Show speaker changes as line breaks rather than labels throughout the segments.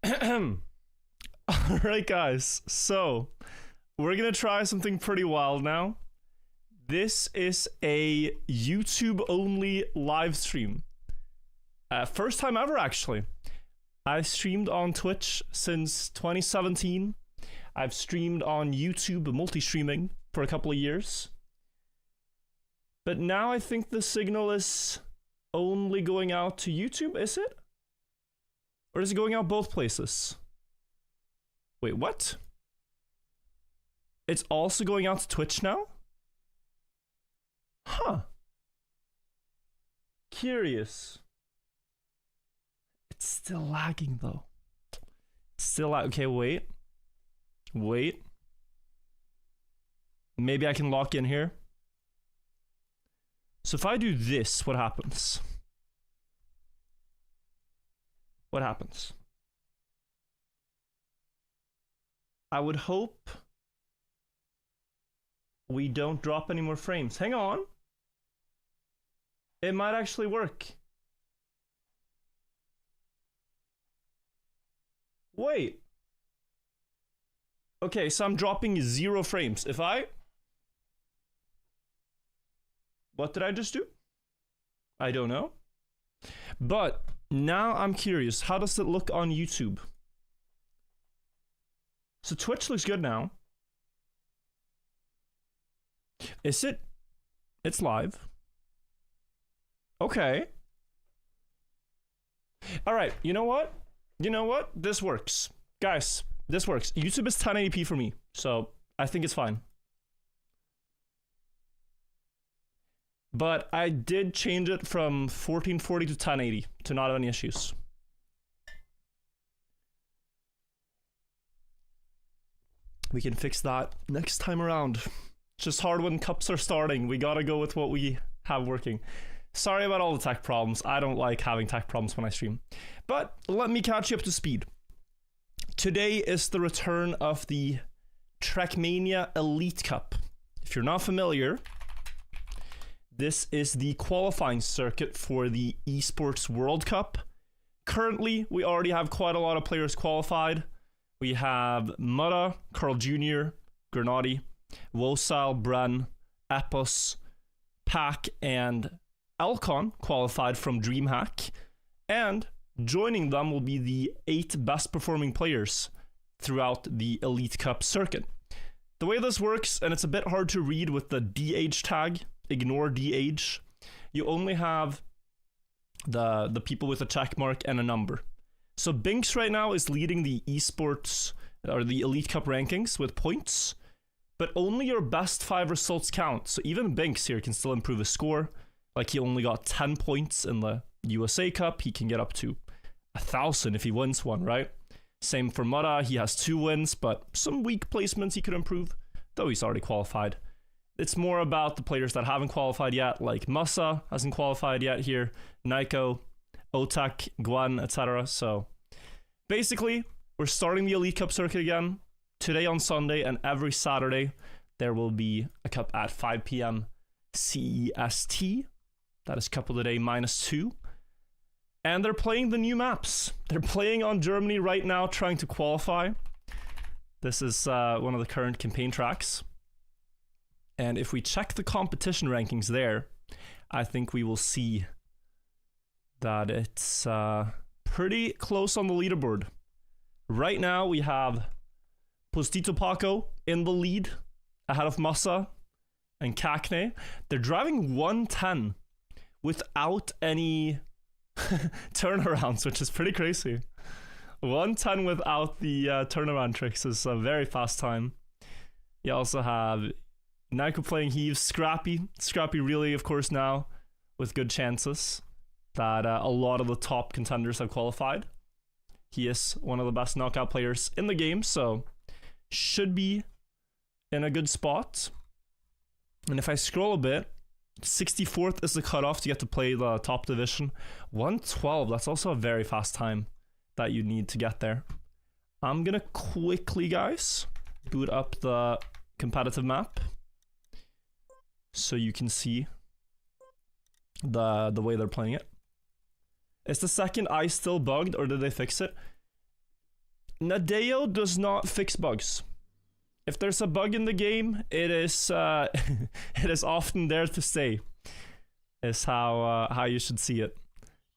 Alright guys, so we're gonna try something pretty wild now. This is a YouTube only live stream. First time ever actually. I streamed on Twitch since 2017. I've streamed on YouTube multi-streaming for a couple of years. But now I think the signal is only going out to YouTube, is it? Or is it going out both places? Wait, what? It's also going out to Twitch now? Huh. Curious. It's still lagging though. It's still okay, wait. Wait. Maybe I can lock in here. So if I do this, what happens? What happens? I would hope we don't drop any more frames. Hang on. It might actually work. Wait. Okay, so I'm dropping 0 frames. If I... What did I just do? I don't know. But now I'm curious. How does it look on YouTube? So Twitch looks good now. Is it? It's live. Okay. Alright, you know what? You know what? This works. Guys, this works. YouTube is 1080p for me, so I think it's fine. But I did change it from 1440 to 1080 to not have any issues. We can fix that next time around. It's just hard when cups are starting. We gotta go with what we have working. Sorry about all the tech problems. I don't like having tech problems when I stream. But let me catch you up to speed. Today is the return of the Trackmania Elite Cup. If you're not familiar, this is the qualifying circuit for the Esports World Cup. Currently, we already have quite a lot of players qualified. We have Mutta, Carl Jr., Grenadi, Wosile, Bren, Epos, Pack, and Alcon qualified from DreamHack. And joining them will be the 8 best performing players throughout the Elite Cup circuit. The way this works, and it's a bit hard to read with the DH tag, ignore DH, you only have the people with a check mark and a number. So Binks right now is leading the esports or the Elite Cup rankings with points, but only your best 5 results count. So even Binks here can still improve his score. Like he only got 10 points in the USA Cup. He can get up to 1,000 if he wins one, right? Same for Mutta. He has 2 wins, but some weak placements he could improve, though he's already qualified. It's more about the players that haven't qualified yet, like Masa hasn't qualified yet here, Naiko, Otak, Guan, etc. So basically, we're starting the Elite Cup circuit again today on Sunday, and every Saturday there will be a cup at 5 p.m. CEST. That is Cup of the Day -2. And they're playing the new maps. They're playing on Germany right now, trying to qualify. This is one of the current campaign tracks. And if we check the competition rankings there, I think we will see that it's pretty close on the leaderboard. Right now we have Postito Paco in the lead, ahead of Massa and Kakne. They're driving 110 without any turnarounds, which is pretty crazy. 110 without the turnaround tricks is a very fast time. You also have Naiko playing Heaves, Scrappy really, of course, now with good chances that a lot of the top contenders have qualified. He is one of the best knockout players in the game, so should be in a good spot. And if I scroll a bit, 64th is the cutoff to get to play the top division. 112, that's also a very fast time that you need to get there. I'm gonna quickly, guys, boot up the competitive map so you can see the way they're playing it. Is the second eye still bugged, or did they fix it? Nadeo does not fix bugs. If there's a bug in the game, it is it is often there to stay. Is how you should see it.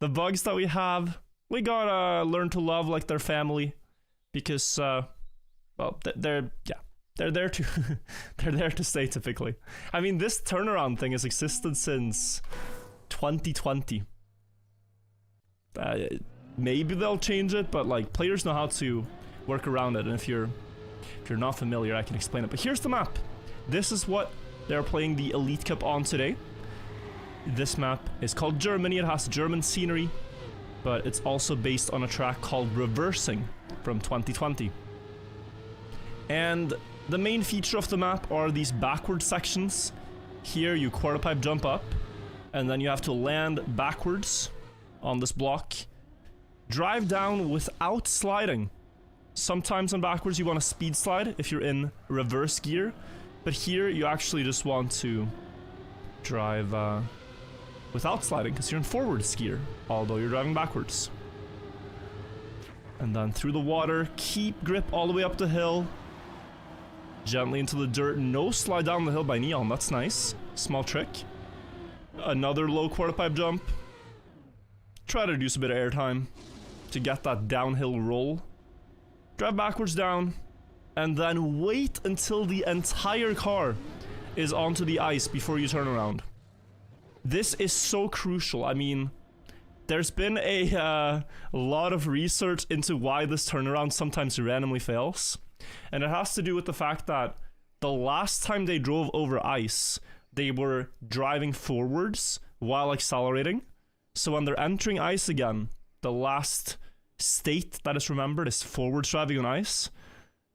The bugs that we have, we gotta learn to love like their family, because well, they're there to they're there to stay typically. I mean, this turnaround thing has existed since 2020. Maybe they'll change it, but like players know how to work around it, and if you're not familiar, I can explain it. But here's the map. This is what they're playing the Elite Cup on today. This map is called Germany. It has German scenery, but it's also based on a track called Reversing from 2020. And the main feature of the map are these backward sections. Here you quarter pipe jump up, and then you have to land backwards on this block. Drive down without sliding. Sometimes on backwards you want to speed slide if you're in reverse gear, but here you actually just want to drive without sliding because you're in forwards gear, although you're driving backwards. And then through the water, keep grip all the way up the hill, gently into the dirt. No slide down the hill by Neon, that's nice. Small trick. Another low quarter pipe jump. Try to reduce a bit of airtime to get that downhill roll. Drive backwards down, and then wait until the entire car is onto the ice before you turn around. This is so crucial. I mean, there's been a lot of research into why this turnaround sometimes randomly fails, and it has to do with the fact that the last time they drove over ice, they were driving forwards while accelerating. So when they're entering ice again, the last state that is remembered is forward driving on ice.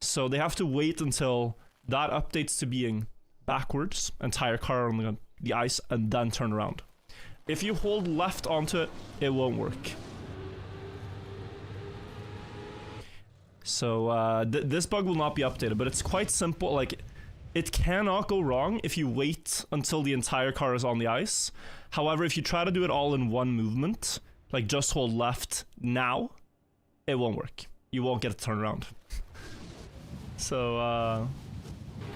So they have to wait until that updates to being backwards, entire car on the ice, and then turn around. If you hold left onto it, it won't work. So this bug will not be updated, but it's quite simple. Like, it cannot go wrong if you wait until the entire car is on the ice. However, if you try to do it all in one movement, like just hold left now, it won't work. You won't get a turnaround. So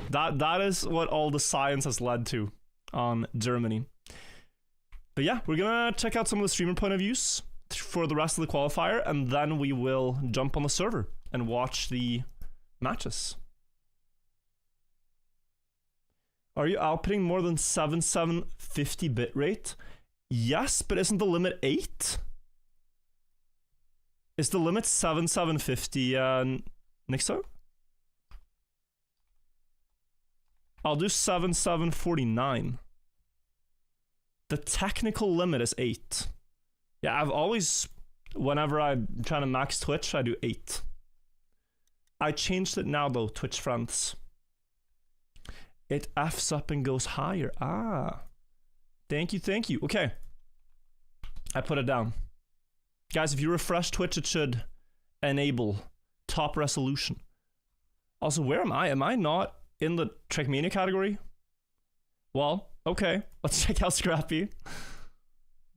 that is what all the science has led to on Germany. But yeah, we're gonna check out some of the streamer point of views for the rest of the qualifier, and then we will jump on the server and watch the matches. Are you outputting more than 7750 bitrate? Yes, but isn't the limit 8? Is the limit 7750, Nixo? I'll do 7749. The technical limit is 8. Yeah, I've always, whenever I'm trying to max Twitch, I do 8. I changed it now though, Twitch friends. It Fs up and goes higher. Ah. Thank you, thank you. Okay. I put it down. Guys, if you refresh Twitch, it should enable top resolution. Also, where am I? Am I not in the Trackmania category? Well, okay. Let's check out Scrappy.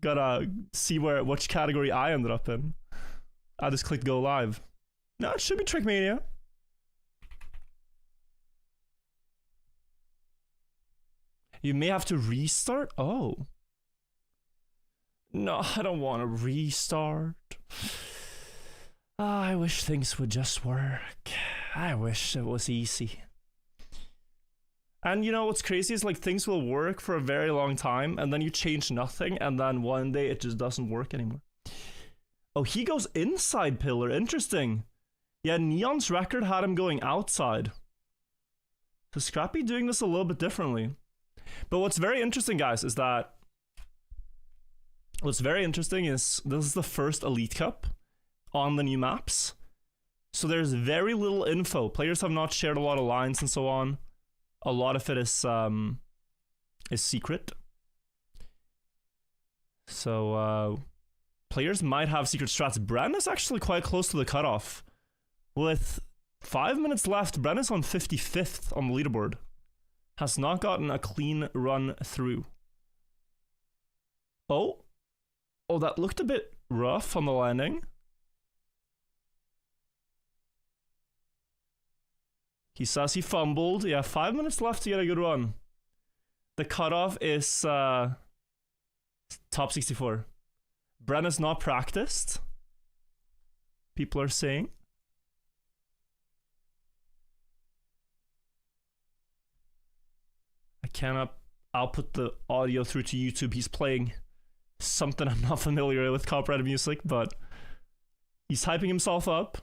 Gotta see which category I ended up in. I just clicked go live. No, it should be Trackmania. You may have to restart? Oh. No, I don't want to restart. I wish things would just work. I wish it was easy. And you know what's crazy is like things will work for a very long time and then you change nothing and then one day it just doesn't work anymore. Oh, he goes inside pillar. Interesting. Yeah, Neon's record had him going outside. So Scrappy doing this a little bit differently. But what's very interesting, guys, is that this is the first Elite Cup on the new maps. So there's very little info. Players have not shared a lot of lines and so on. A lot of it is secret. So players might have secret strats. Bren is actually quite close to the cutoff. With 5 minutes left, Bren is on 55th on the leaderboard. Has not gotten a clean run through. Oh, that looked a bit rough on the landing. He says he fumbled. Yeah, 5 minutes left to get a good run. The cutoff is top 64. Bren is not practiced. People are saying. I cannot output the audio through to YouTube. He's playing something I'm not familiar with, copyrighted music, but he's hyping himself up.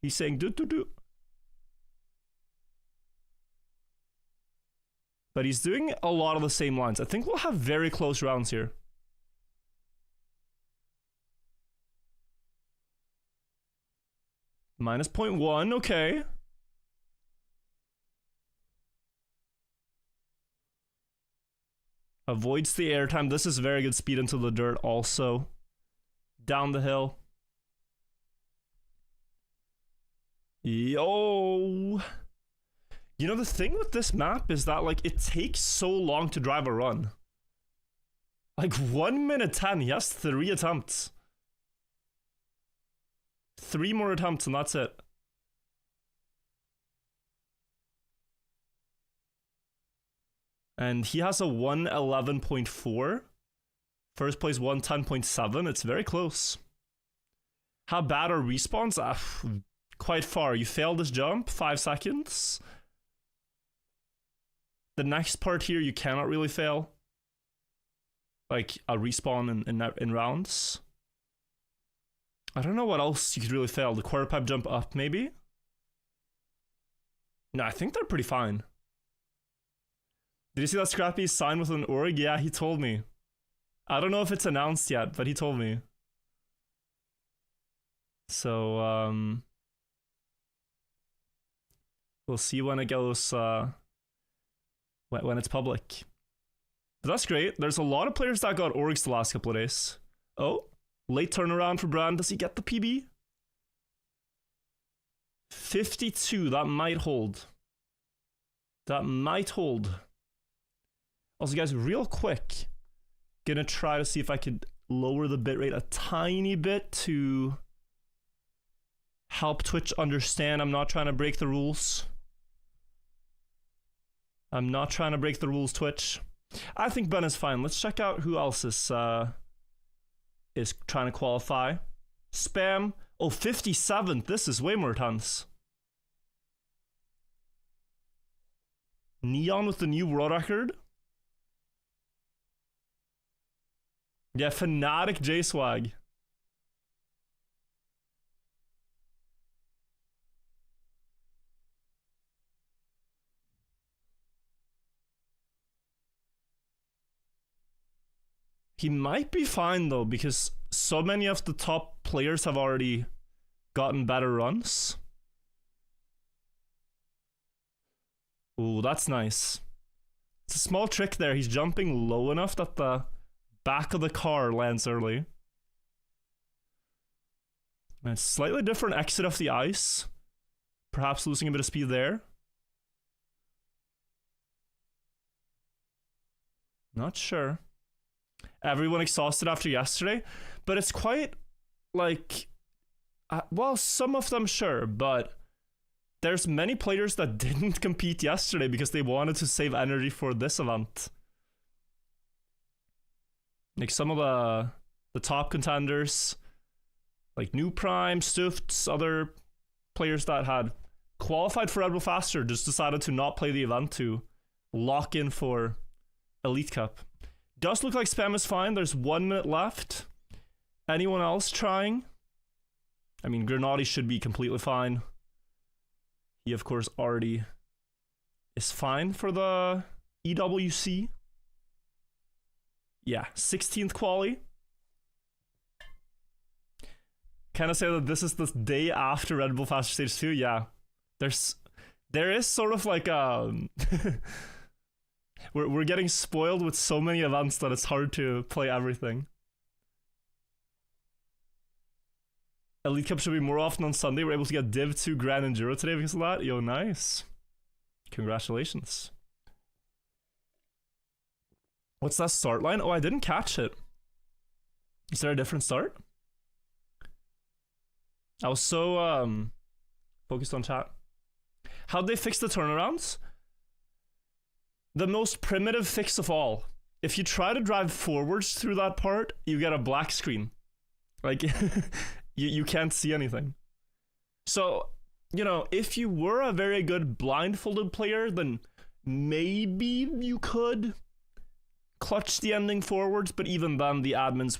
He's saying do do do. But he's doing a lot of the same lines. I think we'll have very close rounds here. Minus 0.1, okay. Avoids the airtime. This is very good speed into the dirt also. Down the hill. Yo. You know, the thing with this map is that, like, it takes so long to drive a run. Like, 1 minute 10, he has 3 attempts. 3 more attempts and that's it. And he has a 111.4. First place 110.7. It's very close. How bad are respawns? Quite far. You failed this jump, 5 seconds. The next part here you cannot really fail. Like a respawn in rounds. I don't know what else you could really fail. The quarter pipe jump up, maybe? No, I think they're pretty fine. Did you see that Scrappy signed with an org? Yeah, he told me. I don't know if it's announced yet, but he told me. So, we'll see when it goes, when it's public. But that's great. There's a lot of players that got orgs the last couple of days. Oh, late turnaround for Brand. Does he get the PB? 52. That might hold. That might hold. Also, guys, real quick, gonna try to see if I could lower the bitrate a tiny bit to help Twitch understand I'm not trying to break the rules. I'm not trying to break the rules, Twitch. I think Ben is fine. Let's check out who else is trying to qualify. Spam. Oh, 57th. This is way more tense. Neon with the new world record. Yeah, Fnatic J-Swag. He might be fine though, because so many of the top players have already gotten better runs. Ooh, that's nice. It's a small trick there. He's jumping low enough that the back of the car lands early. And it's slightly different exit off the ice. Perhaps losing a bit of speed there. Not sure. Everyone exhausted after yesterday, but it's quite like, well, some of them sure, but there's many players that didn't compete yesterday because they wanted to save energy for this event. Like some of the top contenders, like New Prime, Stufts, other players that had qualified for Red Bull Faster just decided to not play the event to lock in for Elite Cup. Does look like Spam is fine. There's 1 minute left. Anyone else trying? I mean, Granati should be completely fine. He, of course, already is fine for the EWC. Yeah, 16th quali. Can I say that this is the day after Red Bull Faster Stage 2? Yeah. There is sort of like we're getting spoiled with so many events that it's hard to play everything. Elite Cup should be more often on Sunday. We're able to get Div 2 Grand Enduro today because of that. Yo, nice. Congratulations. What's that start line? Oh, I didn't catch it. Is there a different start? I was so focused on chat. How'd they fix the turnarounds? The most primitive fix of all. If you try to drive forwards through that part, you get a black screen. Like, you can't see anything. So, you know, if you were a very good blindfolded player, then maybe you could clutch the ending forwards, but even then the admins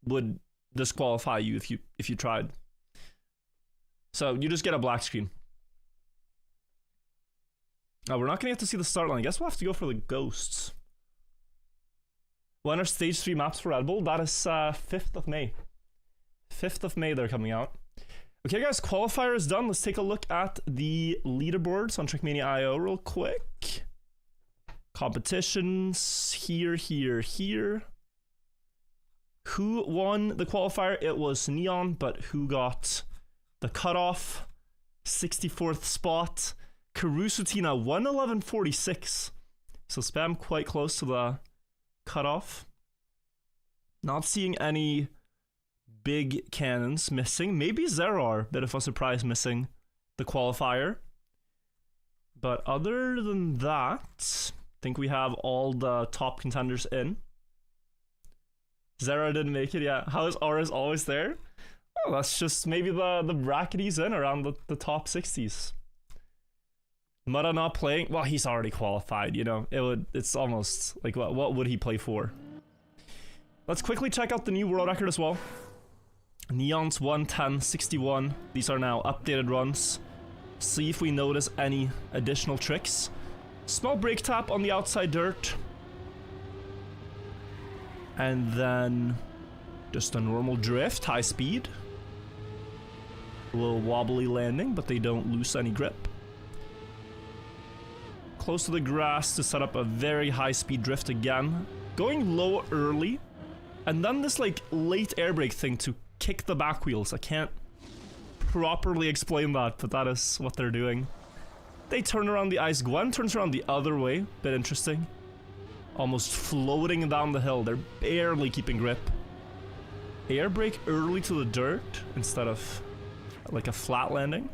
would disqualify you if you tried. So you just get a black screen. Oh, we're not gonna get to see the start line. I guess we'll have to go for the ghosts. When are stage 3 maps for Red Bull? That is 5th of May. 5th of May they're coming out. Okay guys, qualifier is done. Let's take a look at the leaderboards on Trickmania.io real quick. Competitions, here. Who won the qualifier? It was Neon, but who got the cutoff? 64th spot. Karusutina, 111.46. So Spam quite close to the cutoff. Not seeing any big cannons missing. Maybe Zerar, bit of a surprise, missing the qualifier. But other than that, I think we have all the top contenders in. Zera didn't make it, yeah. How is Aura's always there? Oh, that's just maybe the bracket he's in around the top 60s. Mudda not playing? Well, he's already qualified, you know. It's almost like what would he play for? Let's quickly check out the new world record as well. Neon's 110.61. These are now updated runs. See if we notice any additional tricks. Small brake tap on the outside dirt. And then just a normal drift, high speed. A little wobbly landing, but they don't lose any grip. Close to the grass to set up a very high speed drift again. Going low early. And then this like late air brake thing to kick the back wheels. I can't properly explain that, but that is what they're doing. They turn around the ice. Gwen turns around the other way. Bit interesting. Almost floating down the hill. They're barely keeping grip. Air brake early to the dirt instead of like a flat landing.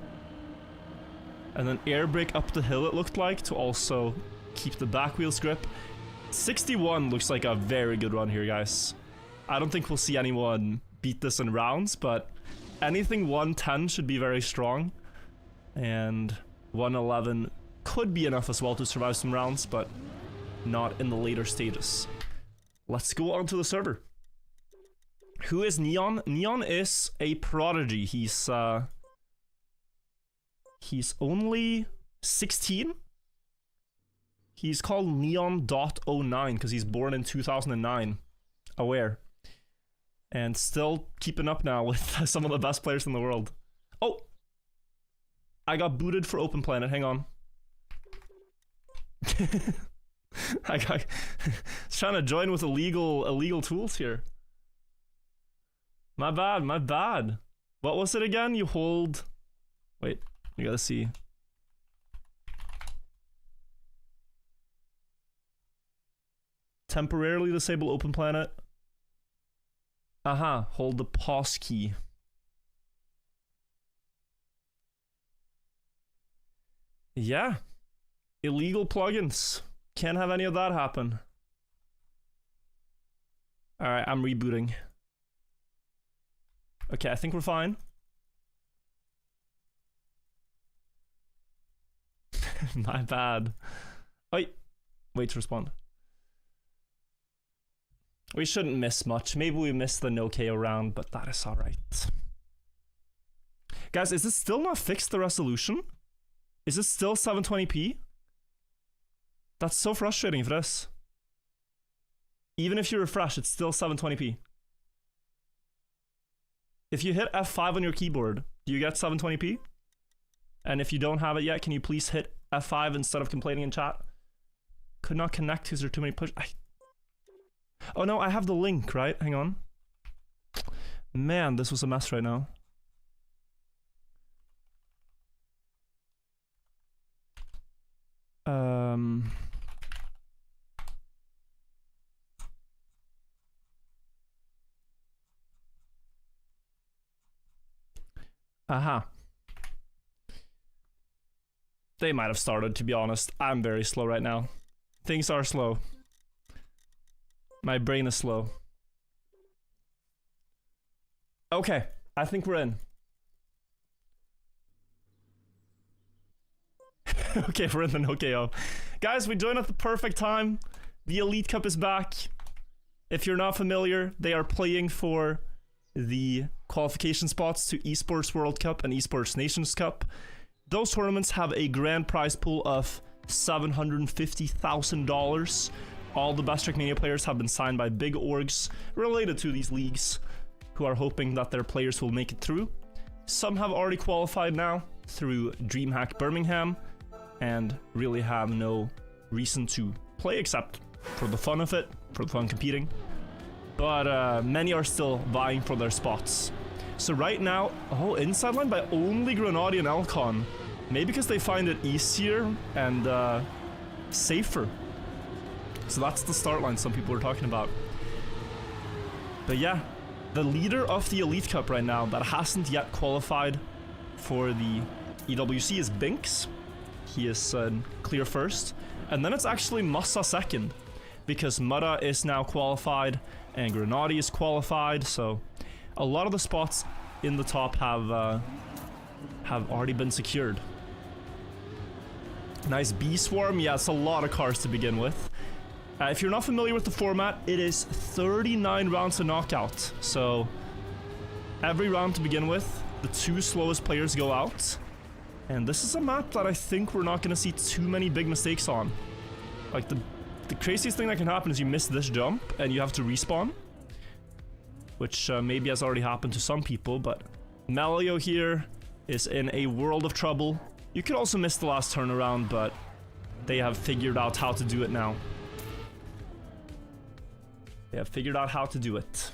And then air brake up the hill, it looked like, to also keep the back wheels grip. 61 looks like a very good run here, guys. I don't think we'll see anyone beat this in rounds, but anything 110 should be very strong. And 111 could be enough as well to survive some rounds, but not in the later stages. Let's go on to the server. Who is Neon? Neon is a prodigy. He's only 16. He's called Neon.09 because he's born in 2009. Aware. And still keeping up now with some of the best players in the world. Oh! I got booted for Open Planet. Hang on. I got trying to join with illegal tools here. My bad. What was it again? You hold... Wait, you gotta see. Temporarily disable Open Planet. Aha, hold the pause key. Yeah. Illegal plugins. Can't have any of that happen. Alright, I'm rebooting. Okay, I think we're fine. My bad. Wait to respond. We shouldn't miss much. Maybe we missed the no KO round, but that is alright. Guys, is this still not fixed, the resolution? Is this still 720p? That's so frustrating for this. Even if you refresh, it's still 720p. If you hit F5 on your keyboard, do you get 720p? And if you don't have it yet, can you please hit F5 instead of complaining in chat? Could not connect because there are too many push... Oh no, I have the link, right? Hang on. Man, this was a mess right now. Aha. They might have started, to be honest. I'm very slow right now. Things are slow. My brain is slow. Okay, I think we're in. Okay, we're in the no KO. Guys, we joined at the perfect time. The Elite Cup is back. If you're not familiar, they are playing for the qualification spots to Esports World Cup and Esports Nations Cup. Those tournaments have a grand prize pool of $750,000. All the best Trackmania players have been signed by big orgs related to these leagues who are hoping that their players will make it through. Some have already qualified now through DreamHack Birmingham and really have no reason to play except for the fun of it, for the fun competing. But many are still vying for their spots. So right now, oh, inside line by only Grenadier and Elcon. Maybe because they find it easier and safer. So that's the start line some people are talking about. But yeah, the leader of the Elite Cup right now that hasn't yet qualified for the EWC is Binks. He is clear first. And then it's actually Massa second, because Mudda is now qualified and Grenadier is qualified. So a lot of the spots in the top have already been secured. Nice bee swarm. Yeah, it's a lot of cars to begin with. If you're not familiar with the format, it is 39 rounds to knockout. So every round to begin with, the 2 slowest players go out. And this is a map that I think we're not going to see too many big mistakes on. Like the craziest thing that can happen is you miss this jump and you have to respawn. Which maybe has already happened to some people, but Melio here is in a world of trouble. You could also miss the last turnaround, but they have figured out how to do it now. They have figured out how to do it.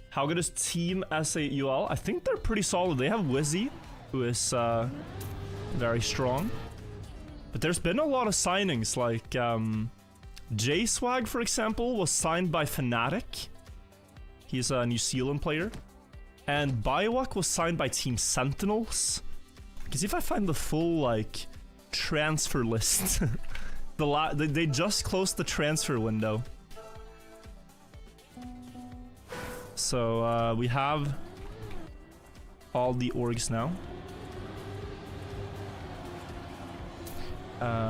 How good is Team SAUL? I think they're pretty solid. They have Wizzy, who is very strong. But there's been a lot of signings, like J-Swag, for example, was signed by Fnatic. He's a New Zealand player. And Biowak was signed by Team Sentinels. Because if I find the full, like, transfer list... they just closed the transfer window. So, we have all the orgs now.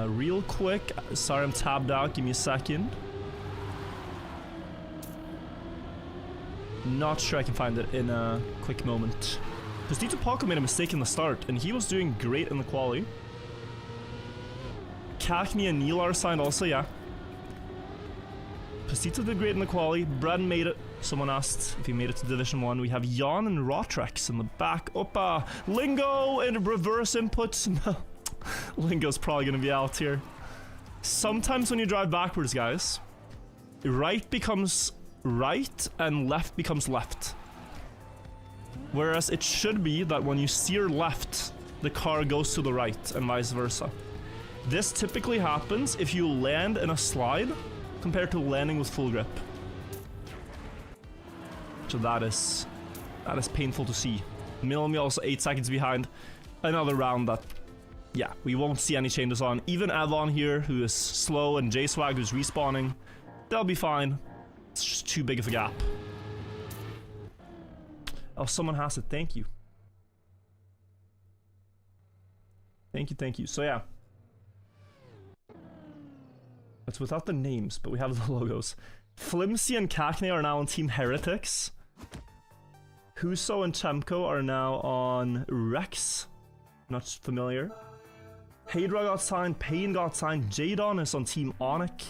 Real quick, sorry I'm tabbed out, give me a second. Not sure I can find it in a quick moment. Because Dito Paco made a mistake in the start, and he was doing great in the quali. Cackney and Neil are signed also, yeah. Pastito did great in the quali. Bren made it. Someone asked if he made it to Division 1. We have Jan and Rotrex in the back. Oppa! Lingo and reverse inputs. No. Lingo's probably gonna be out here. Sometimes when you drive backwards, guys, right becomes right and left becomes left. Whereas it should be that when you steer left, the car goes to the right and vice versa. This typically happens if you land in a slide compared to landing with full grip. So that is painful to see. Milmi also 8 seconds behind. Another round that, yeah, we won't see any changes on. Even Avon here, who is slow, and J-Swag, who's respawning, they'll be fine. It's just too big of a gap. Oh, someone has it. Thank you. Thank you, thank you. So yeah. It's without the names, but we have the logos. Flimsy and Cackney are now on Team Heretics. Huso and Chemko are now on Rex. Not familiar. Hadra got signed, Payne got signed, Jadon is on Team Onic.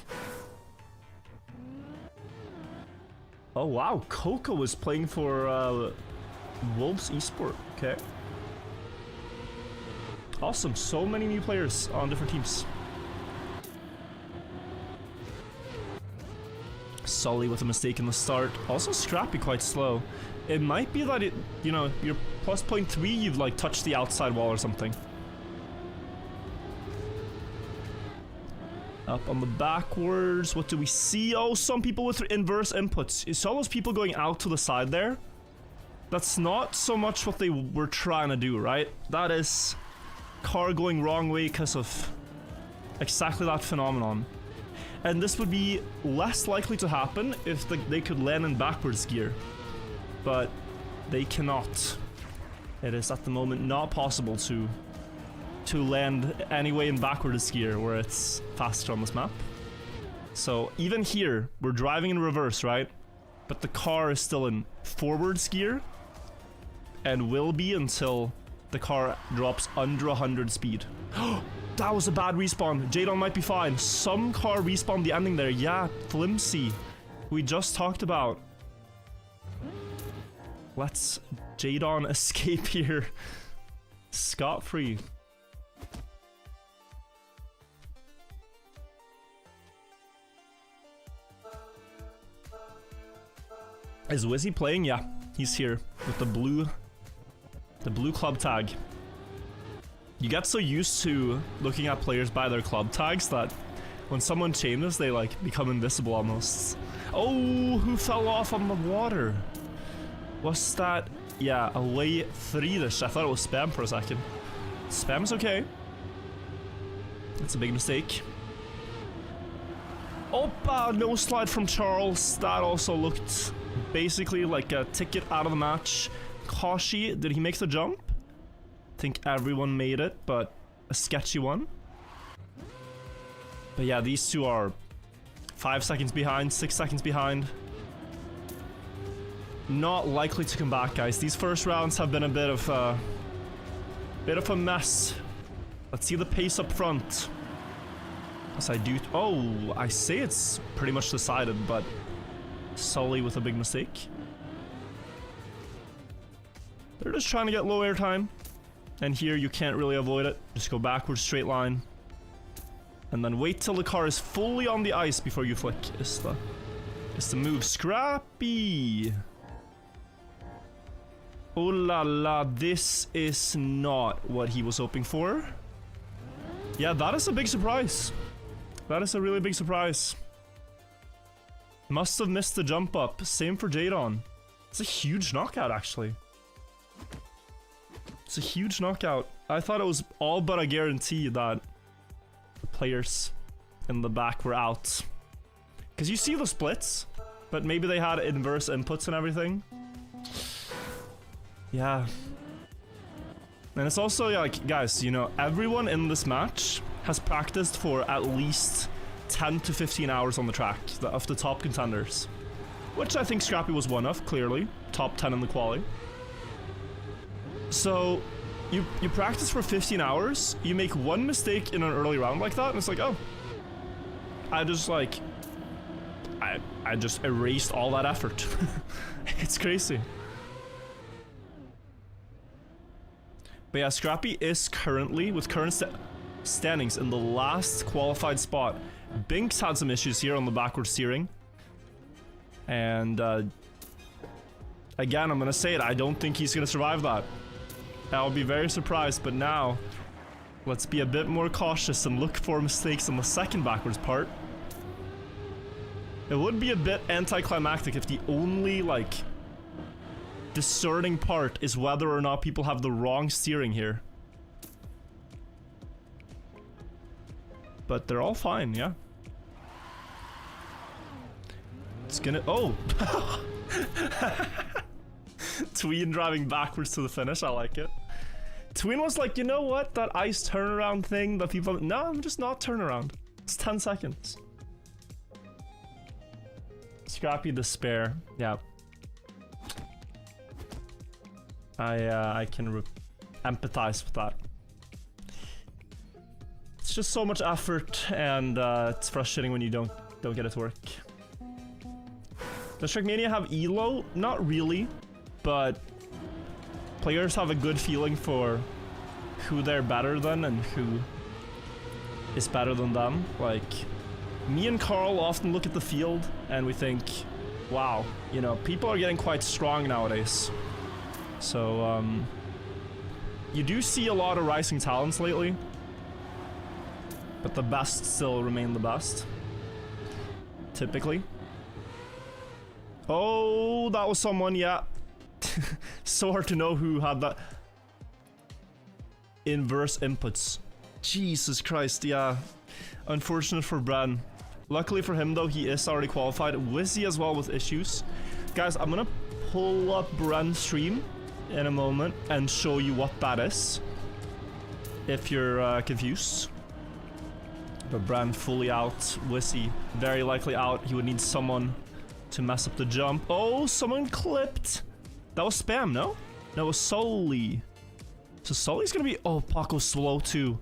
Oh wow, Coco was playing for Wolves Esport, okay. Awesome, so many new players on different teams. Sully with a mistake in the start. Also Scrappy quite slow. It might be that it, you know, you're plus 0.3, you've like touched the outside wall or something. Up on the backwards, what do we see? Oh, some people with inverse inputs. You saw those people going out to the side there? That's not so much what they were trying to do, right? That is car going wrong way because of exactly that phenomenon. And this would be less likely to happen if they could land in backwards gear. But they cannot. It is at the moment not possible to land anyway in backwards gear where it's faster on this map. So even here, we're driving in reverse, right? But the car is still in forwards gear and will be until the car drops under 100 speed. That was a bad respawn. Jadon might be fine. Some car respawned the ending there. Yeah, flimsy. We just talked about. Let's Jadon escape here scot-free. Is Wizzy playing? Yeah, he's here with the blue club tag. You get so used to looking at players by their club tags that when someone changes, they like become invisible almost. Oh, who fell off on the water? What's that? Yeah, away 3-ish. I thought it was spam for a second. Spam is okay. That's a big mistake. Opa, no slide from Charles. That also looked basically like a ticket out of the match. Kashi, did he make the jump? I think everyone made it, but a sketchy one. But yeah, these two are 5 seconds behind, 6 seconds behind. Not likely to come back, guys. These first rounds have been a bit of a mess. Let's see the pace up front. As I do. Oh, I say it's pretty much decided, but Sully with a big mistake. They're just trying to get low airtime. And here you can't really avoid it. Just go backwards, straight line. And then wait till the car is fully on the ice before you flick. Is the move. Scrappy! Oh la la, this is not what he was hoping for. Yeah, that is a big surprise. That is a really big surprise. Must have missed the jump up. Same for Jadon. It's a huge knockout, actually. It's a huge knockout. I thought it was all but a guarantee that the players in the back were out. Because you see the splits, but maybe they had inverse inputs and everything. Yeah. And it's also, like, guys, you know, everyone in this match has practiced for at least 10 to 15 hours on the track of the top contenders. Which I think Scrappy was one of, clearly. Top 10 in the quali. So, you practice for 15 hours, you make one mistake in an early round like that, and it's like, oh. I just, like... I just erased all that effort. It's crazy. But yeah, Scrappy is currently, with current standings, in the last qualified spot. Binks had some issues here on the backward steering. And, again, I'm gonna say it, I don't think he's gonna survive that. I'll be very surprised, but now, let's be a bit more cautious and look for mistakes on the second backwards part. It would be a bit anticlimactic if the only, like, discerning part is whether or not people have the wrong steering here. But they're all fine, yeah. It's gonna... Oh! Tween driving backwards to the finish, I like it. Tween was like, you know what? That ice turnaround thing that people... No, I'm just not turnaround. It's 10 seconds. Scrappy despair. Yeah. I can empathize with that. It's just so much effort, and it's frustrating when you don't get it to work. Does Trackmania have elo? Not really, but players have a good feeling for who they're better than and who is better than them. Like, me and Carl often look at the field and we think, wow, you know, people are getting quite strong nowadays. So, you do see a lot of rising talents lately, but the best still remain the best. Typically. Oh, that was someone, yeah. So hard to know who had that. inverse inputs. Jesus Christ, yeah. Unfortunate for Bran. Luckily for him though, he is already qualified. Wizzy as well with issues. Guys, I'm gonna pull up Bran's stream in a moment and show you what that is, if you're confused. But Bran fully out. Wizzy very likely out. He would need someone to mess up the jump. Oh, someone clipped. That was spam, no? No, it was Sully. So Sully's gonna be... Oh, Paco's slow too.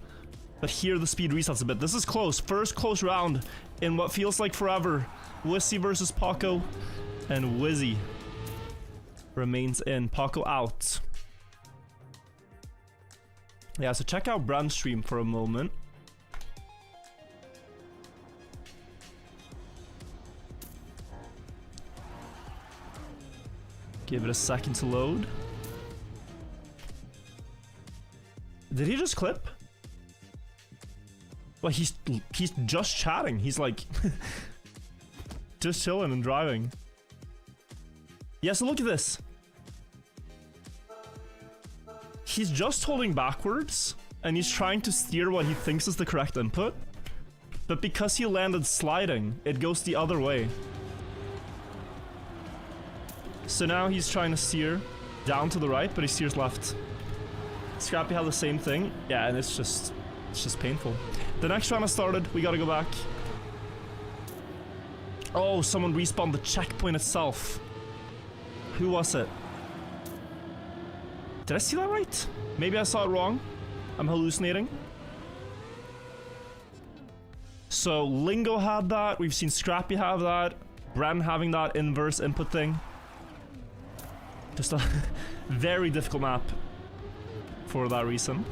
But here the speed resets a bit. This is close. First close round in what feels like forever. Wizzy versus Paco. And Wizzy remains in. Paco out. Yeah, so check out Bran's stream for a moment. Give it a second to load. Did he just clip? Well, he's just chatting. He's like just chilling and driving. Yeah, so look at this. He's just holding backwards and he's trying to steer what he thinks is the correct input. But because he landed sliding, it goes the other way. So now he's trying to steer down to the right, but he steers left. Scrappy had the same thing. Yeah, and it's just painful. The next round has started. We gotta go back. Oh, someone respawned the checkpoint itself. Who was it? Did I see that right? Maybe I saw it wrong. I'm hallucinating. So Lingo had that. We've seen Scrappy have that. Bran having that inverse input thing. Just a very difficult map for that reason.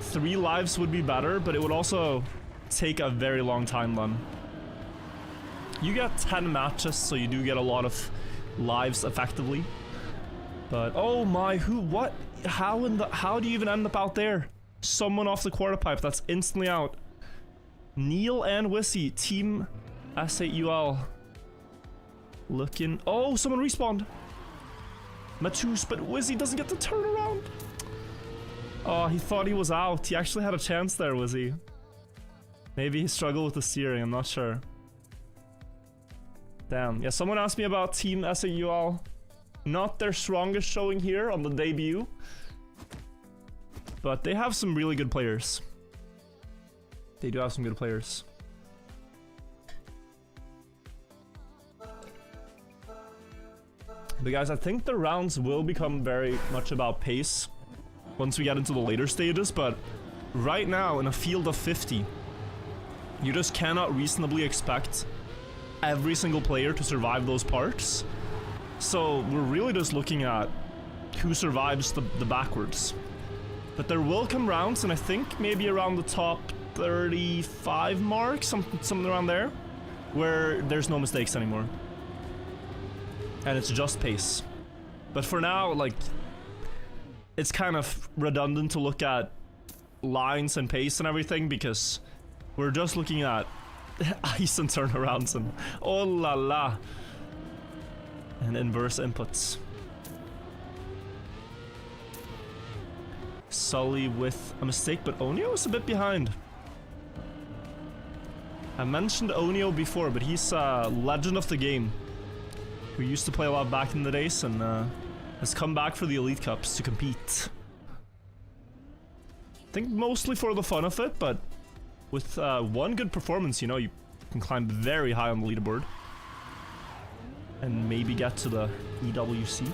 3 lives would be better, but it would also take a very long time then. You get 10 matches, so you do get a lot of lives effectively. But oh my, what? How do you even end up out there? Someone off the quarter pipe, that's instantly out. Neil and Wizzy, team S8UL. Looking. Oh, someone respawned. Matus, but Wizzy doesn't get the turnaround. Oh, he thought he was out. He actually had a chance there, Wizzy. Maybe he struggled with the steering, I'm not sure. Damn. Yeah, someone asked me about Team SAUL. Not their strongest showing here on the debut. But they have some really good players. They do have some good players. But guys, I think the rounds will become very much about pace once we get into the later stages, but right now in a field of 50, you just cannot reasonably expect every single player to survive those parts. So we're really just looking at who survives the backwards. But there will come rounds, and I think maybe around the top 35 mark, something around there, where there's no mistakes anymore. And it's just pace. But for now, like, it's kind of redundant to look at lines and pace and everything, because we're just looking at ice and turnarounds and oh la la, and inverse inputs. Sully with a mistake, but Onio is a bit behind. I mentioned Onio before, but he's a legend of the game who used to play a lot back in the days and has come back for the Elite Cups to compete. I think mostly for the fun of it, but with one good performance, you know, you can climb very high on the leaderboard and maybe get to the EWC.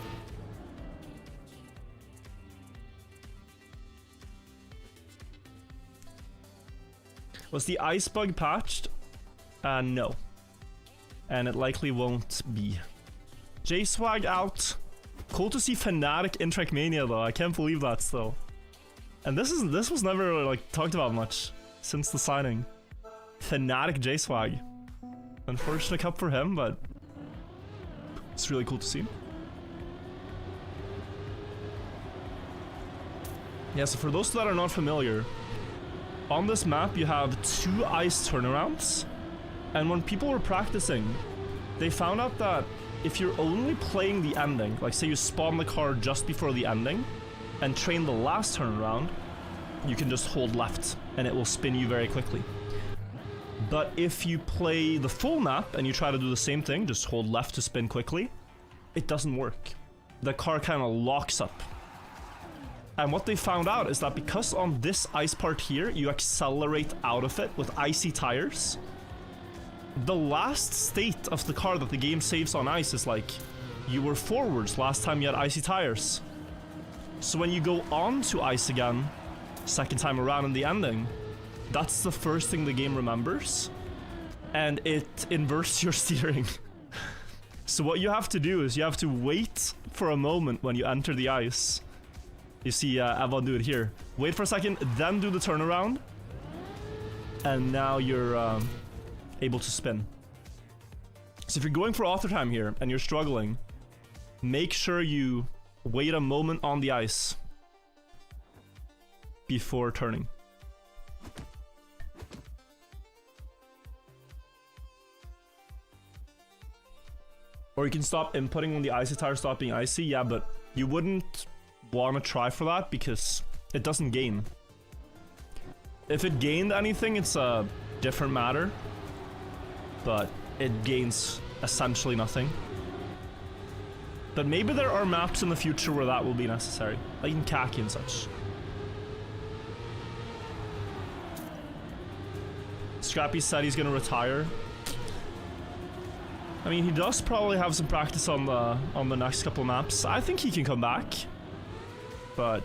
Was the ice bug patched? No. And it likely won't be. J-Swag out. Cool to see Fnatic in Trackmania though, I can't believe that still. And this was never like talked about much since the signing. Fnatic J-Swag. Unfortunate cup for him, but it's really cool to see. Yeah, so for those that are not familiar, on this map you have 2 ice turnarounds, and when people were practicing, they found out that if you're only playing the ending, like say you spawn the car just before the ending and train the last turnaround, you can just hold left and it will spin you very quickly. But if you play the full map and you try to do the same thing, just hold left to spin quickly, it doesn't work. The car kind of locks up. And what they found out is that because on this ice part here, you accelerate out of it with icy tires, the last state of the car that the game saves on ice is like, you were forwards last time you had icy tires. So when you go on to ice again, second time around in the ending, that's the first thing the game remembers, and it inverts your steering. So what you have to do is you have to wait for a moment when you enter the ice. You see Evan do it here. Wait for a second, then do the turnaround, and now you're able to spin. So if you're going for author time here and you're struggling, make sure you wait a moment on the ice before turning. Or you can stop inputting when the icy tires stop being icy. Yeah, but you wouldn't want to try for that because it doesn't gain. If it gained anything, it's a different matter. But it gains essentially nothing. But maybe there are maps in the future where that will be necessary, like in Khaki and such. Scrappy said he's gonna retire. I mean, he does probably have some practice on the next couple maps. I think he can come back, but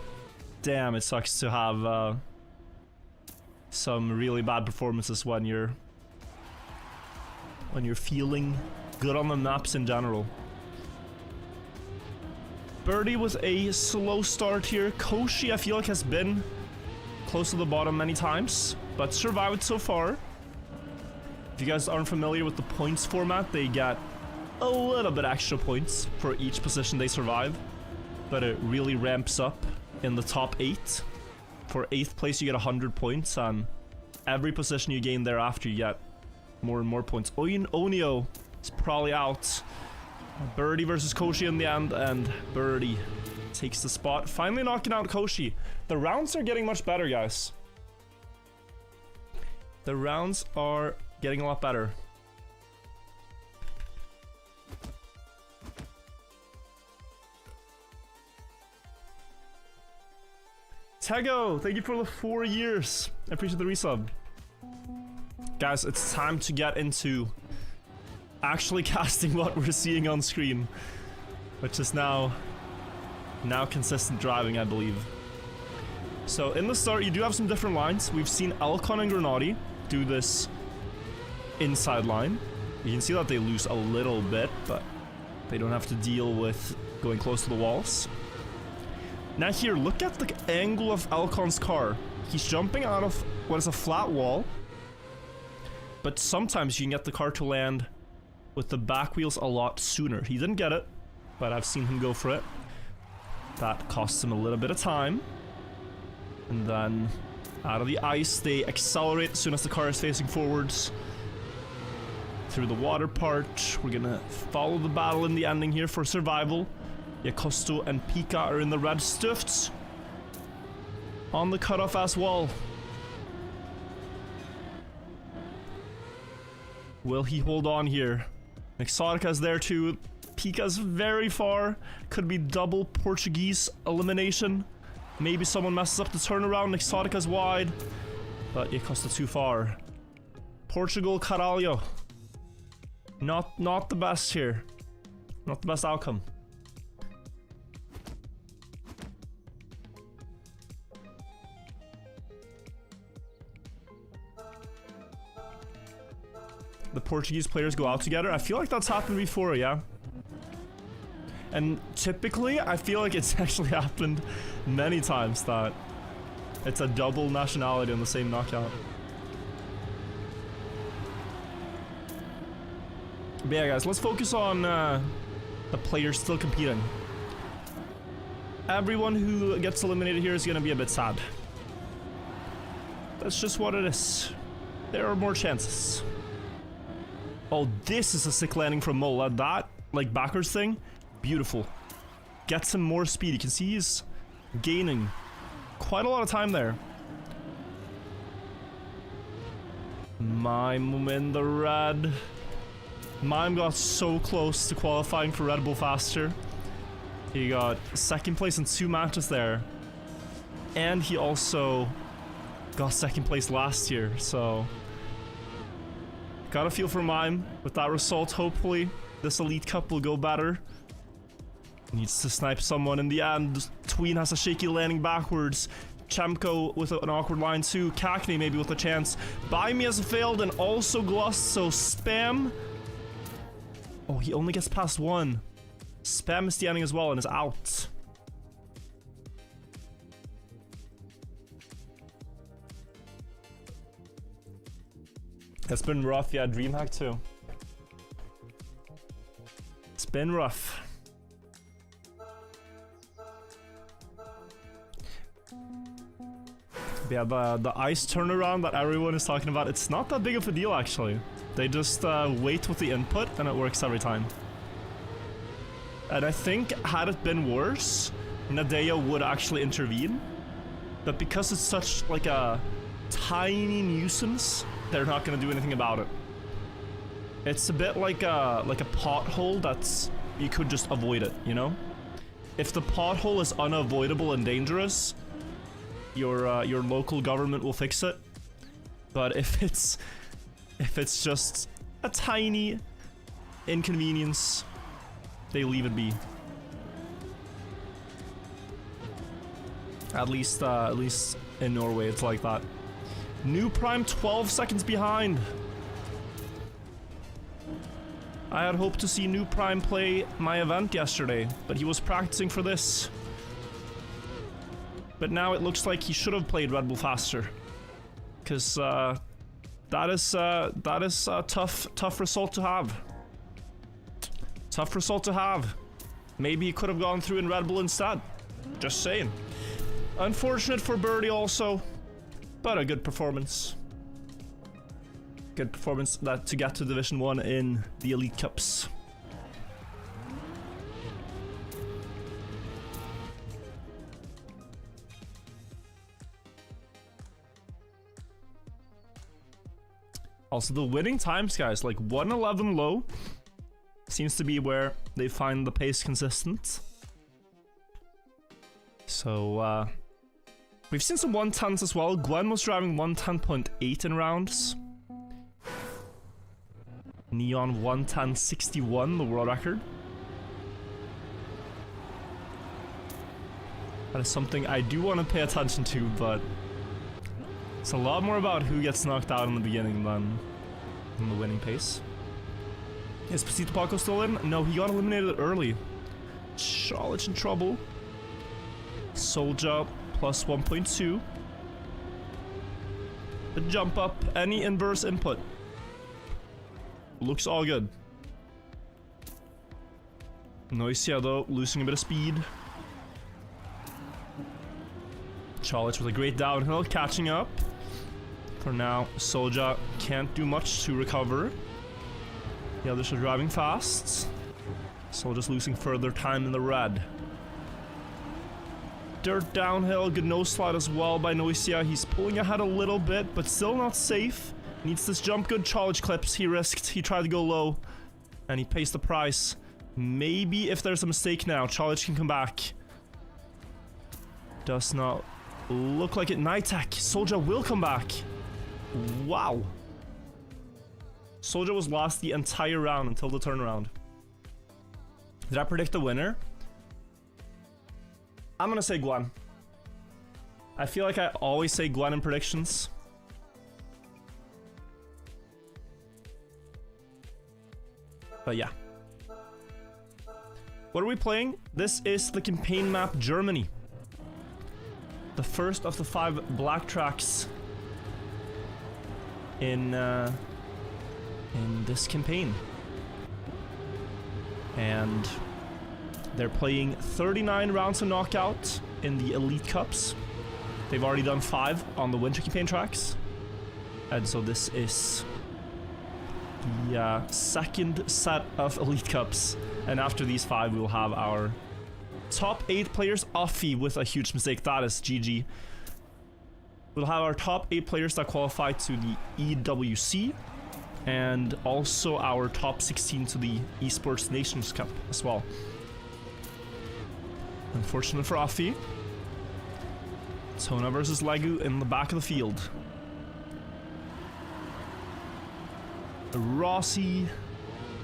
damn, it sucks to have some really bad performances when you're feeling good on the maps in general. Birdie with a slow start here. Koshi, I feel like, has been close to the bottom many times, but survived so far. If you guys aren't familiar with the points format, they get a little bit extra points for each position they survive, but it really ramps up in the top 8. For 8th place, you get 100 points, and every position you gain thereafter, you get more and more points. Onio is probably out. Birdie versus Koshi in the end, and Birdie takes the spot, finally knocking out Koshi. The rounds are getting much better, guys. The rounds are getting a lot better. Tego, thank you for the 4 years. I appreciate the resub. Guys, it's time to get into actually casting what we're seeing on screen, which is now consistent driving, I believe. So in the start, you do have some different lines. We've seen Elcon and Grenadi do this inside line. You can see that they lose a little bit, but they don't have to deal with going close to the walls. Now here, look at the angle of Elcon's car. He's jumping out of what is a flat wall, but sometimes you can get the car to land with the back wheels a lot sooner. He didn't get it, but I've seen him go for it. That costs him a little bit of time. And then out of the ice, they accelerate as soon as the car is facing forwards. Through the water part, we're gonna follow the battle in the ending here for survival. Yakosto and Pika are in the red stuffs on the cutoff as well. Will he hold on here? Exotica's there too. Pika's very far. Could be double Portuguese elimination. Maybe someone messes up the turnaround. Exotica's wide, but Yakosto too far. Portugal, Caralho. Not the best here. Not the best outcome. The Portuguese players go out together. I feel like that's happened before, yeah. And typically, I feel like it's actually happened many times that it's a double nationality on the same knockout. But yeah, guys, let's focus on the players still competing. Everyone who gets eliminated here is going to be a bit sad. That's just what it is. There are more chances. Oh, this is a sick landing from Mola. like backwards thing, beautiful. Gets him more speed. You can see he's gaining quite a lot of time there. Mime in the red. Mime got so close to qualifying for Red Bull Faster. He got second place in 2 matches there. And he also got second place last year, so... Got a feel for Mime with that result. Hopefully, this Elite Cup will go better. Needs to snipe someone in the end. Tween has a shaky landing backwards. Chemko with an awkward line too. Cackney maybe with a chance. Buy Me has failed and also Gloss, so Spam... Oh, he only gets past 1. Spam is standing as well and is out. It's been rough, yeah, DreamHack too. It's been rough. Yeah, the ice turnaround that everyone is talking about, it's not that big of a deal actually. They just wait with the input and it works every time. And I think had it been worse, Nadeo would actually intervene. But because it's such like a tiny nuisance, they're not gonna do anything about it. It's a bit like a pothole that's you could just avoid it, you know? If the pothole is unavoidable and dangerous, your local government will fix it. But if it's just a tiny inconvenience, they leave it be. At least in Norway, it's like that. New Prime 12 seconds behind. I had hoped to see New Prime play my event yesterday, but he was practicing for this. But now it looks like he should have played Red Bull Faster, because that is a tough result to have. Tough result to have. Maybe he could have gone through in Red Bull instead. Just saying. Unfortunate for Birdie also, but a good performance. Good performance that to get to Division 1 in the Elite Cups. Also, the winning times, guys, like 1:11 low seems to be where they find the pace consistent. So, we've seen some 110s as well. Gwen was driving 110.8 in rounds. Neon 110.61, the world record. That is something I do want to pay attention to, but it's a lot more about who gets knocked out in the beginning than the winning pace. Is Pasito Paco still in? No, he got eliminated early. Charlotte in trouble. Soldier plus 1.2. The jump up, any inverse input. Looks all good. Noisia though, losing a bit of speed. Charlotte with a great downhill, catching up. For now, Soldier can't do much to recover. The others are driving fast. Soldier's losing further time in the red. Dirt downhill, good nose slide as well by Noisia. He's pulling ahead a little bit, but still not safe. Needs this jump, good charge clips. He risked, he tried to go low, and he pays the price. Maybe if there's a mistake now, Charge can come back. Does not look like it. Nighttech, Soldier will come back. Wow. Soldier was lost the entire round until the turnaround. Did I predict the winner? I'm gonna say Gwen. I feel like I always say Gwen in predictions. But yeah. What are we playing? This is the campaign map Germany. The first of the 5 black tracks in this campaign. And they're playing 39 rounds of knockout in the Elite Cups. They've already done 5 on the winter campaign tracks. And so this is the second set of Elite Cups. And after these 5, we will have our top 8 players. Offie with a huge mistake. That is GG. We'll have our top 8 players that qualify to the EWC. And also our top 16 to the Esports Nations Cup as well. Unfortunate for Offie. Tona versus Legu in the back of the field. Rossi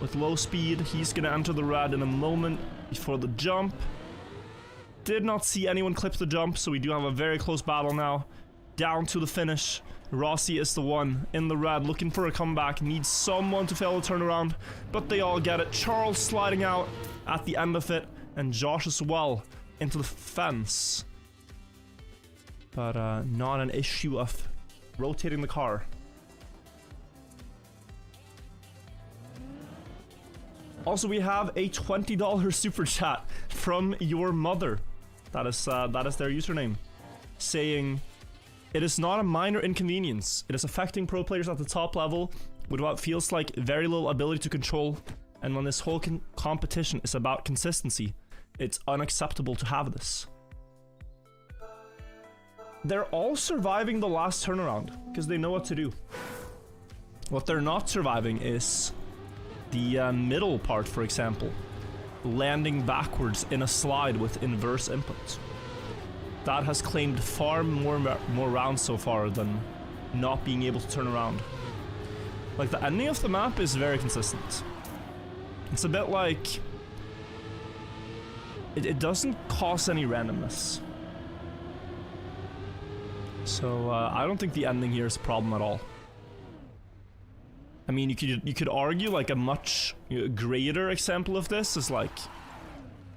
with low speed. He's gonna enter the red in a moment before the jump. Did not see anyone clip the jump, so we do have a very close battle now. Down to the finish. Rossi is the one in the red looking for a comeback. Needs someone to fail the turnaround, but they all get it. Charles sliding out at the end of it, and Josh as well into the fence. But not an issue of rotating the car. Also, we have a $20 super chat from your mother. That is their username, saying, "It is not a minor inconvenience. It is affecting pro players at the top level with what feels like very little ability to control. And when this whole competition is about consistency, it's unacceptable to have this." They're all surviving the last turnaround because they know what to do. What they're not surviving is the middle part, for example. Landing backwards in a slide with inverse input. That has claimed far more rounds so far than not being able to turn around. Like, the ending of the map is very consistent. It's a bit like... It doesn't cause any randomness. So, I don't think the ending here is a problem at all. I mean, you could argue like a much greater example of this is like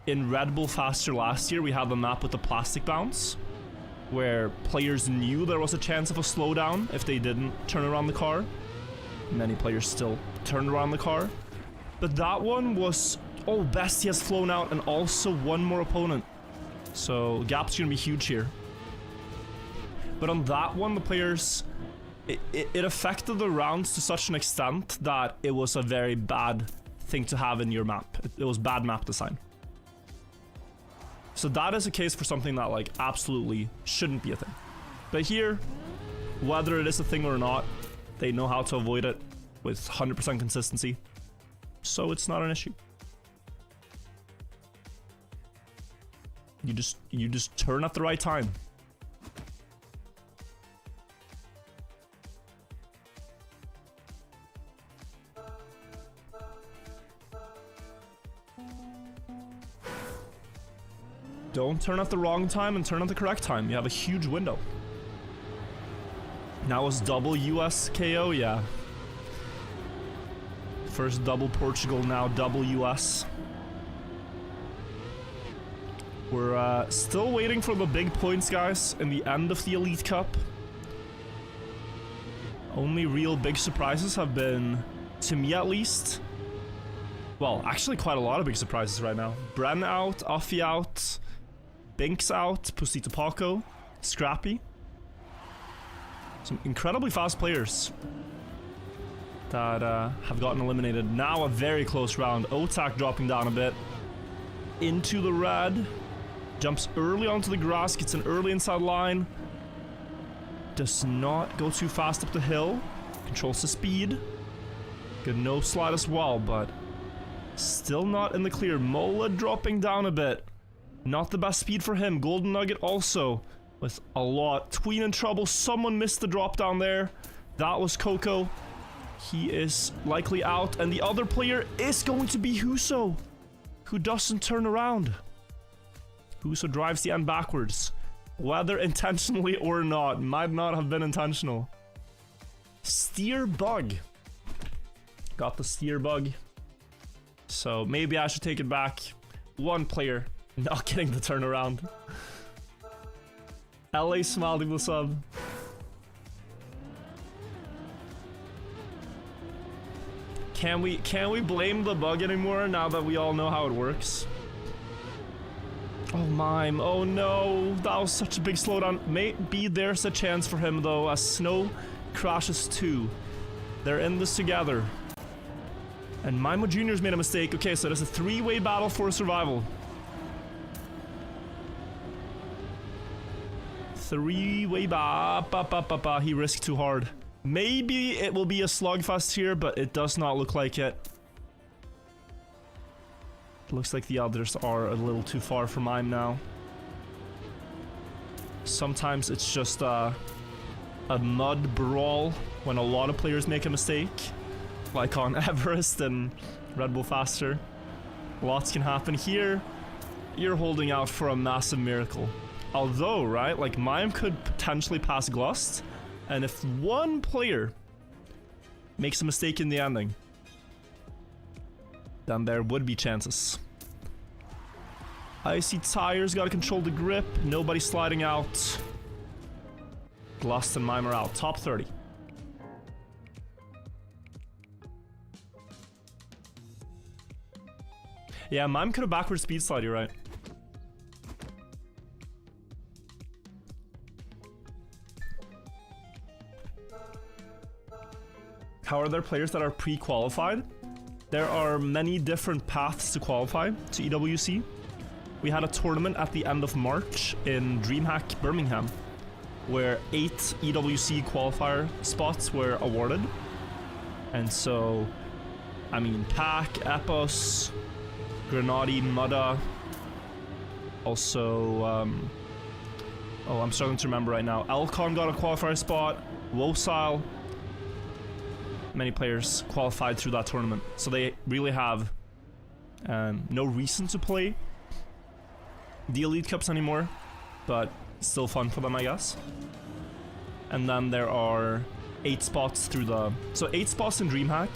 in Red Bull Faster last year, we had the map with the plastic bounce, where players knew there was a chance of a slowdown if they didn't turn around the car. Many players still turned around the car, but that one was, oh, Bestie has flown out and also one more opponent, so gap's gonna be huge here. But on that one, the players, it affected the rounds to such an extent that it was a very bad thing to have in your map. It was bad map design. So that is a case for something that like absolutely shouldn't be a thing. But here, whether it is a thing or not, they know how to avoid it with 100% consistency. So it's not an issue. You just turn at the right time. Don't turn at the wrong time and turn at the correct time. You have a huge window. Now is double US KO, yeah. First double Portugal, now double US. We're still waiting for the big points, guys, in the end of the Elite Cup. Only real big surprises have been, to me at least, well, actually quite a lot of big surprises right now. Bren out, Offie out, Binks out, Pusito Paco, Scrappy. Some incredibly fast players that have gotten eliminated. Now a very close round. Otak dropping down a bit. Into the red. Jumps early onto the grass, gets an early inside line. Does not go too fast up the hill. Controls the speed. Good no slide as well, but still not in the clear. Mola dropping down a bit. Not the best speed for him. Golden Nugget also with a lot. Tween in trouble. Someone missed the drop down there. That was Coco. He is likely out. And the other player is going to be Huso, who doesn't turn around. Huso drives the end backwards. Whether intentionally or not. Might not have been intentional. Steer bug. Got the steer bug. So maybe I should take it back. One player not getting the turnaround. LA smiled with the sub. Can we blame the bug anymore now that we all know how it works? Oh mime, oh no, that was such a big slowdown. Maybe there's a chance for him though, as Snow crashes too. They're in this together. And Mimo Jr.'s made a mistake. Okay, so there's a three-way battle for survival. Three-way he risked too hard. Maybe it will be a slugfest here, but it does not look like it. Looks like the others are a little too far for Mime now. Sometimes it's just a mud brawl when a lot of players make a mistake. Like on Everest and Red Bull Faster. Lots can happen here. You're holding out for a massive miracle. Although, right, like Mime could potentially pass Glust. And if one player makes a mistake in the ending, then there would be chances. Icy Tires gotta control the grip. Nobody sliding out. Glust and Mime are out. Top 30. Yeah, Mime could have backward speed slide, you're right. How are there players that are pre-qualified? There are many different paths to qualify to EWC. We had a tournament at the end of March in DreamHack Birmingham, where 8 EWC qualifier spots were awarded. And so, I mean, Pac, Epos, Grenadi, Mudda, also, oh, I'm struggling to remember right now. Elcon got a qualifier spot, Wosile. Many players qualified through that tournament, so they really have no reason to play the Elite Cups anymore, but still fun for them, I guess. And then there are 8 spots through the... So 8 spots in DreamHack,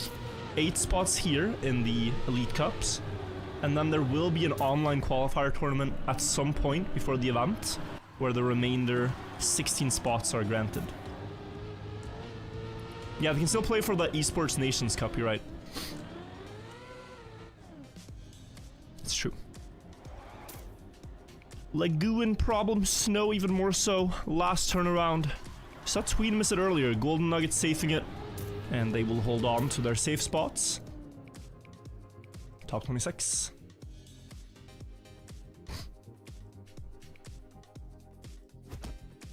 8 spots here in the Elite Cups, and then there will be an online qualifier tournament at some point before the event, where the remainder 16 spots are granted. Yeah, they can still play for the Esports Nations Cup, you're right. It's true. Lagoon problem, Snow even more so. Last turnaround. Saw Tweed miss it earlier. Golden Nugget safing it. And they will hold on to their safe spots. Top 26.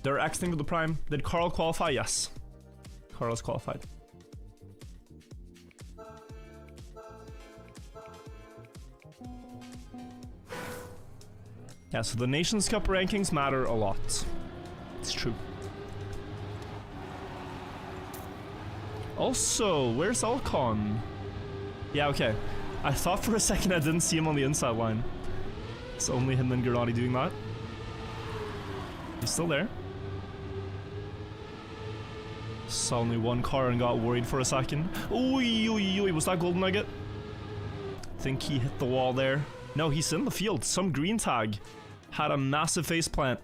They're exiting to the prime. Did Carl qualify? Yes. Carl's qualified. Yeah, so the Nations Cup rankings matter a lot. It's true. Also, where's Alcon? Yeah, okay. I thought for a second I didn't see him on the inside line. It's only him and Grenadi doing that. He's still there. Saw only one car and got worried for a second. Oy, was that Golden Nugget? Think he hit the wall there. No, he's in the field. Some green tag had a massive faceplant.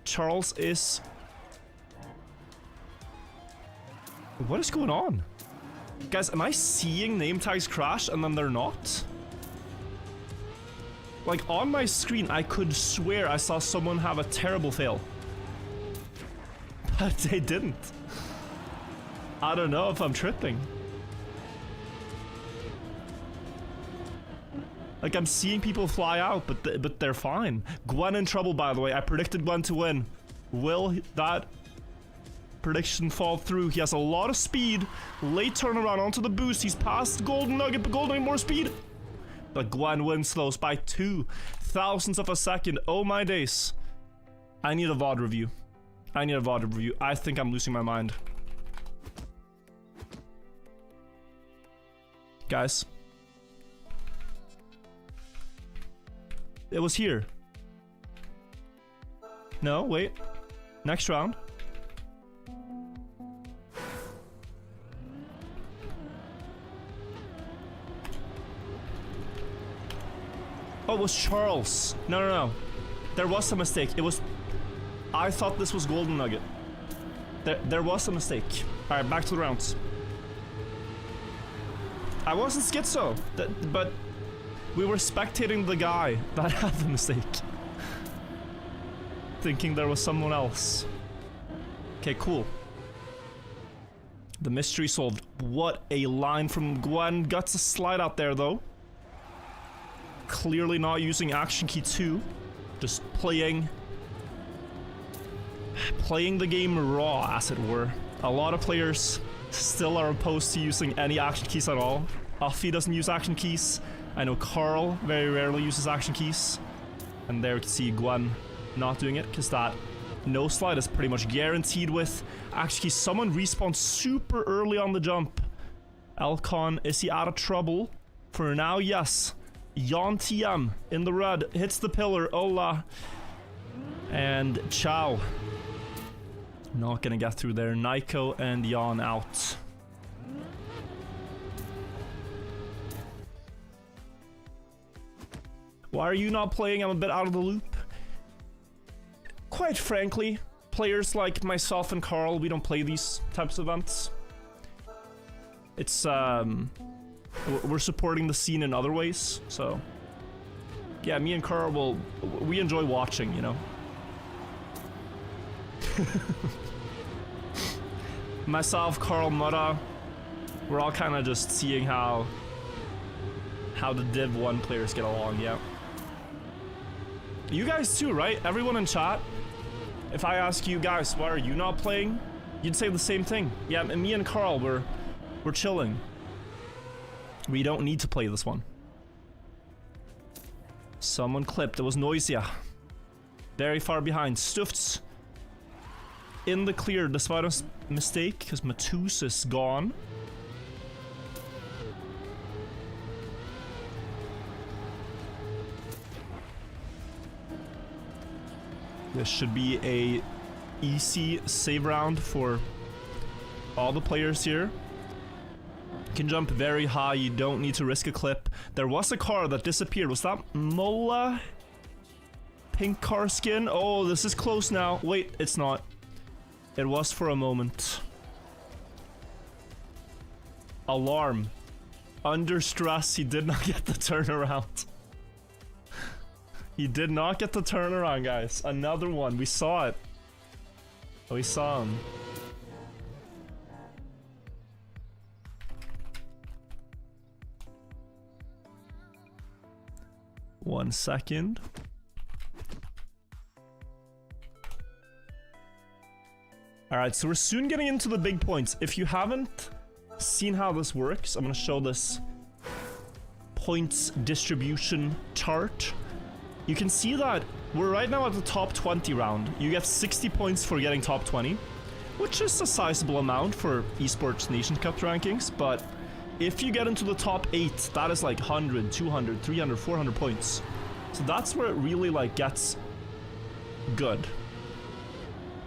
Charles is... What is going on? Guys, am I seeing name tags crash and then they're not? Like, on my screen, I could swear I saw someone have a terrible fail. But they didn't. I don't know if I'm tripping. Like, I'm seeing people fly out, but they're fine. Gwen in trouble, by the way. I predicted Gwen to win. Will that prediction fall through? He has a lot of speed. Late turnaround onto the boost. He's past Golden Nugget, but Golden Nugget more speed. But Gwen wins slows by 0.02 of a second. Oh my days. I need a VOD review. I need a VOD review. I think I'm losing my mind. Guys. It was here. No, wait. Next round. Oh, it was Charles. No. There was a mistake. It was... I thought this was Golden Nugget. There was a mistake. Alright, back to the rounds. I wasn't schizo, but we were spectating the guy that had the mistake. Thinking there was someone else. Okay, cool. The mystery solved. What a line from Gwen. Guts a slide out there, though. Clearly not using action key 2. Just playing the game raw, as it were. A lot of players still are opposed to using any action keys at all. Uffy doesn't use action keys. I know Carl very rarely uses action keys. And there we can see Gwen not doing it, because that no slide is pretty much guaranteed with action keys. Someone respawns super early on the jump. Elcon, is he out of trouble? For now, yes. Yon TM in the red hits the pillar. Ola. And Chow. Not gonna get through there. Nico and Jan out. Why are you not playing? I'm a bit out of the loop. Quite frankly, players like myself and Carl, we don't play these types of events. It's, we're supporting the scene in other ways, so... Yeah, me and Carl we enjoy watching, you know? Myself, Carl, Mutta, we're all kind of just seeing how the Div 1 players get along, yeah. You guys too, right? Everyone in chat. If I ask you guys, why are you not playing? You'd say the same thing. Yeah, and me and Carl, we're chilling. We don't need to play this one. Someone clipped. It was Noisia. Very far behind. Stufts in the clear despite a mistake, because Matus is gone. This should be a easy save round for all the players here. You can jump very high, you don't need to risk a clip. There was a car that disappeared. Was that Mola? Pink car skin? Oh, this is close now. Wait, it's not. It was for a moment. Alarm. Under stress, he did not get the turnaround. He did not get the turnaround, guys. Another one. We saw it. We saw him. One second. Alright, so we're soon getting into the big points. If you haven't seen how this works, I'm gonna show this points distribution chart. You can see that we're right now at the top 20 round. You get 60 points for getting top 20, which is a sizable amount for Esports Nation Cup rankings, but if you get into the top 8, that is like 100, 200, 300, 400 points. So that's where it really like gets good.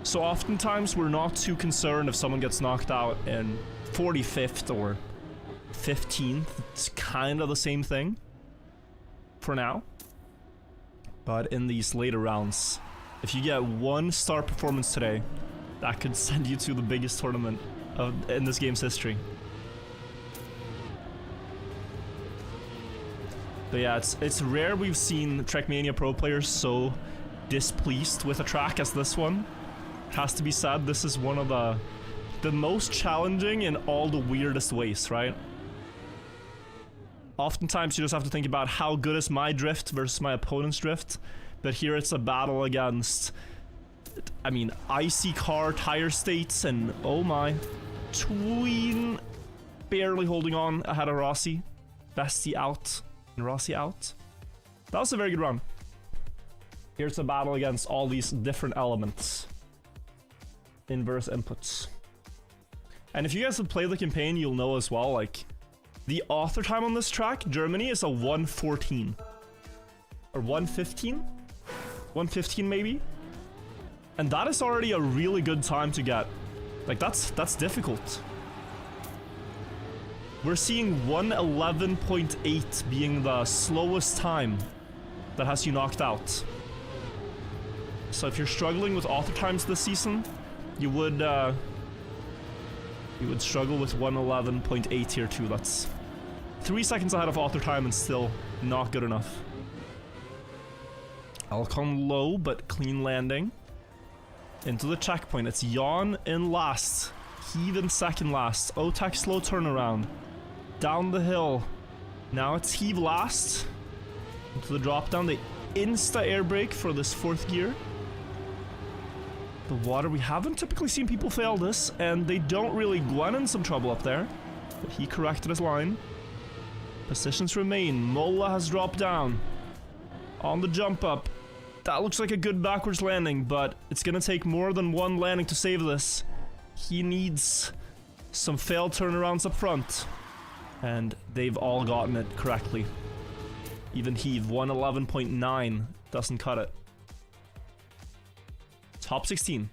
So oftentimes we're not too concerned if someone gets knocked out in 45th or 15th. It's kind of the same thing for now. But in these later rounds, if you get one star performance today, that could send you to the biggest tournament in this game's history. But yeah, it's rare we've seen Trackmania Pro players so displeased with a track as this one. It has to be said, this is one of the most challenging in all the weirdest ways, right? Oftentimes you just have to think about how good is my drift versus my opponent's drift, but here it's a battle against, I mean, icy car tire states, and oh my, Tween barely holding on ahead of Rossi. Bestie out and Rossi out. That was a very good run. Here's a battle against all these different elements. Inverse inputs. And if you guys have played the campaign, you'll know as well, like, the author time on this track, Germany, is a 1:14. Or 1:15? 1:15 maybe? And that is already a really good time to get. Like, that's difficult. We're seeing 1:11.8 being the slowest time that has you knocked out. So if you're struggling with author times this season, you would struggle with 1:11.8 here too. That's 3 seconds ahead of author time and still not good enough. Alcon low, but clean landing. Into the checkpoint. It's Jan in last. Heave in second last. Otak slow turnaround. Down the hill. Now it's Heave last. Into the drop down. The insta air brake for this fourth gear. The water, we haven't typically seen people fail this, and they don't really. Gwen in some trouble up there, but he corrected his line. Positions remain. Mola has dropped down. On the jump up. That looks like a good backwards landing, but it's gonna take more than one landing to save this. He needs some failed turnarounds up front. And they've all gotten it correctly. Even Heave, 111.9 doesn't cut it. Top 16.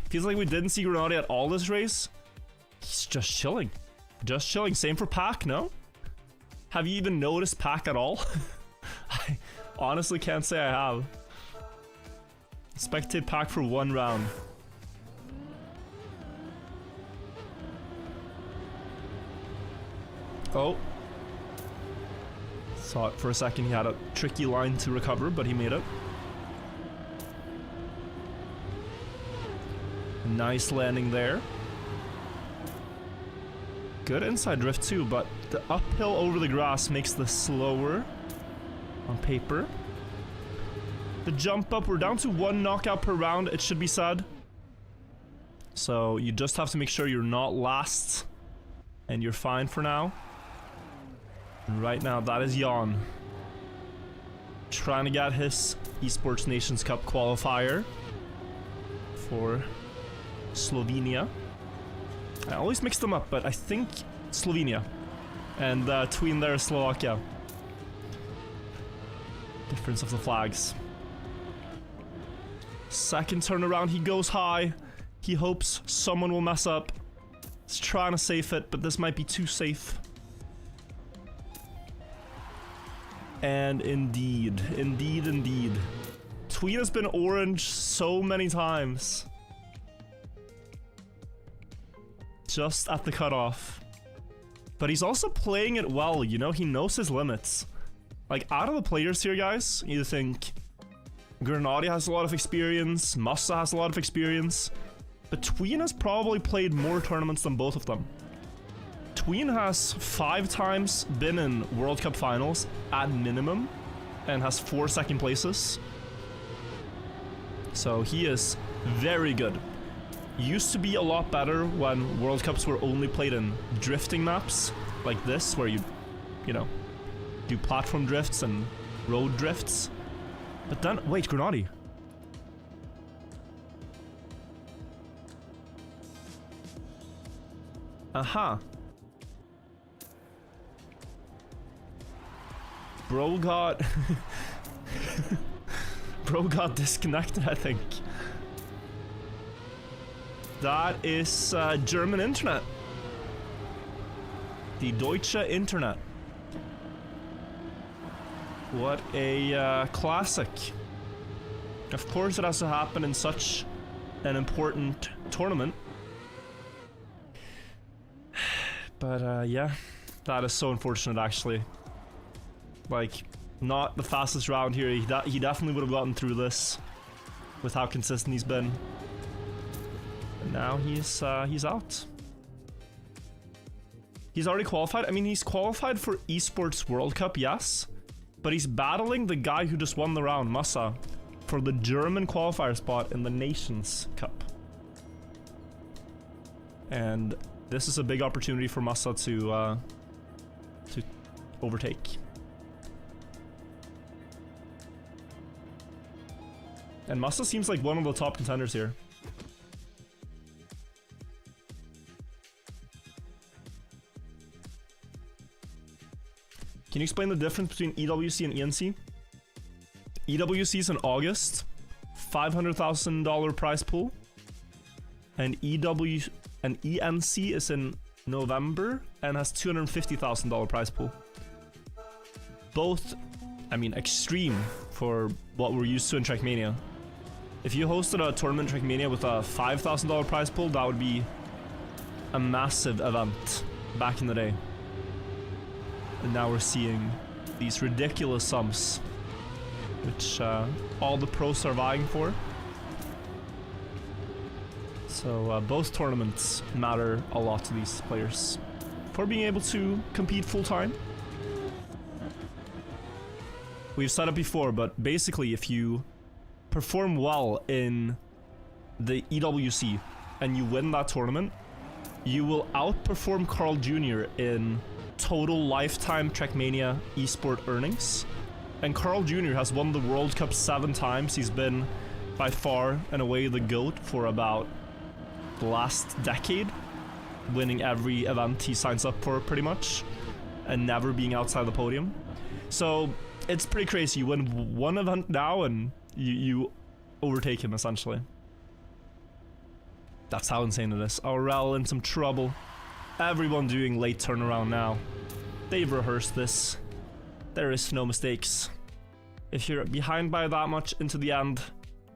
Feels like we didn't see Grenade at all this race. He's just chilling. Just chilling. Same for Pack, no? Have you even noticed Pack at all? I honestly can't say I have. Spectate Pack for one round. Oh. Thought for a second he had a tricky line to recover, but he made it. Nice landing there. Good inside drift too, but the uphill over the grass makes this slower on paper. The jump up, we're down to 1 knockout per round, it should be said. So you just have to make sure you're not last, and you're fine for now. And right now, that is Jan. Trying to get his Esports Nations Cup qualifier for Slovenia. I always mix them up, but I think Slovenia. And tween there is Slovakia. Difference of the flags. Second turnaround, he goes high. He hopes someone will mess up. He's trying to safe it, but this might be too safe. And indeed. Tween has been orange so many times. Just at the cutoff. But he's also playing it well, you know? He knows his limits. Like, out of the players here, guys, you think Grenade has a lot of experience, Massa has a lot of experience, but Tween has probably played more tournaments than both of them. Tween has 5 times been in World Cup finals at minimum and has 4 second places. So he is very good. Used to be a lot better when World Cups were only played in drifting maps like this, where you know, do platform drifts and road drifts. But then, wait, Grenade. Aha. Bro got Bro got disconnected, I think. That is German internet. The Deutsche Internet. What a classic. Of course it has to happen in such an important tournament. But yeah, that is so unfortunate actually. Like, not the fastest round here. He definitely would have gotten through this with how consistent he's been. And now he's out. He's already qualified. I mean, he's qualified for Esports World Cup, yes. But he's battling the guy who just won the round, Massa, for the German qualifier spot in the Nations Cup. And this is a big opportunity for Massa to overtake. And Massa seems like one of the top contenders here. Can you explain the difference between EWC and ENC? EWC is in August, $500,000 prize pool, and ENC is in November and has $250,000 prize pool. Both, I mean, extreme for what we're used to in Trackmania. If you hosted a tournament in Trackmania with a $5,000 prize pool, that would be a massive event back in the day. And now we're seeing these ridiculous sums, which all the pros are vying for. So both tournaments matter a lot to these players for being able to compete full-time. We've said it before, but basically if you perform well in the EWC and you win that tournament, you will outperform Carl Jr. in total lifetime Trackmania esport earnings. And Carl Jr. has won the World Cup 7 times. He's been by far and away the GOAT for about the last decade, winning every event he signs up for pretty much and never being outside the podium. So it's pretty crazy. You win one event now and you overtake him essentially. That's how insane it is. Aurel in some trouble. Everyone doing late turnaround now. They've rehearsed this. There is no mistakes. If you're behind by that much into the end,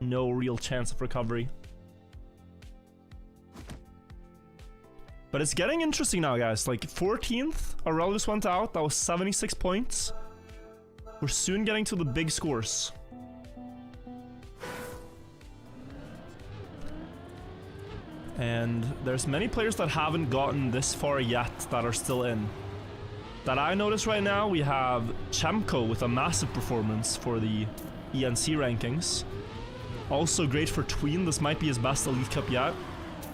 no real chance of recovery. But it's getting interesting now, guys. Like 14th, Aurel just went out. That was 76 points. We're soon getting to the big scores. And there's many players that haven't gotten this far yet that are still in. That I notice right now, we have Chemko with a massive performance for the ENC rankings. Also great for Tween, this might be his best Elite Cup yet.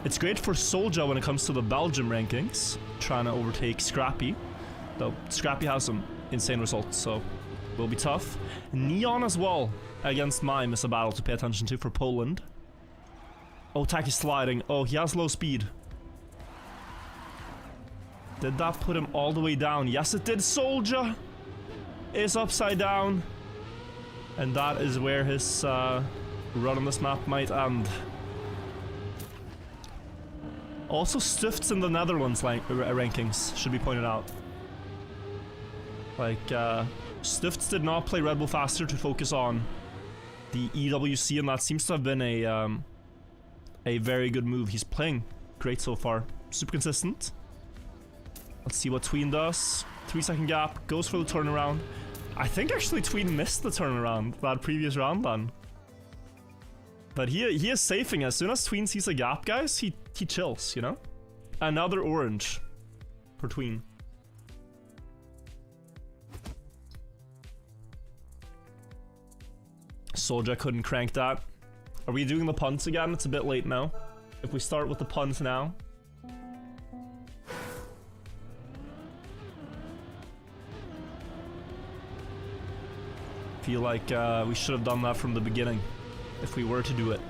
It's great for Soldier when it comes to the Belgium rankings, trying to overtake Scrappy. Though Scrappy has some insane results, so will be tough. Neon as well against Mime is a battle to pay attention to for Poland. Oh, Taki's sliding. Oh, he has low speed. Did that put him all the way down? Yes, it did. Soldier is upside down. And that is where his run on this map might end. Also, Stift's in the Netherlands rankings, should be pointed out. Like, Stifts did not play Red Bull faster to focus on the EWC, and that seems to have been a very good move. He's playing great so far. Super consistent. Let's see what Tween does. 3-second gap, goes for the turnaround. I think actually Tween missed the turnaround that previous round then. But he is safing. As soon as Tween sees a gap, guys, he chills, you know? Another orange for Tween. Soldier couldn't crank that. Are we doing the punts again? It's a bit late now. If we start with the punts now. Feel like we should have done that from the beginning, if we were to do it.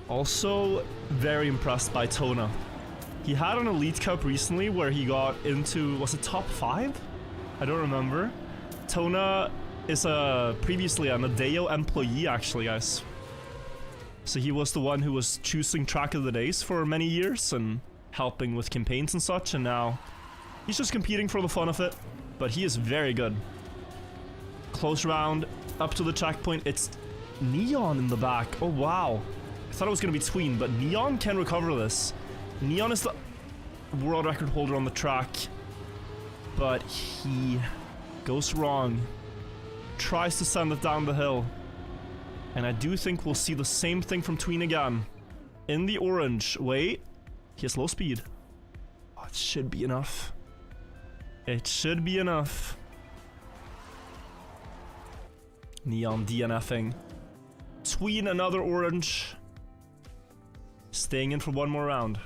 Also, very impressed by Tona. He had an Elite Cup recently where he got into, was it top 5? I don't remember. Tona is previously an Adeo employee, actually, guys. So he was the one who was choosing track of the days for many years and helping with campaigns and such, and now he's just competing for the fun of it. But he is very good. Close round, up to the checkpoint. It's Neon in the back. Oh, wow. I thought it was going to be Tween, but Neon can recover this. Neon is the world record holder on the track, but he goes wrong. Tries to send it down the hill. And I do think we'll see the same thing from Tween again. In the orange. Wait. He has low speed. Oh, it should be enough. It should be enough. Neon DNFing. Tween another orange. Staying in for one more round.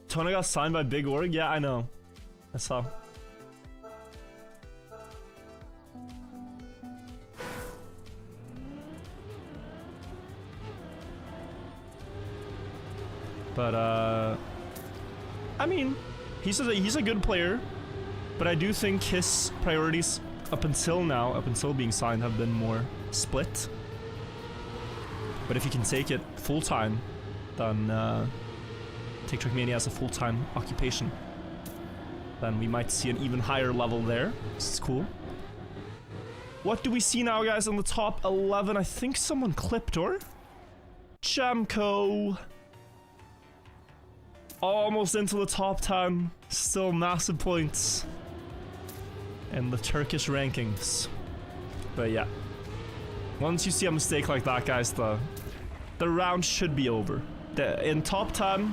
Tona got signed by Big Org? Yeah, I know. I saw. But I mean, he's a good player, but I do think his priorities up until now, up until being signed, have been more split. But if he can take it full time, then take Trackmania as a full-time occupation, then we might see an even higher level there. This is cool. What do we see now, guys, in the top 11? I think someone clipped, or? Chemko. Almost into the top 10. Still massive points in the Turkish rankings. But yeah, once you see a mistake like that, guys, the round should be over. In top 10,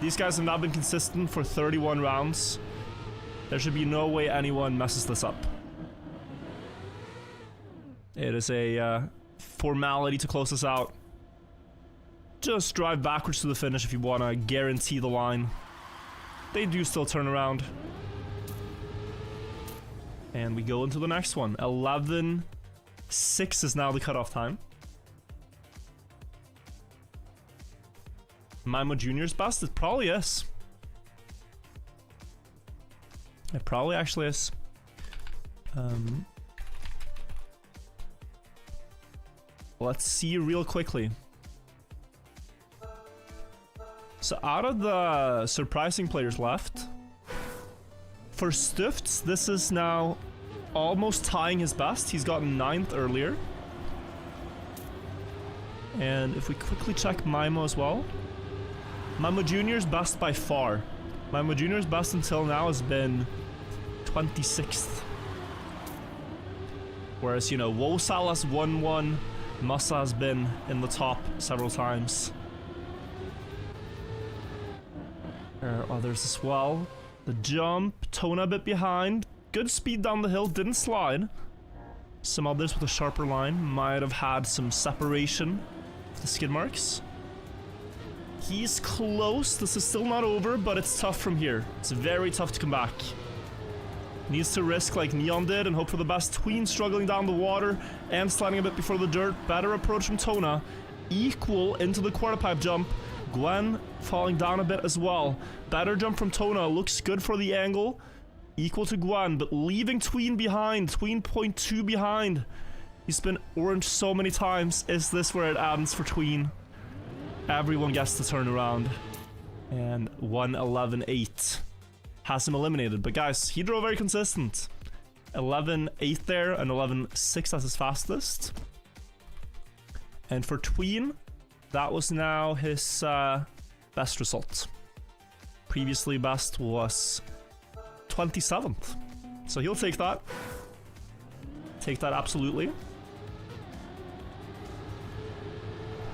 these guys have now been consistent for 31 rounds. There should be no way anyone messes this up. It is a formality to close this out. Just drive backwards to the finish if you want to guarantee the line. They do still turn around. And we go into the next one. 11:06 is now the cutoff time. Mimo Jr.'s best? It probably is. It probably actually is. Let's see real quickly. So out of the surprising players left, for Stufts, this is now almost tying his best. He's gotten 9th earlier. And if we quickly check Mimo as well, Mimo Jr.'s best by far. Mimo Jr.'s best until now has been 26th. Whereas, you know, Wosal has won one, Massa has been in the top several times. There are others as well. The jump, Tona a bit behind. Good speed down the hill, didn't slide. Some others with a sharper line might have had some separation of the skid marks. He's close. This is still not over, but it's tough from here. It's very tough to come back. Needs to risk like Neon did and hope for the best. Tween struggling down the water and sliding a bit before the dirt. Better approach from Tona. Equal into the quarter pipe jump. Gwen falling down a bit as well. Better jump from Tona. Looks good for the angle. Equal to Gwen, but leaving Tween behind. Tween 0.2 behind. He's been orange so many times. Is this where it ends for Tween? Everyone gets to turn around. And 1:11.8 has him eliminated. But guys, Hydro very consistent. 11.8 there and 11.6 as his fastest. And for Tween, that was now his best result. Previously best was 27th. So he'll take that. Take that absolutely.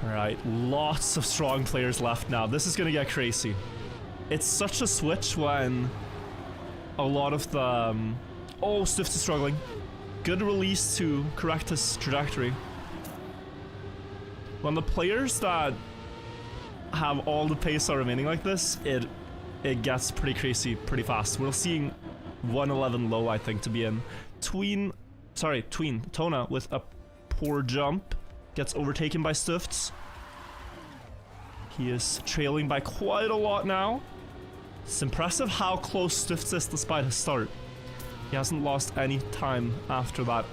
Alright, lots of strong players left now. This is gonna get crazy. It's such a switch when a lot of the... oh, Stift is struggling. Good release to correct his trajectory. When the players that have all the pace are remaining like this, it gets pretty crazy pretty fast. We're seeing 1:11 low, I think, to be in. Tona with a poor jump gets overtaken by Stufts. He is trailing by quite a lot now. It's impressive how close Stufts is despite his start. He hasn't lost any time after that.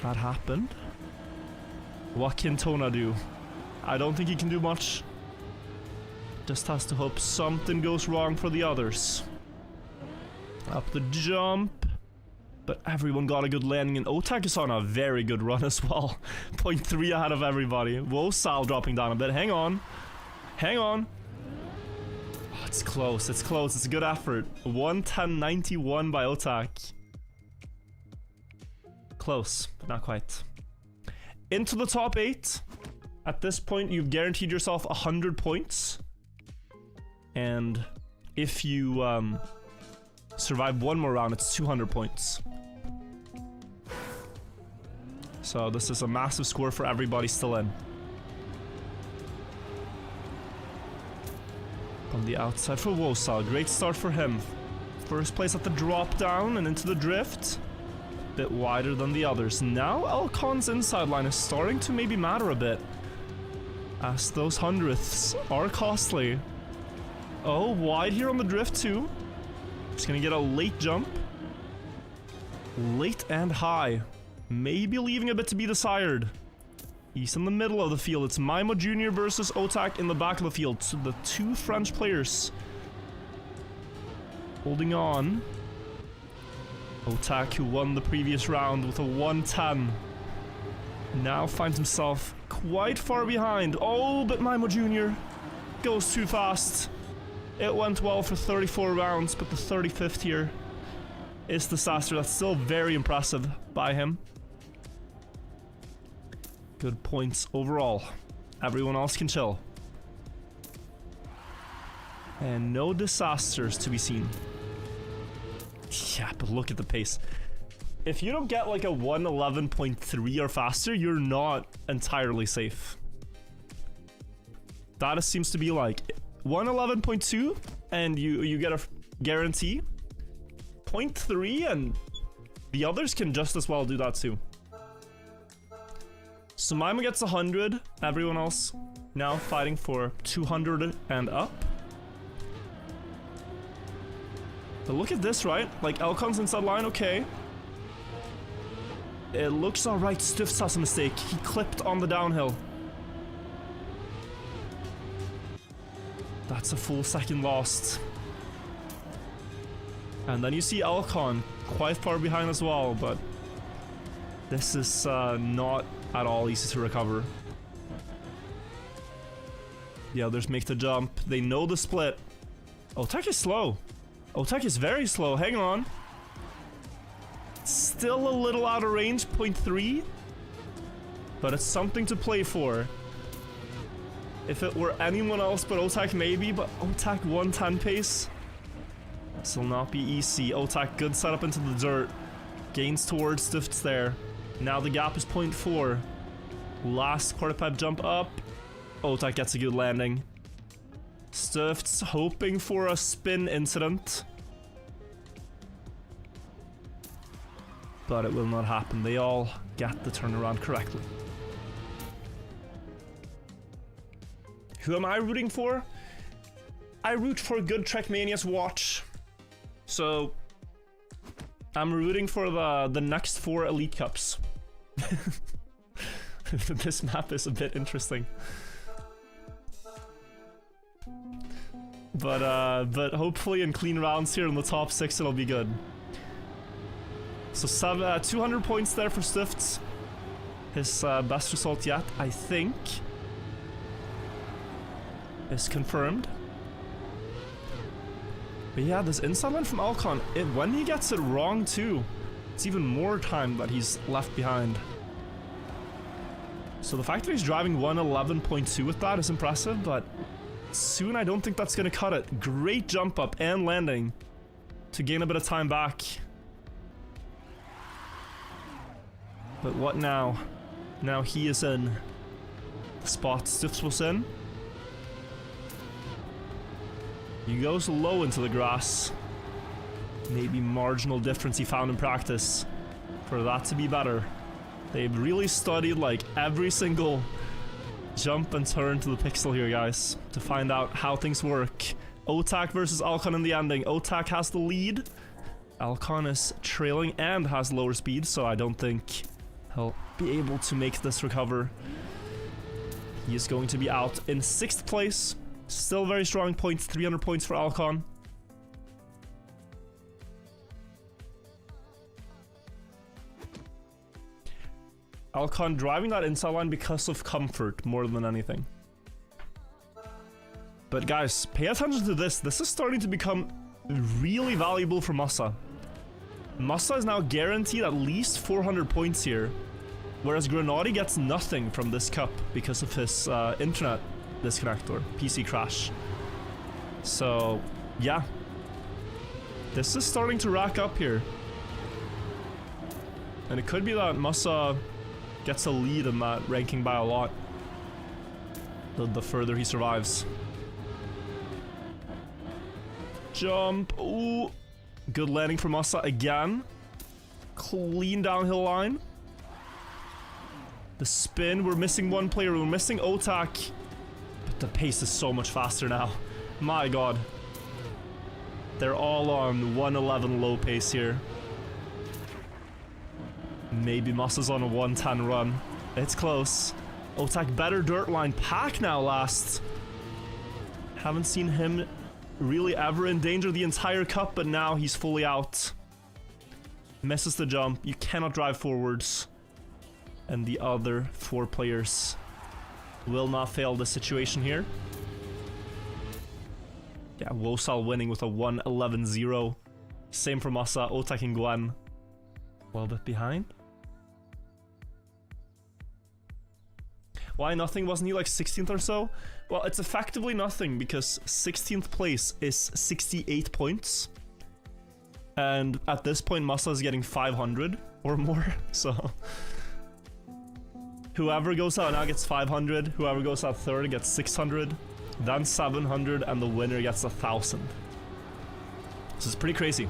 That happened. What can Tona do? I don't think he can do much. Just has to hope something goes wrong for the others. Up the jump. But everyone got a good landing, and Otak is on a very good run as well. 0.3 ahead of everybody. Whoa, Sal dropping down a bit. Hang on. Hang on. Oh, it's close. It's close. It's a good effort. 1:10.91 by Otak. Close, but not quite. Into the top 8. At this point, you've guaranteed yourself 100 points. And if you survive one more round, it's 200 points. So this is a massive score for everybody still in. On the outside for Wosal, great start for him. First place at the drop down and into the drift. Bit wider than the others. Now Elcon's inside line is starting to maybe matter a bit, as those hundredths are costly. Oh, wide here on the drift too. Just gonna get a late jump. Late and high. Maybe leaving a bit to be desired. He's in the middle of the field. It's Mimo Jr. versus Otak in the back of the field. So the two French players holding on. Otak, who won the previous round with a 1:10, now finds himself quite far behind. Oh, but Mimo Jr. goes too fast. It went well for 34 rounds, but the 35th here is disaster. That's still very impressive by him. Good points overall. Everyone else can chill. And no disasters to be seen. Yeah, but look at the pace. If you don't get like a 111.3 or faster, you're not entirely safe. That seems to be like 111.2 and you get a guarantee. 0.3 and the others can just as well do that too. Sumaima gets 100. Everyone else now fighting for 200 and up. But look at this, right? Like, Elcon's inside line, okay. It looks alright. Stiffs has a mistake. He clipped on the downhill. That's a full second lost. And then you see Elcon quite far behind as well, but this is not at all easy to recover. The others make the jump. They know the split. Otak is slow. Otak is very slow. Hang on. Still a little out of range, 0.3. But it's something to play for. If it were anyone else but Otak, maybe. But Otak 110 pace. This will not be easy. Otak, good setup into the dirt. Gains towards Stifts there. Now the gap is 0.4. Last quarter pipe jump up. Otak gets a good landing. Stifts hoping for a spin incident. But it will not happen. They all get the turnaround correctly. Who am I rooting for? I root for good Trackmania's watch. So I'm rooting for the next 4 Elite Cups. This map is a bit interesting. But hopefully in clean rounds here in the top 6 it'll be good. So 200 points there for Stifts. His best result yet, I think, is confirmed. But yeah, this inside line from Alcon, when he gets it wrong too, it's even more time that he's left behind. So the fact that he's driving 111.2 with that is impressive, but soon I don't think that's gonna cut it. Great jump up and landing to gain a bit of time back. But what now? Now he is in the spot Stifts was in. He goes low into the grass. Maybe marginal difference he found in practice for that to be better. They've really studied like every single jump and turn to the pixel here, guys, to find out how things work. Otak versus Alcon in the ending. Otak has the lead. Alcon is trailing and has lower speed, so I don't think he'll be able to make this recover. He is going to be out in 6th place. Still very strong points, 300 points for Alcon. Alcon driving that inside line because of comfort more than anything. But guys, pay attention to this. This is starting to become really valuable for Massa. Massa is now guaranteed at least 400 points here, whereas Grenadi gets nothing from this cup because of his internet disconnect or PC crash. So yeah, this is starting to rack up here, and it could be that Massa gets a lead in that ranking by a lot the further he survives. Jump. Ooh, good landing for Massa again. Clean downhill line. The spin, we're missing one player, we're missing Otak. But the pace is so much faster now. My god. They're all on 111 low pace here. Maybe Massa's on a 110 run. It's close. Otak better dirt line. Pack now last. Haven't seen him really ever endanger the entire cup, but now he's fully out. Misses the jump. You cannot drive forwards. And the other 4 players will not fail the situation here. Yeah, Wosal winning with a 1-11-0. Same for Masa, Otak and Gwen. A little bit behind. Why nothing? Wasn't he like 16th or so? Well, it's effectively nothing because 16th place is 68 points. And at this point, Masa is getting 500 or more, so... Whoever goes out now gets 500, whoever goes out third gets 600, then 700, and the winner gets 1,000. This is pretty crazy.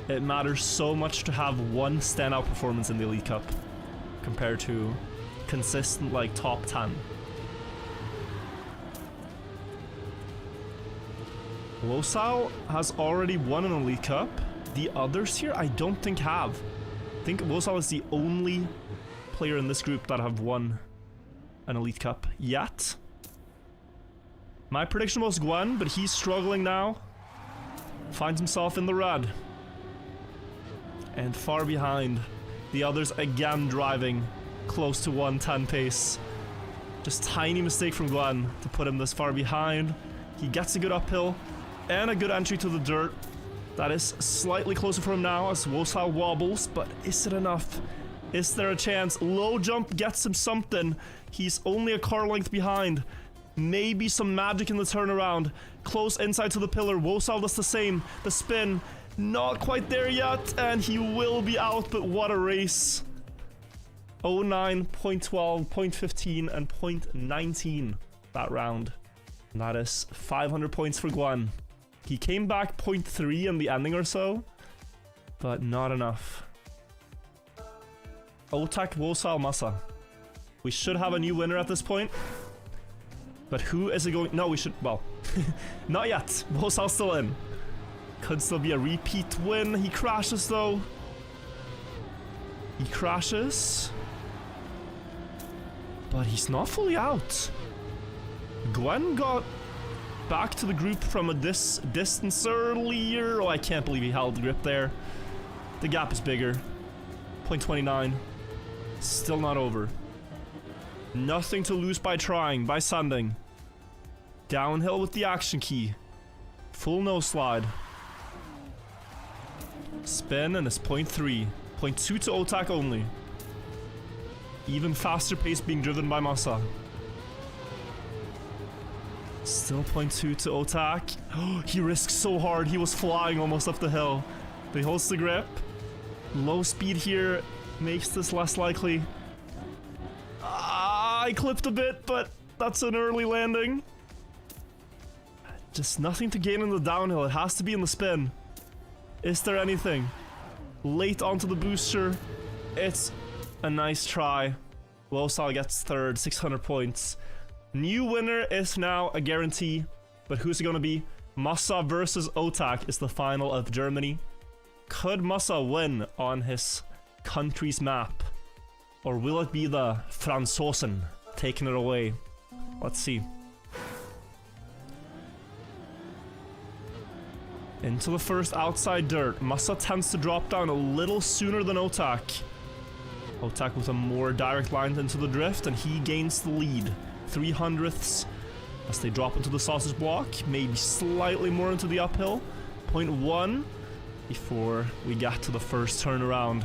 It matters so much to have one standout performance in the Elite Cup compared to consistent, like, top 10. Wosal has already won an Elite Cup. The others here I don't think have. I think Wosal is the only player in this group that have won an Elite Cup yet. My prediction was Gwen, but he's struggling now. Finds himself in the red. And far behind. The others again driving close to 110 pace. Just tiny mistake from Gwen to put him this far behind. He gets a good uphill and a good entry to the dirt. That is slightly closer for him now as Wosal wobbles, but is it enough? Is there a chance? Low jump gets him something. He's only a car length behind. Maybe some magic in the turnaround. Close inside to the pillar. Wosal does the same. The spin. Not quite there yet. And he will be out, but what a race. 0.9, 0.12, 0.15, and 0.19 that round. And that is 500 points for Gwen. He came back 0.3 in the ending or so, but not enough. Otak, Wosal, Masa. We should have a new winner at this point. But who is it going... No, we should... Well, not yet. Wosal's still in. Could still be a repeat win. He crashes, though. He crashes. But he's not fully out. Gwen got back to the group from a distance earlier. Oh, I can't believe he held the grip there. The gap is bigger. 0.29. Still not over. Nothing to lose by trying, by sending. Downhill with the action key. Full no slide. Spin and it's 0.3. 0.2 to Otak only. Even faster pace being driven by Masa. Still 0.2 to Otak. He risks so hard. He was flying almost up the hill. But he holds the grip. Low speed here makes this less likely. I clipped a bit, but that's an early landing. Just nothing to gain in the downhill. It has to be in the spin. Is there anything? Late onto the booster. It's a nice try. Wosal gets third, 600 points. New winner is now a guarantee. But who's it going to be? Masa versus Otak is the final of Germany. Could Masa win on his country's map? Or will it be the Franzosen taking it away? Let's see. Into the first outside dirt. Masa tends to drop down a little sooner than Otak. Otak with a more direct line into the drift, and he gains the lead. 300ths as they drop into the sausage block. Maybe slightly more into the uphill. 0.1 before we get to the first turnaround.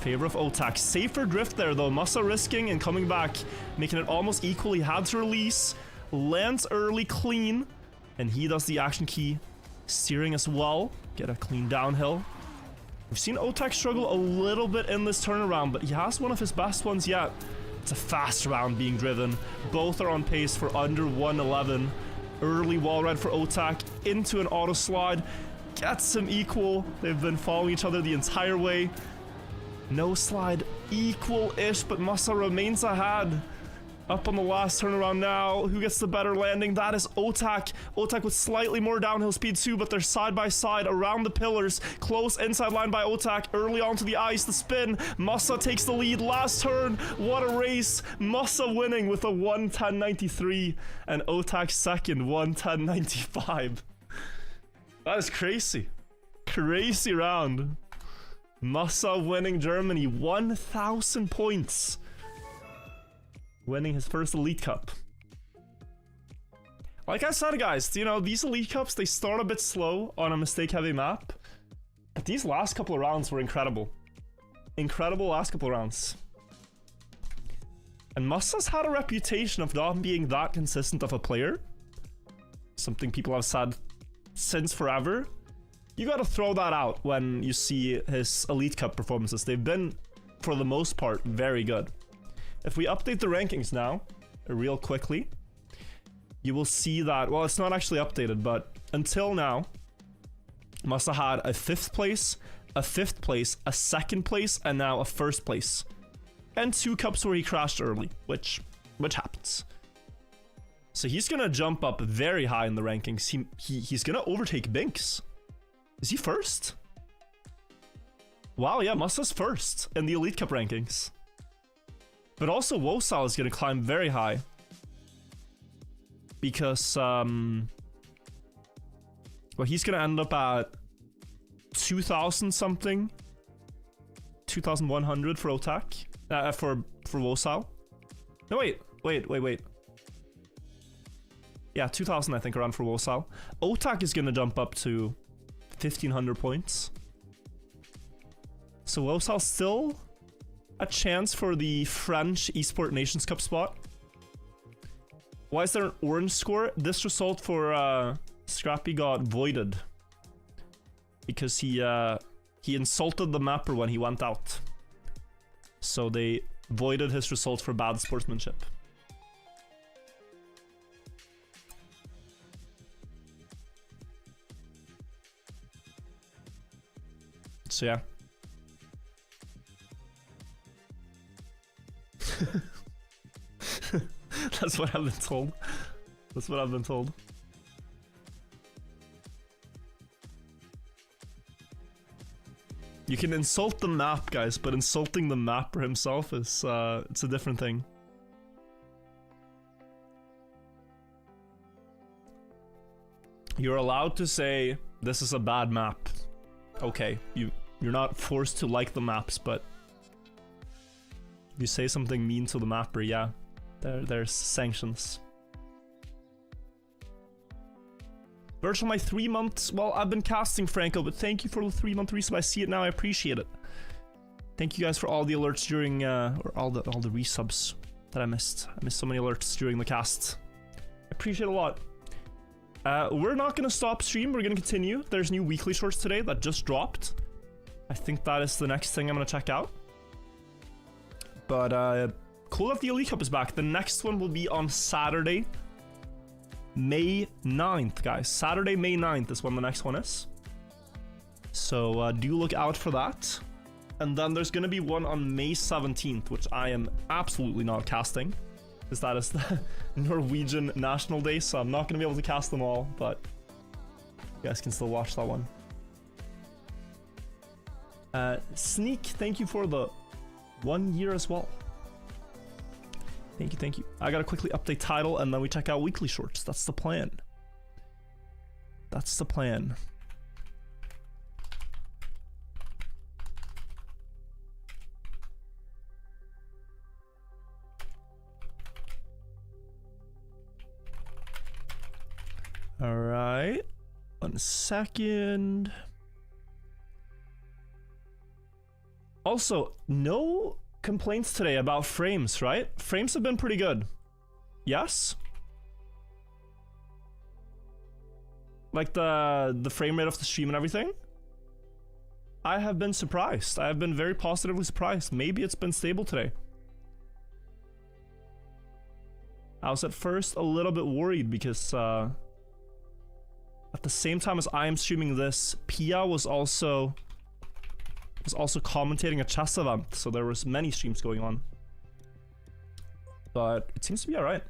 Favor of Otak. Safer drift there though. Masa risking and coming back, making it almost equal. He had to release. Lands early, clean. And he does the action key. Steering as well. Get a clean downhill. We've seen Otak struggle a little bit in this turnaround, but he has one of his best ones yet. It's a fast round being driven. Both are on pace for under 111. Early wall ride for Otak into an auto slide. Gets him equal. They've been following each other the entire way. No slide, equal-ish, but Masa remains ahead. Up on the last turnaround now. Who gets the better landing? That is Otak. Otak with slightly more downhill speed too, but they're side by side around the pillars. Close inside line by Otak. Early onto the ice, the spin. Masa takes the lead. Last turn. What a race. Masa winning with a 1:10.93 and Otak second, 1:10.95. That is crazy. Crazy round. Masa winning Germany, 1,000 points. Winning his first Elite Cup. Like I said, guys, you know, these Elite Cups, they start a bit slow on a mistake-heavy map. But these last couple of rounds were incredible. Incredible last couple of rounds. And Musta's had a reputation of not being that consistent of a player. Something people have said since forever. You gotta throw that out when you see his Elite Cup performances. They've been, for the most part, very good. If we update the rankings now, real quickly, you will see that, well, it's not actually updated, but until now, Musta had a 5th place, a 5th place, a 2nd place, and now a 1st place. And 2 cups where he crashed early, which happens. So he's gonna jump up very high in the rankings. He's gonna overtake Binks. Is he 1st? Wow, yeah, Musta's 1st in the Elite Cup rankings. But also Wosal is gonna climb very high. Because, well, he's gonna end up at 2,000 something. 2,100 for Otak. For Wosal. No, wait. Yeah, 2,000 I think around for Wosal. Otak is gonna jump up to 1,500 points. So Wosal still a chance for the French Esports Nations Cup spot. Why is there an orange score? This result for Scrappy got voided because he insulted the mapper when he went out. So they voided his result for bad sportsmanship. So yeah. That's what I've been told. That's what I've been told. You can insult the map, guys, but insulting the mapper himself is, it's a different thing. You're allowed to say, this is a bad map. Okay, you're not forced to like the maps, but if you say something mean to the mapper, yeah, there's sanctions. Virtual, my 3 months. Well, I've been casting, Franco, but thank you for the 3-month resub. I see it now. I appreciate it. Thank you guys for all the alerts during, or all the resubs that I missed. I missed so many alerts during the cast. I appreciate it a lot. We're not gonna stop stream. We're gonna continue. There's new weekly shorts today that just dropped. I think that is the next thing I'm gonna check out. But cool that the Elite Cup is back. The next one will be on Saturday, May 9th, guys. Saturday, May 9th is when the next one is. So do look out for that. And then there's gonna be one on May 17th, which I am absolutely not casting, because that is the Norwegian National Day, so I'm not gonna be able to cast them all, but you guys can still watch that one. Sneak, thank you for the 1 year as well. Thank you, thank you. I gotta quickly update title and then we check out weekly shorts. That's the plan. That's the plan. All right. 1 second. Also, no complaints today about frames, right? Frames have been pretty good. Yes? Like the frame rate of the stream and everything? I have been surprised. I have been very positively surprised. Maybe it's been stable today. I was at first a little bit worried because at the same time as I am streaming this, Pia was also commentating a chess event, so there was many streams going on. But it seems to be alright.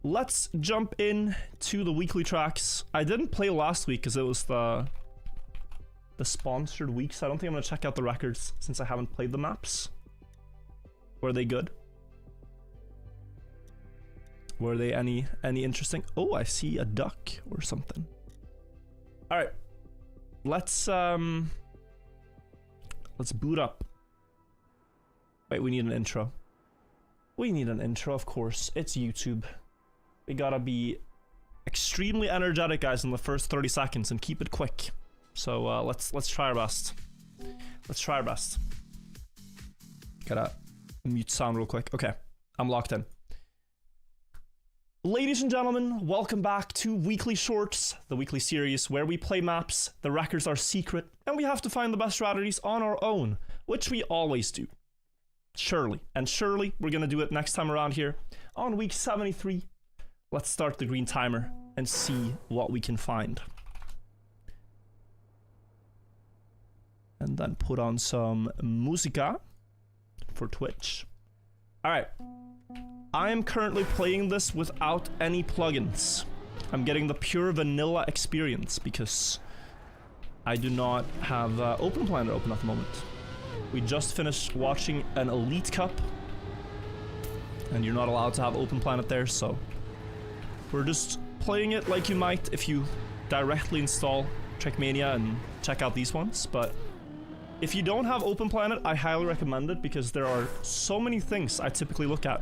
Let's jump in to the weekly tracks. I didn't play last week because it was the sponsored week, so I don't think I'm gonna check out the records since I haven't played the maps. Were they good? Were they any interesting? Oh, I see a duck or something. All right, let's boot up. Wait, we need an intro. We need an intro, of course. It's YouTube. We gotta be extremely energetic, guys, in the first 30 seconds and keep it quick. So let's try our best. Let's try our best. Gotta mute sound real quick. Okay, I'm locked in. Ladies and gentlemen, welcome back to Weekly Shorts, the weekly series where we play maps, the records are secret, and we have to find the best strategies on our own, which we always do. Surely. And surely, we're gonna do it next time around here on week 73. Let's start the green timer and see what we can find. And then put on some musica for Twitch. Alright. I am currently playing this without any plugins. I'm getting the pure vanilla experience because I do not have Open Planet open at the moment. We just finished watching an Elite Cup, and you're not allowed to have Open Planet there, so we're just playing it like you might if you directly install Trackmania and check out these ones. But if you don't have Open Planet, I highly recommend it because there are so many things I typically look at.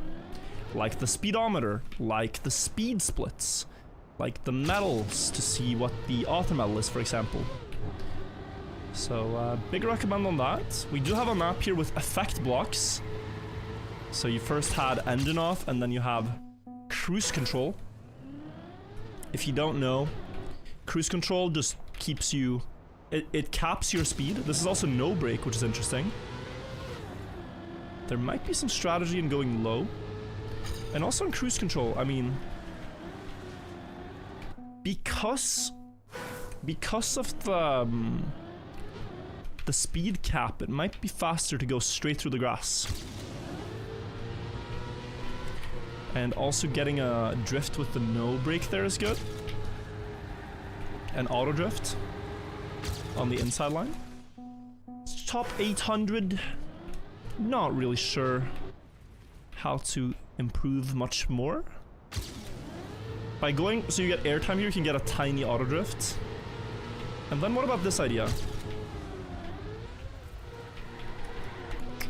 Like the speedometer, like the speed splits, like the medals to see what the author medal is, for example. So, big recommend on that. We do have a map here with effect blocks. So you first had engine off, and then you have cruise control. If you don't know, cruise control just keeps you... It caps your speed. This is also no brake, which is interesting. There might be some strategy in going low. And also in cruise control, I mean, because of the speed cap, it might be faster to go straight through the grass. And also getting a drift with the no brake there is good. And auto drift on the inside line. Top 800, not really sure how to improve much more. By going, so you get airtime here, you can get a tiny auto drift. And then what about this idea?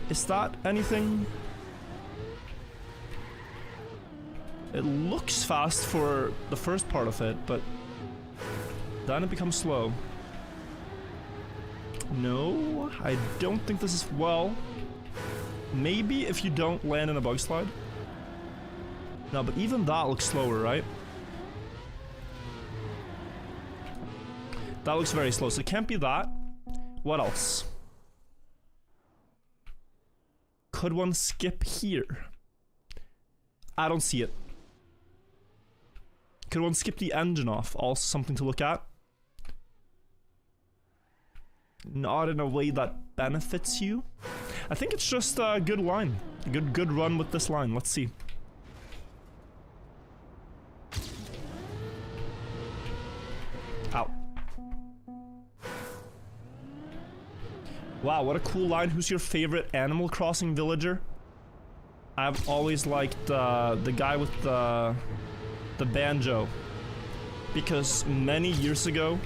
Is that anything? It looks fast for the first part of it, but then it becomes slow. No, I don't think this is, well, maybe if you don't land in a bug slide. No, but even that looks slower, right? That looks very slow, so it can't be that. What else? Could one skip here? I don't see it. Could one skip the engine off? Also something to look at. Not in a way that benefits you. I think it's just a good line. A good run with this line. Let's see. Ow. Wow, what a cool line. Who's your favorite Animal Crossing villager? I've always liked the guy with the banjo. Because many years ago,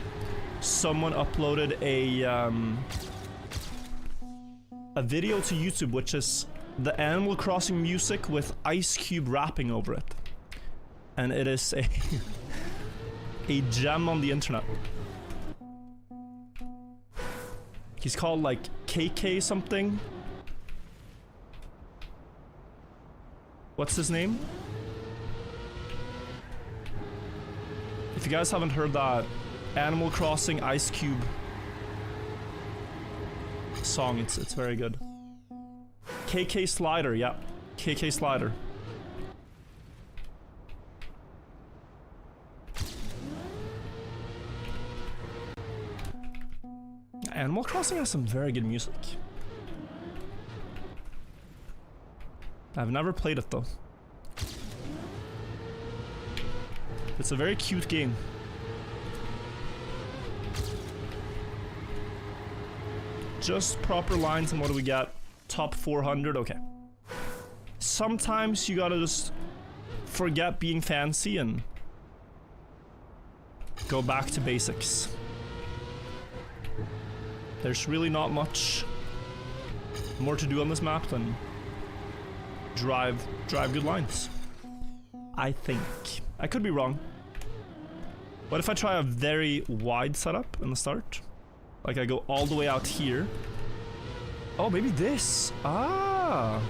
someone uploaded a video to YouTube, which is the Animal Crossing music with Ice Cube rapping over it. And it is a gem on the internet. He's called like KK something. What's his name? If you guys haven't heard that Animal Crossing Ice Cube song, it's very good. KK Slider, yeah. KK Slider. Animal Crossing has some very good music. I've never played it though. It's a very cute game. Just proper lines, and what do we got? Top 400, okay. Sometimes you gotta just forget being fancy and go back to basics. There's really not much more to do on this map than drive good lines. I think. I could be wrong. What if I try a very wide setup in the start? Like I go all the way out here. Oh, maybe this. Ah.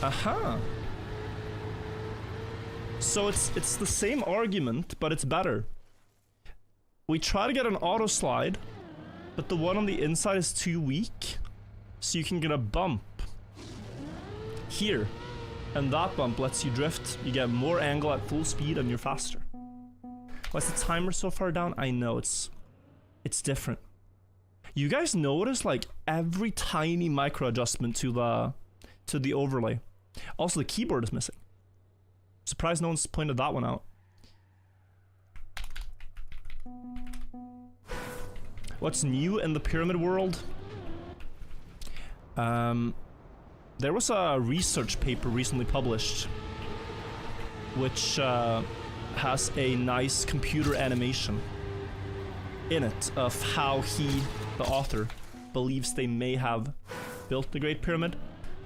Aha. So it's the same argument, but it's better. We try to get an auto slide, but the one on the inside is too weak. So you can get a bump here. And that bump lets you drift. You get more angle at full speed and you're faster. Why is the timer so far down? I know, it's different. You guys notice like every tiny micro adjustment to the overlay. Also the keyboard is missing. Surprised no one's pointed that one out. What's new in the pyramid world? There was a research paper recently published which has a nice computer animation in it of how he, the author, believes they may have built the Great Pyramid.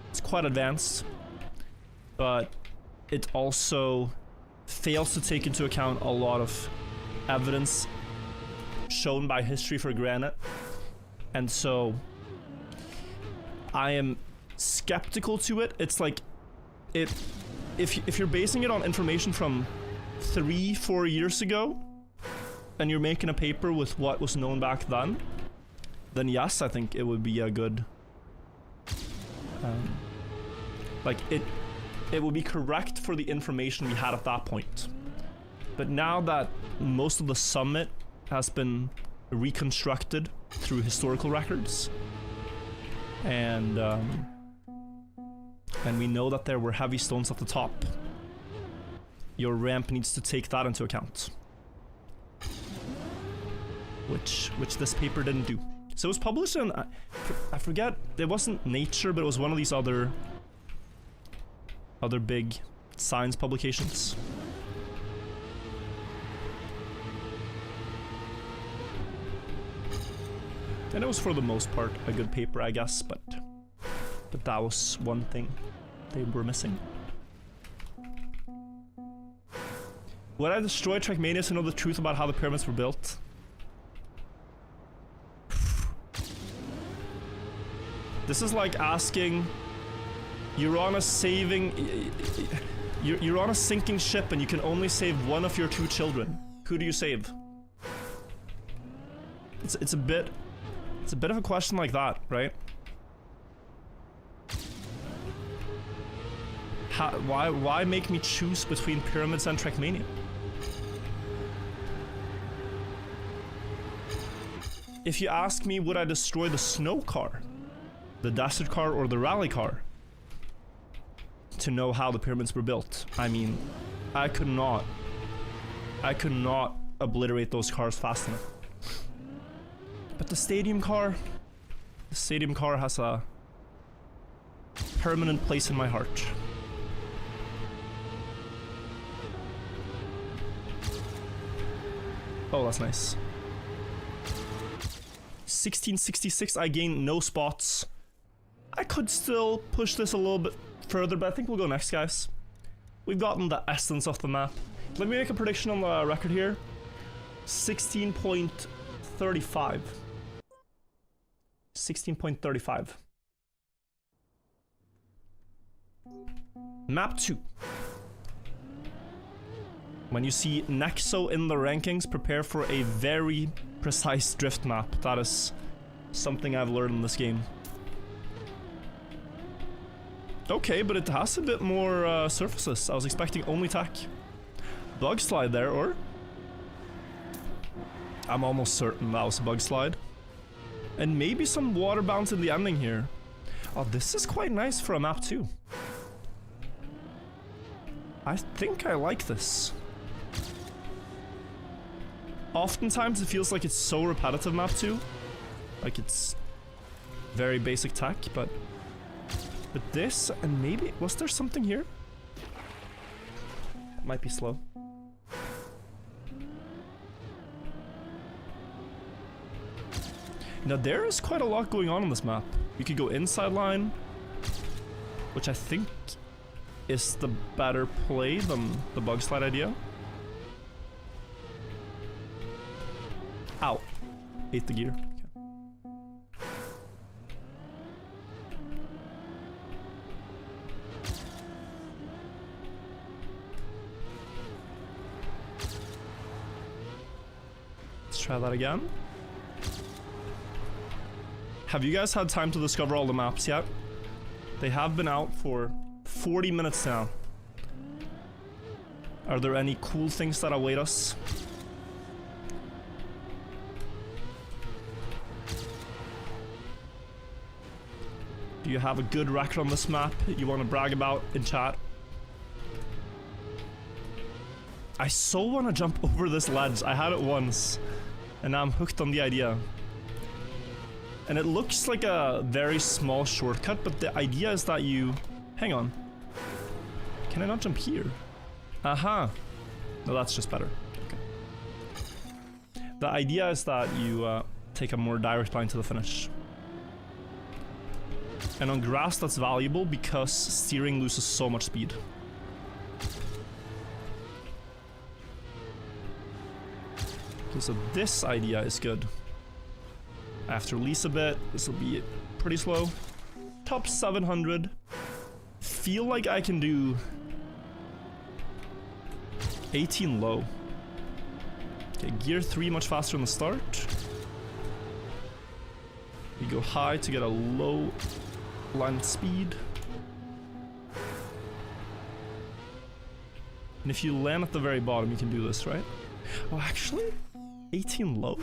It's quite advanced, but it also fails to take into account a lot of evidence shown by history for granite. And so I am skeptical to it. It's like if you're basing it on information from 3-4 years ago and you're making a paper with what was known back then yes, I think it would be a good like it would be correct for the information we had at that point. But now that most of the summit has been reconstructed through historical records, and we know that there were heavy stones at the top, your ramp needs to take that into account, which this paper didn't do. So it was published in, I forget, it wasn't Nature, but it was one of these other big science publications. And it was for the most part a good paper, I guess, but that was one thing they were missing. Would I destroy Trackmania to know the truth about how the pyramids were built? This is like asking, you're on a sinking ship and you can only save one of your 2 children. Who do you save? It's a bit of a question like that, right? Why make me choose between pyramids and Trackmania? If you ask me, would I destroy the snow car, the desert car, or the rally car to know how the pyramids were built? I mean, I could not obliterate those cars fast enough. But the stadium car has a permanent place in my heart. Oh, that's nice. 1666, I gained no spots. I could still push this a little bit further, but I think we'll go next, guys. We've gotten the essence of the map. Let me make a prediction on the record here. 16.35. 16.35. Map 2. When you see Nexo in the rankings, prepare for a very precise drift map. That is something I've learned in this game. Okay, but it has a bit more surfaces. I was expecting only tack. Bug slide there, or? I'm almost certain that was a bug slide. And maybe some water bounce in the ending here. Oh, this is quite nice for a map too. I think I like this. Oftentimes it feels like it's so repetitive, map 2. Like it's very basic tech, but this, and maybe, was there something here? Might be slow. Now there is quite a lot going on this map. You could go inside line, which I think is the better play than the bug slide idea. Ow. Ate the gear. Okay. Let's try that again. Have you guys had time to discover all the maps yet? They have been out for 40 minutes now. Are there any cool things that await us? Do you have a good record on this map that you want to brag about in chat? I so want to jump over this ledge. I had it once, and now I'm hooked on the idea. And it looks like a very small shortcut, but the idea is that you... Hang on. Can I not jump here? Aha. No, that's just better. Okay. The idea is that you take a more direct line to the finish. And on grass, that's valuable because steering loses so much speed. Okay, so this idea is good. I have to release a bit. This will be pretty slow. Top 700. Feel like I can do 18 low. Okay, gear 3 much faster on the start. We go high to get a low line speed. And if you land at the very bottom, you can do this, right? Oh, actually, 18 low?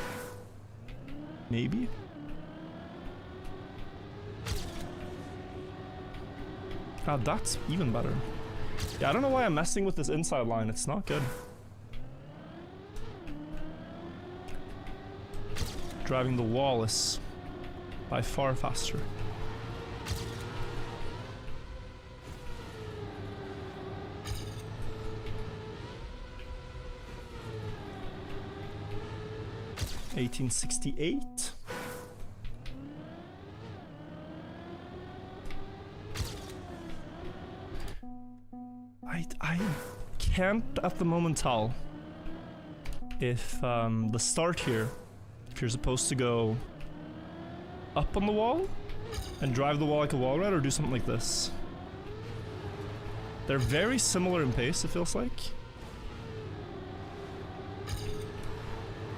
Maybe? Ah, that's even better. Yeah, I don't know why I'm messing with this inside line. It's not good. Driving the wall is by far faster. $1868. I can't at the moment tell if the start here, if you're supposed to go up on the wall and drive the wall like a wall ride or do something like this. They're very similar in pace, it feels like.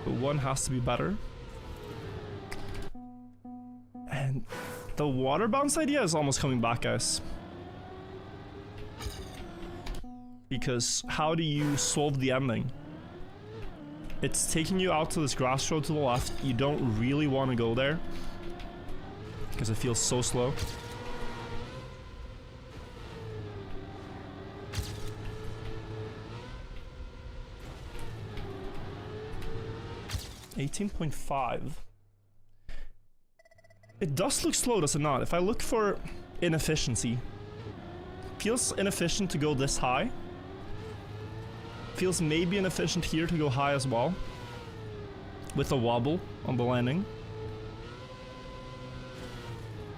But one has to be better. And the water bounce idea is almost coming back, guys. Because how do you solve the ending? It's taking you out to this grass road to the left. You don't really want to go there because it feels so slow. $18.5. It does look slow, does it not? If I look for inefficiency, feels inefficient to go this high. Feels maybe inefficient here to go high as well. With a wobble on the landing.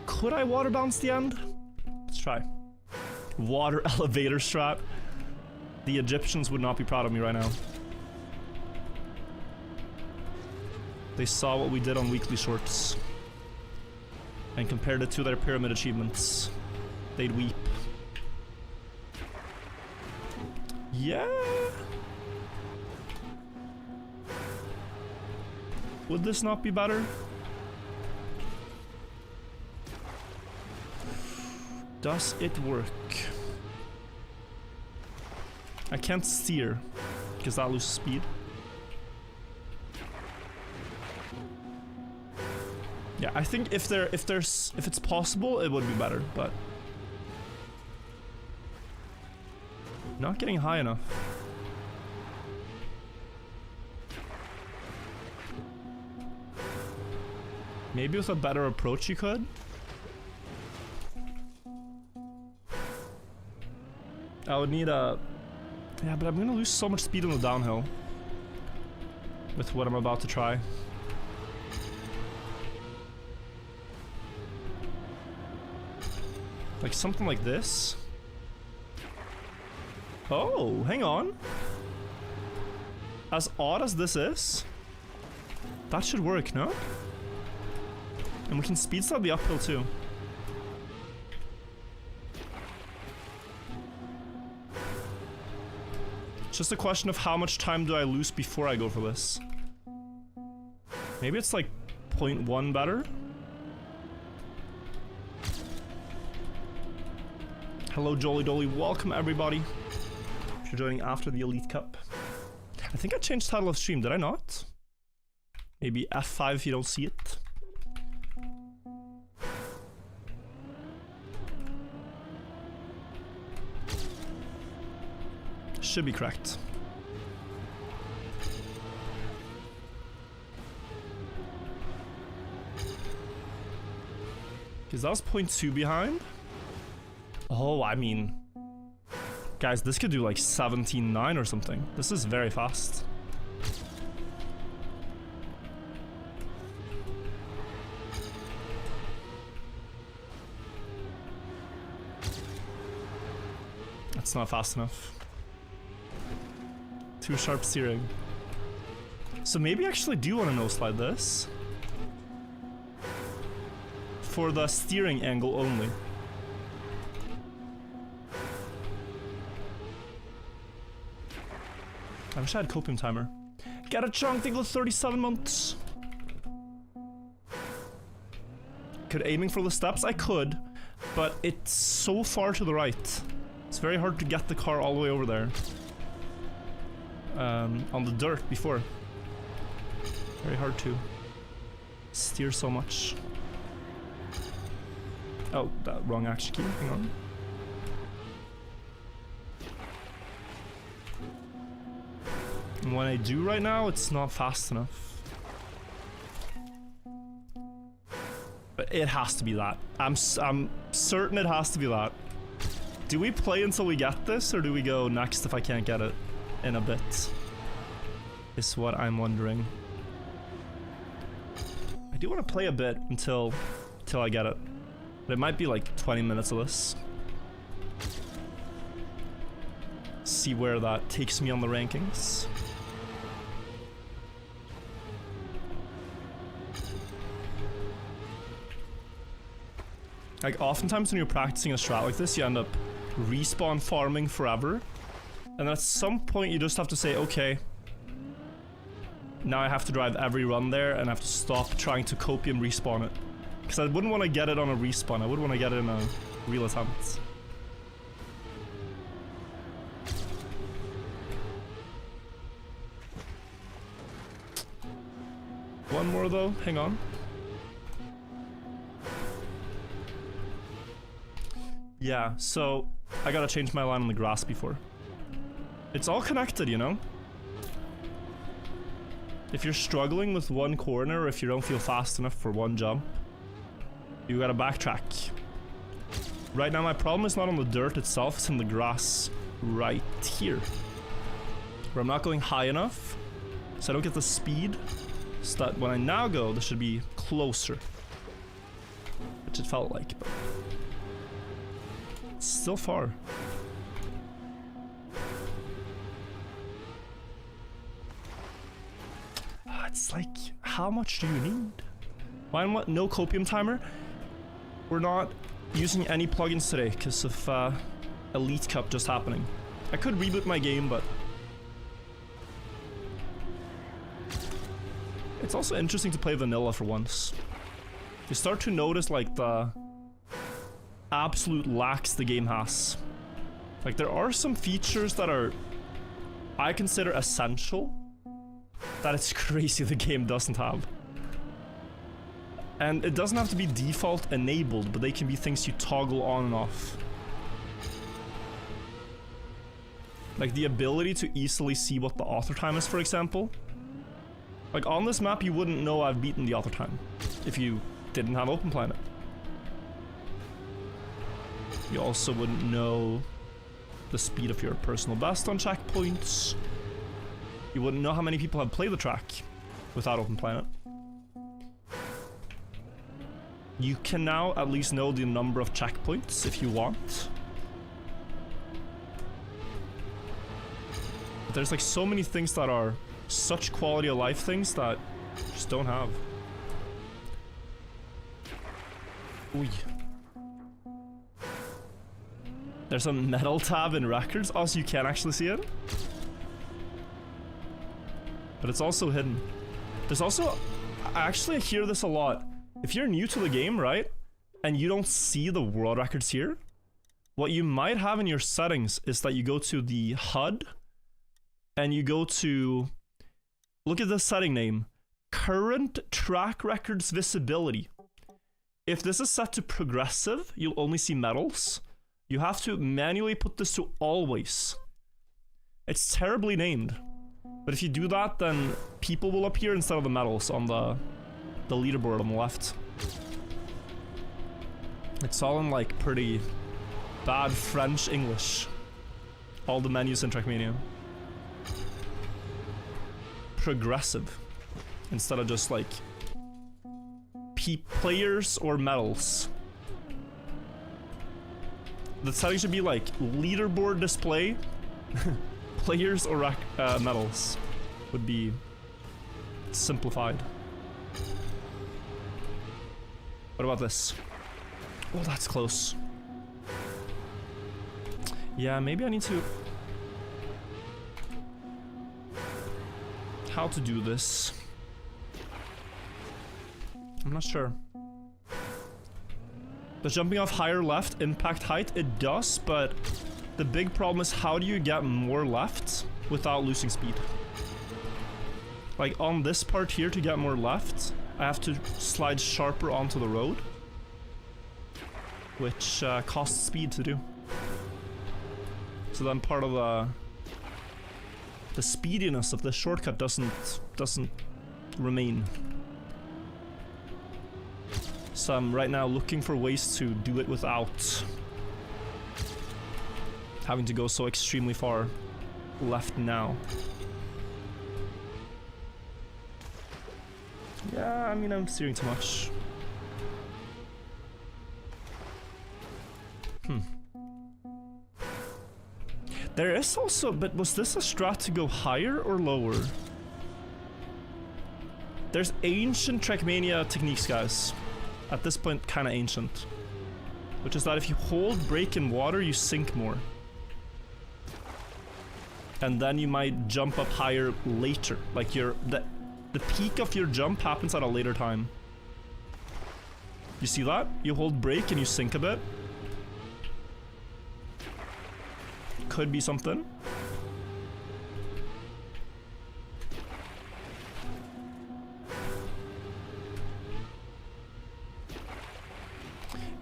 Could I water bounce the end? Let's try. Water elevator strat. The Egyptians would not be proud of me right now. They saw what we did on weekly shorts and compared it to their pyramid achievements. They'd weep. Yeah. Would this not be better? Does it work? I can't steer because that loses speed. Yeah, I think if it's possible, it would be better, but not getting high enough. Maybe with a better approach you could. I would need a... Yeah, but I'm gonna lose so much speed on the downhill with what I'm about to try. Like something like this. Oh, hang on. As odd as this is, that should work, no? And we can speed slide the uphill too. It's just a question of how much time do I lose before I go for this. Maybe it's like 0.1 better? Hello Jolly Dolly, welcome everybody. If you're joining after the Elite Cup. I think I changed title of stream, did I not? Maybe F5 if you don't see it. Should be correct. Because that was 0.2 behind. Oh, I mean... Guys, this could do like 17.9 or something. This is very fast. That's not fast enough. Too sharp steering. So maybe I actually do want to no-slide this. For the steering angle only. I wish I had copium timer. Get a chunk, think of 37 months. Could aiming for the steps? I could, but it's so far to the right. It's very hard to get the car all the way over there. On the dirt before. Very hard to steer so much. Oh, that wrong action key. Hang on. And when I do right now, it's not fast enough. But it has to be that. I'm certain it has to be that. Do we play until we get this, or do we go next if I can't get it in a bit? Is what I'm wondering. I do want to play a bit until I get it. But it might be like 20 minutes of this. See where that takes me on the rankings. Like, oftentimes when you're practicing a strat like this, you end up respawn farming forever. And then at some point you just have to say, okay, now I have to drive every run there and I have to stop trying to copium respawn it. Because I wouldn't want to get it on a respawn, I would want to get it in a real attempt. One more though, hang on. Yeah, so I gotta change my line on the grass before. It's all connected, you know? If you're struggling with one corner, or if you don't feel fast enough for one jump, you gotta backtrack. Right now my problem is not on the dirt itself, it's in the grass right here. Where I'm not going high enough, so I don't get the speed, so that when I now go, this should be closer. Which it felt like, but it's still far. It's like, how much do you need? Why not no copium timer? We're not using any plugins today because of Elite Cup just happening. I could reboot my game, but it's also interesting to play vanilla for once. You start to notice like the absolute lacks the game has. Like, there are some features that are, I consider essential, that it's crazy the game doesn't have. And it doesn't have to be default enabled, but they can be things you toggle on and off. Like the ability to easily see what the author time is, for example. Like on this map you wouldn't know I've beaten the author time if you didn't have Open Planet. You also wouldn't know the speed of your personal best on checkpoints. You wouldn't know how many people have played the track without Open Planet. You can now at least know the number of checkpoints if you want. But there's like so many things that are such quality of life things that just don't have. Ooh. There's a medal tab in records. Oh, so you can actually see it? But it's also hidden. There's also... I actually hear this a lot. If you're new to the game, right? And you don't see the world records here, what you might have in your settings is that you go to the HUD and you go to... Look at the setting name. Current track records visibility. If this is set to progressive, you'll only see medals. You have to manually put this to always. It's terribly named. But if you do that, then people will appear instead of the medals on the leaderboard on the left. It's all in like pretty bad French English. All the menus in Trackmania. Progressive. Instead of just like players or medals. The setting should be like leaderboard display, players or medals would be simplified. What about this? Oh, that's close. Yeah, maybe I need to... How to do this? I'm not sure. Does jumping off higher left impact height? It does, but the big problem is how do you get more left without losing speed? Like on this part here to get more left, I have to slide sharper onto the road, which costs speed to do. So then part of the speediness of this shortcut doesn't remain. So I'm right now looking for ways to do it without having to go so extremely far left now. Yeah, I mean, I'm steering too much. There is also, but was this a strat to go higher or lower? There's ancient Trackmania techniques, guys. At this point, kind of ancient. Which is that if you hold brake in water, you sink more. And then you might jump up higher later. Like the peak of your jump happens at a later time. You see that? You hold brake and you sink a bit. Could be something.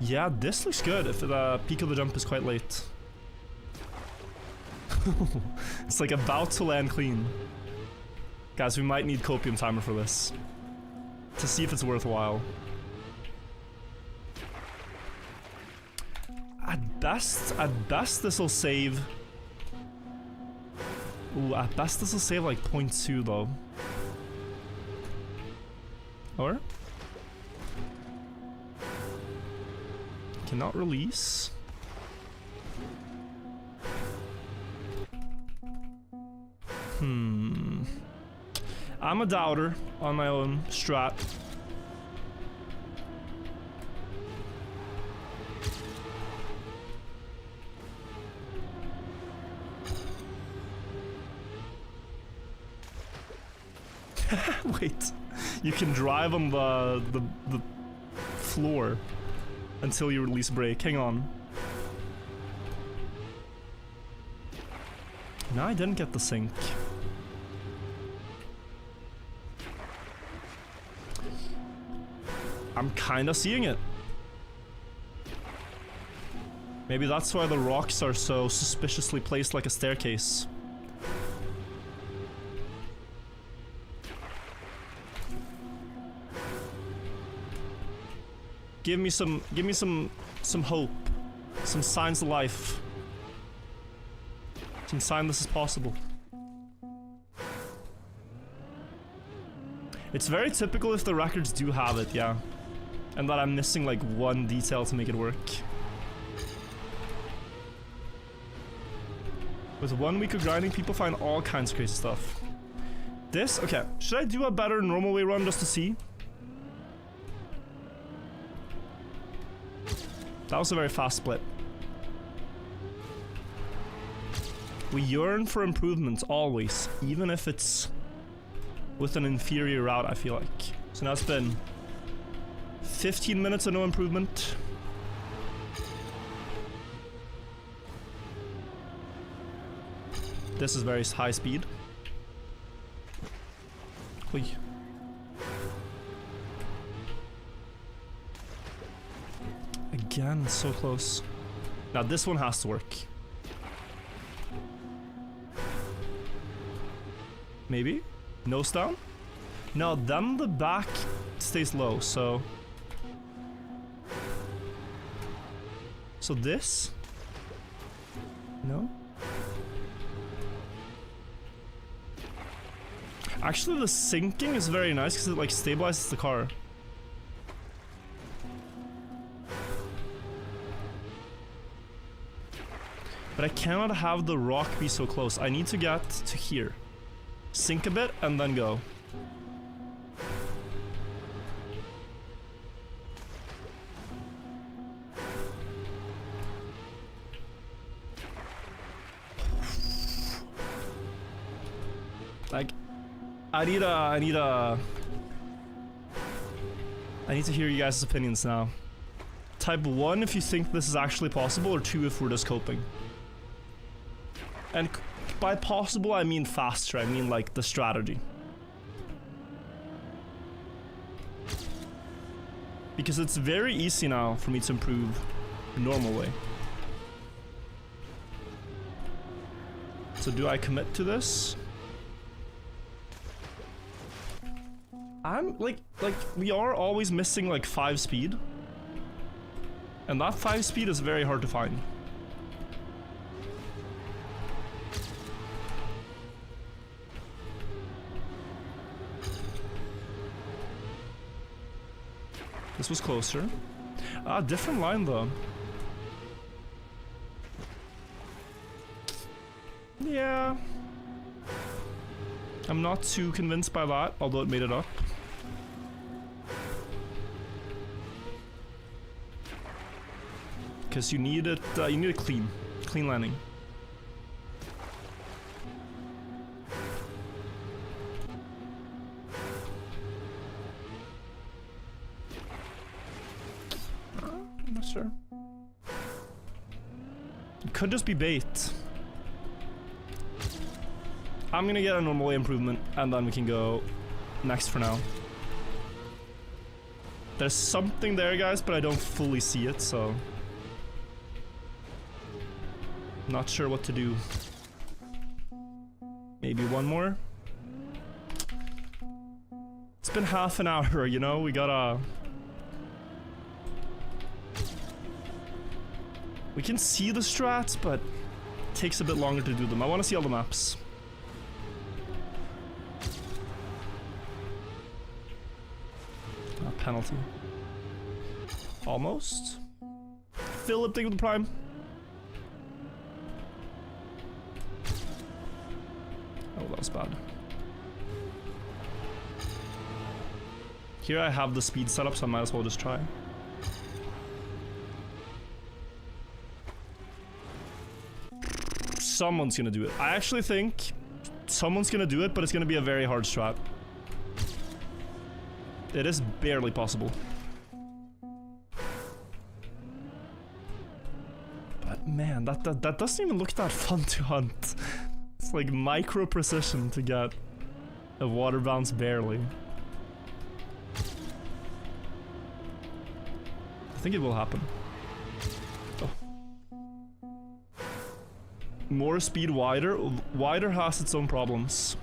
Yeah, this looks good if the peak of the jump is quite late. It's like about to land clean. Guys, we might need copium timer for this. To see if it's worthwhile. At best this will save... Ooh, at best this will save like 0.2 though. Or? Cannot release. I'm a doubter on my own strat. Wait, you can drive on the floor until you release brake. Hang on. No, I didn't get the sync. I'm kinda seeing it. Maybe that's why the rocks are so suspiciously placed like a staircase. Give me some hope. Some signs of life. Some sign this is possible. It's very typical if the records do have it, yeah. And that I'm missing like one detail to make it work. With 1 week of grinding, people find all kinds of crazy stuff. This, okay, should I do a better normal way run just to see? That was a very fast split. We yearn for improvements always, even if it's with an inferior route, I feel like. So now it's been 15 minutes of no improvement. This is very high speed. Oy. Again, so close. Now this one has to work. Maybe? Nose down? No, then the back stays low, so... So this? No? Actually, the sinking is very nice because it like stabilizes the car. But I cannot have the rock be so close. I need to get to here. Sink a bit and then go. Like, I need to hear you guys' opinions now. Type 1 if you think this is actually possible, or 2 if we're just coping. And by possible, I mean faster. I mean like the strategy. Because it's very easy now for me to improve the normal way. So do I commit to this? I'm like we are always missing like 5 speed. And that 5 speed is very hard to find. This was closer. Different line though. Yeah. I'm not too convinced by that, although it made it up. Because you need it, you need a clean landing. I'm not sure. It could just be bait. I'm gonna get a normal way improvement and then we can go next for now. There's something there, guys, but I don't fully see it, so not sure what to do. Maybe one more? It's been half an hour, you know? We gotta... We can see the strats, but it takes a bit longer to do them. I want to see all the maps. Penalty. Almost. Philip, take with the prime. Oh, that was bad. Here I have the speed set up, so I might as well just try. Someone's gonna do it. I actually think someone's gonna do it, but it's gonna be a very hard strat. It is barely possible. But man, that doesn't even look that fun to hunt. It's like micro precision to get a water bounce barely. I think it will happen. Oh. More speed wider. Wider has its own problems.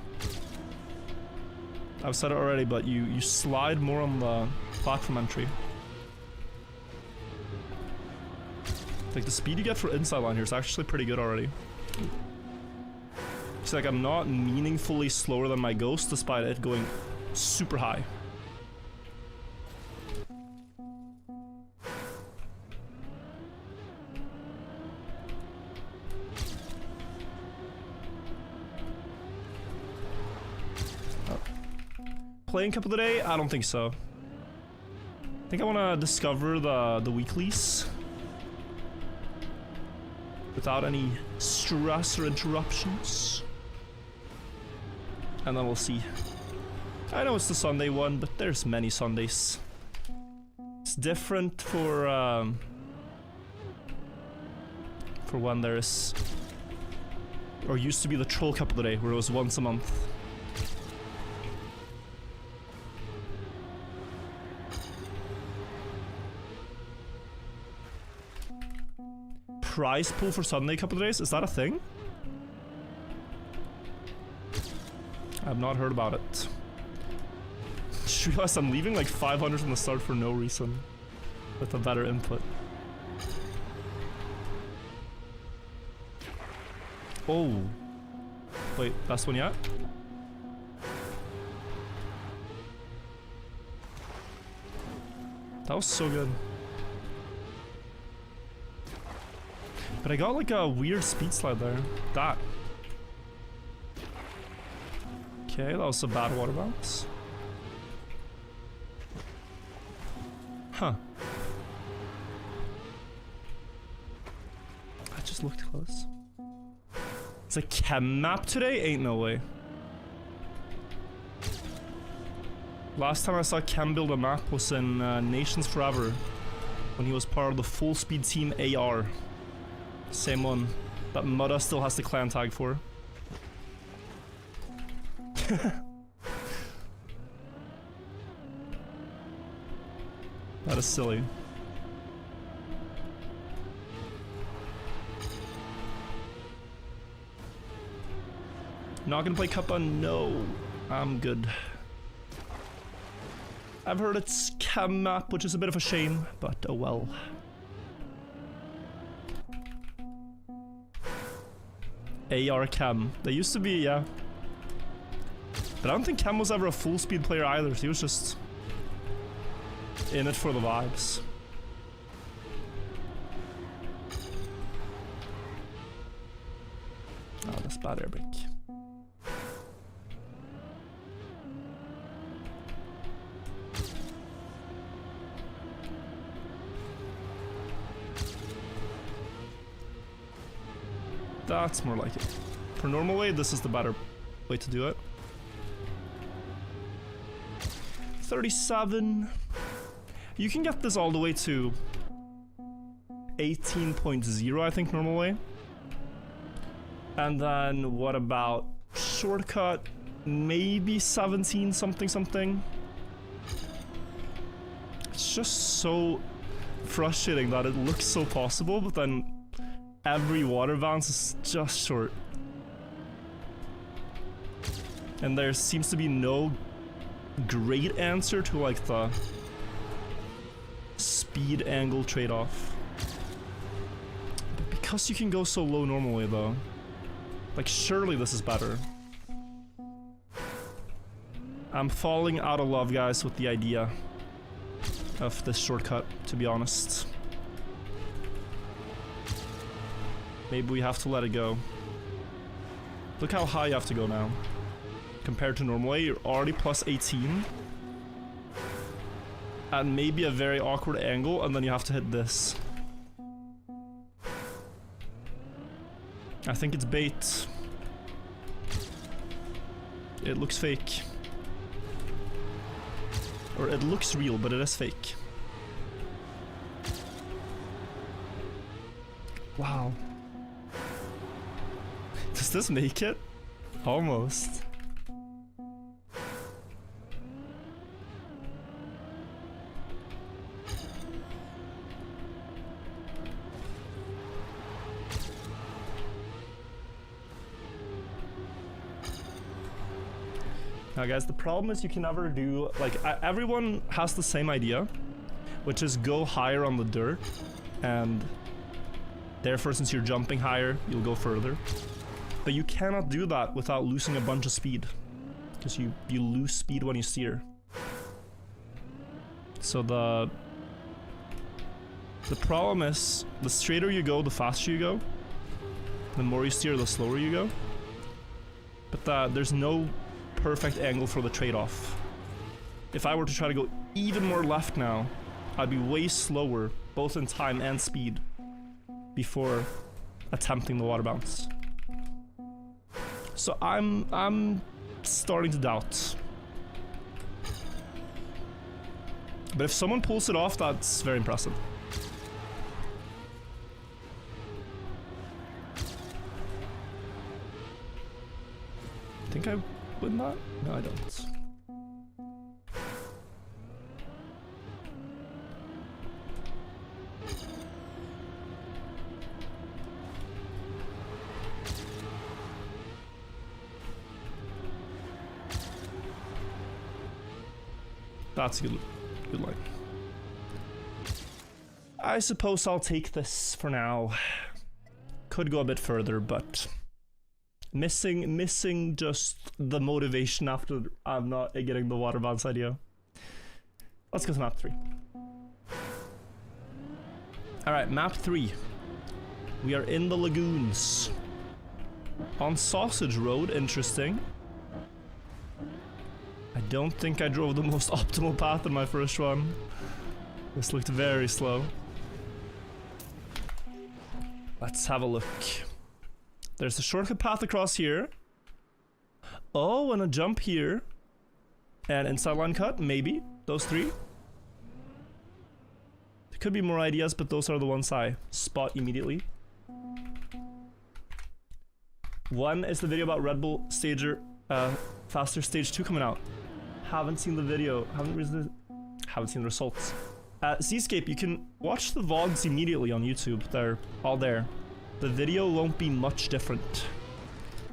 I've said it already, but you slide more on the platform entry. Like the speed you get for inside line here is actually pretty good already. It's like I'm not meaningfully slower than my Ghost despite it going super high. playing Cup of the Day? I don't think so. I think I want to discover the weeklies without any stress or interruptions. And then we'll see. I know it's the Sunday one, but there's many Sundays. It's different for when there's, or used to be, the Troll Cup of the Day, where it was once a month. Prize pool for Sunday Cup of the Days? Is that a thing? I've not heard about it. Just realized I'm leaving like 500 from the start for no reason. With a better input. Oh. Wait, last one yet? That was so good. But I got like a weird speed slide there. That. Okay, that was a bad water bounce. Huh. I just looked close. It's a chem map today? Ain't no way. Last time I saw Chem build a map was in Nations Forever, when he was part of the full speed team AR. Same one that Mudda still has the clan tag for. That is silly. Not gonna play Cuppa? No. I'm good. I've heard it's chem map, which is a bit of a shame, but oh well. AR Chem. They used to be, yeah. But I don't think Chem was ever a full speed player either. He was just in it for the vibes. Oh, that's bad airbrake. That's more like it. For normal way, this is the better way to do it. 37. You can get this all the way to 18.0, I think, normal way. And then what about shortcut? Maybe 17 something something. It's just so frustrating that it looks so possible, but then every water bounce is just short. And there seems to be no great answer to like the speed angle trade-off. But because you can go so low normally though, like surely this is better. I'm falling out of love, guys, with the idea of this shortcut, to be honest. Maybe we have to let it go. Look how high you have to go now. Compared to normal way, you're already plus 18. And maybe a very awkward angle, and then you have to hit this. I think it's bait. It looks fake. Or it looks real, but it is fake. Wow. Does this make it? Almost. Now guys, the problem is you can never do, like, everyone has the same idea, which is go higher on the dirt, and therefore since you're jumping higher, you'll go further. But you cannot do that without losing a bunch of speed, because you lose speed when you steer. So the problem is, the straighter you go, the faster you go. The more you steer, the slower you go. But there's no perfect angle for the trade-off. if I were to try to go even more left now, I'd be way slower, both in time and speed, before attempting the water bounce. So I'm starting to doubt. But if someone pulls it off, that's very impressive. Think I win that? No, I don't. That's a good line. I suppose I'll take this for now. Could go a bit further, but missing just the motivation after I'm not getting the water bounce idea. Let's go to map 3. Alright, map 3. We are in the lagoons. On Sausage Road, interesting. I don't think I drove the most optimal path in my first one. This looked very slow. Let's have a look. There's a shortcut path across here. Oh, and a jump here. And inside line cut, maybe. Those 3. There could be more ideas, but those are the ones I spot immediately. One is the video about Red Bull Stager, Faster Stage 2 coming out. Haven't seen the video, haven't seen the results. Seascape, you can watch the vlogs immediately on YouTube. They're all there. The video won't be much different,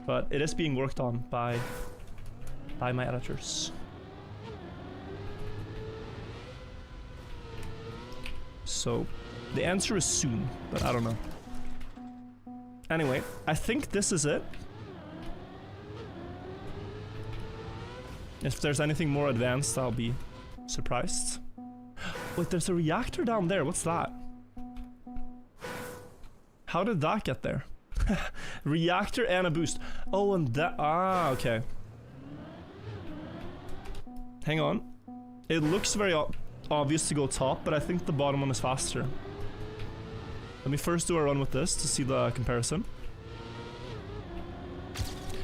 but it is being worked on by my editors. So the answer is soon, but I don't know. Anyway, I think this is it. If there's anything more advanced, I'll be surprised. Wait, there's a reactor down there. What's that? How did that get there? Reactor and a boost. Oh, and that... Ah, okay. Hang on. It looks very obvious to go top, but I think the bottom one is faster. Let me first do a run with this to see the comparison.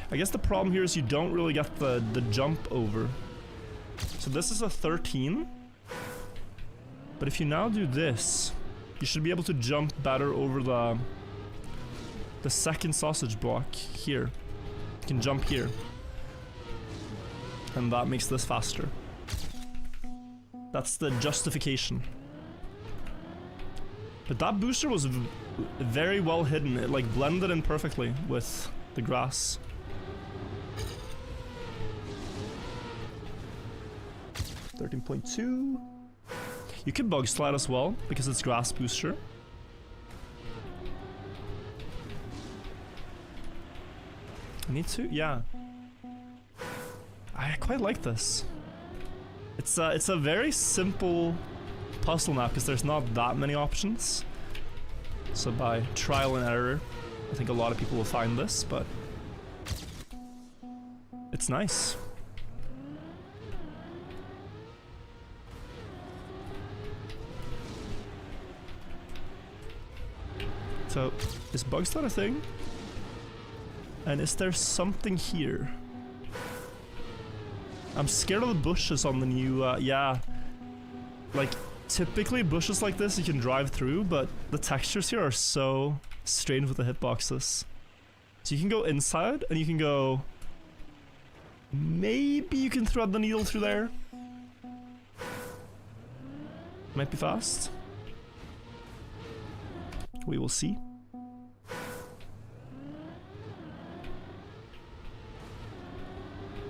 I guess the problem here is you don't really get the jump over. So this is a 13. But if you now do this, you should be able to jump better over the second sausage block here. You can jump here. And that makes this faster. That's the justification. But that booster was very well hidden. It like blended in perfectly with the grass. $13.2. You could bug slide as well because it's grass booster. I need to, yeah. I quite like this. It's a very simple puzzle map because there's not that many options. So by trial and error, I think a lot of people will find this, but it's nice. So, is bug slide a thing? And is there something here? I'm scared of the bushes on the new, yeah. Like, typically bushes like this you can drive through, but the textures here are so strange with the hitboxes. So you can go inside, and you can go... Maybe you can thread the needle through there? Might be fast. We will see.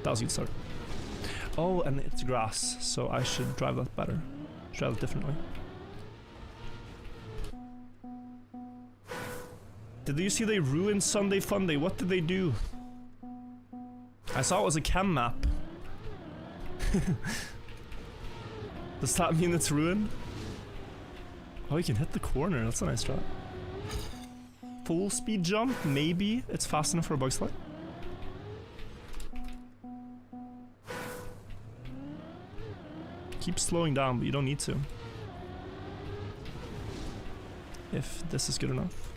That was a good start. Oh, and it's grass, so I should drive that better. Drive it differently. Did you see they ruined Sunday Funday? What did they do? I saw it was a chem map. Does that mean it's ruined? Oh, you can hit the corner. That's a nice drop. Full speed jump? Maybe it's fast enough for a bug slide. keep slowing down, but you don't need to. If this is good enough.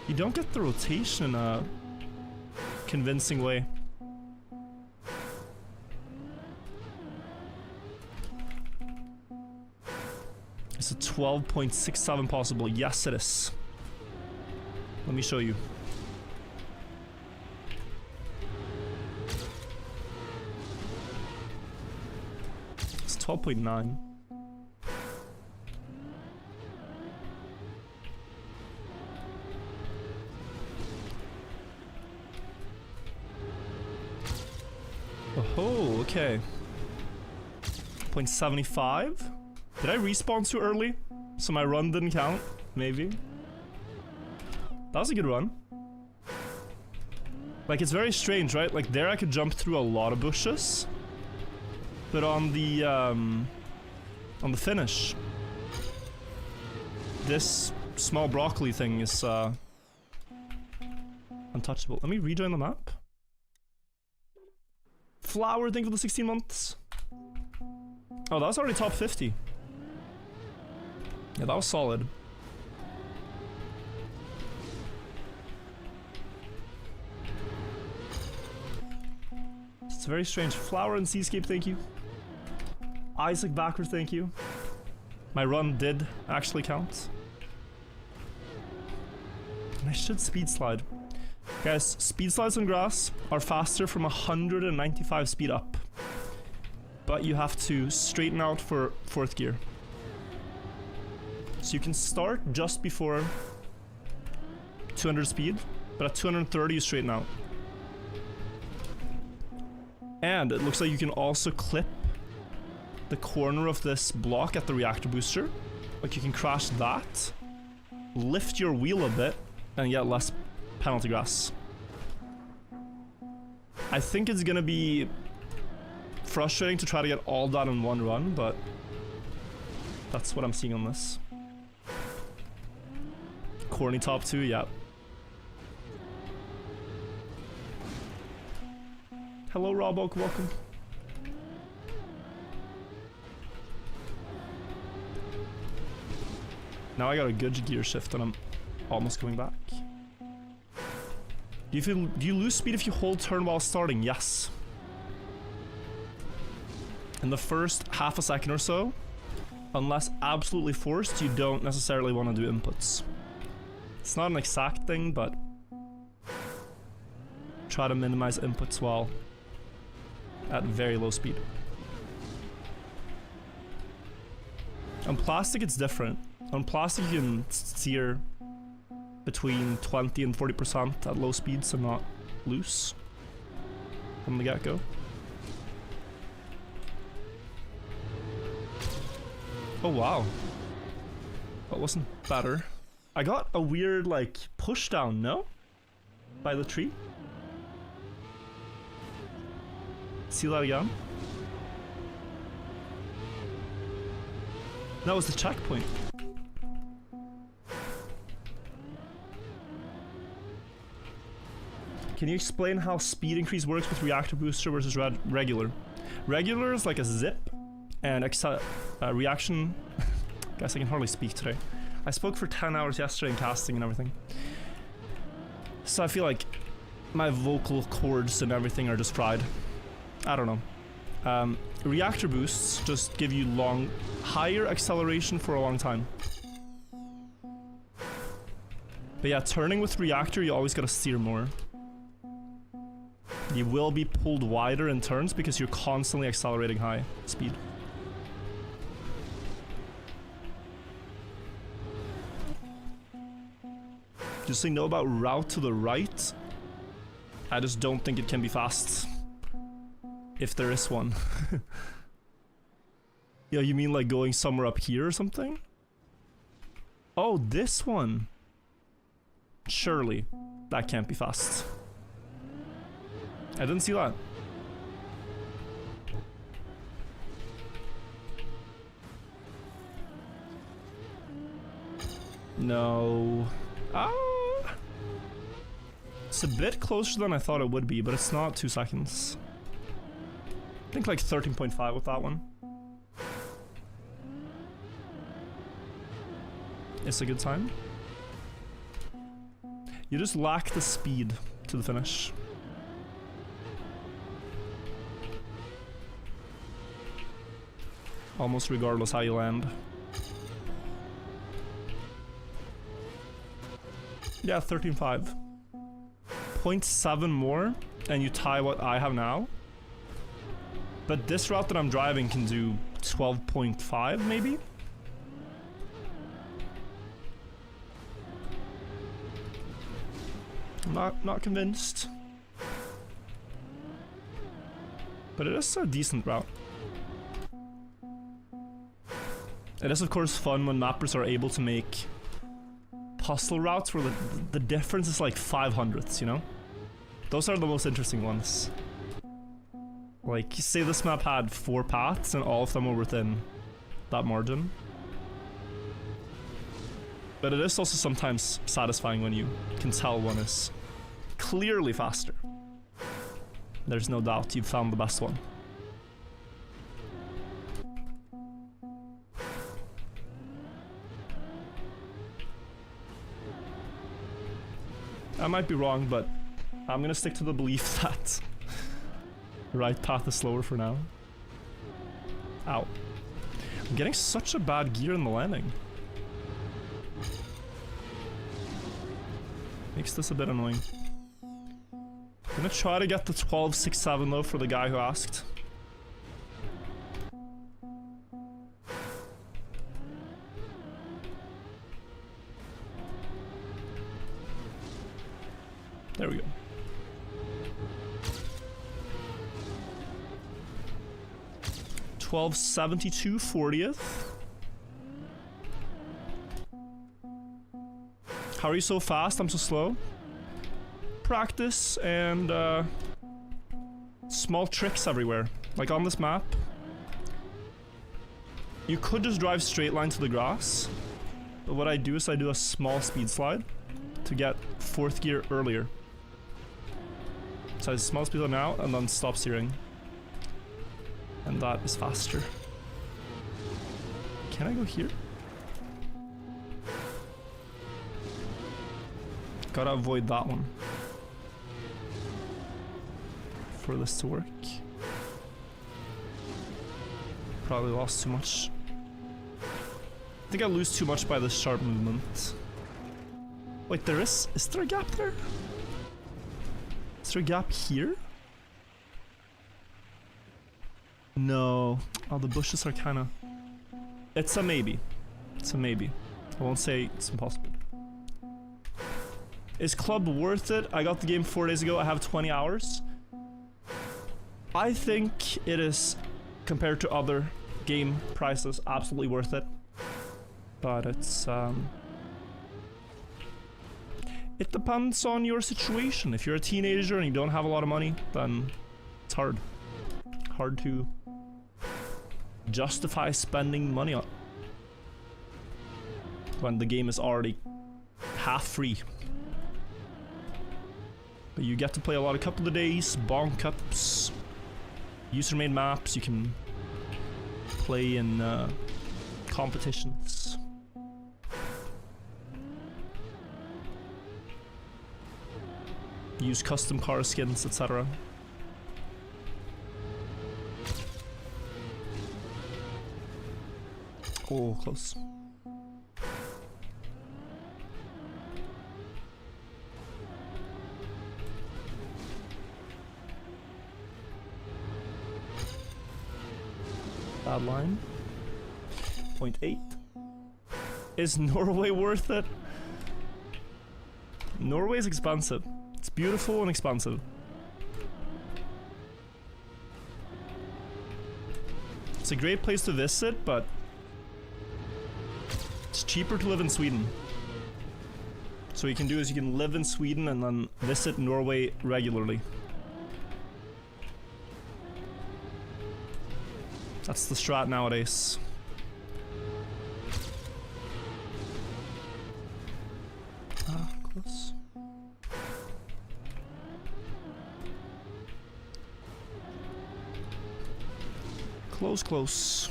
You don't get the rotation in a convincing way. Is it 12.67 possible? Yes, it is. Let me show you. It's 12.9. Oh, okay. 0.75. Did I respawn too early? So my run didn't count? Maybe. That was a good run. Like, it's very strange, right? Like, there I could jump through a lot of bushes. But on the finish, this small broccoli thing is, untouchable. Let me rejoin the map. Flower thing for the 16 months. Oh, that was already top 50. Yeah, that was solid. It's very strange. Flower and Seascape, thank you. Isaac backward, thank you. My run did actually count. And I should speed slide. Guys, speed slides on grass are faster from 195 speed up. But you have to straighten out for 4th gear. So you can start just before 200 speed, but at 230 you straighten out. And it looks like you can also clip the corner of this block at the reactor booster. Like, you can crash that, lift your wheel a bit, and get less penalty grass. I think it's gonna be frustrating to try to get all that in one run, but that's what I'm seeing on this. Corny top 2, yeah. Hello Robok, welcome. Now I got a good gear shift and I'm almost coming back. Do you lose speed if you hold turn while starting? Yes. In the first half a second or so, unless absolutely forced, you don't necessarily want to do inputs. It's not an exact thing, but try to minimize inputs while at very low speed. On plastic it's different. On plastic you can steer between 20 and 40% at low speeds and not loose from the get-go. Oh wow. That wasn't better. I got a weird like push down, no? By the tree. See that again? That was the checkpoint. Can you explain how speed increase works with reactor booster versus regular? Regular is like a zip, and reaction... Guys, I can hardly speak today. I spoke for 10 hours yesterday in casting and everything. So I feel like my vocal cords and everything are just fried. I don't know. Reactor boosts just give you higher acceleration for a long time. But yeah, turning with reactor, you always gotta steer more. You will be pulled wider in turns because you're constantly accelerating high speed. Just so you know about route to the right, I just don't think it can be fast. If there is one. Yeah, you mean like going somewhere up here or something? Oh, this one. Surely, that can't be fast. I didn't see that. No. Ah. It's a bit closer than I thought it would be, but it's not 2 seconds. I think like 13.5 with that one. It's a good time. You just lack the speed to the finish. Almost regardless how you land. Yeah, 13.5. 0.7 more, and you tie what I have now. But this route that I'm driving can do 12.5 maybe? I'm not convinced. But it is a decent route. It is of course fun when mappers are able to make puzzle routes where the difference is like 500ths, you know? Those are the most interesting ones. Like, say this map had 4 paths and all of them were within that margin. But it is also sometimes satisfying when you can tell one is clearly faster. There's no doubt you've found the best one. I might be wrong, but I'm gonna stick to the belief that the right path is slower for now. Ow. I'm getting such a bad gear in the landing. Makes this a bit annoying. I'm gonna try to get the 12.67 though for the guy who asked. There we go. $12.72 40th. How are you so fast? I'm so slow. Practice and small tricks everywhere. Like on this map, you could just drive straight line to the grass, but what I do is I do a small speed slide to get 4th gear earlier. So I small speed now and then stop steering. And that is faster. Can I go here? Gotta avoid that one for this to work. Probably lost too much. I think I lose too much by this sharp movement. Wait, is there a gap there? Is there a gap here? No. Oh, the bushes are kind of... It's a maybe. It's a maybe. I won't say it's impossible. Is club worth it? I got the game 4 days ago. I have 20 hours. I think it is, compared to other game prices, absolutely worth it. But it's... It depends on your situation. If you're a teenager and you don't have a lot of money, then it's hard. Hard to justify spending money on when the game is already half free. But you get to play a lot of couple of days, bonk cups, user-made maps. You can play in competitions. Use custom car skins, etc. Oh, close. Bad line. 0.8. Is Norway worth it? Norway is expensive. It's beautiful and expensive. It's a great place to visit, but it's cheaper to live in Sweden. So what you can do is you can live in Sweden and then visit Norway regularly. That's the strat nowadays. Ah, close. Close, close.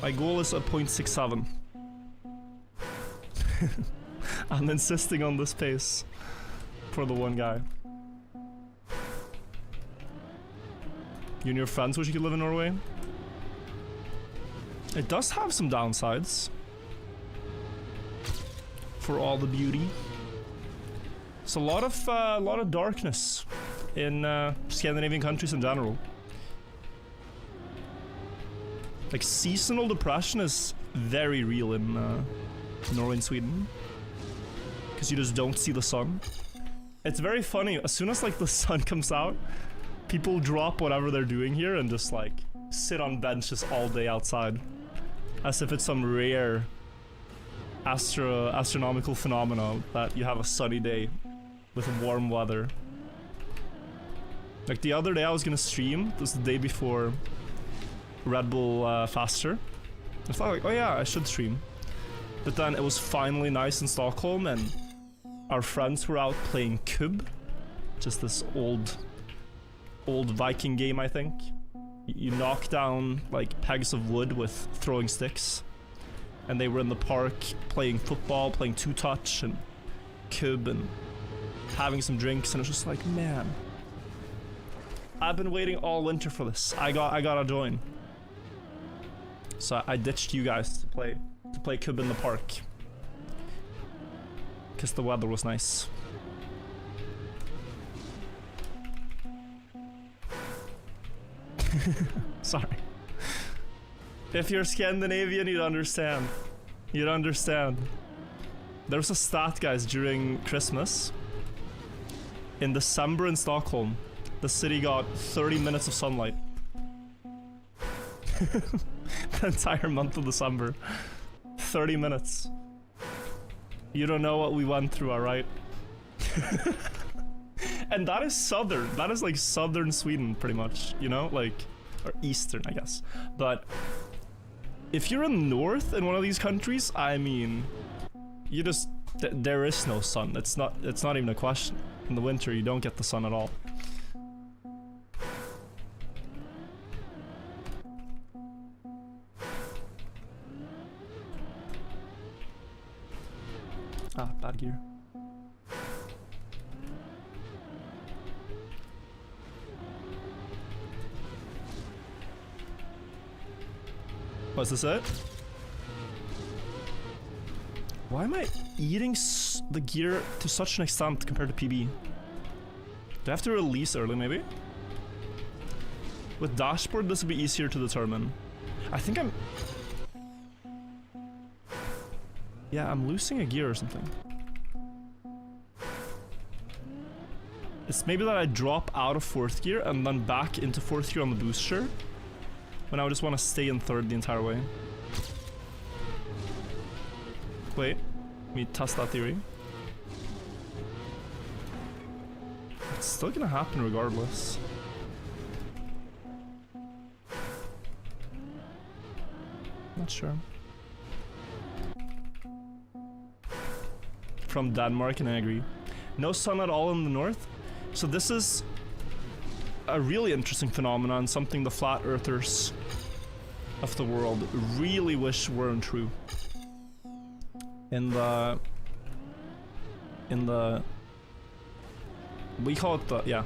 My goal is a 0.67. I'm insisting on this pace for the one guy. You and your friends wish you could live in Norway? It does have some downsides. For all the beauty. It's a lot of darkness in Scandinavian countries in general. Like, seasonal depression is very real in Norway and Sweden. Because you just don't see the sun. It's very funny, as soon as like the sun comes out, people drop whatever they're doing here and just like sit on benches all day outside. As if it's some rare astronomical phenomena that you have a sunny day with warm weather. Like the other day I was gonna stream, this was the day before Red Bull Faster. I thought like, oh yeah, I should stream. But then it was finally nice in Stockholm and our friends were out playing Cub. Just this old Viking game, I think. You knock down like pegs of wood with throwing sticks. And they were in the park playing football, playing two-touch and Cub and having some drinks, and it was just like, man, I've been waiting all winter for this. I gotta join. So I ditched you guys to play Cub in the park. Cause the weather was nice. Sorry. If you're Scandinavian, you'd understand. You'd understand. There was a stat, guys, during Christmas. In December in Stockholm, the city got 30 minutes of sunlight. The entire month of December. 30 minutes. You don't know what we went through, alright? And that is southern. That is like southern Sweden, pretty much. You know? Like, or eastern, I guess. But if you're in north in one of these countries, I mean, you just... there is no sun. It's not even a question. In the winter, you don't get the sun at all. Ah, bad gear. Was this it? Why am I eating the gear to such an extent compared to PB? Do I have to release early, maybe? With dashboard, this would be easier to determine. I think I'm... yeah, I'm losing a gear or something. It's maybe that I drop out of 4th gear and then back into 4th gear on the booster. When I would just want to stay in 3rd the entire way. Wait, let me test that theory. It's still gonna happen regardless. Not sure. From Denmark, and I agree. No sun at all in the north. So this is a really interesting phenomenon, something the flat earthers of the world really wish weren't true. In the we call it the, yeah,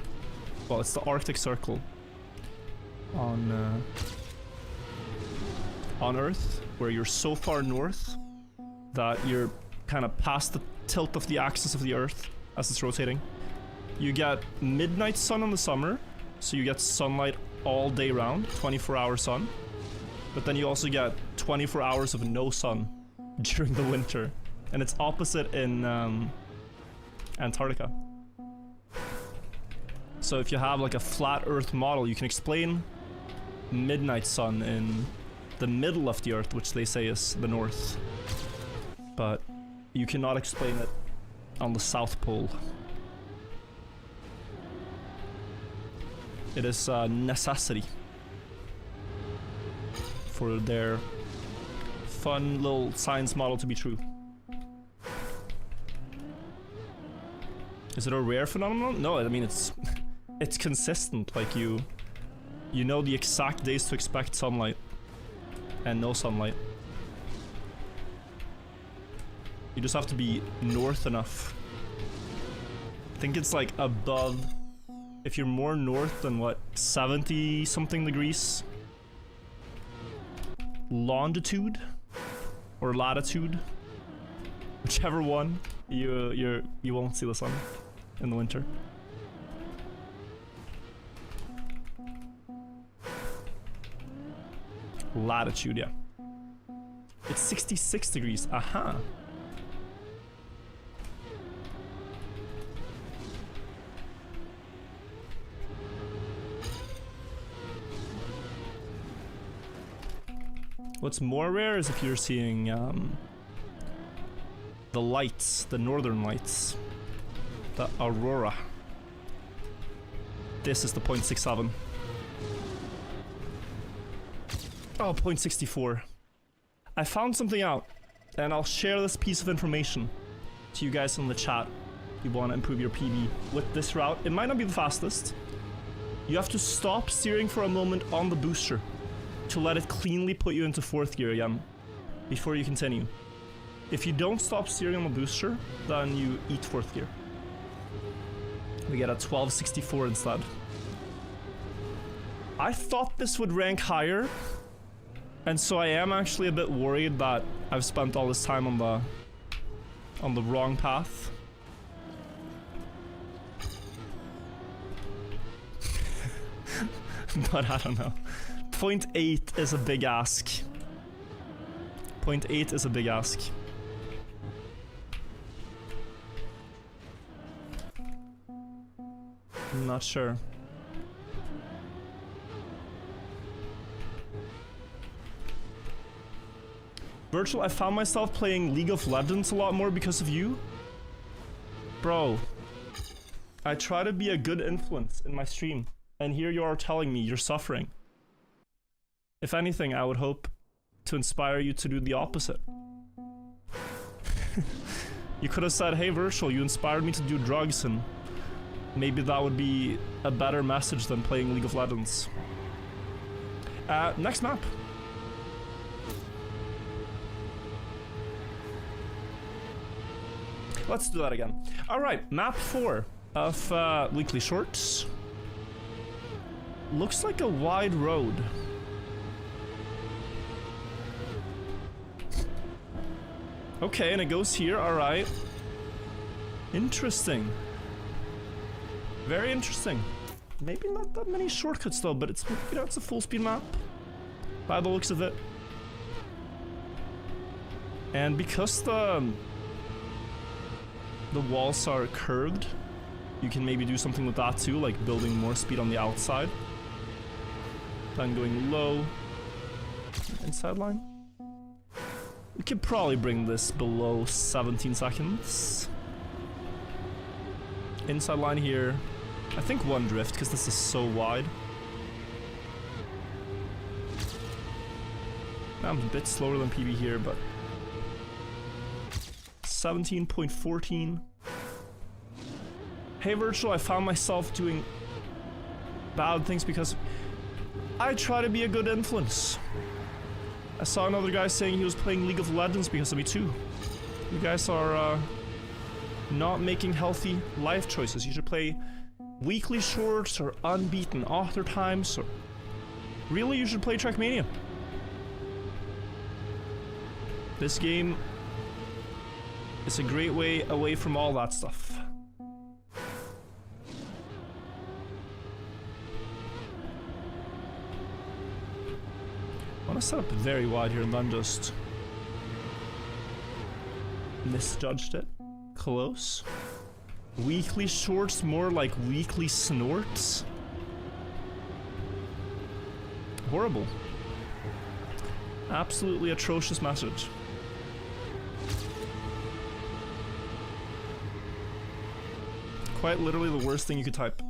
well, it's the Arctic Circle on Earth, where you're so far north that you're kind of past the tilt of the axis of the Earth as it's rotating. You get midnight sun in the summer, so you get sunlight all day round, 24-hour sun. But then you also get 24 hours of no sun during the winter. And it's opposite in Antarctica. So if you have like a flat Earth model, you can explain midnight sun in the middle of the Earth, which they say is the north. But you cannot explain it on the South Pole. It is a necessity for their fun little science model to be true. Is it a rare phenomenon? No, I mean it's consistent. Like You know the exact days to expect sunlight. And no sunlight. You just have to be north enough. I think it's like above... If you're more north than what, 70 something degrees? Longitude? Or latitude? Whichever one, you won't see the sun in the winter. Latitude, yeah. It's 66 degrees. Aha. What's more rare is if you're seeing the lights, the northern lights, the aurora. This is the 0.67. Oh, 0.64. I found something out, and I'll share this piece of information to you guys in the chat if you want to improve your PB with this route. It might not be the fastest. You have to stop steering for a moment on the booster to let it cleanly put you into 4th gear again before you continue. If you don't stop steering on the booster, then you eat 4th gear. We get a 1264 instead. I thought this would rank higher, and so I am actually a bit worried that I've spent all this time on the wrong path. But I don't know. 0.8 is a big ask. 0.8 is a big ask. I'm not sure. Virtual, I found myself playing League of Legends a lot more because of you. Bro, I try to be a good influence in my stream, and here you are telling me you're suffering. If anything, I would hope to inspire you to do the opposite. You could have said, hey Virtual, you inspired me to do drugs, and maybe that would be a better message than playing League of Legends. Next map. Let's do that again. Alright, map 4 of Weekly Shorts. Looks like a wide road. Okay, and it goes here, alright. Interesting. Very interesting. Maybe not that many shortcuts though, but it's, you know, it's a full speed map by the looks of it. And because the walls are curved, you can maybe do something with that too, like building more speed on the outside. Then going low. Inside line. We could probably bring this below 17 seconds. Inside line here. I think 1 drift, because this is so wide. I'm a bit slower than PB here, but 17.14. Hey Virtual, I found myself doing bad things because I try to be a good influence. I saw another guy saying he was playing League of Legends because of me too. You guys are not making healthy life choices. You should play Weekly Shorts or Unbeaten Author times, or really you should play Trackmania. This game is a great way away from all that stuff. I want to set up very wide here and then just misjudged it. Close. Weekly Shorts, more like Weekly Snorts. Horrible. Absolutely atrocious message. Quite literally the worst thing you could type.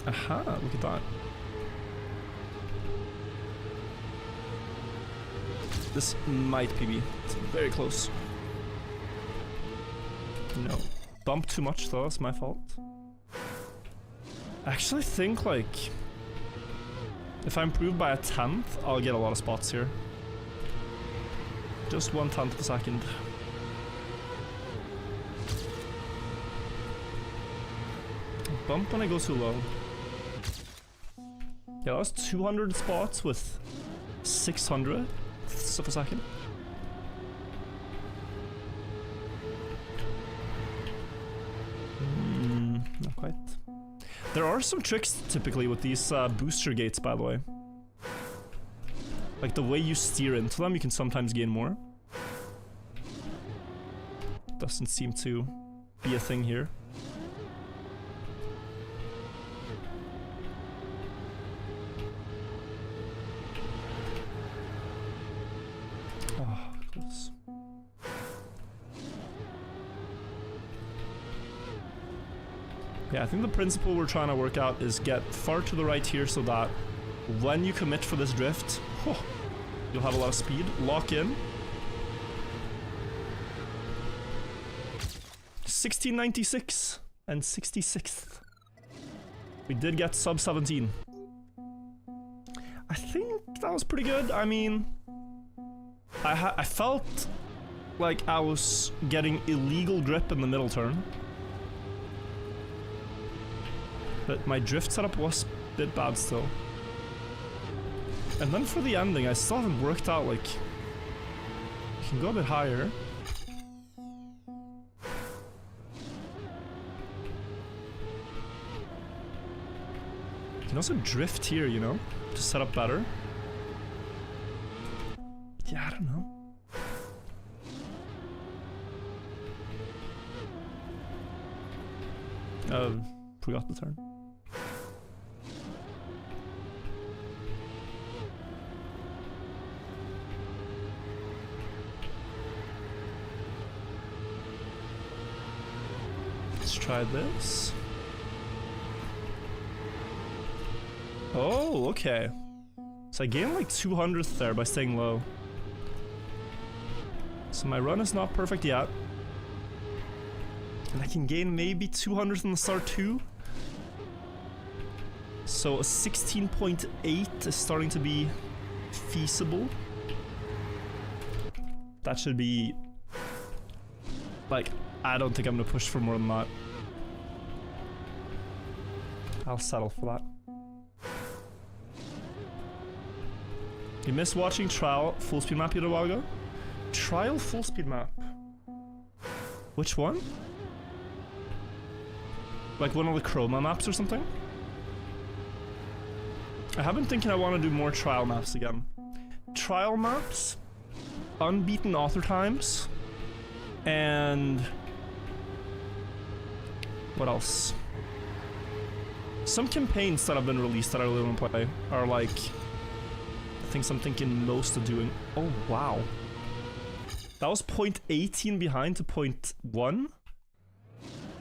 Aha, look at that. This might PB. It's very close. No. Bump too much though, it's my fault. I actually think like if I improve by a 1/10, I'll get a lot of spots here. Just 1/10 of a second. Bump when I go too low. Yeah, that was 200 spots with 600 of a second. Not quite. There are some tricks typically with these booster gates, by the way. Like the way you steer into them, you can sometimes gain more. Doesn't seem to be a thing here. Oh, close. Yeah, I think the principle we're trying to work out is get far to the right here so that when you commit for this drift, you'll have a lot of speed. Lock in. 1696 and 66th. We did get sub 17. I think that was pretty good. I mean, I felt like I was getting illegal grip in the middle turn. But my drift setup was a bit bad still. And then for the ending, I still haven't worked out, like, you can go a bit higher. You can also drift here, you know, to set up better. Yeah, I don't know. Forgot the turn. Let's try this. Oh, okay. So I gained like 200th there by staying low. So my run is not perfect yet. And I can gain maybe 200th in the start too. So a 16.8 is starting to be feasible. That should be... like, I don't think I'm gonna push for more than that. I'll settle for that. You missed watching Trial full speed map a little while ago? Trial full speed map? Which one? Like one of the Chroma maps or something? I have been thinking I want to do more trial maps again. Trial maps, Unbeaten Author times, and... what else? Some campaigns that have been released that I really want to play are like... things I'm thinking most of doing. Oh, wow. That was 0.18 behind to 0.1?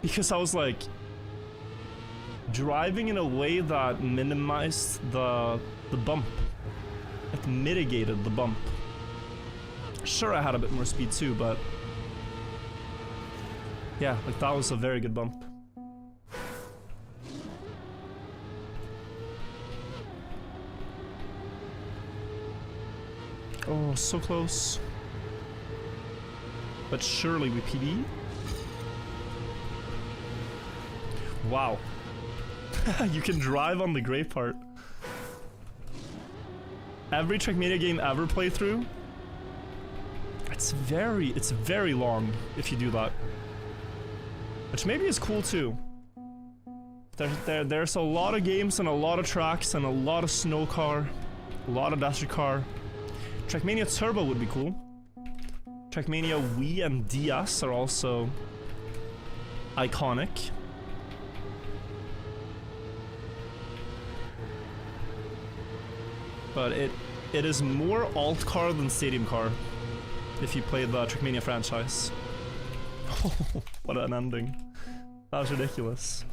Because I was like... driving in a way that minimized the bump. It mitigated the bump. Sure, I had a bit more speed too, but... yeah, like that was a very good bump. Oh, so close. But surely we PB. Wow. You can drive on the gray part. Every Trackmania game ever played through, it's very long if you do that. Which maybe is cool too. There's a lot of games and a lot of tracks and a lot of snow car, a lot of desert car. Trackmania Turbo would be cool. Trackmania Wii and DS are also iconic. But it is more alt car than stadium car if you play the Trackmania franchise. What an ending. That was ridiculous.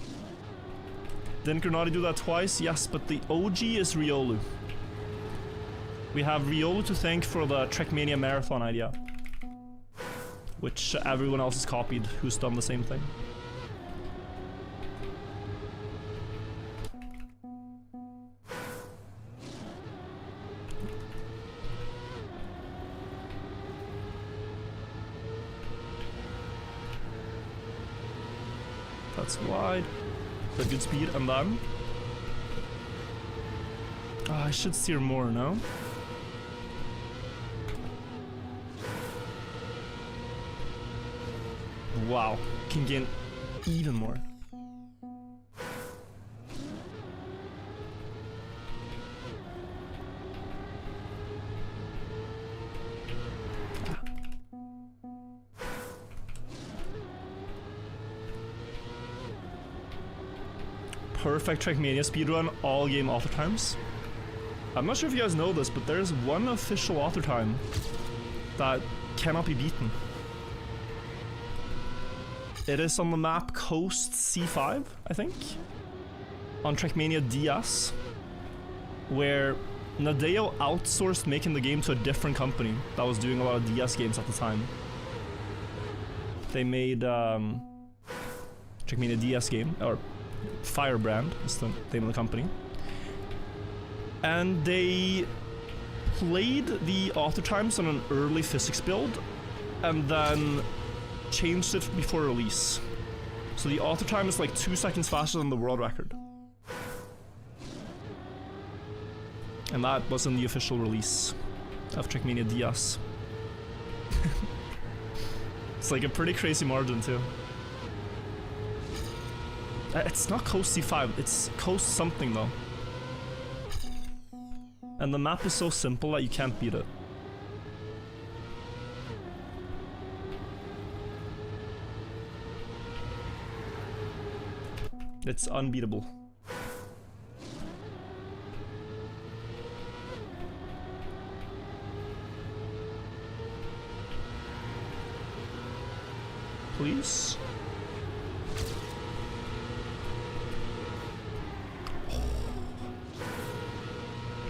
Didn't Granati do that twice? Yes, but the OG is Riolu. We have Riolu to thank for the Trackmania marathon idea. which everyone else has copied who's done the same thing. That's wide. But good speed, and then... Oh, I should steer more, no? Wow, can gain even more. Perfect Trackmania speedrun, all game author times. I'm not sure if you guys know this, but there's one official author time that cannot be beaten. It is on the map Coast C5, I think, on Trackmania DS, where Nadeo outsourced making the game to a different company that was doing a lot of DS games at the time. They made Trackmania DS game, or Firebrand is the name of the company. And they played the author times on an early physics build and then changed it before release. So the author time is like 2 seconds faster than the world record. And that was in the official release of Trackmania DS. It's like a pretty crazy margin too. It's not Coast C5, it's Coast something though. And the map is so simple that you can't beat it. It's unbeatable. Please?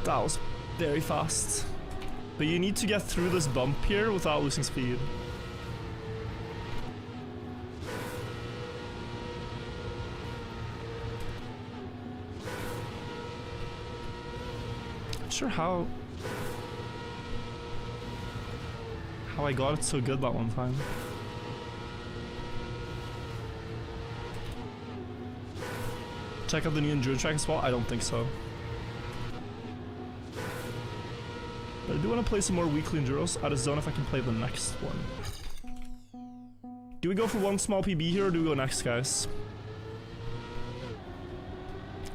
That was very fast. But you need to get through this bump here without losing speed. Not sure how I got it so good that one time. Check out the new enduro track as well? I don't think so. But I do want to play some more weekly enduros. I just don't know if I can play the next one. Do we go for one small PB here or do we go next, guys?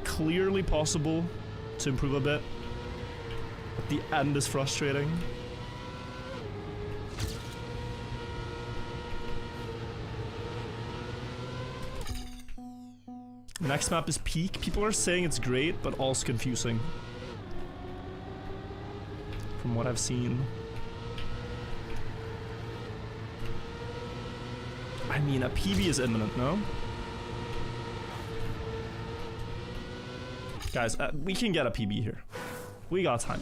Clearly possible to improve a bit. But the end is frustrating. Next map is Peak. People are saying it's great, but also confusing. From what I've seen. I mean, a PB is imminent, no? Guys, we can get a PB here. We got time.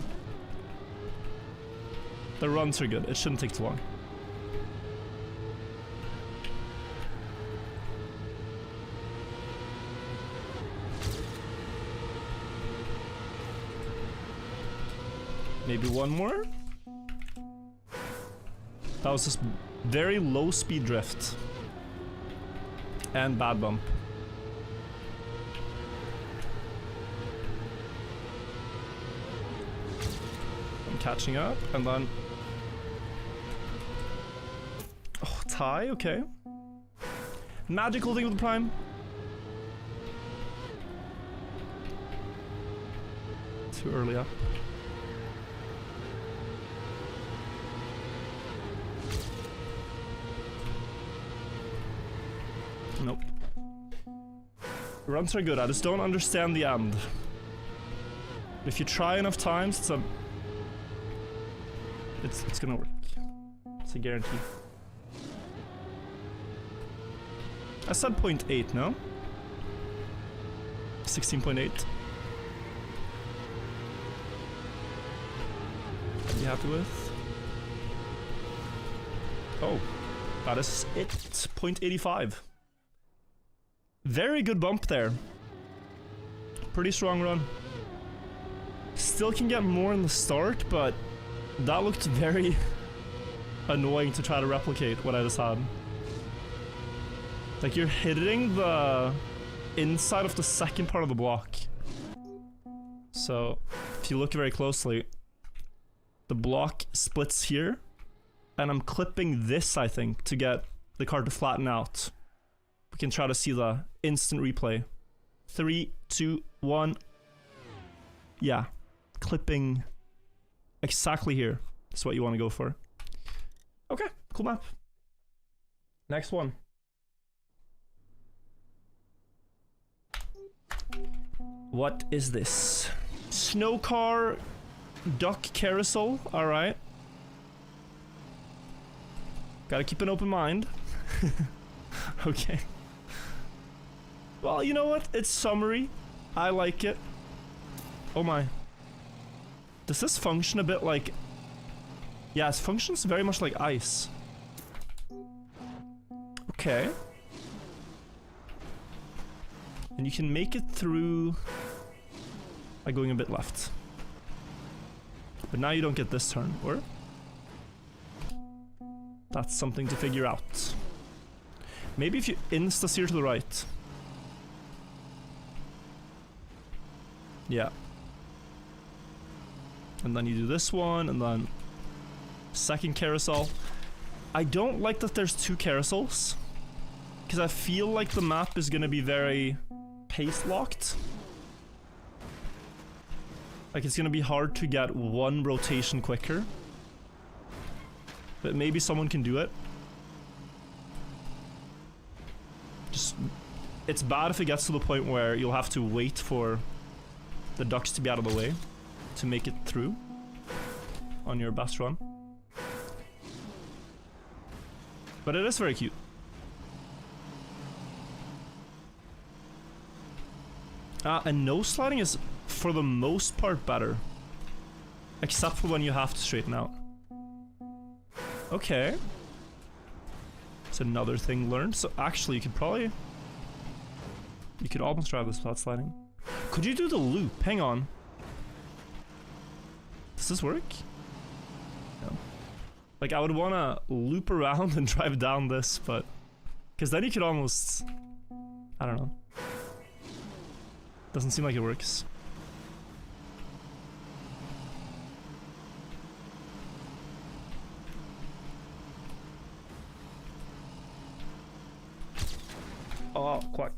The runs are good. It shouldn't take too long. Maybe one more? That was just very low speed drift. And bad bump. I'm catching up, and then... Oh, tie, okay. Magical thing with the prime. Too early up. Nope. Runs are good, I just don't understand the end. If you try enough times, it's gonna work. It's a guarantee. I said 0.8, no? 16.8. I'd be happy with. Oh. That is it. 0.85. Very good bump there. Pretty strong run. Still can get more in the start, but that looked very annoying to try to replicate what I just had. Like, you're hitting the inside of the second part of the block. So, if you look very closely, the block splits here, and I'm clipping this, I think, to get the card to flatten out. We can try to see the instant replay. 3, 2, 1. Yeah. Clipping exactly here is what you want to go for. Okay, cool map. Next one. What is this? Snow car, duck carousel. Alright. Gotta keep an open mind. Okay. Well, you know what? It's summery. I like it. Oh my. Does this function a bit like... Yeah, it functions very much like ice. Okay. And you can make it through by going a bit left. But now you don't get this turn, or? That's something to figure out. Maybe if you insta-steer to the right. Yeah. And then you do this one, and then second carousel. I don't like that there's two carousels, because I feel like the map is gonna be very pace locked. Like, it's gonna be hard to get one rotation quicker. But maybe someone can do it. Just, it's bad if it gets to the point where you'll have to wait for the ducks to be out of the way to make it through on your best run. But it is very cute. And no sliding is, for the most part, better. Except for when you have to straighten out. Okay. It's another thing learned. So actually, you could probably... You could almost drive this without sliding. Could you do the loop? Hang on. Does this work? No. Like, I would want to loop around and drive down this, but... Because then you could almost... I don't know. Doesn't seem like it works. Oh, quack.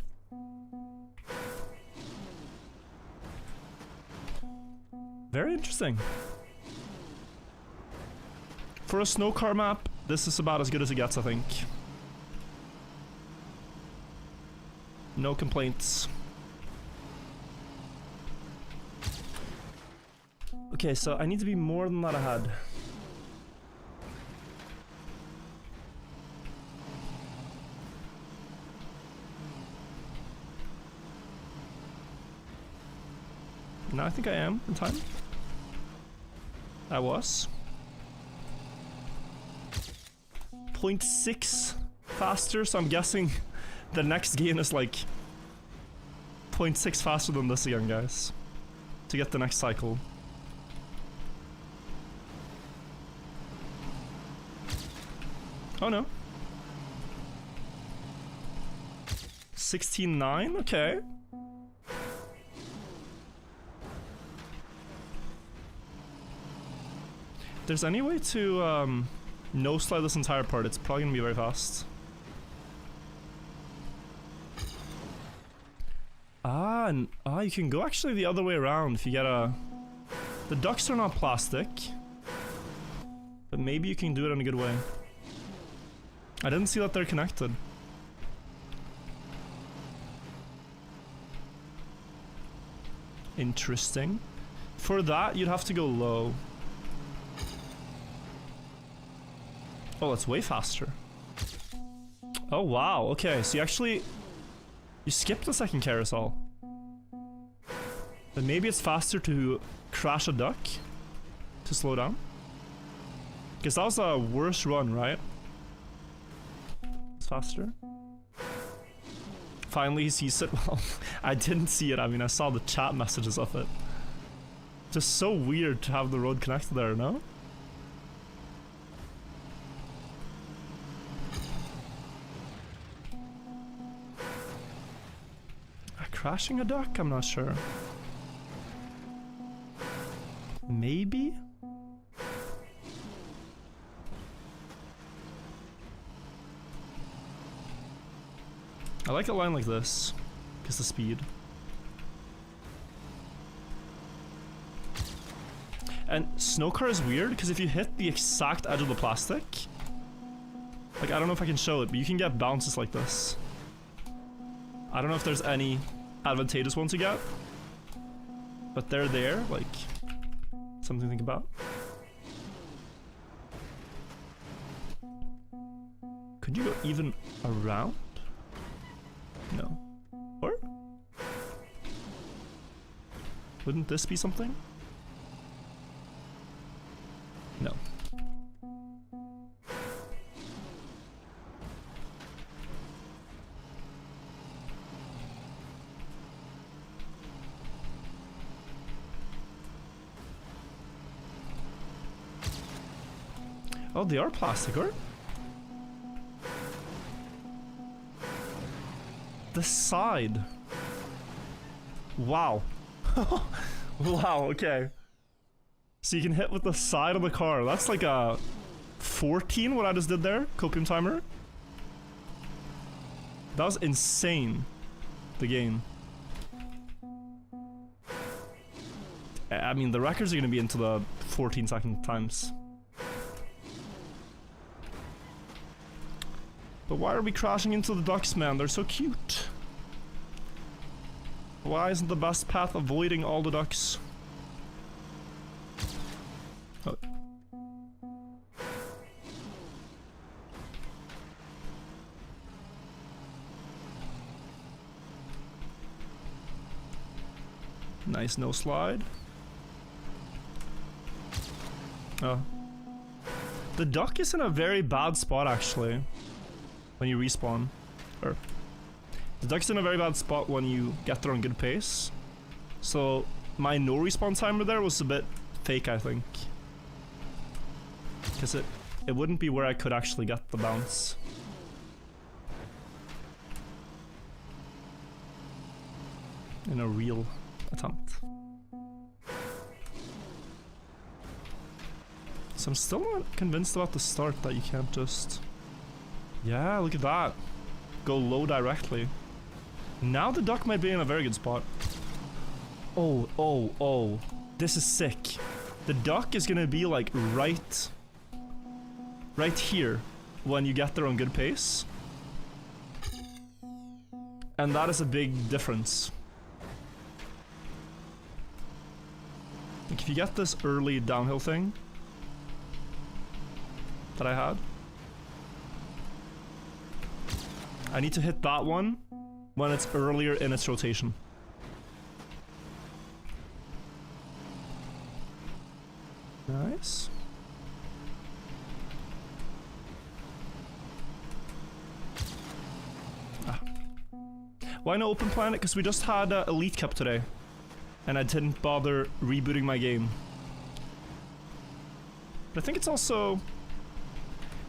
Very interesting. For a snow car map, this is about as good as it gets, I think. No complaints. Okay, so I need to be more than that ahead. No, I think I am in time. I was. 0.6 faster, so I'm guessing the next game is like 0.6 faster than this again, guys. To get the next cycle. Oh no. 16.9? Okay. If there's any way to no slide this entire part, it's probably gonna be very fast. You can go actually the other way around if you get a... The ducks are not plastic, but maybe you can do it in a good way. I didn't see that they're connected. Interesting. For that, you'd have to go low. Oh, that's way faster. Oh, wow. Okay, so you actually... You skipped the second carousel. But maybe it's faster to crash a duck to slow down. Because that was a worse run, right? It's faster. Finally he sees it. Well, I didn't see it. I mean, I saw the chat messages of it. Just so weird to have the road connected there, no? Crashing a duck? I'm not sure. Maybe? I like a line like this, because the speed. And snowcar is weird, because if you hit the exact edge of the plastic, like, I don't know if I can show it, but you can get bounces like this. I don't know if there's any advantageous ones to get, but they're there, like, something to think about. Could you go even around? No. Or? Wouldn't this be something? No. Oh, they are plastic, or? The side. Wow. Wow, okay. So you can hit with the side of the car. That's like a 14 what I just did there, copium timer. That was insane. The game. I mean, the records are gonna be into the 14-second times. But why are we crashing into the ducks, man? They're so cute. Why isn't the best path avoiding all the ducks? Oh. Nice no slide. Oh. The duck is in a very bad spot, actually. When you respawn. Or the duck's in a very bad spot when you get there on good pace. So my no respawn timer there was a bit fake, I think. Because it wouldn't be where I could actually get the bounce. In a real attempt. So I'm still not convinced about the start that you can't just... Yeah, look at that. Go low directly. Now the duck might be in a very good spot. Oh, oh, oh. This is sick. The duck is gonna be like right here when you get there on good pace. And that is a big difference. Like if you get this early downhill thing that I had, I need to hit that one when it's earlier in its rotation. Nice. Ah. Why no open planet? Because we just had Elite Cup today. And I didn't bother rebooting my game. But I think it's also...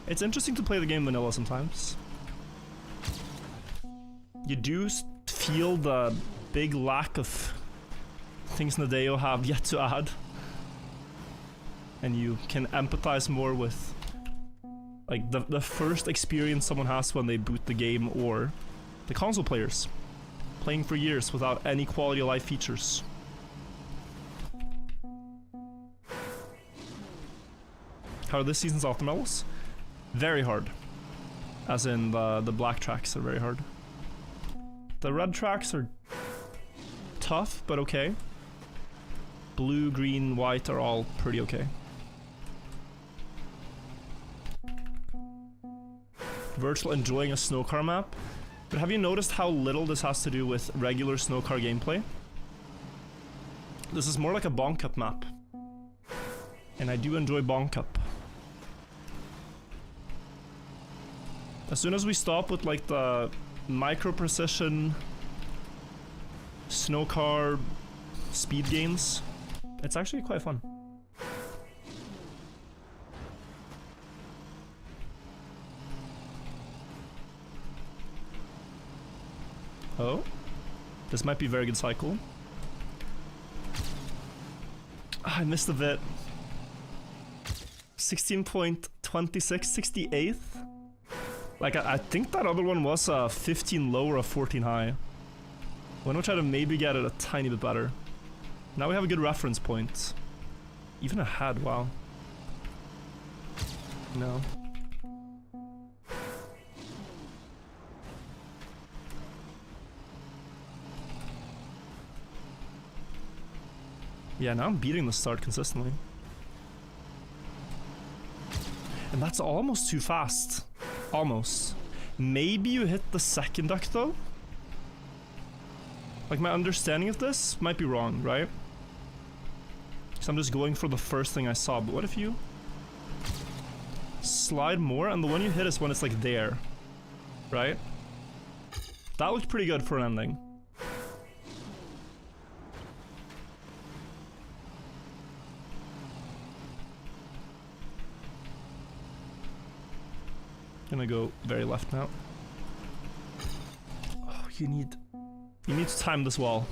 It's interesting to play the game vanilla sometimes. You do feel the big lack of things Nadeo have yet to add. And you can empathize more with like the first experience someone has when they boot the game, or the console players playing for years without any quality of life features. How are this season's optimals? Very hard. As in the black tracks are very hard. The red tracks are tough, but okay. Blue, green, white are all pretty okay. Virtual enjoying a snowcar map. But have you noticed how little this has to do with regular snowcar gameplay? This is more like a Bonk Cup map. And I do enjoy Bonk Cup. As soon as we stop with like the micro precision snow car speed gains, it's actually quite fun. Oh, this might be a very good cycle. I missed a bit. 16.26, 68th. Like, I think that other one was a 15 low or a 14 high. Why don't I try to maybe get it a tiny bit better? Now we have a good reference point. Even ahead, wow. No. Yeah, now I'm beating the start consistently. And that's almost too fast. Almost. Maybe you hit the second duck though? Like, my understanding of this might be wrong, right? So I'm just going for the first thing I saw, but what if you slide more and the one you hit is when it's like there, right? That looked pretty good for an ending. Gonna go very left now. Oh, you need to time this wall.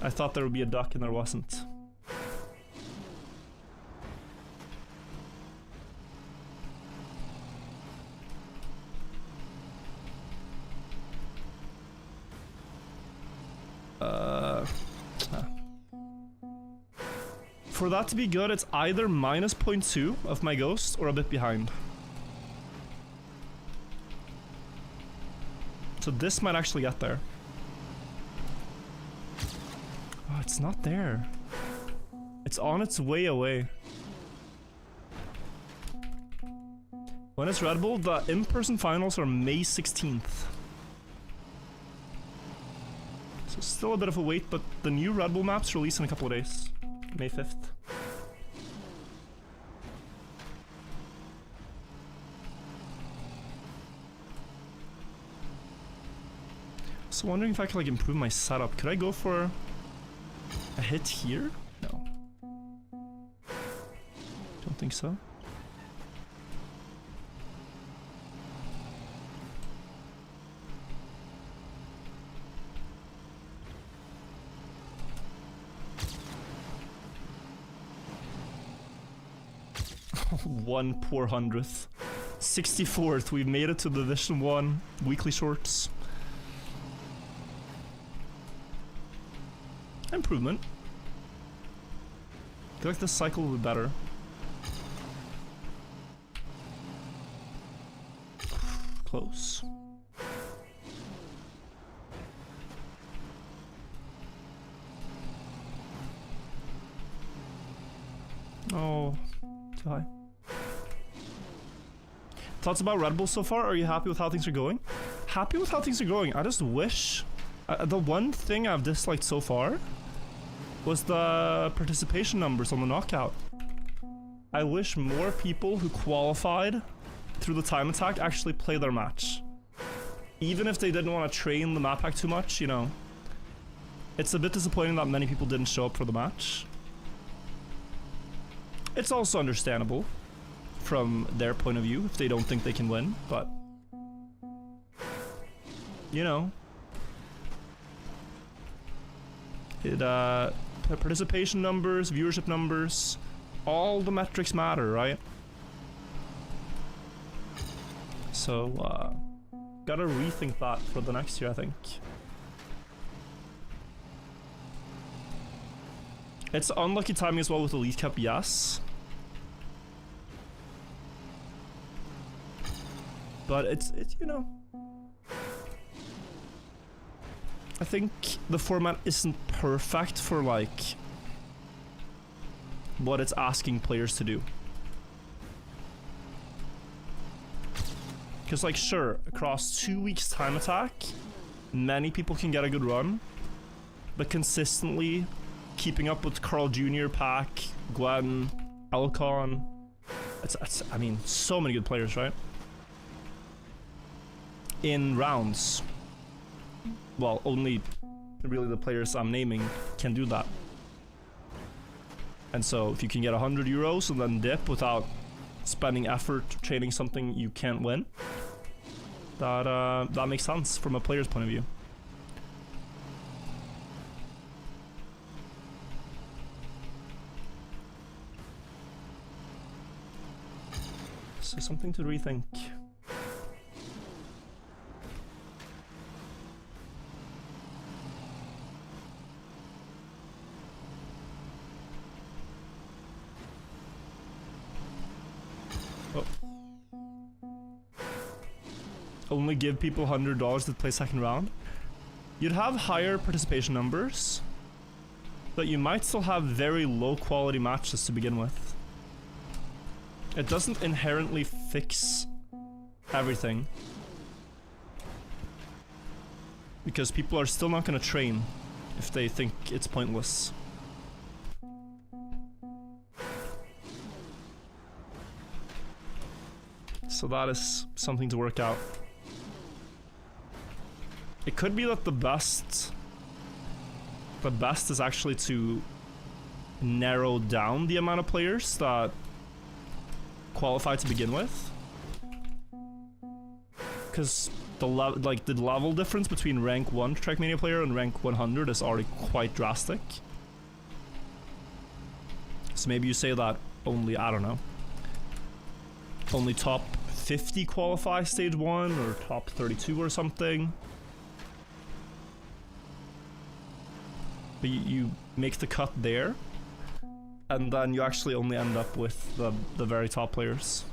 I thought there would be a duck and there wasn't. For that to be good, it's either minus 0.2 of my ghost or a bit behind. So this might actually get there. Oh, it's not there. It's on its way away. When it's Red Bull, the in-person finals are May 16th. So still a bit of a wait, but the new Red Bull maps release in a couple of days. May 5th. So wondering if I could like improve my setup. Could I go for a hit here? No. Don't think so. One poor hundredth. 64th, we've made it to the Division 1 weekly shorts. Improvement. I feel like this cycle will be better. Close. Oh, too high. Thoughts about Red Bull so far? Are you happy with how things are going? Happy with how things are going. I just wish... the one thing I've disliked so far was the participation numbers on the knockout. I wish more people who qualified through the time attack actually play their match. Even if they didn't want to train the map hack too much, you know. It's a bit disappointing that many people didn't show up for the match. It's also understandable from their point of view if they don't think they can win, but you know, it participation numbers, viewership numbers, all the metrics matter, right? So gotta rethink that for the next year, I think. It's unlucky timing as well with the Elite Cup, yes. But it's you know, I think the format isn't perfect for like what it's asking players to do. Because like sure, across 2 weeks time attack, many people can get a good run, but consistently keeping up with Carl Jr., Pac, Gwen, Elcon, it's I mean, so many good players, right? in rounds. Well, only really the players I'm naming can do that. And so if you can get 100 euros and then dip without spending effort training something you can't win, that makes sense from a player's point of view. So something to rethink. Oh. Only give people $100 to play second round. You'd have higher participation numbers, but you might still have very low quality matches to begin with. It doesn't inherently fix everything, because people are still not going to train if they think it's pointless. So that is something to work out. It could be that the best is actually to narrow down the amount of players that qualify to begin with, because the level difference between rank 1 Trackmania player and rank 100 is already quite drastic. So maybe you say that only, I don't know, only top 50 qualify stage 1 or top 32 or something. But you make the cut there, and then you actually only end up with the very top players.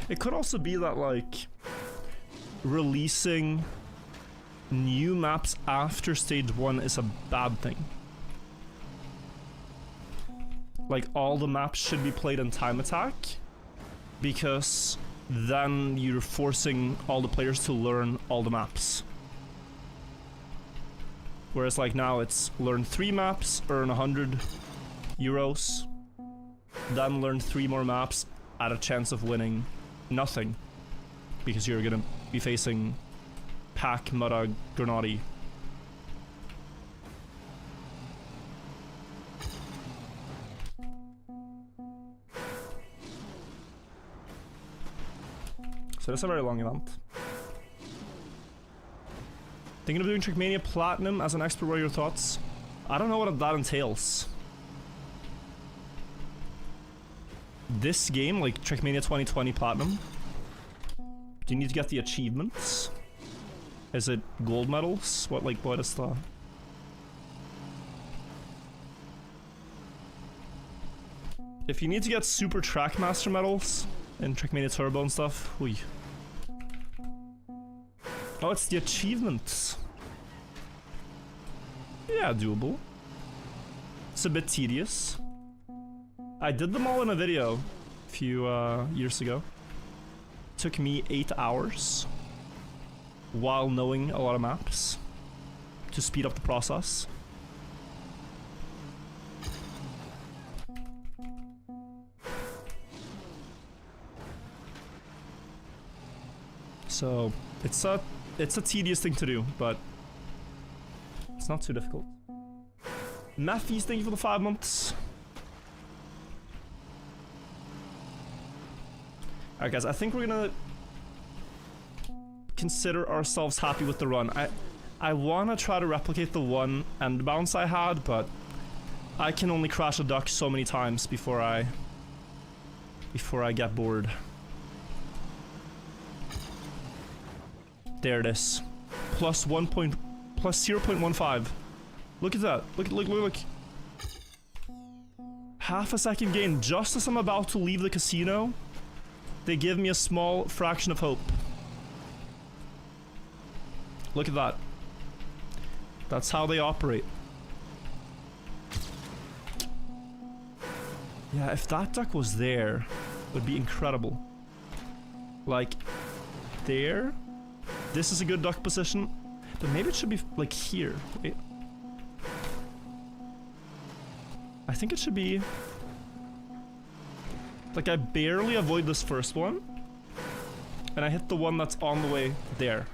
It could also be that, like, releasing new maps after stage 1 is a bad thing. Like, all the maps should be played in time attack, because then you're forcing all the players to learn all the maps. Whereas like now it's learn 3 maps, earn 100 euros, then learn 3 more maps at a chance of winning nothing, because you're gonna be facing Pack, Mudda, Grenadi. So that's a very long event. Thinking of doing Trackmania Platinum as an expert, what are your thoughts? I don't know what that entails. This game, like Trackmania 2020 Platinum, do you need to get the achievements? Is it gold medals? What is the... If you need to get Super Trackmaster medals in Trackmania Turbo and stuff, whee. Oh, it's the achievements. Yeah, doable. It's a bit tedious. I did them all in a video a few years ago. Took me 8 hours while knowing a lot of maps to speed up the process. So it's a tedious thing to do, but it's not too difficult. Matthews, thank you for the 5 months. Alright guys, I think we're gonna consider ourselves happy with the run. I wanna try to replicate the one end bounce I had, but I can only crash a duck so many times before I get bored. There it is. Plus 0.15. Look at that. Look. Half a second gain just as I'm about to leave the casino. They give me a small fraction of hope. Look at that. That's how they operate. Yeah, if that duck was there, it would be incredible. Like, there. This is a good duck position, but maybe it should be like here. Wait. I think it should be Like, I barely avoid this first one. And I hit the one that's on the way there.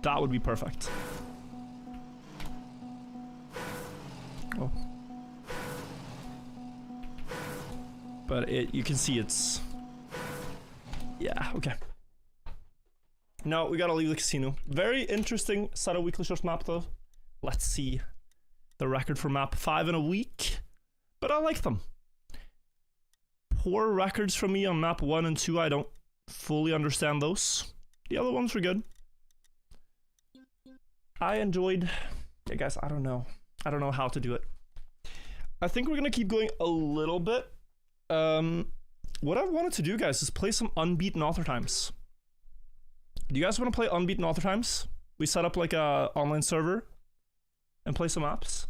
That would be perfect. Oh. But you can see it's... Yeah, okay. Now, we gotta leave the casino. Very interesting set of weekly shorts map, though. Let's see the record for map 5 in a week. But I like them. Poor records from me on map 1 and 2. I don't fully understand those. The other ones were good. I enjoyed... Yeah, guys, I don't know. I don't know how to do it. I think we're gonna keep going a little bit. What I wanted to do, guys, is play some Unbeaten Author times. Do you guys want to play Unbeaten Author times? We set up like a online server and play some maps.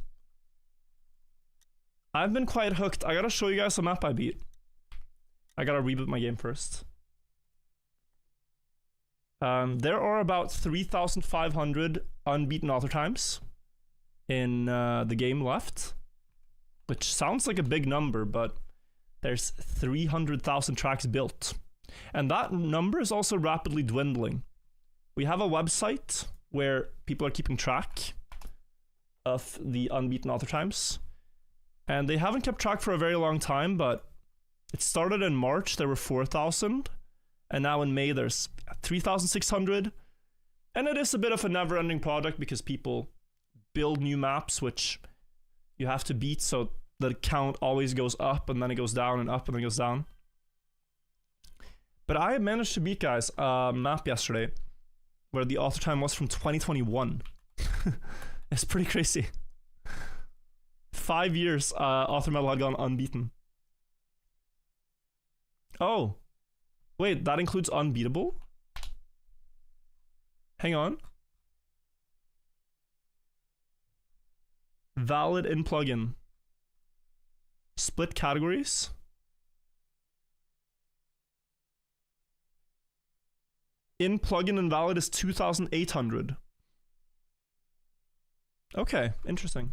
I've been quite hooked. I gotta show you guys a map I beat. I gotta reboot my game first. There are about 3,500 Unbeaten Author times in the game left, which sounds like a big number, but there's 300,000 tracks built. And that number is also rapidly dwindling. We have a website where people are keeping track of the Unbeaten Author times. And they haven't kept track for a very long time, but it started in March, there were 4,000. And now in May, there's 3,600. And it is a bit of a never-ending project because people build new maps, which you have to beat, so the count always goes up, and then it goes down, and up, and then it goes down. But I managed to beat, guys, a map yesterday where the author time was from 2021. It's pretty crazy. 5 years author medal had gone unbeaten. Oh. Wait, that includes unbeatable? Hang on. Valid in plugin. Split categories. In plugin invalid is 2,800. Okay, interesting.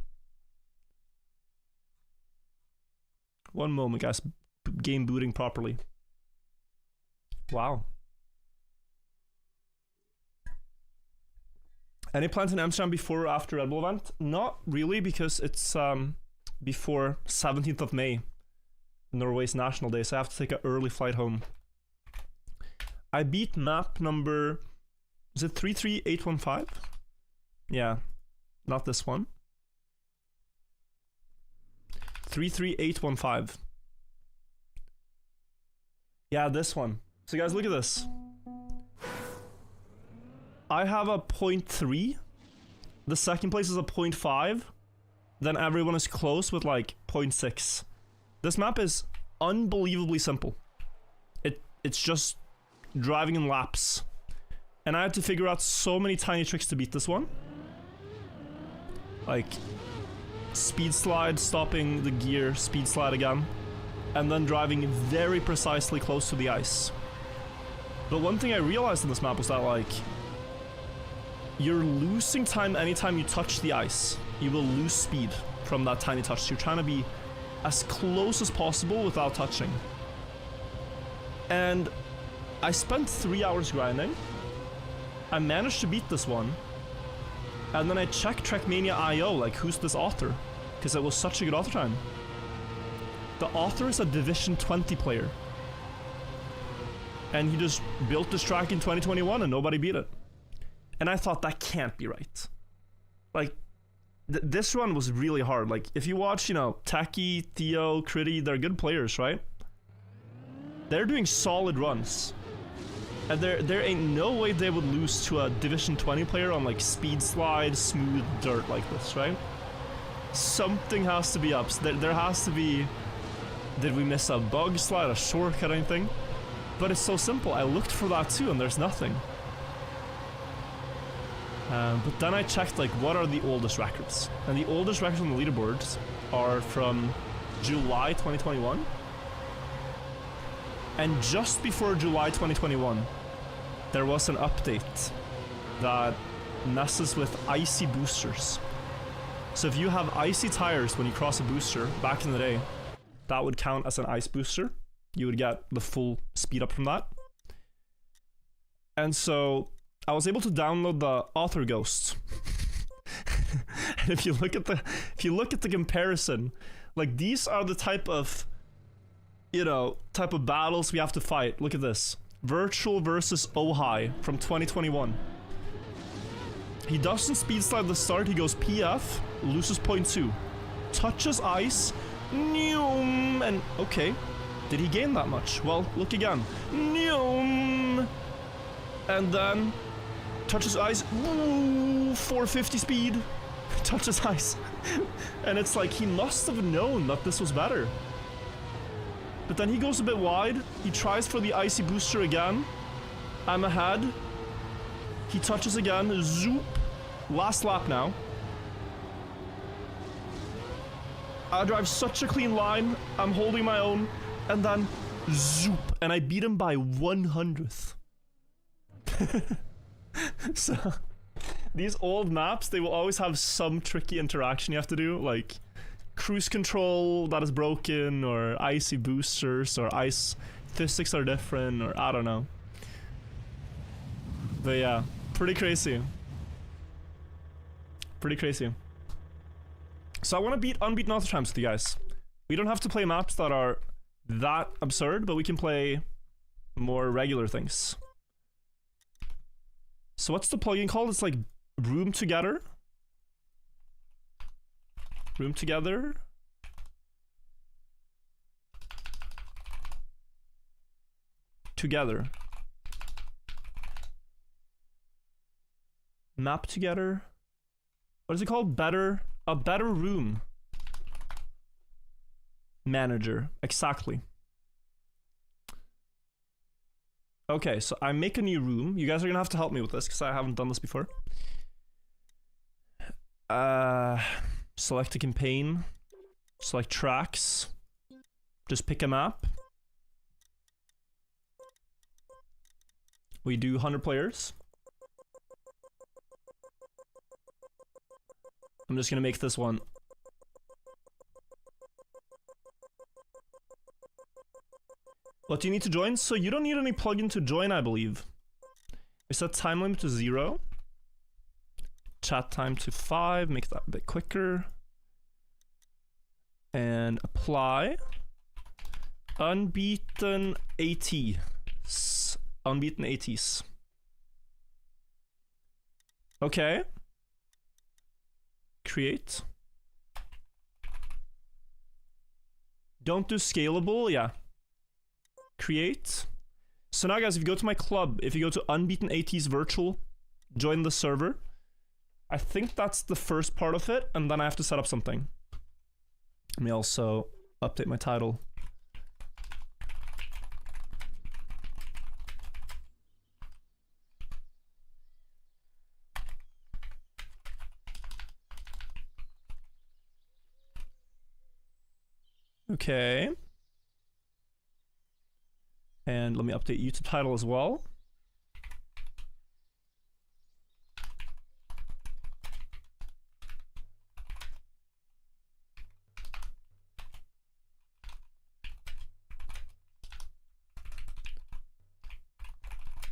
One moment, guys. Game booting properly. Wow. Any plans in Amsterdam before or after Red Bull event? Not really, because it's before 17th of May, Norway's National Day, so I have to take an early flight home. I beat map number... Is it 33815? Yeah, not this one. 33815. Yeah, this one. So guys, look at this. I have a 0.3. The second place is a 0.5. Then everyone is close with like 0.6. This map is unbelievably simple. It's just driving in laps. And I had to figure out so many tiny tricks to beat this one. Like speed slide, stopping the gear, speed slide again. And then driving very precisely close to the ice. But one thing I realized in this map was that, like, you're losing time anytime you touch the ice. You will lose speed from that tiny touch. So you're trying to be as close as possible without touching. And I spent 3 hours grinding. I managed to beat this one. And then I checked Trackmania.io, like, who's this author? Because it was such a good author time. The author is a Division 20 player. And he just built this track in 2021 and nobody beat it. And I thought, that can't be right. Like, this run was really hard. Like, if you watch, you know, Taki, Theo, Critty, they're good players, right? They're doing solid runs. And there ain't no way they would lose to a Division 20 player on, like, speed slide, smooth dirt like this, right? Something has to be up. There has to be... Did we miss a bug slide, a shortcut, anything? But it's so simple. I looked for that too, and there's nothing. But then I checked, like, what are the oldest records? And the oldest records on the leaderboards are from July 2021. And just before July 2021, there was an update that messes with icy boosters. So if you have icy tires when you cross a booster, back in the day, that would count as an ice booster. you would get the full speed up from that. And so I was able to download the author ghosts. And if you look at the comparison, like these are the type of battles we have to fight. Look at this. Virtual versus Ohai from 2021. He doesn't speed slide at the start, he goes PF, loses 0.2. Touches ice, and okay. Did he gain that much? Well, look again. And then touches ice, 450 speed. Touches ice. And it's like he must have known that this was better. But then he goes a bit wide. He tries for the icy booster again. I'm ahead. He touches again. Zoop. Last lap now. I drive such a clean line. I'm holding my own. And then zoop. And I beat him by 100th. So these old maps, they will always have some tricky interaction you have to do, like cruise control that is broken, or icy boosters, or ice physics are different, or I don't know. But yeah, pretty crazy. Pretty crazy. So I want to beat Unbeaten Author times with you guys. We don't have to play maps that are that absurd, but we can play more regular things. So what's the plugin called? It's like Room Together. Room Together. Together. Map Together. What is it called? A better room. Manager. Exactly. Okay, so I make a new room. You guys are gonna have to help me with this because I haven't done this before. Select a campaign. Select tracks. Just pick a map. We do 100 players. I'm just gonna make this one. What do you need to join? So you don't need any plugin to join, I believe. We set time limit to 0. Chat time to 5. Make that a bit quicker. And apply. Unbeaten AT. Unbeaten ATs. Okay. Create. Don't do scalable, yeah. Create. So now guys, if you go to my club, if you go to Unbeaten ATs virtual, join the server. I think that's the first part of it, and then I have to set up something. Let me also update my title. Okay. And let me update YouTube title as well.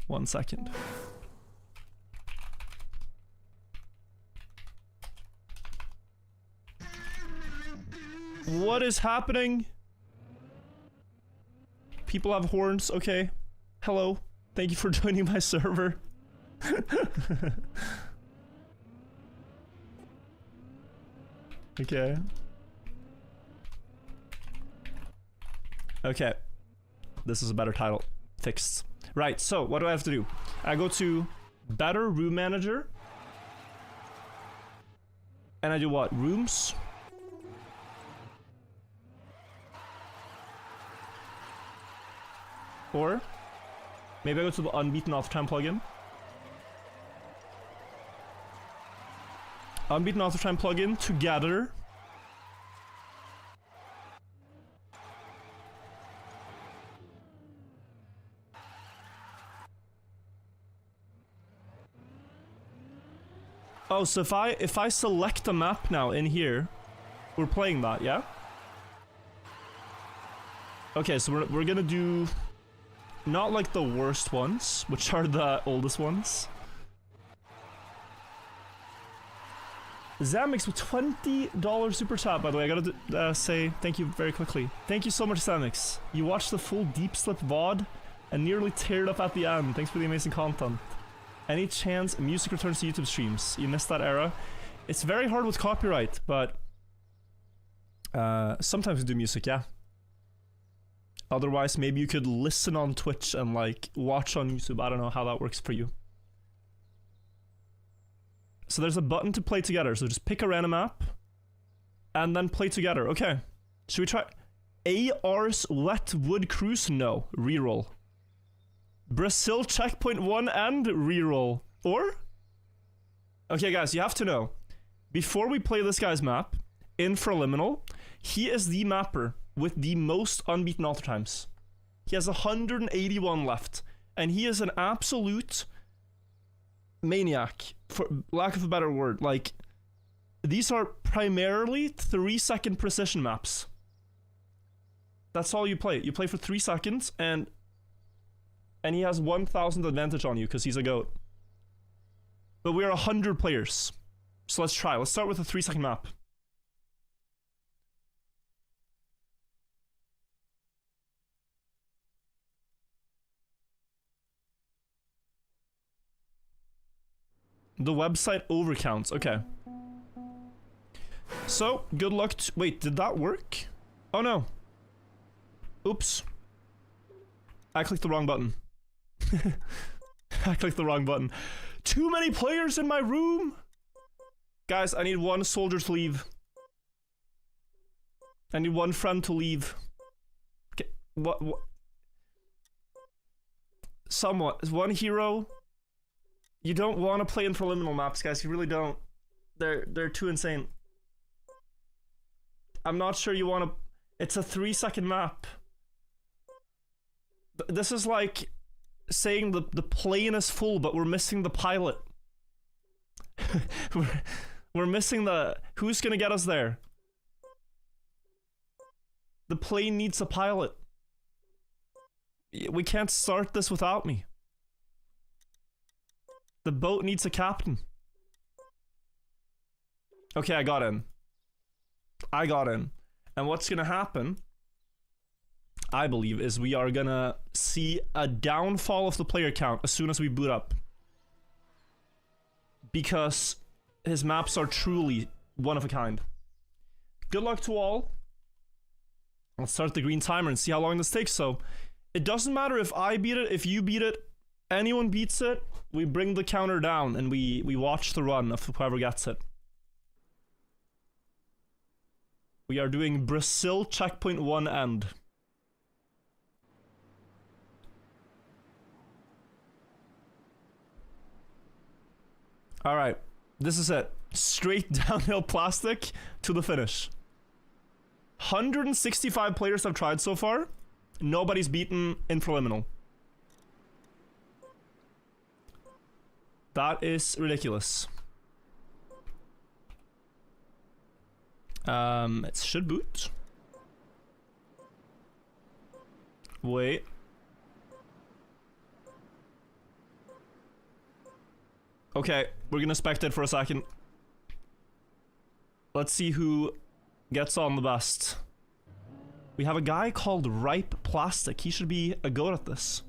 One second. What is happening? People have horns, okay. Hello. Thank you for joining my server. Okay. Okay. This is a better title. Fixed. Right, so what do I have to do? I go to Better Room Manager. And I do what? Rooms. Or maybe I go to the Unbeaten Author Time plugin. Unbeaten Author Time plugin together. Oh, so if I select a map now in here, we're playing that, yeah? Okay, so we're gonna do not like the worst ones, which are the oldest ones. Zamix with $20 super chat, by the way. I gotta say thank you very quickly. Thank you so much, Zamix. You watched the full Deep Slip VOD and nearly teared up at the end. Thanks for the amazing content. Any chance music returns to YouTube streams? You missed that era. It's very hard with copyright, but sometimes we do music, yeah. Otherwise, maybe you could listen on Twitch and like watch on YouTube. I don't know how that works for you. So there's a button to play together. So just pick a random app and then play together. Okay. Should we try AR's Wet Wood Cruise? No. Reroll. Brazil checkpoint 1 and reroll. Or? Okay, guys, you have to know. Before we play this guy's map, Infraliminal, he is the mapper with the most unbeaten author times. He has 181 left. And he is an absolute maniac, for lack of a better word. Like, these are primarily 3-second precision maps. That's all you play. You play for 3 seconds, and he has 1,000 advantage on you because he's a goat. But we're 100 players, so let's try. Let's start with a 3-second map. The website overcounts. Okay. So, good luck to— wait, did that work? Oh no. Oops. I clicked the wrong button. I clicked the wrong button. Too many players in my room! Guys, I need one soldier to leave. I need one friend to leave. Okay, what? Somewhat. One hero. You don't want to play Infraliminal maps, guys. You really don't. They're too insane. I'm not sure you want to— it's a 3-second map. This is like saying the plane is full, but we're missing the pilot. we're missing the— who's gonna get us there? The plane needs a pilot. We can't start this without me. The boat needs a captain. Okay, I got in. I got in. And what's gonna happen, I believe, is we are gonna see a downfall of the player count as soon as we boot up. Because his maps are truly one of a kind. Good luck to all. Let's start the green timer and see how long this takes. So, it doesn't matter if I beat it, if you beat it, anyone beats it, we bring the counter down and we watch the run of whoever gets it. We are doing Brazil checkpoint 1 end. Alright, this is it. Straight downhill plastic to the finish. 165 players have tried so far. Nobody's beaten Infraliminal. That is ridiculous. It should boot. Wait. Okay, we're gonna spectate for a second. Let's see who gets on the best. We have a guy called Ripe Plastic. He should be a goat at this.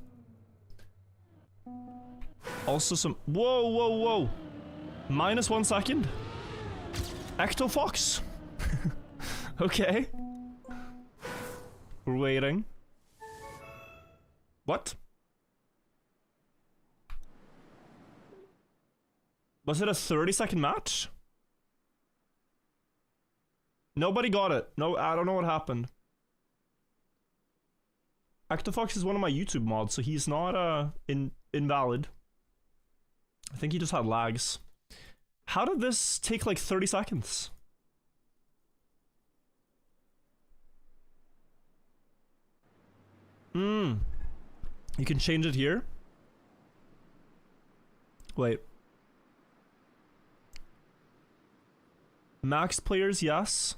Also some— whoa, whoa, whoa. -1 second. Ectofox. Okay. We're waiting. What? Was it a 30-second match? Nobody got it. No, I don't know what happened. Ectofox is one of my YouTube mods, so he's not invalid. I think he just had lags. How did this take like 30 seconds? You can change it here? Wait. Max players, yes.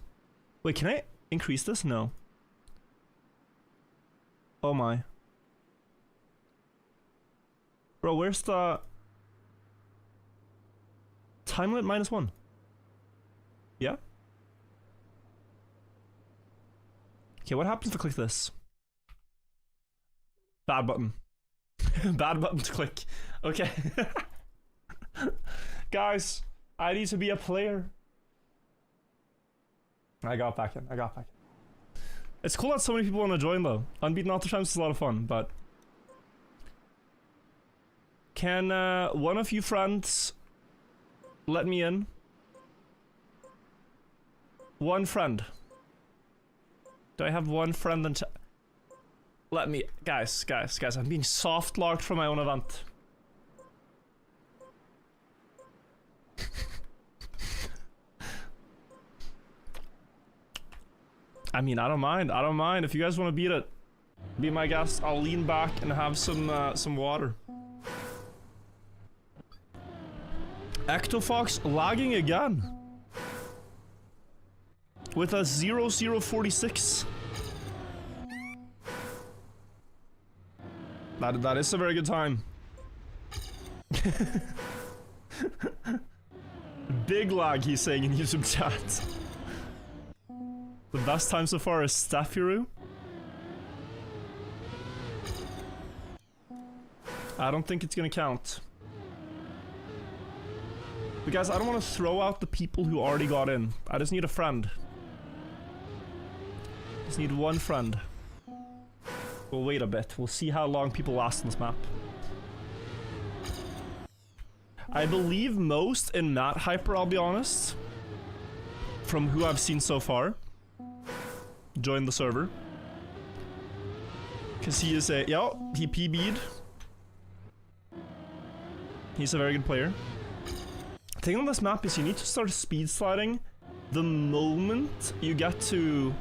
Wait, can I increase this? No. Oh my. Bro, where's the... Time limit -1. Yeah? Okay, what happens if I click this? Bad button. Bad button to click. Okay. Guys, I need to be a player. I got back in. It's cool that so many people want to join though. Unbeaten Author times is a lot of fun, but... Can one of you friends let me in? One friend. Do I have one friend and let me... Guys, I'm being soft-locked from my own event. I mean, I don't mind. If you guys want to beat it, be my guest. I'll lean back and have some water. Ectofox lagging again. With a 0046. That is a very good time. Big lag, he's saying in YouTube chat. The best time so far is Staffiru. I don't think it's gonna count. But guys, I don't want to throw out the people who already got in. I just need a friend. Just need one friend. We'll wait a bit. We'll see how long people last on this map. I believe most in Matt Hyper, I'll be honest. From who I've seen so far. Join the server. Because he is a... Yo, he PB'd. He's a very good player. The thing on this map is you need to start speed sliding the moment you get to...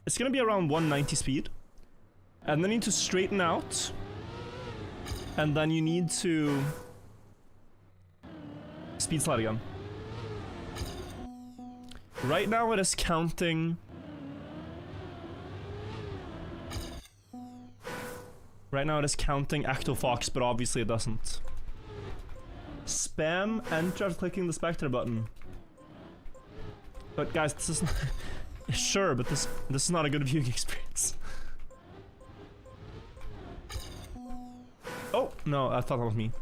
It's gonna be around 190 speed. And then you need to straighten out. And then you need to... speed slide again. Right now it is counting... Right now it is counting Ectofox, but obviously it doesn't. Spam enter after clicking the Spectre button. But guys, this is not... Sure, but this is not a good viewing experience. Oh, no, I thought that was me.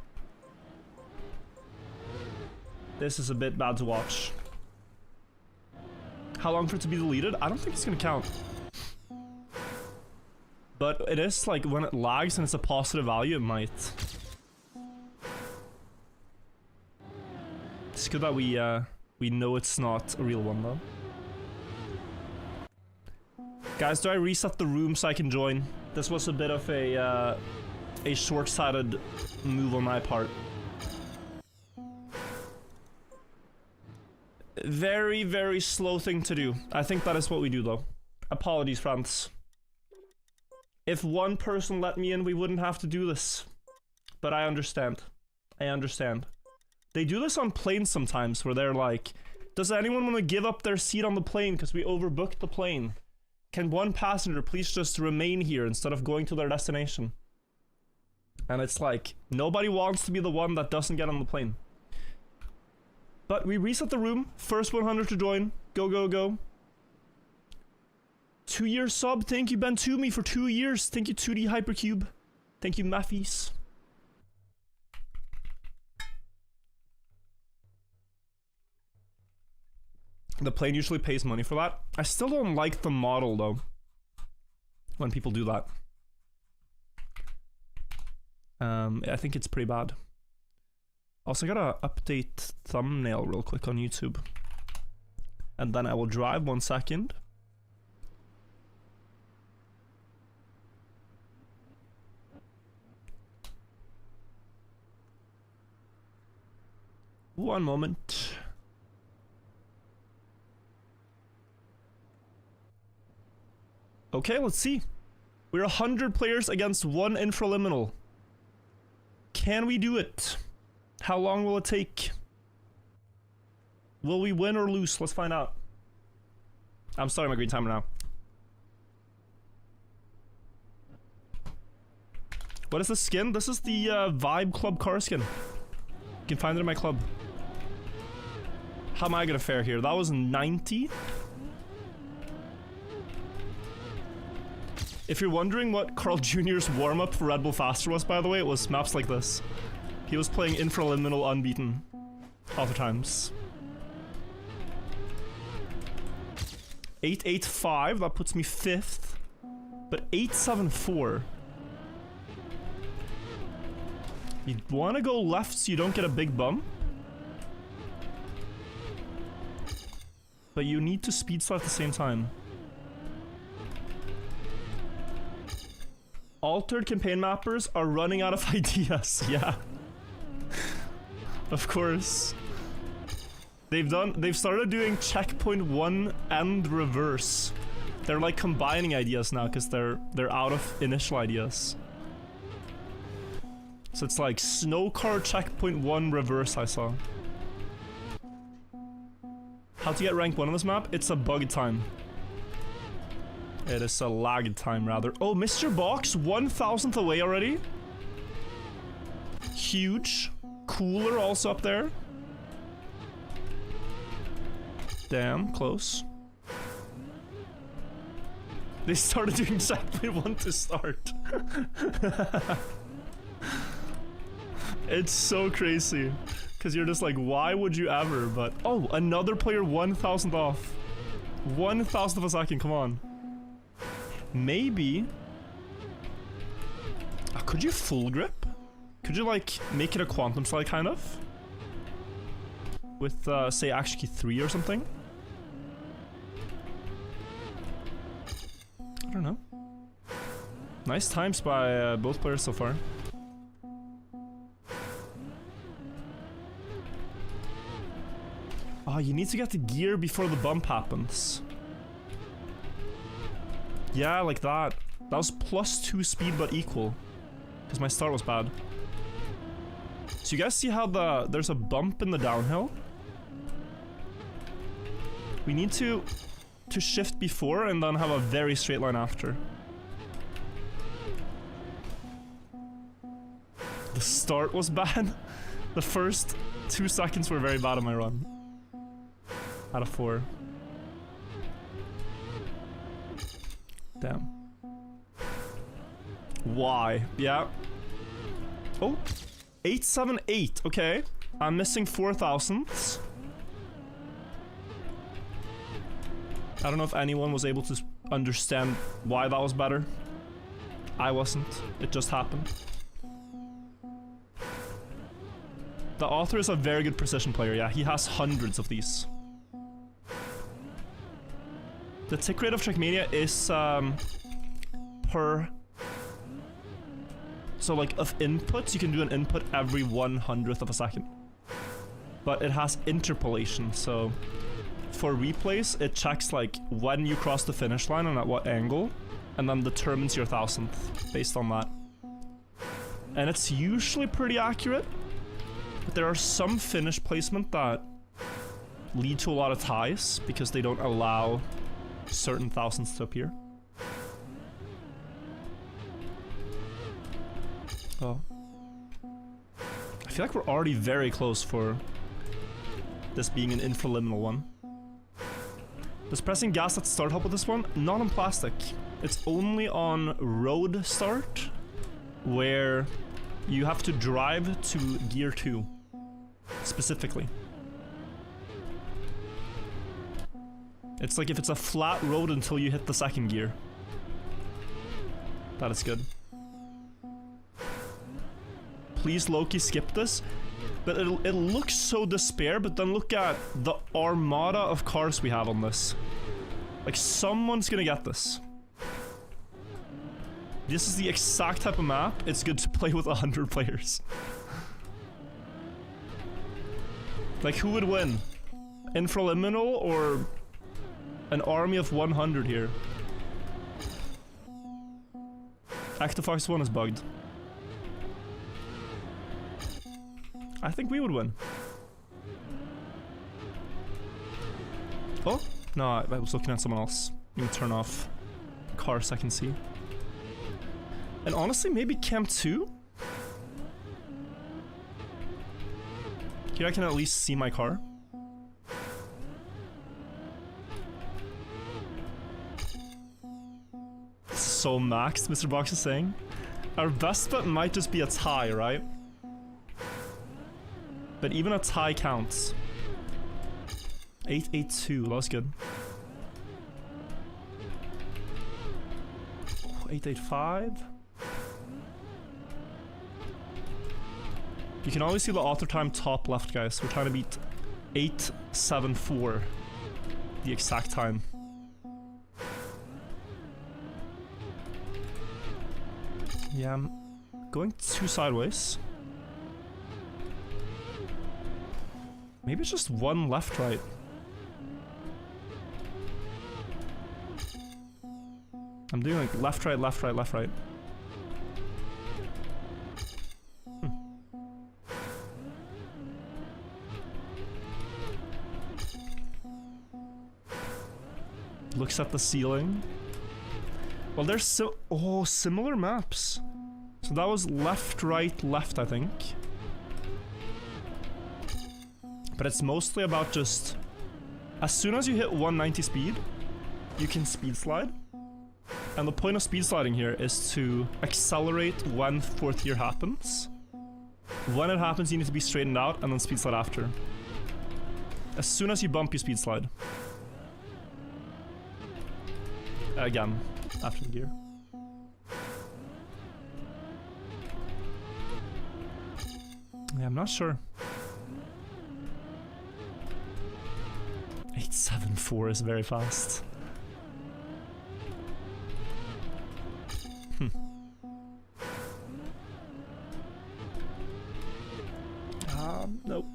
This is a bit bad to watch. How long for it to be deleted? I don't think it's gonna count. But it is like when it lags and it's a positive value, it might. It's good that we know it's not a real one though. Guys, do I reset the room so I can join? This was a bit of a short-sighted move on my part. Very, very slow thing to do. I think that is what we do though. Apologies, friends. If one person let me in, we wouldn't have to do this. But I understand. I understand. They do this on planes sometimes, where they're like, does anyone want to give up their seat on the plane because we overbooked the plane? Can one passenger please just remain here instead of going to their destination? And it's like, nobody wants to be the one that doesn't get on the plane. But we reset the room. First 100 to join. Go, go, go. 2-year sub. Thank you, Ben Toomey, for 2 years. Thank you, 2D Hypercube. Thank you, Maffies. The plane usually pays money for that. I still don't like the model, though. When people do that. I think it's pretty bad. Also, I gotta update thumbnail real quick on YouTube. And then I will drive 1 second. One moment. Okay, let's see. We're 100 players against 1 infraliminal. Can we do it? How long will it take? Will we win or lose? Let's find out. I'm starting my green timer now. What is the skin? This is the Vibe Club car skin. You can find it in my club. How am I gonna fare here? That was 90. If you're wondering what Carl Jr.'s warm-up for Red Bull Faster was, by the way, it was maps like this. He was playing Infraliminal Unbeaten Author times. 885, that puts me 5th. But 874. You want to go left so you don't get a big bump. But you need to speed slide at the same time. Altered campaign mappers are running out of ideas. Yeah. Of course. They've started doing checkpoint 1 and reverse. They're like combining ideas now because they're out of initial ideas. So it's like snow car checkpoint 1 reverse I saw. How to get rank 1 on this map? It's a bugged time. It is a lagged time rather. Oh, Mr. Box, 1000th away already. Huge. Cooler also up there. Damn, close. They started doing checkpoint 1 to start. It's so crazy. Because you're just like, why would you ever? But, oh, another player 1000th off. 1000th of a second, come on. Maybe. Could you full grip? Could you like make it a quantum slide kind of? With say action key 3 or something? I don't know. Nice times by both players so far. Oh, you need to get the gear before the bump happens. Yeah, like that. That was +2 speed but equal. Because my start was bad. So you guys see how there's a bump in the downhill? We need to shift before and then have a very straight line after. The start was bad. The first 2 seconds were very bad on my run. Out of 4. Damn. Why? Yeah. Oh. 878. Okay. I'm missing 4,000ths. I don't know if anyone was able to understand why that was better. I wasn't. It just happened. The author is a very good precision player, yeah. He has hundreds of these. The tick rate of Trackmania is per... So like of inputs, you can do an input every 100th of a second. But it has interpolation, so... For replays, it checks like when you cross the finish line and at what angle, and then determines your 1000th based on that. And it's usually pretty accurate, but there are some finish placement that lead to a lot of ties because they don't allow certain thousands to appear. Oh. I feel like we're already very close for this being an infraliminal one. Does pressing gas at start help with this one? Not on plastic. It's only on road start, where you have to drive to gear 2, specifically. It's like if it's a flat road until you hit the second gear. That is good. Please Loki skip this. But it looks so despair, but then look at the armada of cars we have on this. Like, someone's gonna get this. This is the exact type of map it's good to play with 100 players. Like, who would win? Infraliminal or an army of 100 here? Actifox 1 is bugged. I think we would win. Oh, no, I was looking at someone else. You can turn off car so I can see. And honestly, maybe Camp 2? Here I can at least see my car. So maxed, Mr. Box is saying. Our best bet might just be a tie, right? But even a tie counts. 882, that was good. 885. You can always see the author time top left, guys. We're trying to beat 874, the exact time. Yeah, I'm going too sideways. Maybe it's just one left, right. I'm doing like left, right, left, right, left, right. Looks at the ceiling. Well, there's similar maps. So that was left, right, left, I think. But it's mostly about just... As soon as you hit 190 speed, you can speed slide. And the point of speed sliding here is to accelerate when fourth year happens. When it happens, you need to be straightened out and then speed slide after. As soon as you bump, you speed slide. Again, after the gear. Yeah, I'm not sure. 874 is very fast. Nope.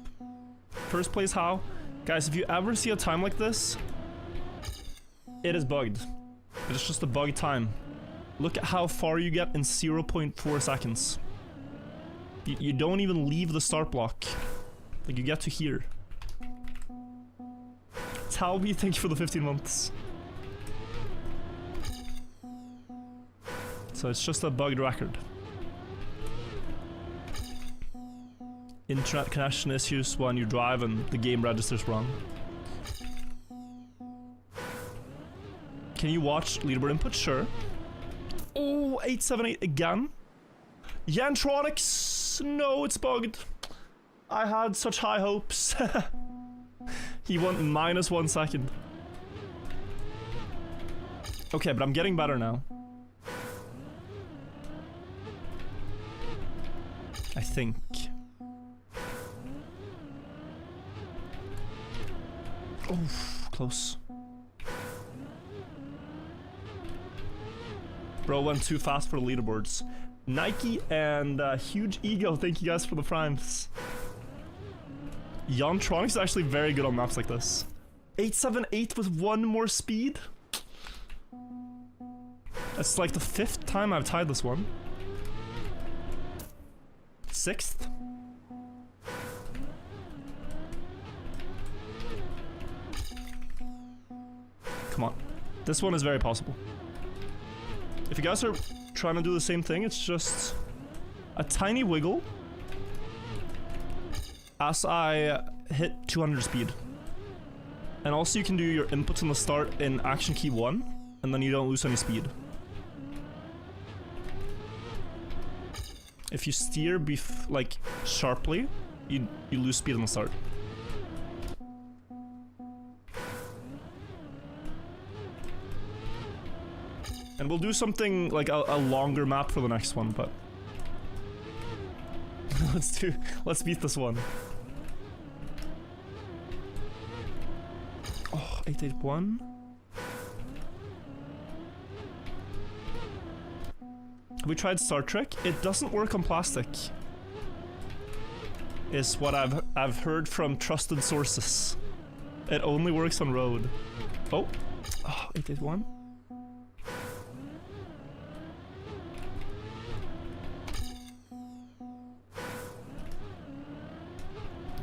First place how? Guys, if you ever see a time like this, it is bugged. It's just a bug time. Look at how far you get in 0.4 seconds. You don't even leave the start block. Like, you get to here. Talby, thank you for the 15 months. So it's just a bugged record. Internet connection issues when you drive and the game registers wrong. Can you watch leaderboard input? Sure. Oh, 878 again? Yantronics! No, it's bugged. I had such high hopes. He went -1 second. Okay, but I'm getting better now. I think. Oh, close. Bro went too fast for the leaderboards. Nike and Huge Ego, thank you guys for the primes. Yantronics is actually very good on maps like this. 878 with 1 more speed? That's like the 5th time I've tied this one. 6th? Come on. This one is very possible. If you guys are trying to do the same thing, it's just a tiny wiggle as I hit 200 speed. And also you can do your inputs on the start in action key 1, and then you don't lose any speed. If you steer like sharply, you lose speed on the start. And we'll do something like a longer map for the next one, but let's beat this one. Oh, 881. Have we tried Star Trek? It doesn't work on plastic. Is what I've heard from trusted sources. It only works on road. Oh, 881.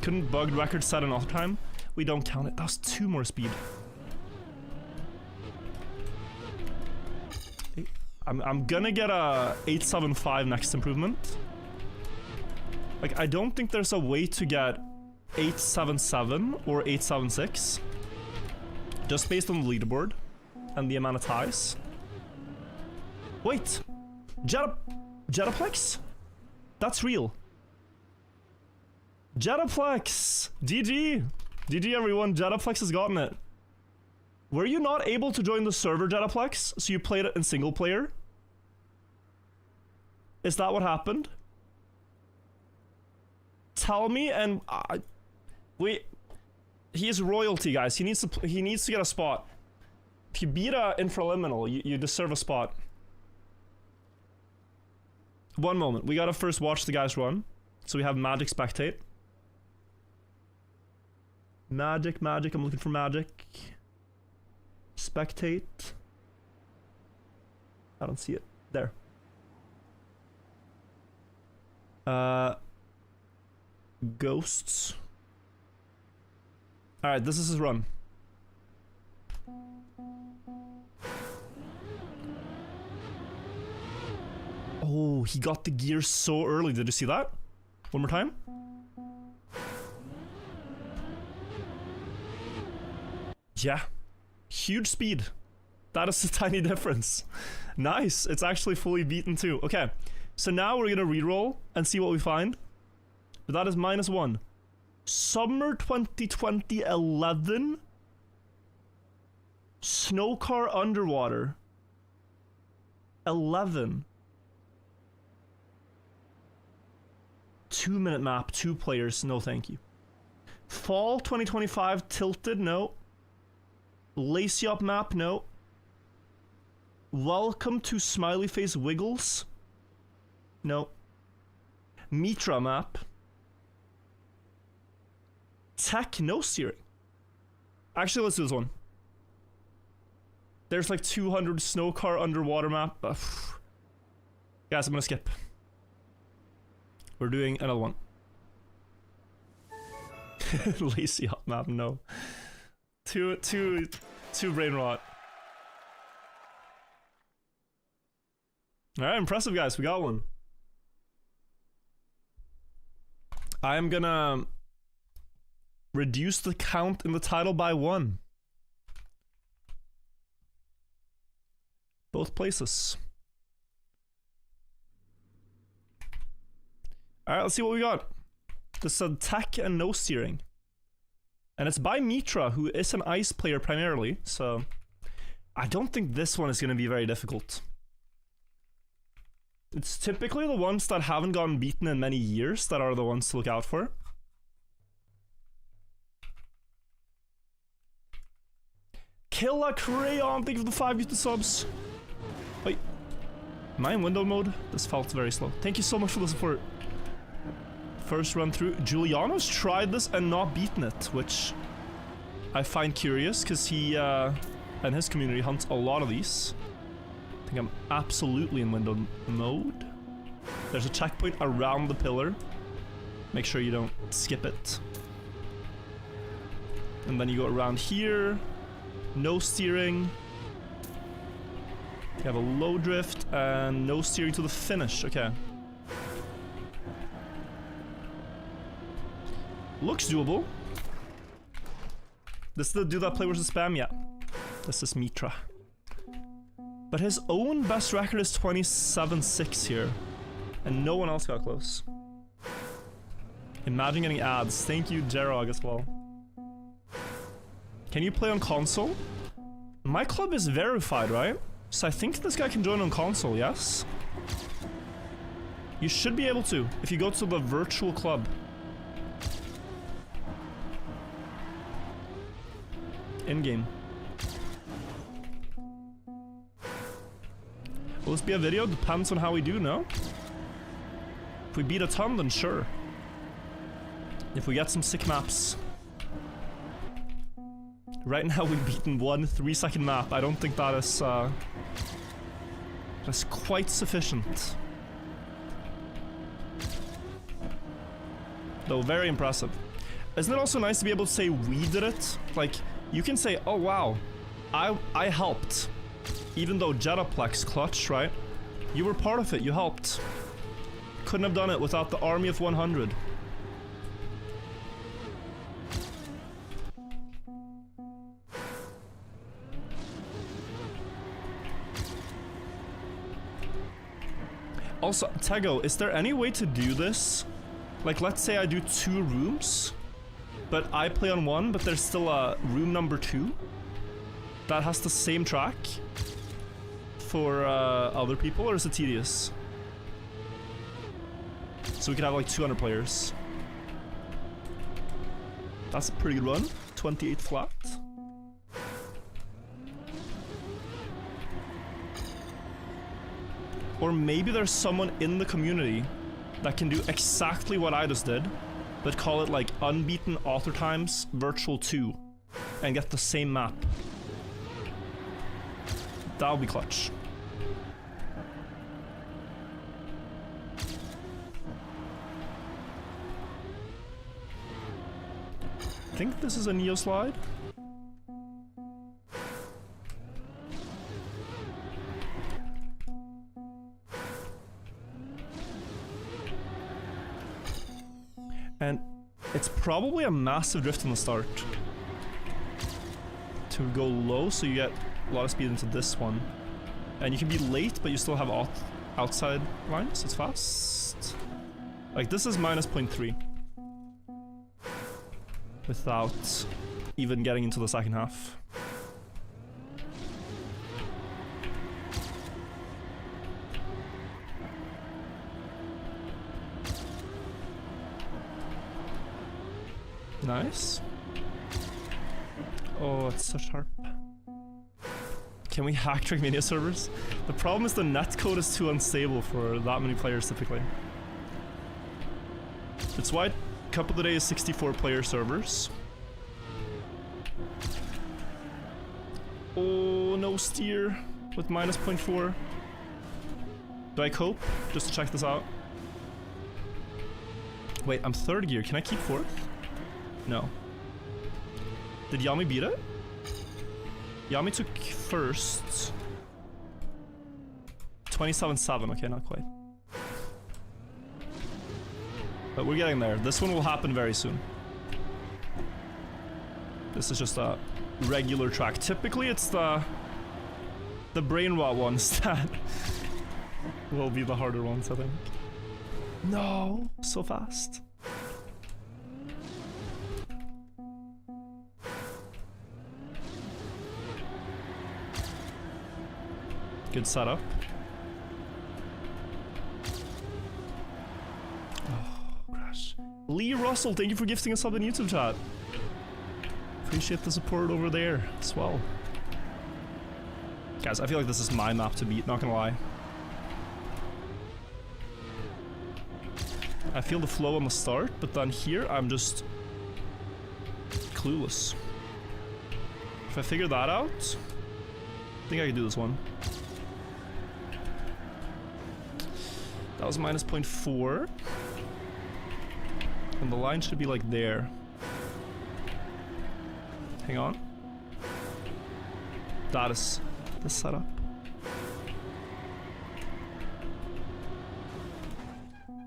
Couldn't bugged record set an auto time? We don't count it. That was 2 more speed. I'm gonna get a 875 next improvement. Like, I don't think there's a way to get 877 or 876. Just based on the leaderboard and the amount of ties. Wait! Jetaplex? That's real. Jetaplex! GG! GG everyone, Jetaplex has gotten it. Were you not able to join the server, Jetaplex? So you played it in single player? Is that what happened? Tell me and wait. He is royalty, guys. He needs to get a spot. If you beat a infraliminal, you deserve a spot. One moment. We gotta first watch the guys run. So we have Magic spectate. Magic. I'm looking for Magic. Spectate. I don't see it. There. Ghosts. Alright, this is his run. Oh, he got the gear so early. Did you see that? One more time. Yeah. Huge speed. That is a tiny difference. Nice. It's actually fully beaten too. Okay. So now we're gonna reroll and see what we find. But that is -1. Summer 2020 11. Snow car underwater. 11. 2-minute map, 2 players. No, thank you. Fall 2025 tilted. No. Lacy up map. No. Welcome to Smiley Face Wiggles. No. Mitra map. Tech, no steering. Actually, let's do this one. There's like 200 snow car underwater map. Guys, I'm gonna skip. We're doing another one. Lazy up map, no. Too brain rot. Alright, impressive guys, we got one. I am gonna reduce the count in the title by 1. Both places. Alright, let's see what we got. This is tech and no steering. And it's by Mitra, who is an ice player primarily, so I don't think this one is going to be very difficult. It's typically the ones that haven't gotten beaten in many years that are the ones to look out for. Kill a crayon, thank you for the 5 YouTube subs. Wait, am I in window mode? This felt very slow. Thank you so much for the support. First run through. Giuliano's tried this and not beaten it, which I find curious because he and his community hunts a lot of these. I think I'm absolutely in window mode. There's a checkpoint around the pillar. Make sure you don't skip it. And then you go around here. No steering. You have a low drift and no steering to the finish. Okay. Looks doable. This is the dude that play versus spam? Yeah. This is Mitra. But his own best record is 27-6 here. And no one else got close. Imagine getting ads. Thank you, Jerog, as well. Can you play on console? My club is verified, right? So I think this guy can join on console, yes? You should be able to, if you go to the virtual club. In-game. Will this be a video? Depends on how we do, no? If we beat a ton, then sure. If we get some sick maps. Right now we've beaten one 3-second map. I don't think that is that's quite sufficient. Though very impressive. Isn't it also nice to be able to say we did it? Like, you can say, oh wow, I helped. Even though Jetaplex clutch, right? You were part of it, you helped. Couldn't have done it without the army of 100. Also, Tego, is there any way to do this? Like, let's say I do 2 rooms, but I play on one, but there's still a room number 2 that has the same track for other people, or is it tedious? So we could have like 200 players. That's a pretty good run. 28 flat. Or maybe there's someone in the community that can do exactly what I just did, but call it like Unbeaten Author times Virtual 2 and get the same map. That would be clutch. I think this is a Neo slide. And it's probably a massive drift in the start. To go low so you get a lot of speed into this one. And you can be late, but you still have outside lines. It's fast. Like, this is minus 0.3. Without even getting into the second half. Nice. Oh, it's so sharp. Can we hack Trackmania servers? The problem is the netcode is too unstable for that many players typically. That's why Cup of the Day is 64 player servers. Oh, no steer with minus 0.4. Do I cope? Just to check this out. Wait, I'm 3rd gear. Can I keep 4th? No. Did Yami beat it? Yami took 1st. 27-7. Okay, not quite. But we're getting there. This one will happen very soon. This is just a regular track. Typically, it's the brain rot ones that will be the harder ones, I think. No, so fast. Good setup. Oh, crash. Lee Russell, thank you for gifting us up in YouTube chat. Appreciate the support over there as well. Guys, I feel like this is my map to beat, not gonna lie. I feel the flow on the start, but then here I'm just clueless. If I figure that out, I think I can do this one. That was minus 0.4. And the line should be like there. Hang on. That is the setup.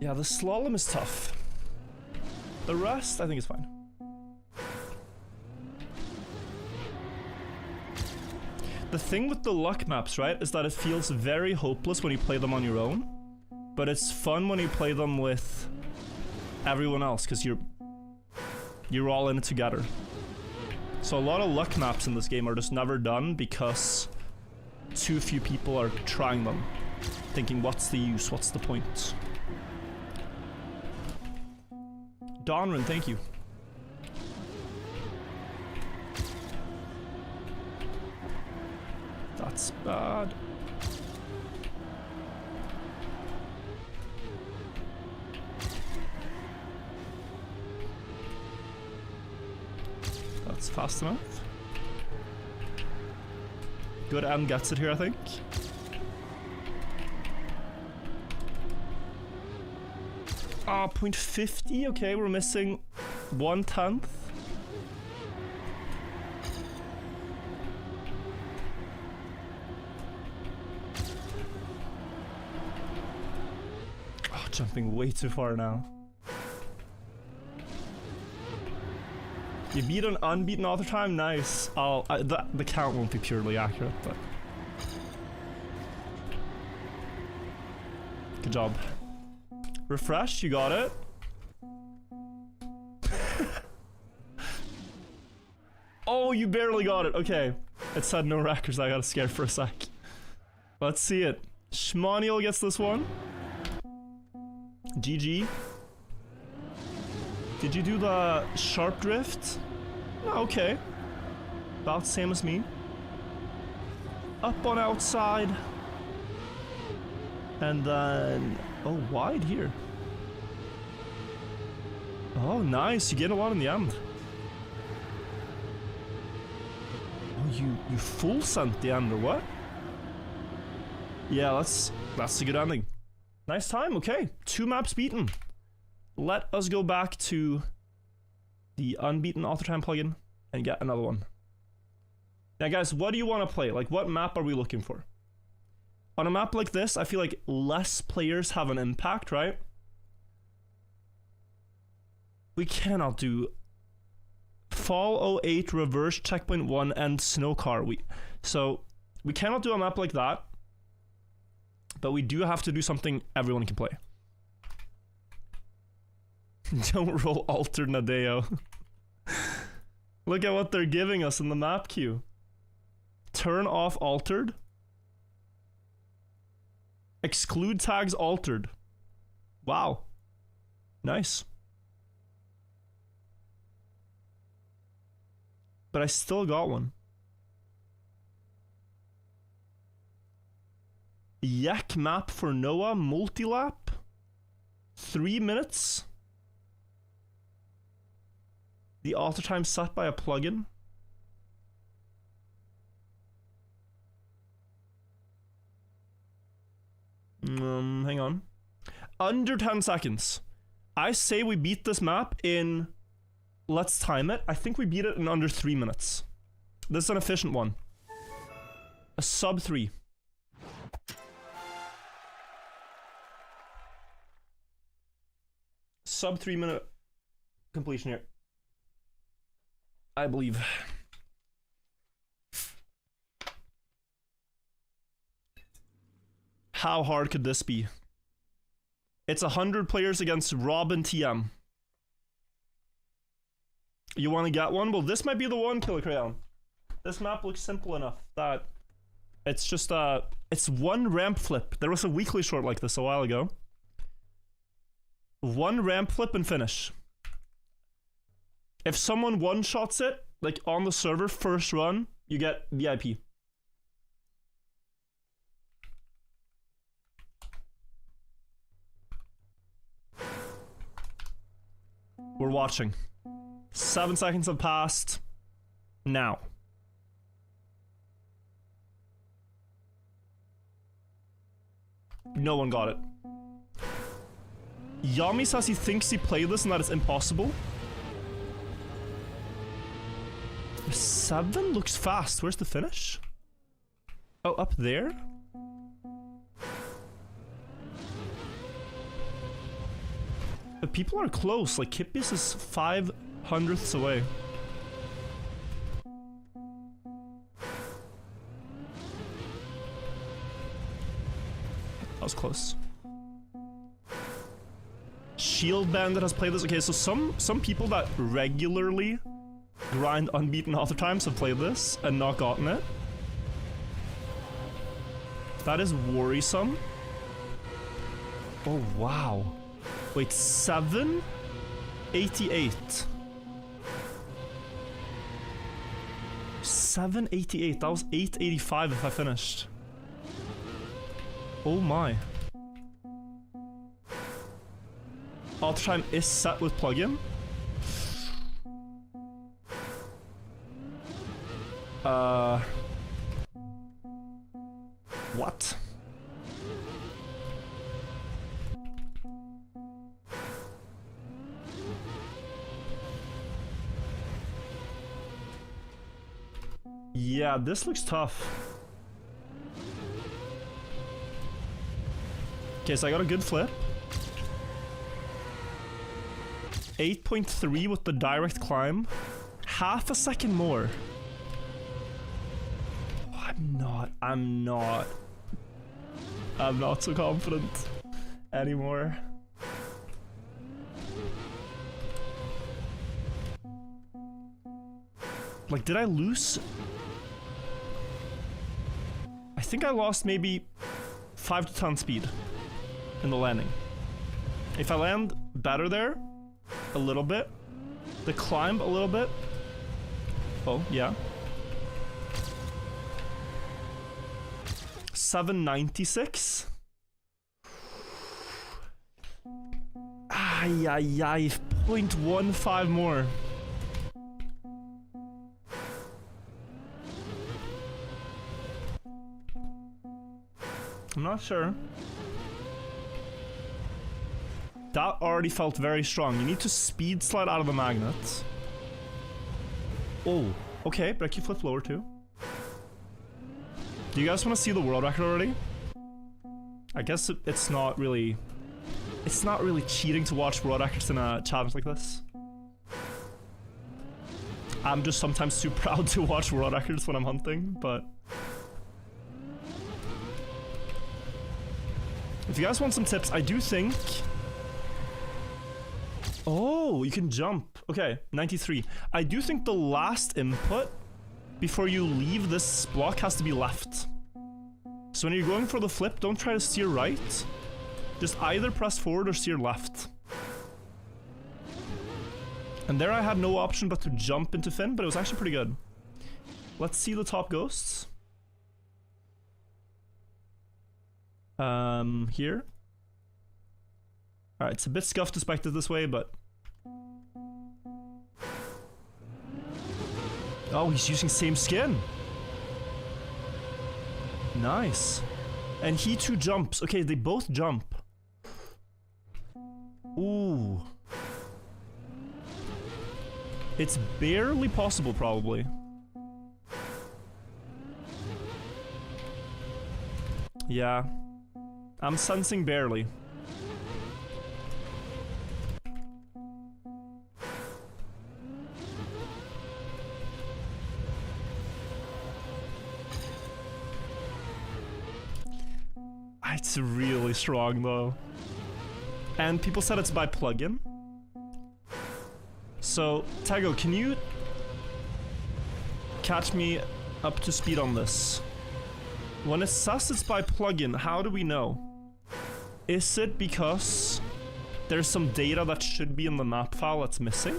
Yeah, the slalom is tough. The rest, I think, is fine. The thing with the luck maps, right, is that it feels very hopeless when you play them on your own. But it's fun when you play them with everyone else, because you're all in it together. So a lot of luck maps in this game are just never done because too few people are trying them. Thinking, what's the use, what's the point? Donran, thank you. That's bad. That's fast enough. Good M gets it here, I think. Ah, 0.50. Okay, we're missing 1/10. Jumping way too far now. You beat an unbeaten author time? Nice. The count won't be purely accurate, but... Good job. Refresh, you got it. Oh, you barely got it. Okay. It said no records. I got scared for a sec. Let's see it. Schmaniel gets this one. GG. Did you do the sharp drift? No, okay. About the same as me. Up on outside. And then... Oh, wide here. Oh, nice. You get a lot in the end. Oh, you full sent the end, or what? Yeah, that's a good ending. Nice time, okay. 2 maps beaten. Let us go back to the Unbeaten Author Time plugin and get another one. Now guys, what do you want to play? Like, what map are we looking for? On a map like this, I feel like less players have an impact, right? We cannot do Fall 08, Reverse, Checkpoint 1, and Snow Car. So, we cannot do a map like that. But we do have to do something everyone can play. Don't roll Altered Nadeo. Look at what they're giving us in the map queue. Turn off Altered. Exclude tags Altered. Wow. Nice. But I still got one. Yak map for Noah, multi-lap. 3 minutes. The author time set by a plugin. Hang on. Under 10 seconds. I say we beat this map in... Let's time it. I think we beat it in under 3 minutes. This is an efficient one. A sub 3. Sub 3 minute completion here. I believe. How hard could this be? It's 100 players against Robin TM. You want to get one? Well, this might be the one, Killer Crayon. This map looks simple enough that it's just it's one ramp flip. There was a weekly short like this a while ago. One ramp flip and finish. If someone one-shots it, like on the server, first run, you get VIP. We're watching. 7 seconds have passed. Now. No one got it. Yami says he thinks he played this and that it's impossible. 7 looks fast. Where's the finish? Oh, up there? But people are close. Like, Kippies is 5/100ths away. That was close. Shield Bandit has played this. Okay, so some people that regularly grind Unbeaten Author times have played this and not gotten it. That is worrisome. Oh, wow. Wait, 788. 788. That was 885 if I finished. Oh my. Author time is set with plugin. What? Yeah, this looks tough. Okay, so I got a good flip. 8.3 with the direct climb. Half a second more. Oh, I'm not so confident anymore. Like, did I lose? I think I lost maybe 5 to 10 speed in the landing. If I land better there, a little bit, the climb a little bit. Oh, yeah. 796. Ay, 0.15 more. I'm not sure. That already felt very strong. You need to speed slide out of the magnet. Oh, okay, but I can flip lower too. Do you guys want to see the world record already? I guess it's not really cheating to watch world records in a challenge like this. I'm just sometimes too proud to watch world records when I'm hunting, but if you guys want some tips, I do think... Oh, you can jump. Okay, 93. I do think the last input before you leave this block has to be left. So when you're going for the flip, don't try to steer right. Just either press forward or steer left. And there I had no option but to jump into Finn, but it was actually pretty good. Let's see the top ghosts. Here. Alright, it's a bit scuffed to spectate this way, but... Oh, he's using same skin! Nice. And he too jumps. Okay, they both jump. Ooh. It's barely possible, probably. Yeah. I'm sensing barely. It's really strong though. And people said it's by plugin. So, Tago, can you catch me up to speed on this? When it says it's by plugin, how do we know? Is it because there's some data that should be in the map file that's missing?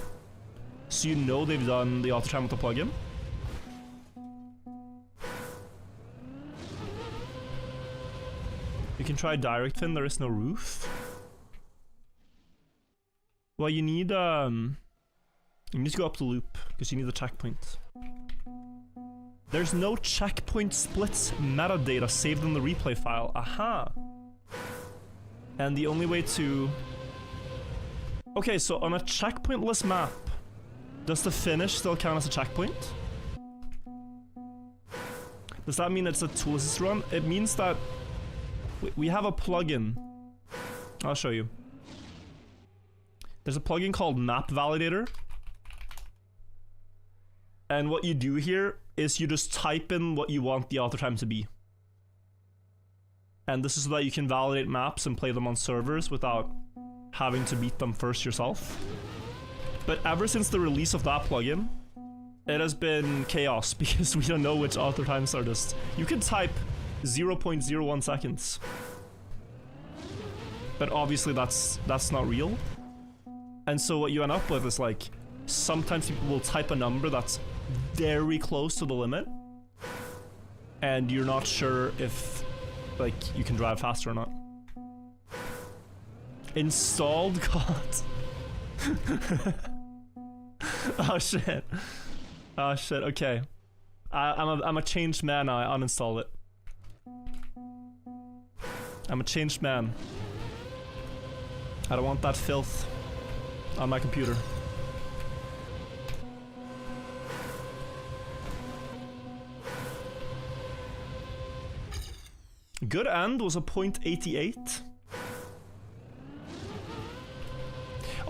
So you know they've done the auto time with the plugin? You can try direct fin, there is no roof. Well, you need to go up the loop, because you need the checkpoint. There's no checkpoint splits metadata saved in the replay file. Aha! And the only way to... Okay, so on a checkpointless map, does the finish still count as a checkpoint? Does that mean it's a tool assist run? It means that we have a plugin. I'll show you. There's a plugin called Map Validator. And what you do here is you just type in what you want the auto time to be. And this is so that you can validate maps and play them on servers without having to beat them first yourself. But ever since the release of that plugin, it has been chaos because we don't know which auto times are just... You can type 0.01 seconds. But obviously that's not real. And so what you end up with is like, sometimes people will type a number that's very close to the limit. And you're not sure if like you can drive faster or not. Installed God. Oh shit. Oh shit, okay. I'm a changed man now, I uninstalled it. I'm a changed man. I don't want that filth on my computer. Good end was a .88.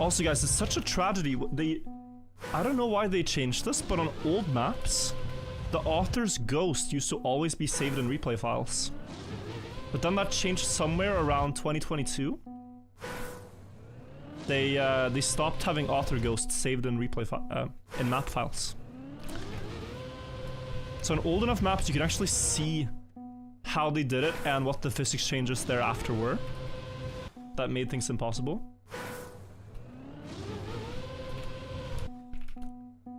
Also, guys, it's such a tragedy. I don't know why they changed this, but on old maps, the author's ghost used to always be saved in replay files. But then that changed somewhere around 2022. They stopped having author ghosts saved in in map files. So on old enough maps, you can actually see how they did it and what the physics changes thereafter were. That made things impossible.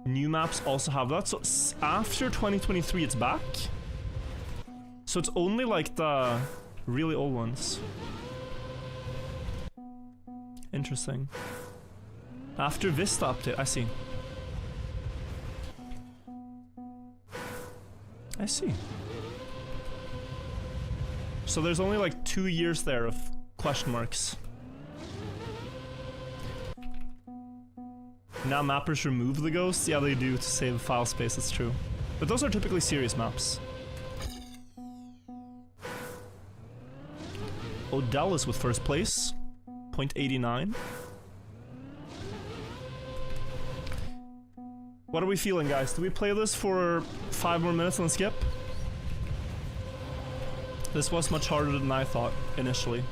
New maps also have that. So after 2023, it's back. So it's only like the really old ones. Interesting. After Vista update, I see. I see. So there's only like 2 years there of question marks. Now mappers remove the ghosts? Yeah, they do to save file space, it's true. But those are typically serious maps. Odell is with first place. 0.89. What are we feeling, guys? Do we play this for 5 more minutes and skip? This was much harder than I thought initially.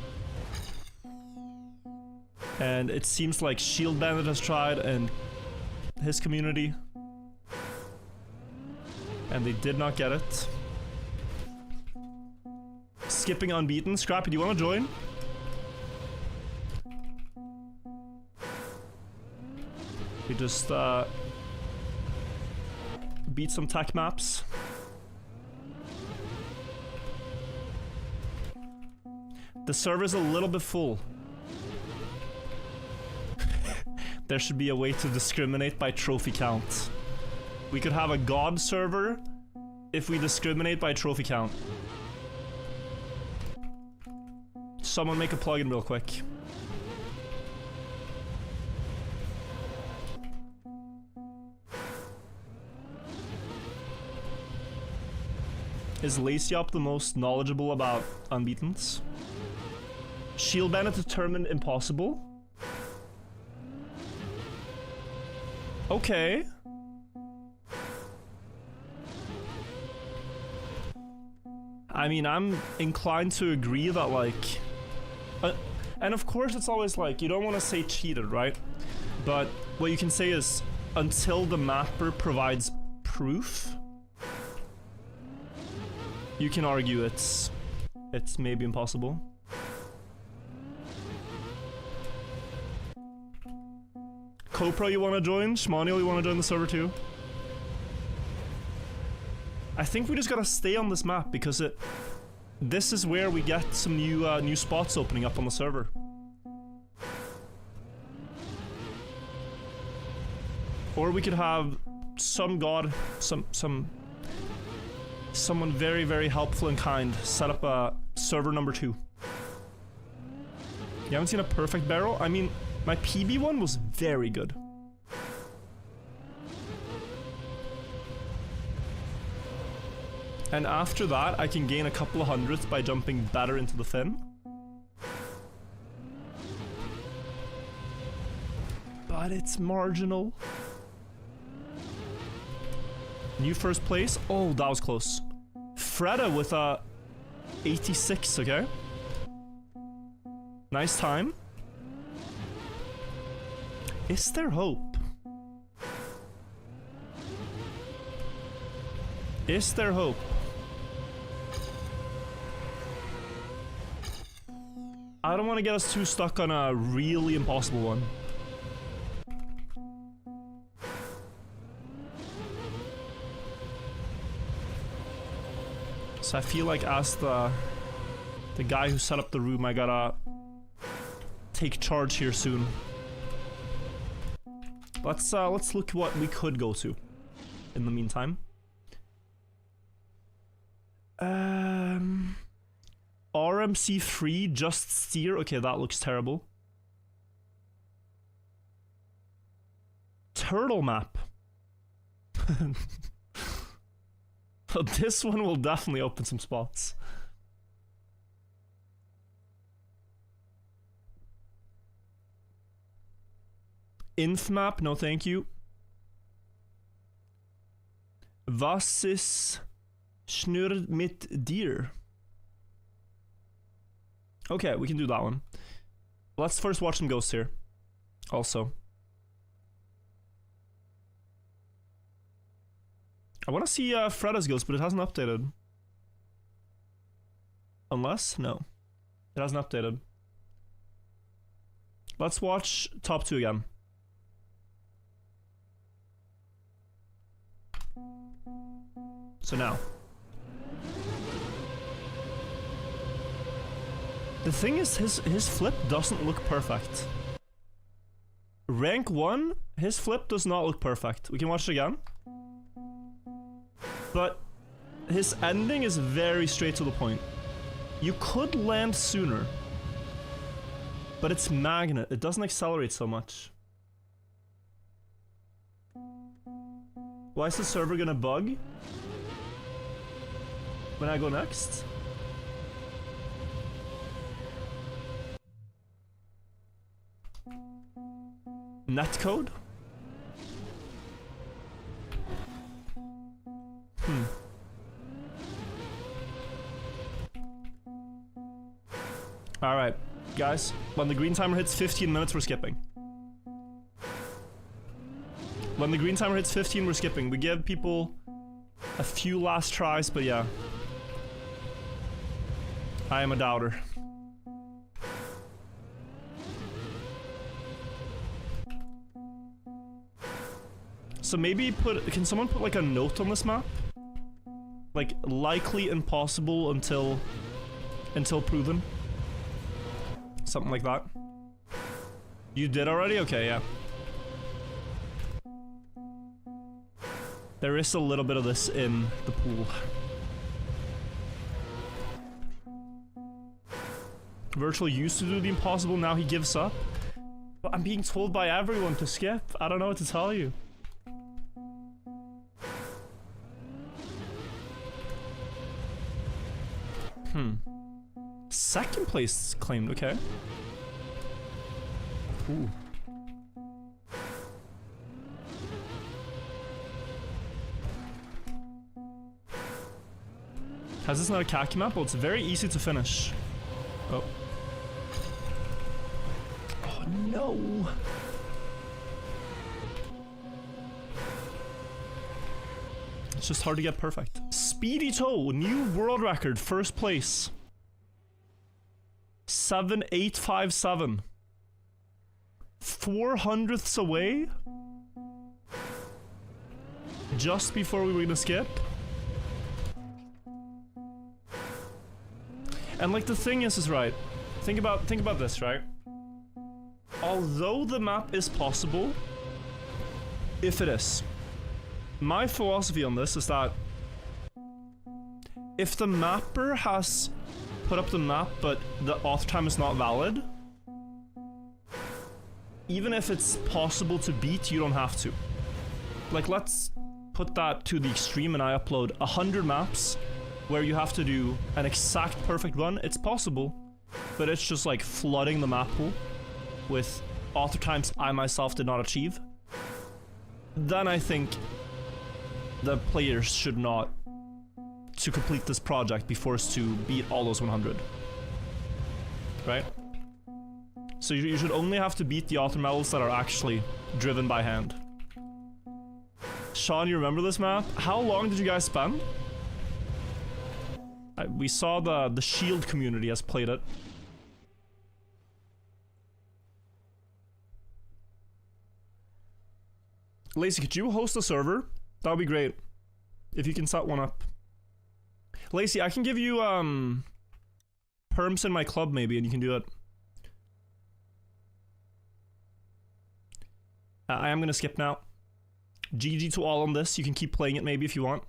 And it seems like Shield Bandit has tried and his community. And they did not get it. Skipping Unbeaten. Scrappy, do you want to join? We just beat some tech maps. The server's a little bit full. There should be a way to discriminate by trophy count. We could have a god server if we discriminate by trophy count. Someone make a plugin real quick. Is Lacyop the most knowledgeable about Unbeatens? Shield Bandit determined impossible? Okay. I mean, I'm inclined to agree that, like... and of course it's always like, you don't want to say cheated, right? But what you can say is, until the mapper provides proof, you can argue it's maybe impossible. Copro, you want to join? Shmonio, you want to join the server too? I think we just gotta stay on this map because this is where we get some new spots opening up on the server. Or we could have some god, someone very, very helpful and kind set up a server number 2. You haven't seen a perfect barrel? I mean, my PB one was very good. And after that, I can gain a couple of hundreds by jumping better into the fin. But it's marginal. New first place. Oh, that was close. Freda with a 86, okay. Nice time. Is there hope? Is there hope? I don't want to get us too stuck on a really impossible one. So I feel like as the guy who set up the room, I gotta take charge here soon. Let's look what we could go to in the meantime. RMC3 just steer. Okay, that looks terrible. Turtle map. But this one will definitely open some spots. Inf map, no thank you. Was ist Schnurrt mit dir? Okay, we can do that one. Let's first watch some ghosts here. Also. I want to see Freda's ghost, but it hasn't updated. Unless? No. It hasn't updated. Let's watch top 2 again. So now. The thing is, his flip doesn't look perfect. Rank 1, his flip does not look perfect. We can watch it again. But his ending is very straight to the point. You could land sooner. But it's magnet, it doesn't accelerate so much. Why is the server gonna bug when I go next? Netcode? Alright, guys. When the green timer hits 15 minutes, we're skipping. When the green timer hits 15, we're skipping. We give people a few last tries, but yeah. I am a doubter. So maybe can someone put like a note on this map? Like, likely impossible until proven? Something like that. You did already? Okay, yeah. There is a little bit of this in the pool. Virtual used to do the impossible, now he gives up. But I'm being told by everyone to skip. I don't know what to tell you. Second place claimed, okay. Ooh. Has this not a khaki map? Well, it's very easy to finish. Oh. Oh no. It's just hard to get perfect. Speedy Toe, new world record, first place. 7857. 400ths away? Just before we were gonna skip? And like the thing is right. Think about this, right? Although the map is possible, if it is, my philosophy on this is that if the mapper has put up the map but the author time is not valid, even if it's possible to beat, you don't have to. Like, let's put that to the extreme and I upload 100 maps where you have to do an exact perfect run. It's possible, but it's just like flooding the map pool with author times I myself did not achieve. Then I think the players should not, to complete this project, be forced to beat all those 100. Right? So you should only have to beat the author medals that are actually driven by hand. Sean, you remember this map? How long did you guys spend? We saw the Shield community has played it. Lacey, could you host a server? That would be great. If you can set one up. Lacey, I can give you perms in my club maybe and you can do it. I am gonna skip now. GG to all on this. You can keep playing it maybe if you want.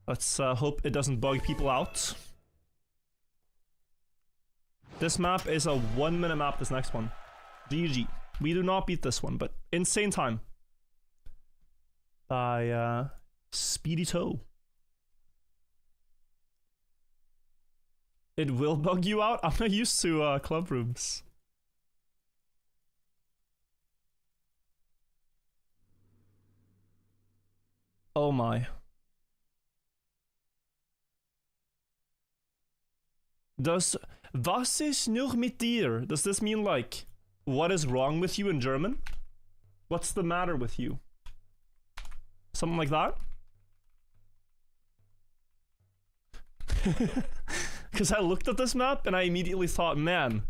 Let's hope it doesn't bug people out. This map is a 1 minute map, this next one. GG. We do not beat this one, but insane time. By Speedy Toe. It will bug you out? I'm not used to club rooms. Oh my. Was ist nur mit dir? Does this mean like, what is wrong with you in German? What's the matter with you? Something like that? Because I looked at this map and I immediately thought, man,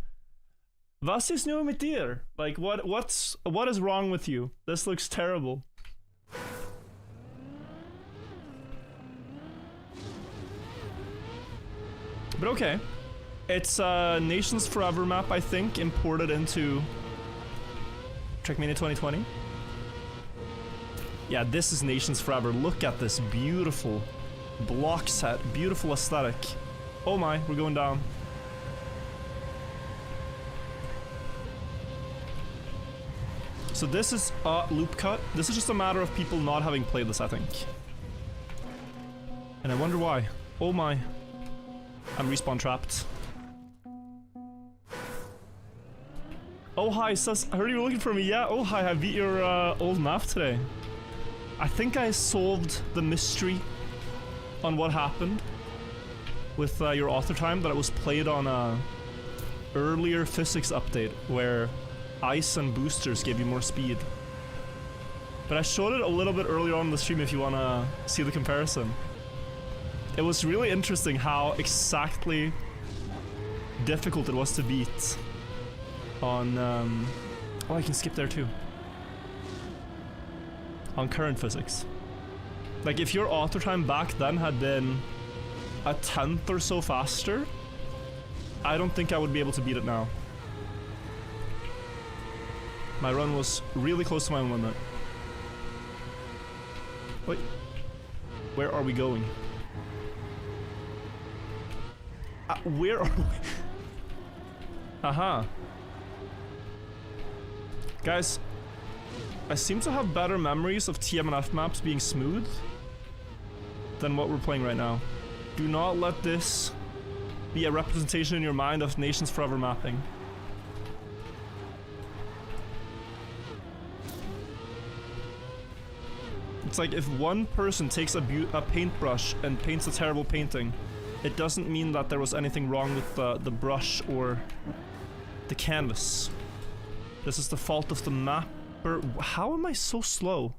was ist nur mit dir? Like, what is wrong with you? This looks terrible. But okay. It's a Nations Forever map, I think, imported into Trackmania 2020. Yeah, this is Nations Forever. Look at this beautiful block set, beautiful aesthetic. Oh my, we're going down. So this is a loop cut. This is just a matter of people not having played this, I think. And I wonder why. Oh my. I'm respawn trapped. Oh hi, says, I heard you were looking for me. Yeah, oh hi, I beat your old map today. I think I solved the mystery on what happened with your author time, that it was played on a earlier physics update where ice and boosters gave you more speed. But I showed it a little bit earlier on in the stream if you want to see the comparison. It was really interesting how exactly difficult it was to beat on, oh, I can skip there too. On current physics. Like, if your author time back then had been a tenth or so faster, I don't think I would be able to beat it now. My run was really close to my own limit. Wait. Where are we going? Where are we? Aha. Guys, I seem to have better memories of TMNF maps being smooth than what we're playing right now. Do not let this be a representation in your mind of Nations Forever mapping. It's like if one person takes a paintbrush and paints a terrible painting, it doesn't mean that there was anything wrong with the brush or the canvas. This is the fault of the mapper. How am I so slow?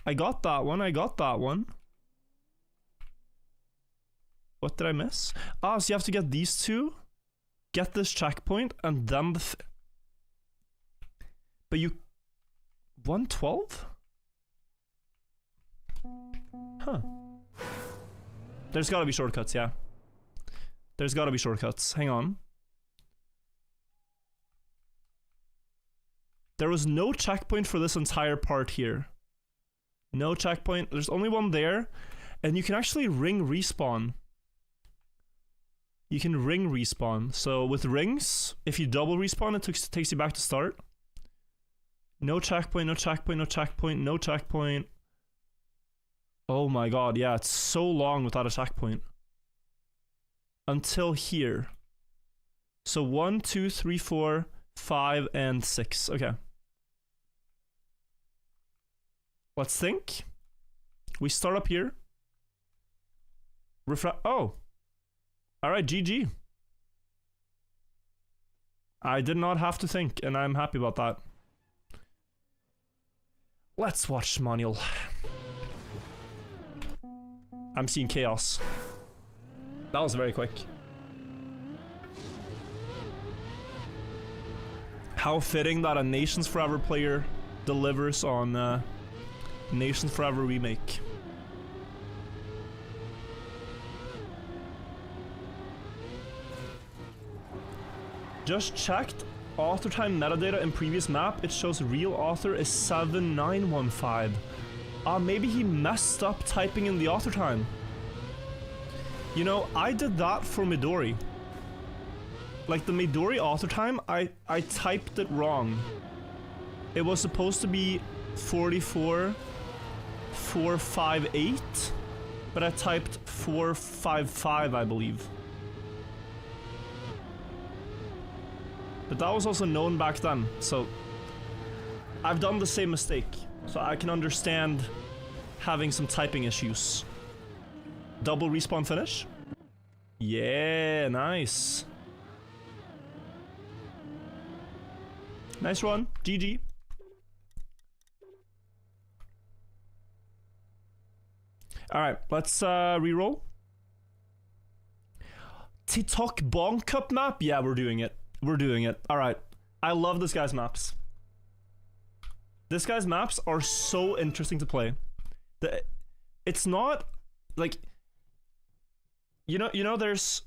I got that one, I got that one. What did I miss? Ah, so you have to get these two, get this checkpoint, and then the but you... 112? Huh. There's gotta be shortcuts, yeah. There's gotta be shortcuts. Hang on. There was no checkpoint for this entire part here. No checkpoint. There's only one there. And you can actually ring respawn. You can ring respawn. So with rings, if you double respawn, it takes you back to start. No checkpoint, no checkpoint, no checkpoint, no checkpoint. Oh my god, yeah, it's so long without a checkpoint. Until here. So 1, 2, 3, 4, 5, and 6. Okay. Let's think. We start up here. Oh. Alright, GG. I did not have to think, and I'm happy about that. Let's watch manual. I'm seeing chaos. That was very quick. How fitting that a Nations Forever player delivers on Nations Forever Remake. Just checked author time metadata in previous map. It shows real author is 7915. Maybe he messed up typing in the author time. You know, I did that for Midori. Like the Midori author time, I typed it wrong. It was supposed to be 44,458, but I typed 455, I believe. But that was also known back then, so I've done the same mistake, so I can understand having some typing issues. Double respawn finish? Yeah, nice. Nice run, GG. Alright, let's reroll. TikTok Bonk Cup map? Yeah, we're doing it. We're doing it. Alright. I love this guy's maps. This guy's maps are so interesting to play. It's not like you know there's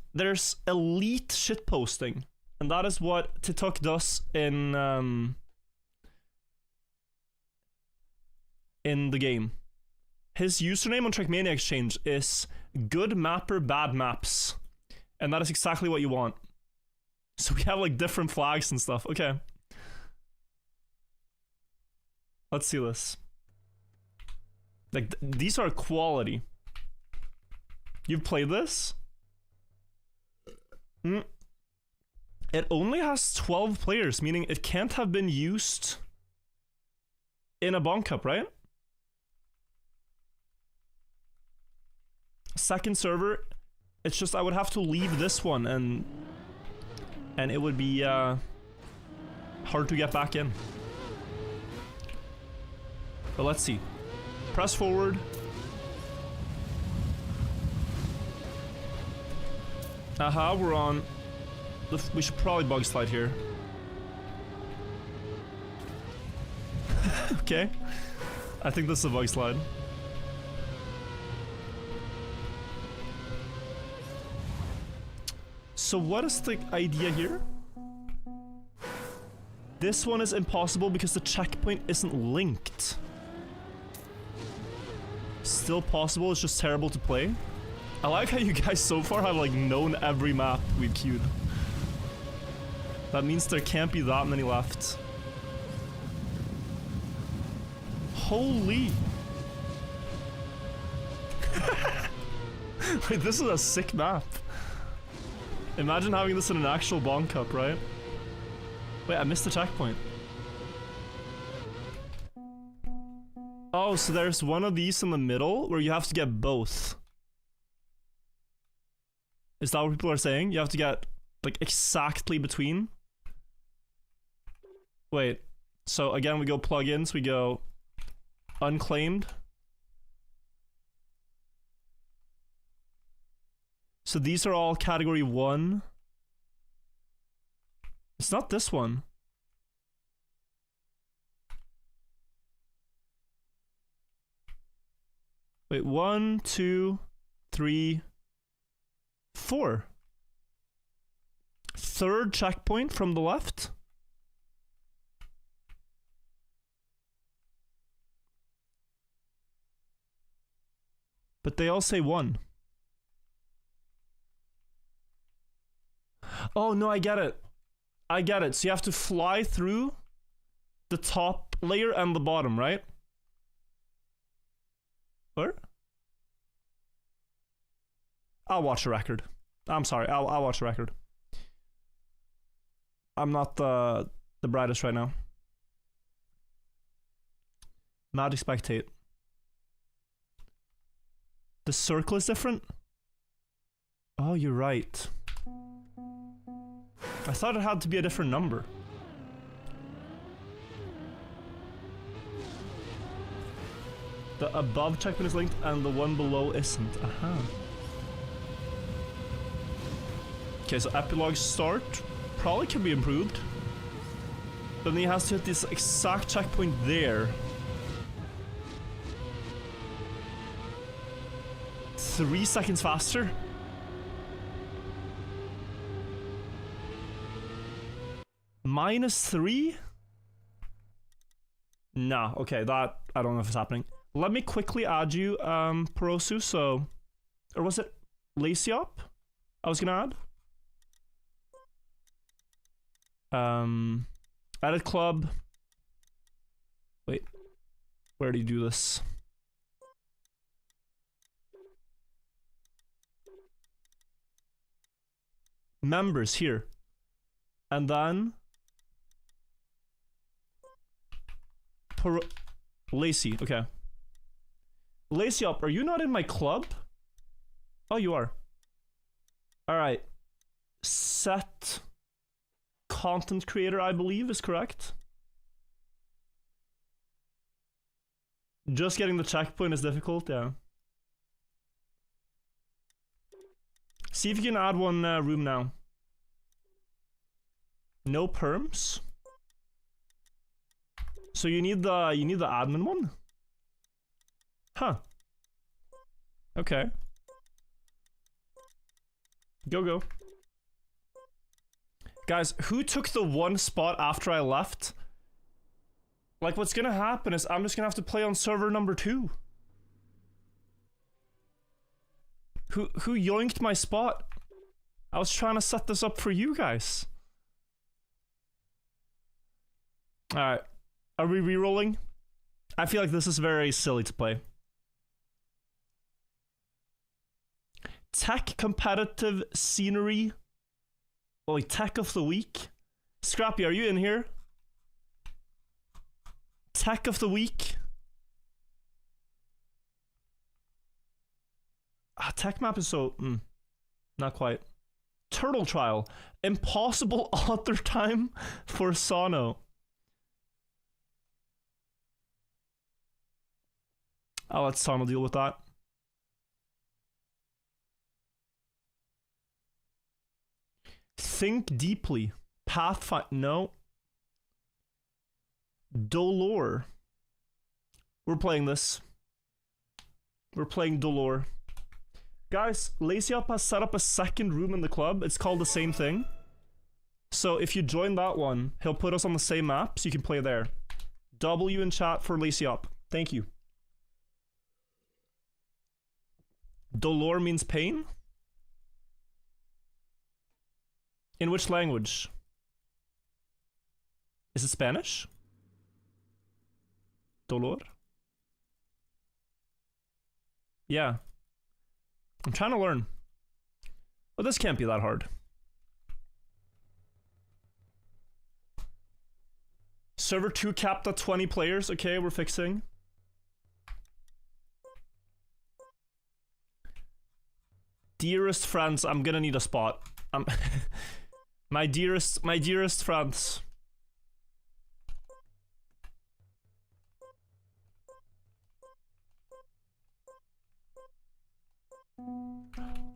elite shit posting, and that is what TikTok does in the game. His username on Trackmania Exchange is good mapper bad maps, and that is exactly what you want. So we have like different flags and stuff. Okay. Let's see this. Like, these are quality. You've played this? It only has 12 players, meaning it can't have been used in a Bonk Cup, right? Second server, it's just I would have to leave this one and it would be hard to get back in. But let's see. Press forward. Aha, we're on. We should probably bug slide here. Okay. I think this is a bug slide. So what is the idea here? This one is impossible because the checkpoint isn't linked. Still possible, it's just terrible to play. I like how you guys so far have like known every map we've queued. That means there can't be that many left. Holy! Wait, this is a sick map. Imagine having this in an actual Bonk Cup, right? Wait, I missed the checkpoint. Oh, so there's one of these in the middle where you have to get both. Is that what people are saying? You have to get, like, exactly between? Wait. So, again, we go plugins, we go unclaimed. So these are all category 1. It's not this one. Wait, 1, 2, 3, 4. Third checkpoint from the left. But they all say 1. Oh, no, I get it. I get it. So you have to fly through the top layer and the bottom, right? Where? I'll watch a record. I'm sorry, I'll watch a record. I'm not the brightest right now. Magic spectate. The circle is different? Oh, you're right. I thought it had to be a different number. The above checkpoint is linked and the one below isn't. Aha. Okay, so epilogue start probably can be improved. But then he has to hit this exact checkpoint there. 3 seconds faster? -3? Nah, okay, that I don't know if it's happening. Let me quickly add you, Perosu, so... Or was it Laciop I was gonna add? Edit club. Wait. Where do you do this? Members, here. And then... Lacey, okay. Lacey up, are you not in my club? Oh, you are. Alright. Set content creator, I believe, is correct. Just getting the checkpoint is difficult, yeah. See if you can add one room now. No perms. So you need the admin one? Huh. Okay. Go. Guys, who took the one spot after I left? Like, what's gonna happen is I'm just gonna have to play on server number 2. Who yoinked my spot? I was trying to set this up for you guys. Alright. Are we re-rolling? I feel like this is very silly to play. Tech competitive scenery. Oh, like tech of the week. Scrappy, are you in here? Tech of the week. Tech map is so not quite. Turtle trial. Impossible author time for Sono. I'll let Sono deal with that. Think deeply. Pathfinder. No. Dolor. We're playing this. We're playing Dolor. Guys, Lazy Up has set up a second room in the club. It's called the same thing. So if you join that one, he'll put us on the same map so you can play there. W in chat for Lazy Up. Thank you. Dolor means pain? In which language? Is it Spanish? Dolor? Yeah. I'm trying to learn. Well, this can't be that hard. Server 2 capped at 20 players. Okay, we're fixing. Dearest friends, I'm gonna need a spot. My dearest friends.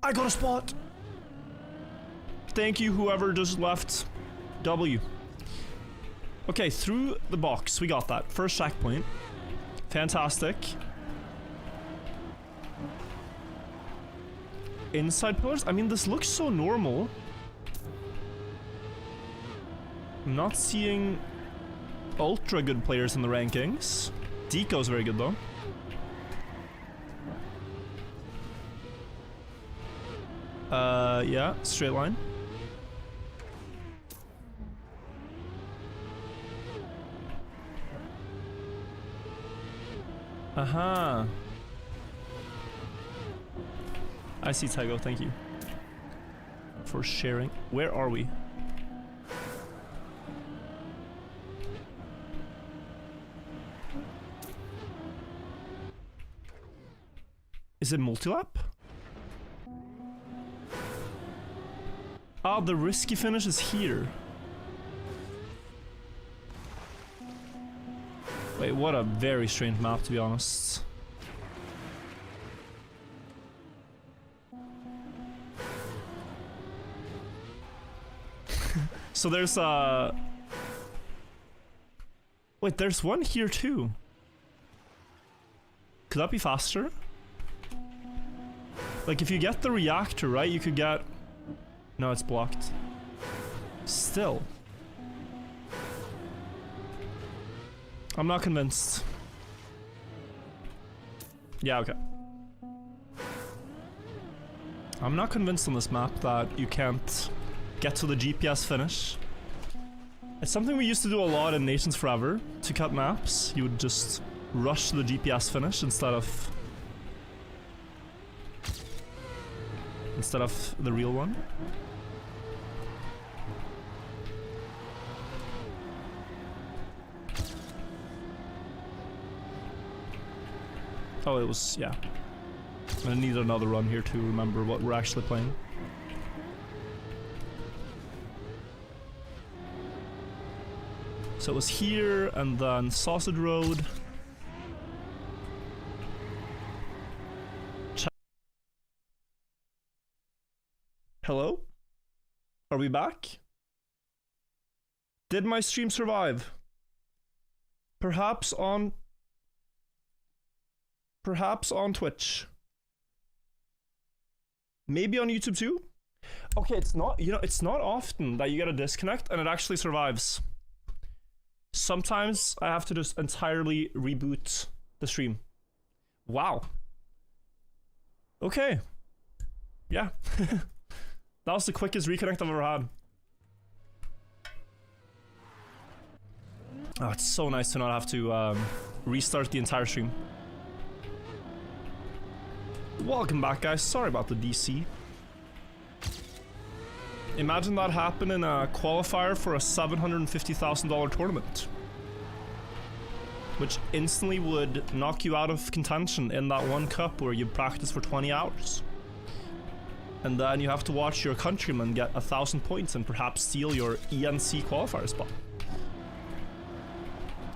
I got a spot. Thank you, whoever just left. W. Okay, through the box. We got that. First checkpoint. Fantastic. Inside pillars? I mean, this looks so normal. I'm not seeing ultra good players in the rankings. Deco's very good though. Yeah, straight line. Aha. I see Tygo, thank you for sharing. Where are we? Is it multi-lap? Ah, the risky finish is here. Wait, what a very strange map, to be honest. So there's wait, there's one here too. Could that be faster? Like if you get the reactor, right, you could get... No, it's blocked. Still. I'm not convinced. Yeah, okay. I'm not convinced on this map that you can't get to the GPS finish. It's something we used to do a lot in Nations Forever. To cut maps, you would just rush to the GPS finish instead of the real one. Oh, it was, yeah. I need another run here to remember what we're actually playing. So it was here, and then Sausage Road. Hello? Are we back? Did my stream survive? Perhaps on Twitch. Maybe on YouTube too? Okay, it's not, you know, it's not often that you get a disconnect and it actually survives. Sometimes I have to just entirely reboot the stream. Wow. Okay. Yeah. That was the quickest reconnect I've ever had. Oh, it's so nice to not have to restart the entire stream. Welcome back, guys. Sorry about the DC. Imagine that happened in a qualifier for a $750,000 tournament. Which instantly would knock you out of contention in that one cup where you practice for 20 hours. And then you have to watch your countrymen get 1,000 points and perhaps steal your ENC qualifier spot.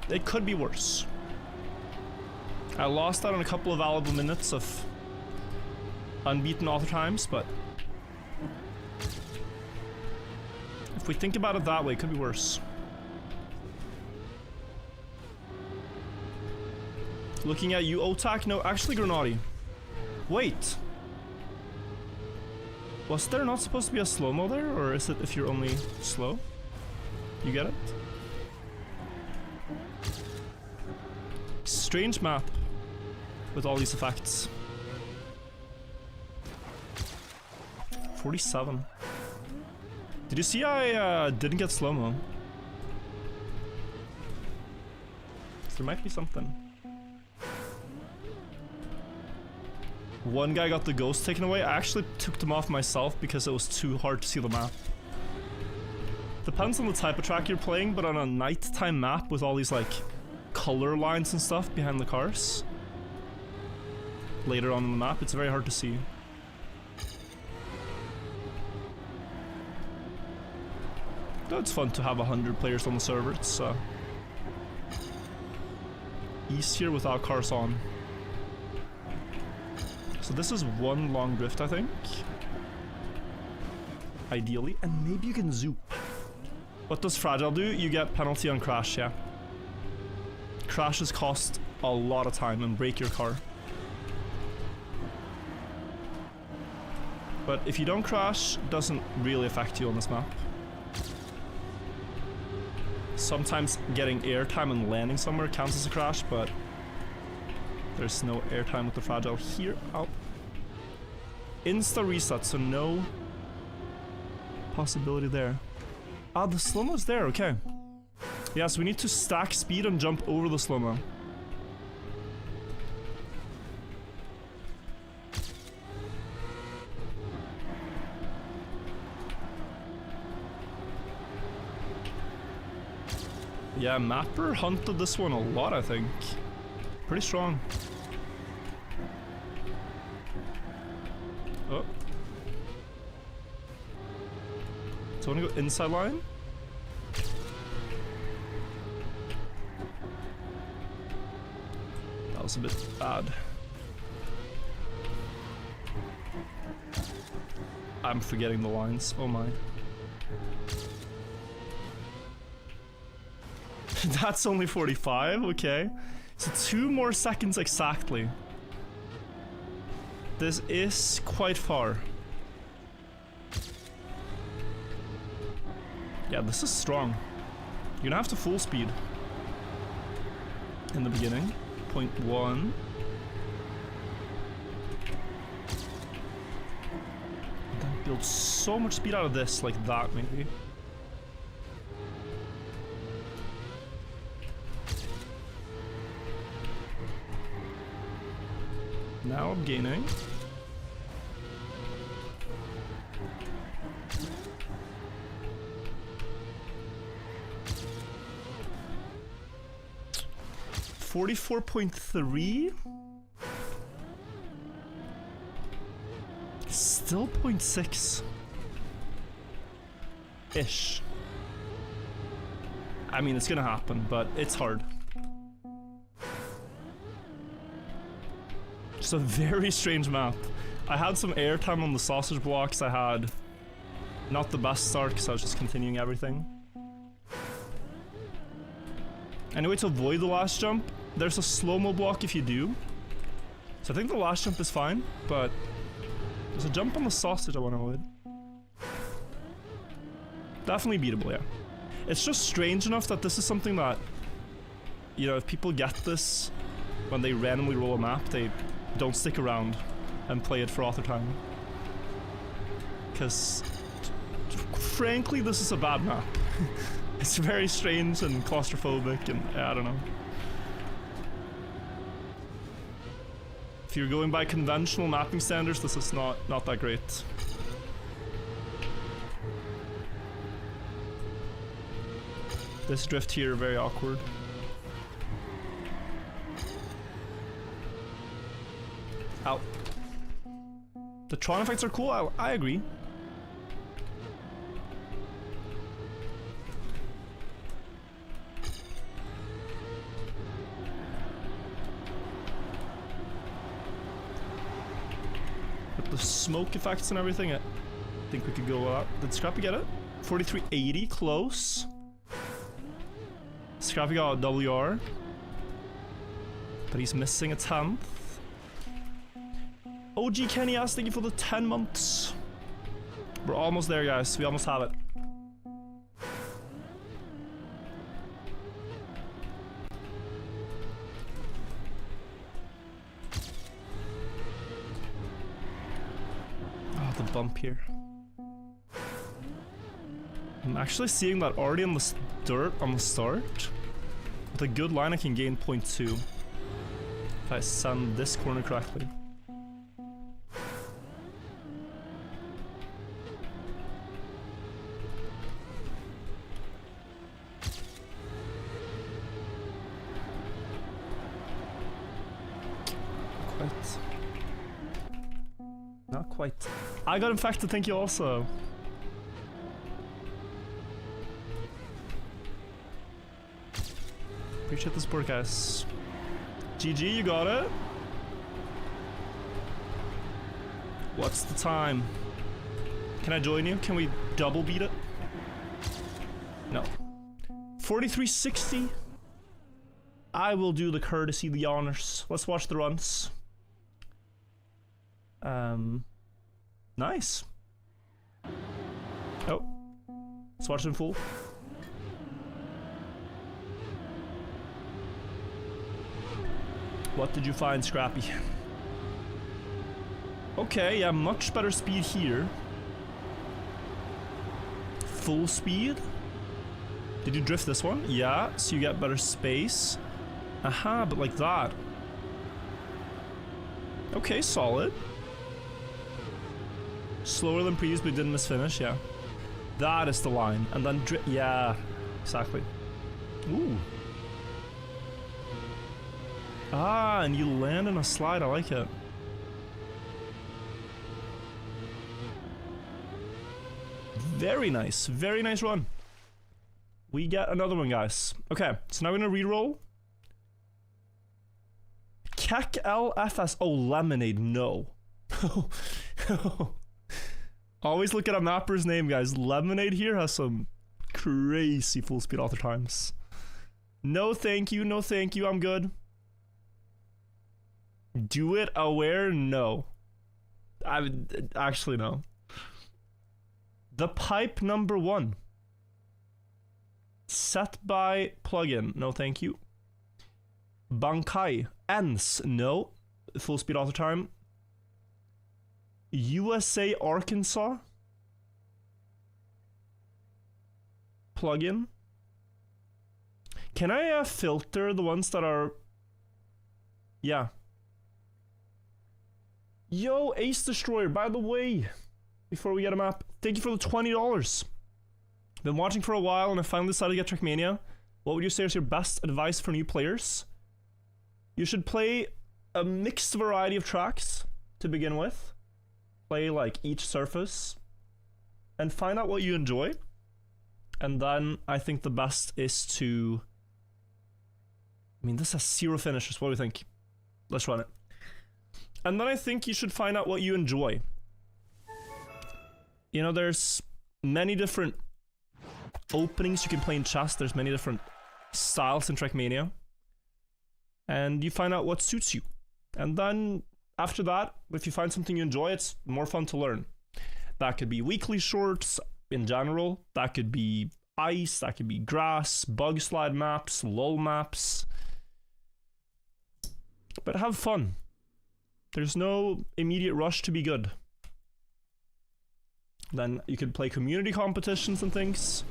It could be worse. I lost out on a couple of valuable minutes of unbeaten author times, but if we think about it that way, it could be worse. Looking at you, Otak. No, actually, Granati. Wait. Was there not supposed to be a slow-mo there, or is it if you're only slow? You get it? Strange map with all these effects. 47. Did you see I didn't get slow-mo? There might be something. One guy got the ghost taken away. I actually took them off myself because it was too hard to see the map. Depends on the type of track you're playing, but on a nighttime map with all these like color lines and stuff behind the cars later on in the map, it's very hard to see. Though it's fun to have 100 players on the server. It's easier without cars on. So this is one long drift, I think. Ideally. And maybe you can zoop. What does Fragile do? You get penalty on crash, yeah. Crashes cost a lot of time and break your car. But if you don't crash, it doesn't really affect you on this map. Sometimes getting airtime and landing somewhere counts as a crash, but there's no airtime with the Fragile here. Oh. Insta reset, so no possibility there. Ah, the slow-mo's there, okay. Yeah, so we need to stack speed and jump over the slow-mo. Yeah, Mapper hunted this one a lot, I think. Pretty strong. Oh. So I want to go inside line. That was a bit bad. I'm forgetting the lines. Oh my. That's only 45, okay. So 2 more seconds exactly. This is quite far. Yeah, this is strong. You're gonna have to full speed in the beginning. 0.1. And then build so much speed out of this, like that maybe. Now I'm gaining. $44.3. Still 0.6 ish. I mean, it's gonna happen, but it's hard. Just a very strange map. I had some airtime on the sausage blocks. I had not the best start because I was just continuing everything. Anyway, to avoid the last jump, there's a slow-mo block if you do. So I think the last jump is fine, but there's a jump on the sausage I want to avoid. Definitely beatable, yeah. It's just strange enough that this is something that, you know, if people get this when they randomly roll a map, they don't stick around and play it for author time. Because, frankly, this is a bad map. It's very strange and claustrophobic and I don't know. If you're going by conventional mapping standards, this is not that great. This drift here, very awkward. Ow. The Tron effects are cool, I agree. With the smoke effects and everything, I think we could go with that. Did Scrappy get it? 4380, close. Scrappy got a WR, but he's missing a 10th. OG Kenny asked, thank you for the 10 months. We're almost there, guys. We almost have it. Oh, the bump here. I'm actually seeing that already on the dirt on the start. With a good line, I can gain 0.2 if I send this corner correctly. Not quite. I got infected, thank you also. Appreciate the support, guys. GG, you got it. What's the time? Can I join you? Can we double beat it? No. 4360. I will do the courtesy, the honors. Let's watch the runs. Nice. Oh. Let's watch them full. What did you find, Scrappy? Okay, yeah, much better speed here. Full speed. Did you drift this one? Yeah, so you get better space. Aha, but like that. Okay, solid. Slower than previous, but didn't miss finish, yeah. That is the line. And then yeah, exactly. Ooh. Ah, and you land in a slide, I like it. Very nice run. We get another one, guys. Okay, so now we're gonna re-roll. Kek LFS, oh, Lemonade, no. Always look at a mapper's name, guys. Lemonade here has some crazy full speed author times. No thank you, no thank you, I'm good. Do it aware? No. I would actually no. The pipe number 1. Set by plugin. No, thank you. Bankai. Ens. No. Full speed author time. USA Arkansas. Plugin. Can I filter the ones that are... Yeah. Yo, Ace Destroyer, by the way, before we get a map, thank you for the $20. Been watching for a while and I finally decided to get Trackmania. What would you say is your best advice for new players? You should play a mixed variety of tracks to begin with. play like each surface and find out what you enjoy. And then I think the best is to... I mean, this has 0 finishes. What do you think? Let's run it. And then I think you should find out what you enjoy. You know, there's many different openings you can play in chess. There's many different styles in Trackmania. And you find out what suits you. And then after that, if you find something you enjoy, it's more fun to learn. That could be weekly shorts in general. That could be ice. That could be grass, bug slide maps, lull maps. But have fun. There's no immediate rush to be good. Then you could play community competitions and things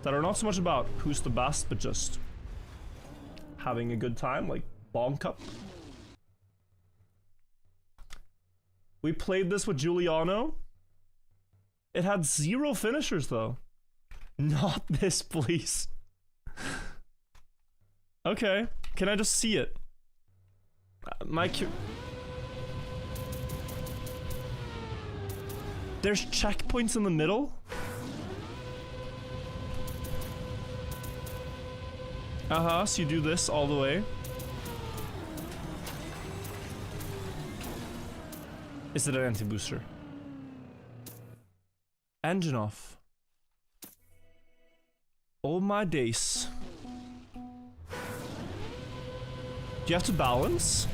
that are not so much about who's the best, but just having a good time, like Long Cup. We played this with Giuliano. It had 0 finishers though. Not this, please. Okay, can I just see it? There's checkpoints in the middle? So you do this all the way. Is it an anti-booster? Engine off. Oh my days. Do you have to balance?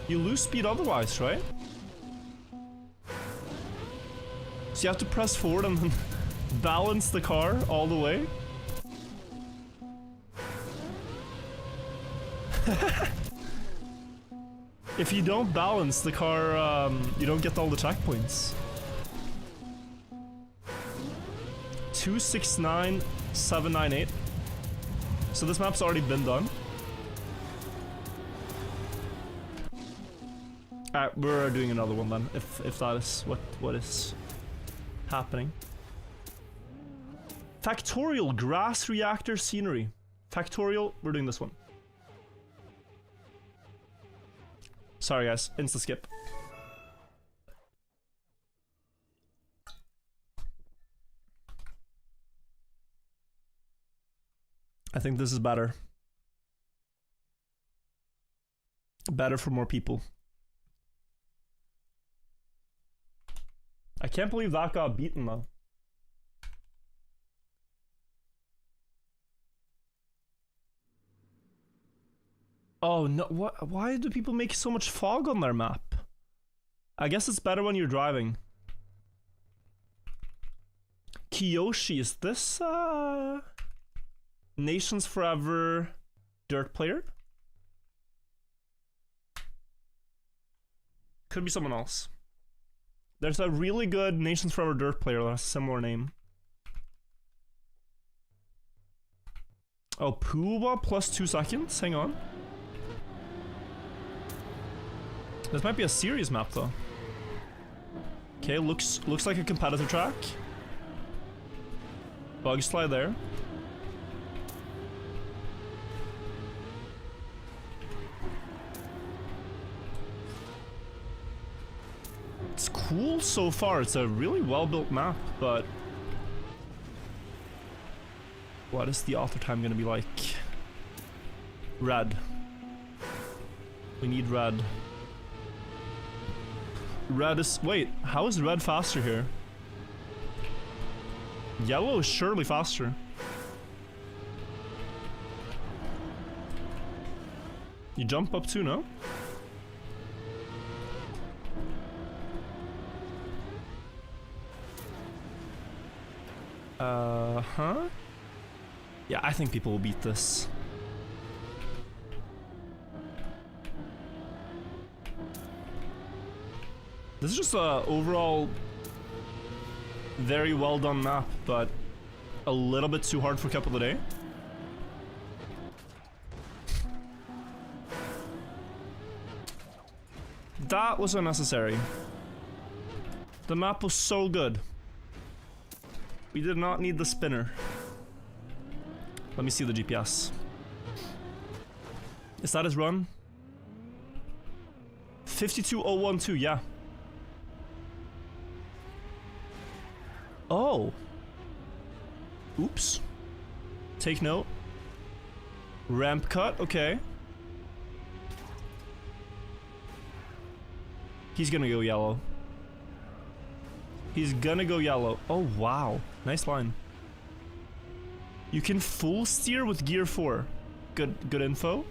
You lose speed otherwise, right? So you have to press forward and then balance the car all the way? If you don't balance the car, you don't get all the checkpoints. 269798. So this map's already been done. Alright, we're doing another one then, if that is what is happening. Factorial grass reactor scenery. Factorial, we're doing this one. Sorry guys, insta skip. I think this is better. Better for more people. I can't believe that got beaten though. Oh no, what? Why do people make so much fog on their map? I guess it's better when you're driving. Kiyoshi, is this Nations Forever Dirt player? Could be someone else. There's a really good Nations Forever Dirt player that has a similar name. Oh, Puwa plus 2 seconds? Hang on. This might be a serious map though. Okay, looks like a competitor track. Bug slide there. It's cool so far. It's a really well-built map, but what is the author time gonna be like? Red. We need red. Red is... Wait, how is red faster here? Yellow is surely faster. You jump up too, no? Huh? Yeah, I think people will beat this. This is just a overall very well done map, but a little bit too hard for Cup of the Day. That was unnecessary. The map was so good. We did not need the spinner. Let me see the GPS. Is that his run? 52012, yeah. Oh. Oops. Take note. Ramp cut, okay. He's gonna go yellow. He's gonna go yellow. Oh, wow. Nice line. You can full steer with gear 4. Good info.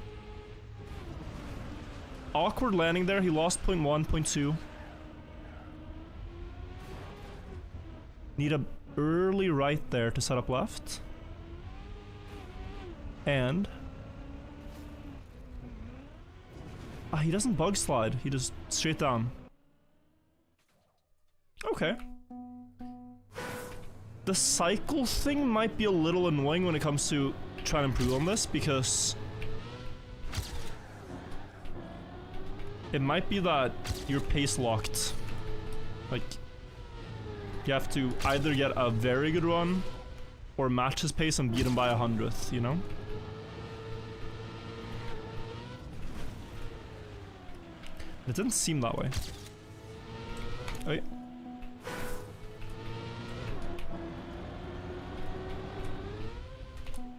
Awkward landing there. He lost 0.1, 0.2. Need a early right there to set up left. And... he doesn't bug slide. He just straight down. Okay. The cycle thing might be a little annoying when it comes to trying to improve on this, because it might be that you're pace locked. Like, you have to either get a very good run or match his pace and beat him by 100th, you know? It didn't seem that way. Wait.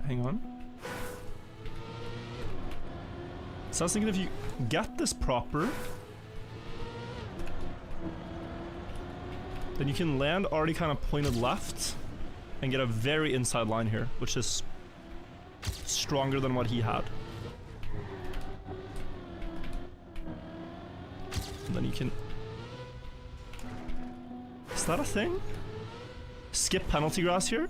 Hang on. So I was thinking if you get this proper, then you can land already kind of pointed left and get a very inside line here, which is stronger than what he had. And then you can... Is that a thing? Skip penalty grass here?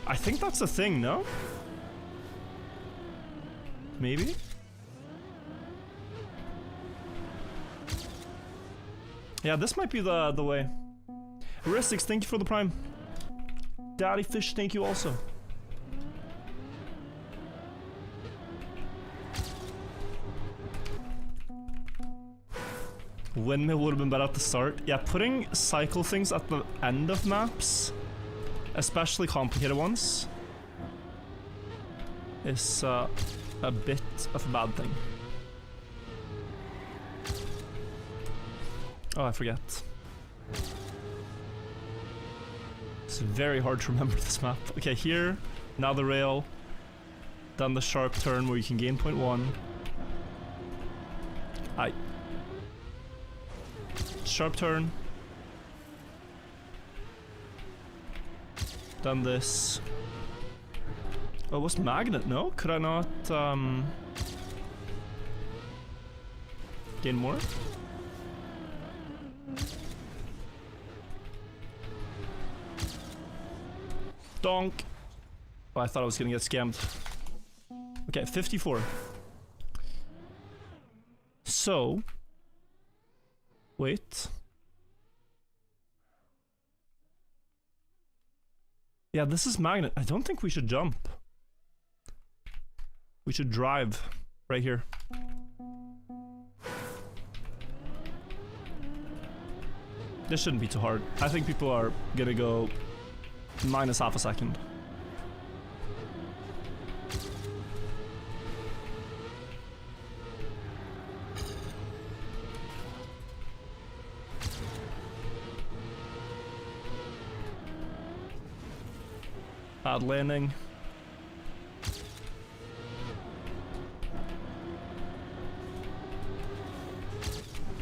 I think that's a thing, no? Maybe? Yeah, this might be the way. Ristics, thank you for the prime. Daddy Fish, thank you also. Windmill would have been better at the start. Yeah, putting cycle things at the end of maps, especially complicated ones, is a bit of a bad thing. Oh, I forget. It's very hard to remember this map. Okay, here, now the rail, then the sharp turn where you can gain 0.1. Sharp turn. Then this. Oh, it was magnet, no? Could I not, gain more? Donk! Oh, I thought I was gonna get scammed. Okay, 54. So... Wait. Yeah, this is magnet. I don't think we should jump. We should drive right here. This shouldn't be too hard. I think people are gonna go minus half a second. Bad landing.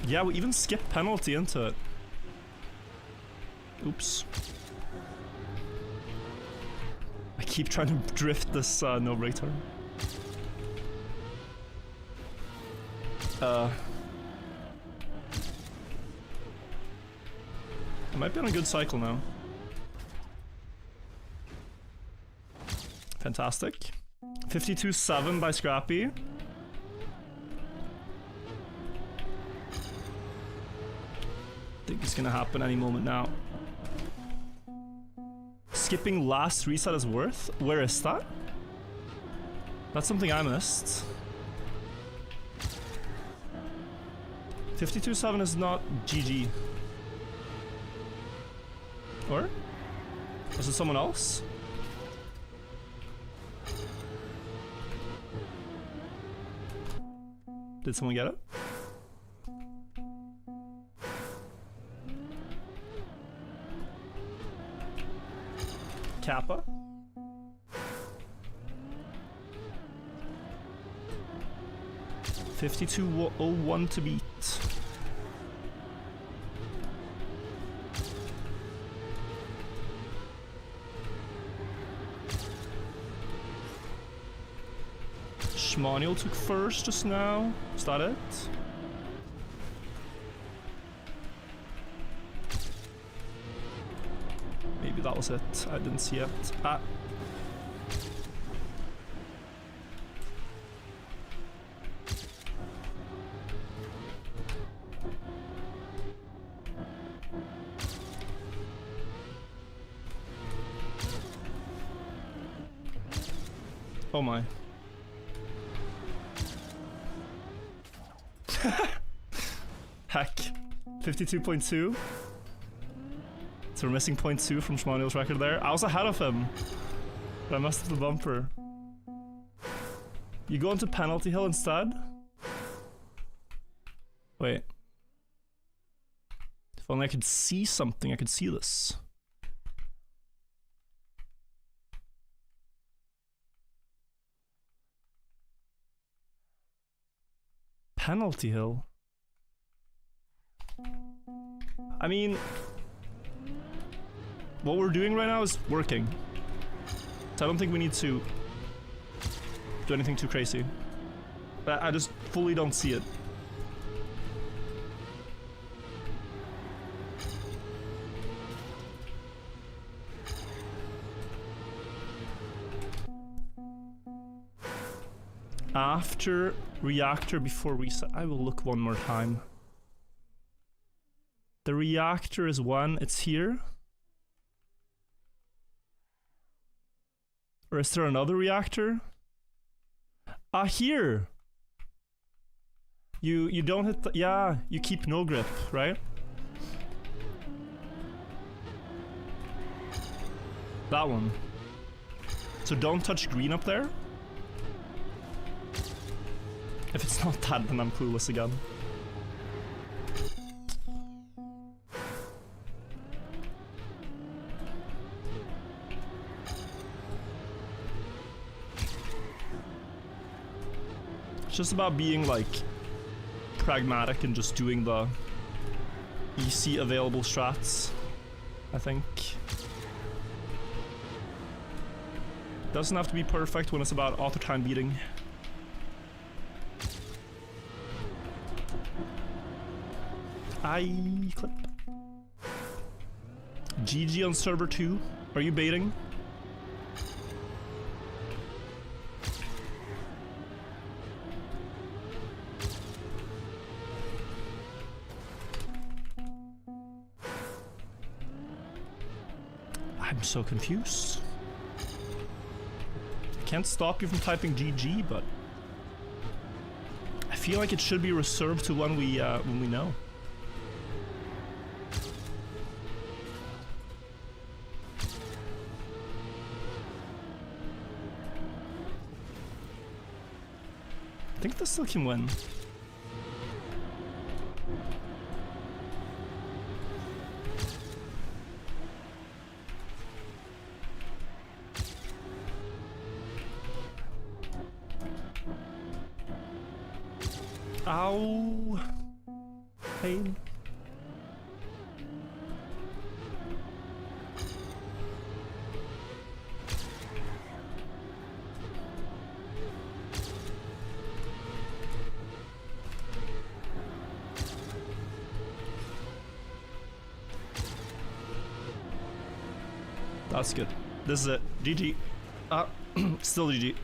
Yeah, we even skipped penalty into it. Oops. I keep trying to drift this no break turn. I might be on a good cycle now. Fantastic. 52-7 by Scrappy. Think it's gonna happen any moment now. Skipping last reset is worth? Where is that? That's something I missed. 52-7 is not GG. Or? Was it someone else? Did someone get it? Kappa. $52.01 to beat. Schmaniel took first just now. Is that it? Maybe that was it. I didn't see it. Ah. Oh my. Heck. 52.2. So we're missing 0.2 from Schmaniel's record there. I was ahead of him, but I messed up the bumper. You go into penalty hill instead? Wait. If only I could see something, I could see this. Penalty hill? I mean, what we're doing right now is working. So I don't think we need to do anything too crazy. But I just fully don't see it. After reactor before reset. I will look one more time. The reactor is when it's here. Or is there another reactor? Ah, here. You don't hit the, yeah, you keep no grip, right? That one. So don't touch green up there. If it's not that, then I'm clueless again. It's just about being like pragmatic and just doing the EC available strats, I think. Doesn't have to be perfect when it's about author time beating. I clip. GG on server 2. Are you baiting? I'm so confused. I can't stop you from typing GG, but I feel like it should be reserved to when we know. I think this still can win. Ow! Pain. That's good. This is it. GG. Still GG.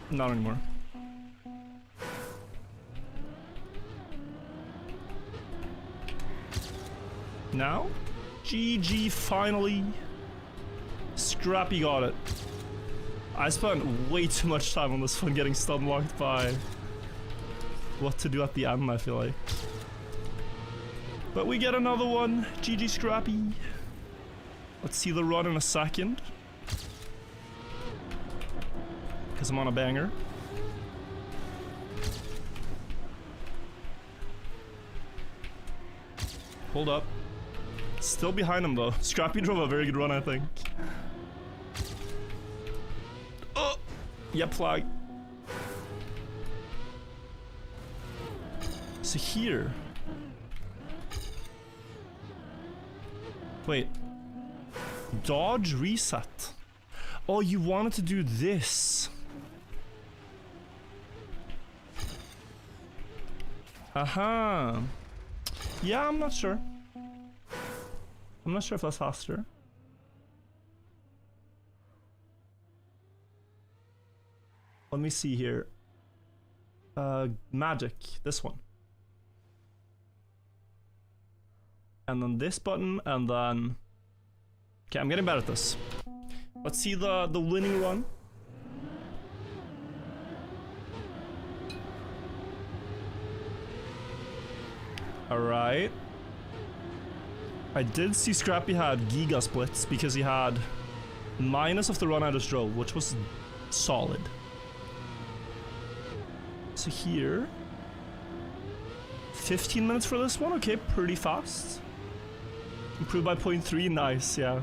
Not anymore. Now? GG finally. Scrappy got it. I spent way too much time on this one getting stun locked by what to do at the end, I feel like. But we get another one. GG Scrappy. Let's see the run in a second. Because I'm on a banger. Hold up. Still behind him though. Scrappy drove a very good run, I think. Oh! Yep, flag. So here. Wait. Dodge reset. Oh, you wanted to do this. Aha. Yeah, I'm not sure. I'm not sure if that's faster. Let me see here. Magic. This one. And then this button, and then... Okay, I'm getting better at this. Let's see the winning run. Alright. I did see Scrappy had Giga splits because he had minus of the run I just drove, which was solid. So here... 15 minutes for this one? Okay, pretty fast. Improved by 0.3, nice, yeah.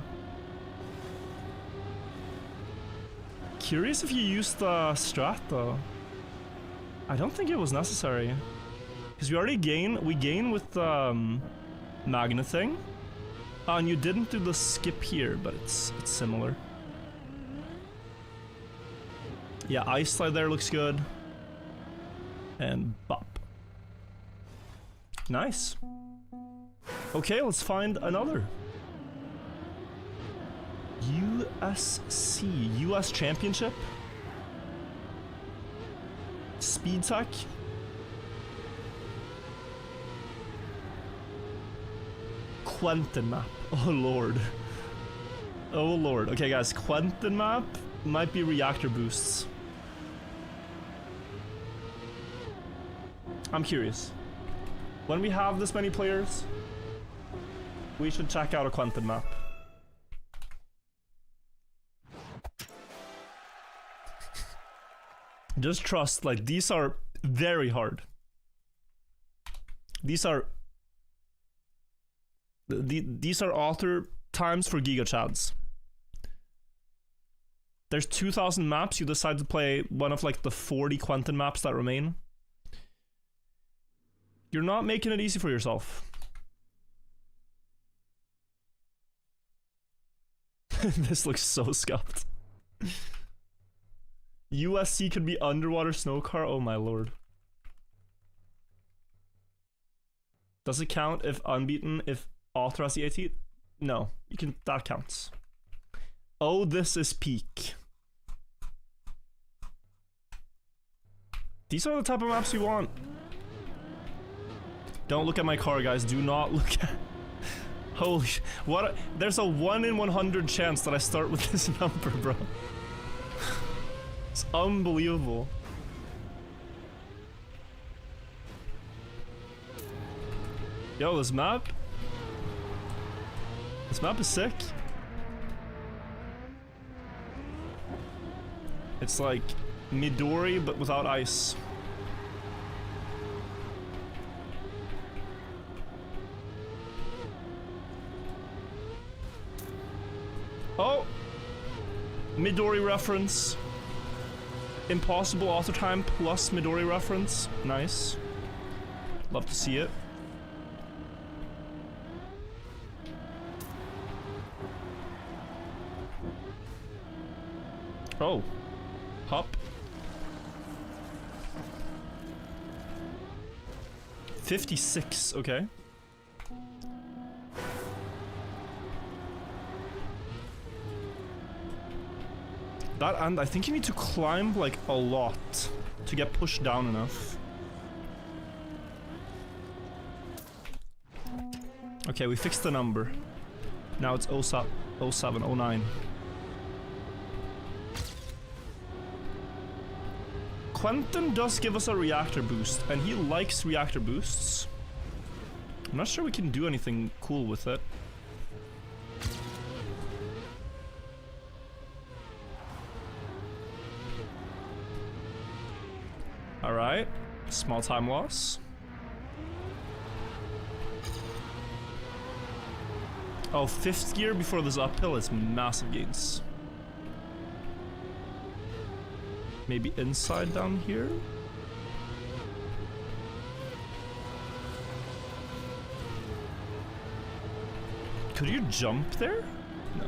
Curious if you used the strat though. I don't think it was necessary. Because we already gain with the magnet thing. And you didn't do the skip here, but it's similar. Yeah, ice slide there looks good. And bop. Nice. Okay, let's find another. USC, US Championship. Speed Tech. Quentin map. Oh lord. Oh lord. Okay guys, Quentin map might be reactor boosts. I'm curious. When we have this many players, we should check out a Quentin map. Just trust, like, these are very hard. These are author times for Giga Chads. There's 2,000 maps. You decide to play one of like the 40 Quentin maps that remain. You're not making it easy for yourself. This looks so scuffed. USC could be underwater snow car. Oh my lord. Does it count if unbeaten, if author has the 18th? No, you can, that counts. Oh, this is peak. These are the type of maps you want. Don't look at my car, guys. Do not look at... Holy sh... What? There's a 1 in 100 chance that I start with this number, bro. It's unbelievable. Yo, this map... This map is sick. It's like Midori, but without ice. Oh! Midori reference. Impossible author time plus Midori reference. Nice. Love to see it. Oh. Hop. 56, okay. That, and I think you need to climb like a lot to get pushed down enough. Okay, we fixed the number. Now it's 07, 09. Quentin does give us a reactor boost, and he likes reactor boosts. I'm not sure we can do anything cool with it. Alright, small time loss. Oh, 5th gear before this uphill is massive gains. Maybe inside down here? Could you jump there? No.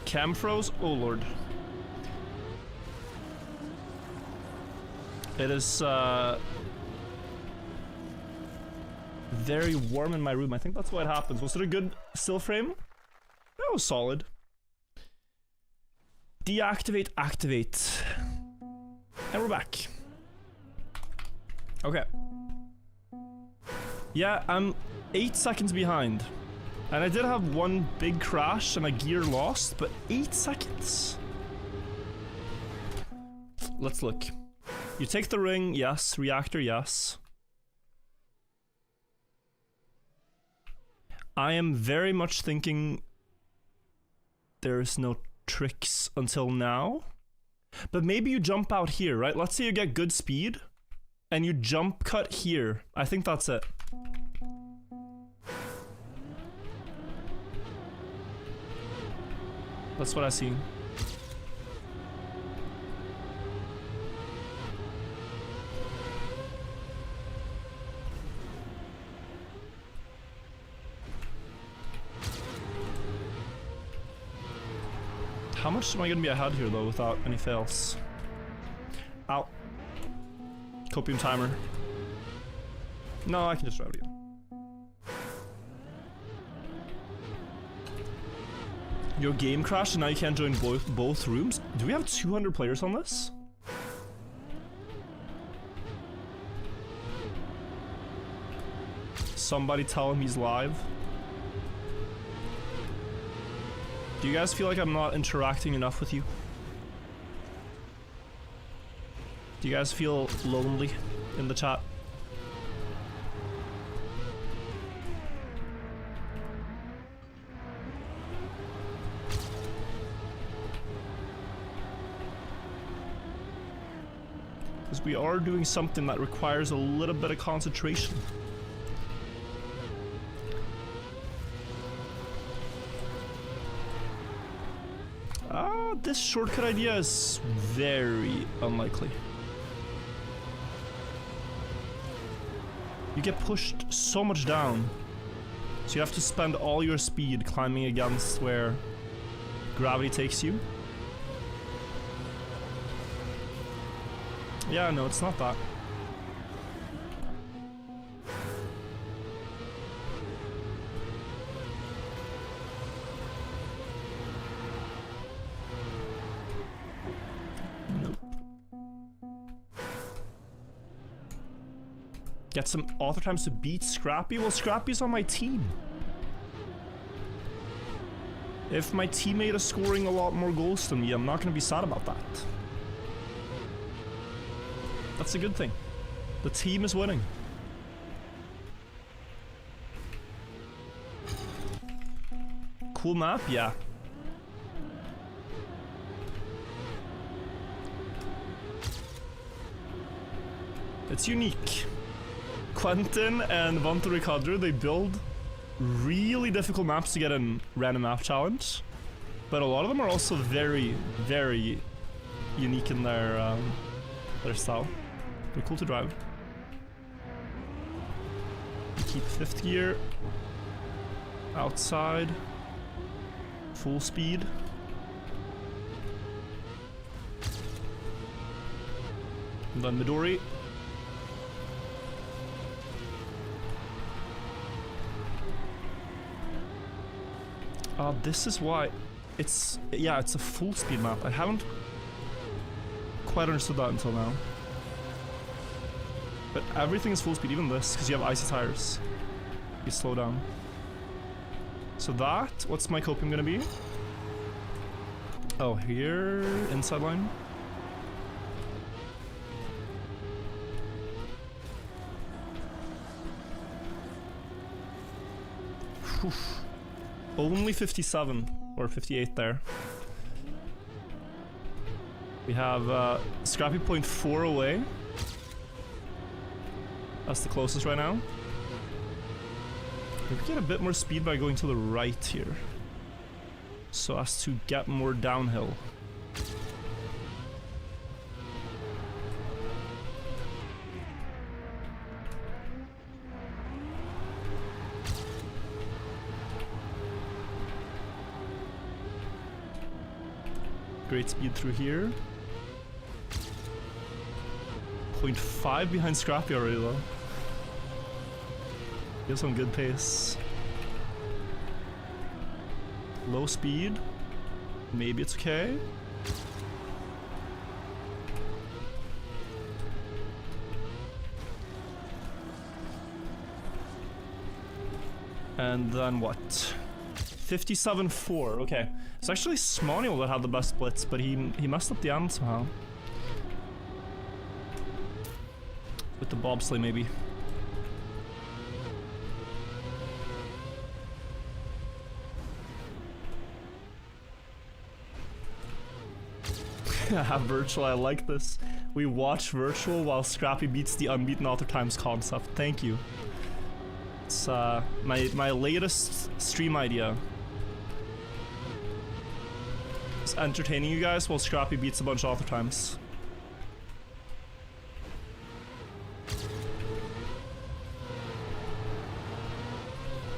Cam froze? Oh lord. It is very warm in my room. I think that's what happens. Was it a good still frame? That was solid. Deactivate, activate. And we're back. Okay. Yeah, I'm 8 seconds behind. And I did have one big crash and a gear lost, but 8 seconds? Let's look. You take the ring, yes. Reactor, yes. I am very much thinking there's no tricks until now. But maybe you jump out here, right? Let's say you get good speed and you jump cut here. I think that's it. That's what I see. How much am I gonna be ahead here though without any fails? Ow. Copium timer. No, I can just drive it again. Your game crashed and now you can't join both rooms? Do we have 200 players on this? Somebody tell him he's live. Do you guys feel like I'm not interacting enough with you? Do you guys feel lonely in the chat? Because we are doing something that requires a little bit of concentration. This shortcut idea is very unlikely. You get pushed so much down, so you have to spend all your speed climbing against where gravity takes you. Yeah, no, it's not that. Get some author times to beat Scrappy? Well, Scrappy's on my team. If my teammate is scoring a lot more goals than me, I'm not gonna be sad about that. That's a good thing. The team is winning. Cool map? Yeah. It's unique. Quentin and Vante Ricadro, they build really difficult maps to get in random map challenge, but a lot of them are also very, very unique in their style. They're cool to drive. Keep 5th gear outside, full speed. And then Midori. This is why it's, yeah, it's a full speed map. I haven't quite understood that until now. But everything is full speed, even this, because you have icy tires. You slow down. So that, what's my copium gonna be? Oh, here, inside line. Oof. Only 57 or 58 there. We have Scrappy point 4 away. That's the closest right now. Maybe get a bit more speed by going to the right here, so as to get more downhill. Great speed through here. 0.5 behind Scrappy already though. He has some good pace. Low speed. Maybe it's okay. And then what? 57.4. Okay. It's actually Smonial that had the best splits, but he messed up the end somehow. With the bobsleigh, maybe. Virtual, I like this. We watch Virtual while Scrappy beats the Unbeaten Author times concept. Thank you. It's my latest stream idea. It's entertaining you guys while Scrappy beats a bunch of author times.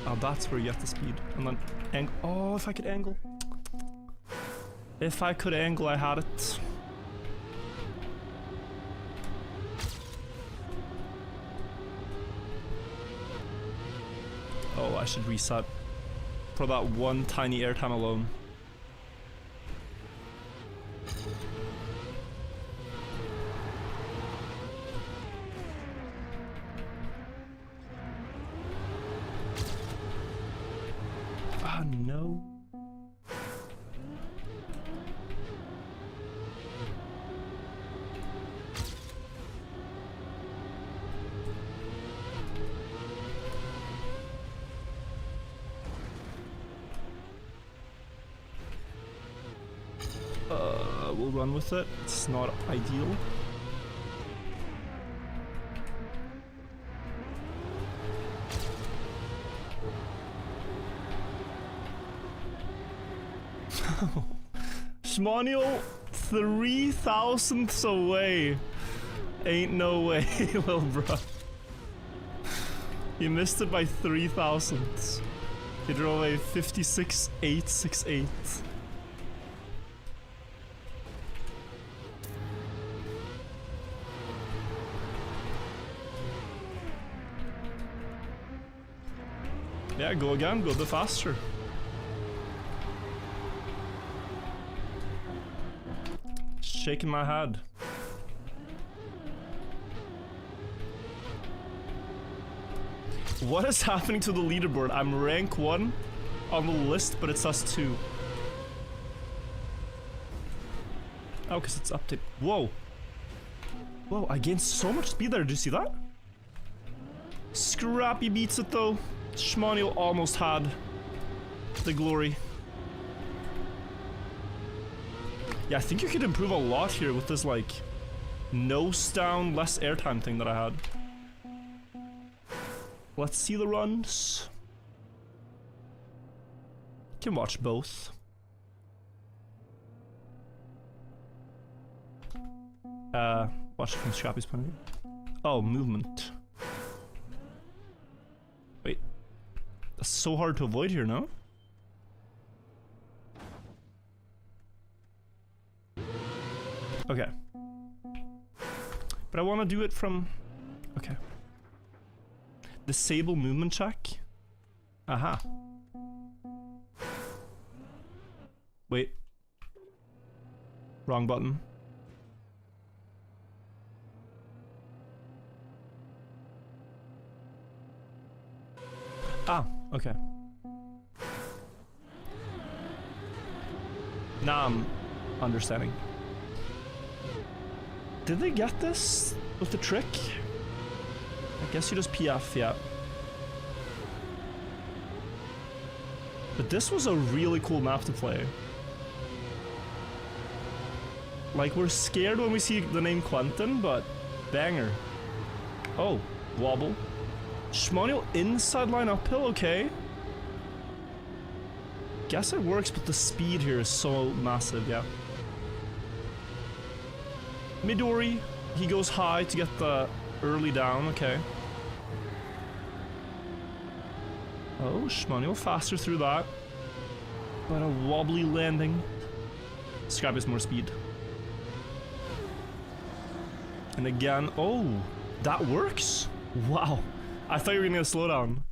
Oh, that's where you get the speed. And then oh, if I could angle. If I could angle, I had it. Oh, I should reset. For that one tiny airtime alone. Ah, no. We'll run with it. It's not ideal. Shmonial 3 thousandths away. Ain't no way, little bro. You missed it by 3 thousandths. You drove a 56.868. Yeah, go again, go a bit faster. Shaking my head. What is happening to the leaderboard? I'm rank 1 on the list, but it says 2. Oh, because it's updated. Whoa. Whoa, I gained so much speed there. Did you see that? Scrappy beats it though. Shmonial almost had the glory. Yeah, I think you could improve a lot here with this, like, nose down, less airtime thing that I had. Let's see the runs. Can watch both. Watch it from Scrappy's point of view. Oh, movement. Wait. That's so hard to avoid here, no? Okay. But I want to do it from... Okay. Disable movement check. Aha. Wait. Wrong button. Ah, okay. Now I'm understanding. Did they get this with the trick? I guess you just PF, yeah. But this was a really cool map to play. Like, we're scared when we see the name Quentin, but banger. Oh, Wobble. Schmonio inside line uphill, okay. Guess it works, but the speed here is so massive, yeah. Midori, he goes high to get the early down, okay. Oh, Schmonio faster through that. But a wobbly landing. Scrap is more speed. And again, oh, that works? Wow. I thought you were gonna get a slowdown.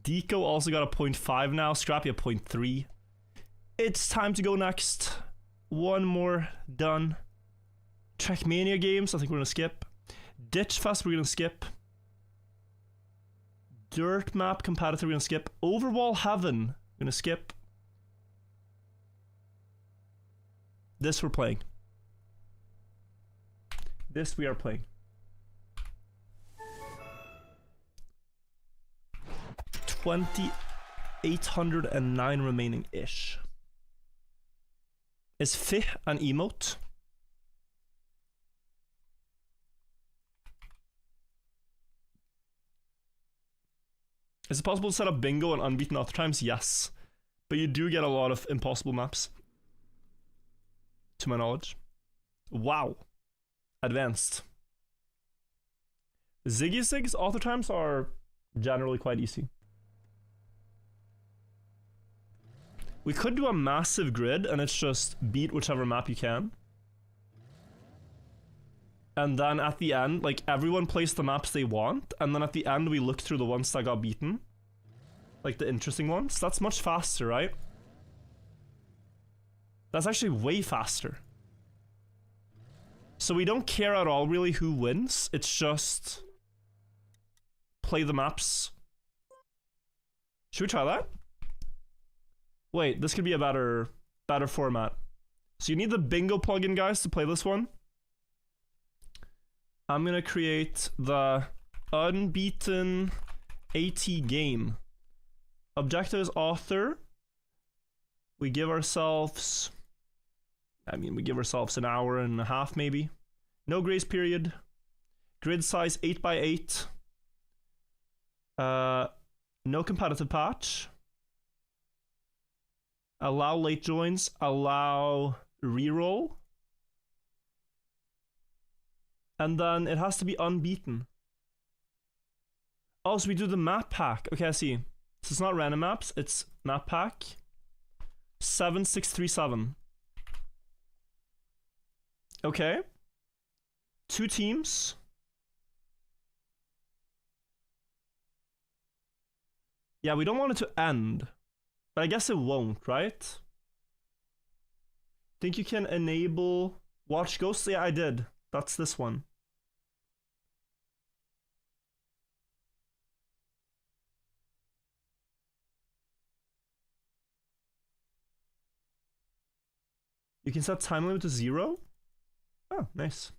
Deco also got a 0.5 now, Scrappy a 0.3. It's time to go next. One more done. Trackmania games, I think we're gonna skip. Ditch Fest, we're gonna skip. Dirt Map Competitor, we're gonna skip. Overwall Heaven, we're gonna skip. This we're playing. This we are playing. 2,809 remaining-ish. Is Fi an emote? Is it possible to set up bingo and Unbeaten Author times? Yes. But you do get a lot of impossible maps. To my knowledge. Wow. Advanced. Ziggy Zig's author times are generally quite easy. We could do a massive grid and it's just beat whichever map you can. And then at the end, like, everyone plays the maps they want, and then at the end we look through the ones that got beaten. Like the interesting ones. That's much faster, right? That's actually way faster. So we don't care at all really who wins, it's just play the maps. Should we try that? Wait, this could be a better format. So you need the bingo plugin, guys, to play this one. I'm gonna create the Unbeaten AT game. Objective is author. We give ourselves... we give ourselves an hour and a half, maybe. No grace period. Grid size 8x8. No competitive patch. Allow late joins. Allow reroll. And then it has to be unbeaten. Oh, so we do the map pack. Okay, I see. So it's not random maps, it's map pack. 7637. Okay. 2 teams. Yeah, we don't want it to end. But I guess it won't, right? Think you can enable watch ghosts? Yeah, I did. That's this one. You can set time limit to 0? Oh, nice.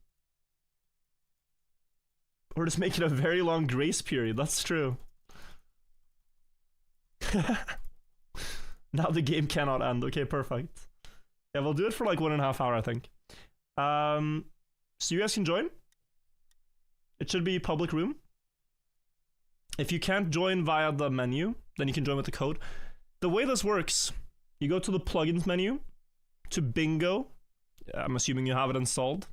Or just make it a very long grace period, that's true. Now the game cannot end. Okay, perfect. Yeah, we'll do it for like 1.5 hours, I think. So you guys can join. It should be public room. If you can't join via the menu, then you can join with the code. The way this works, you go to the plugins menu, to bingo. I'm assuming you have it installed.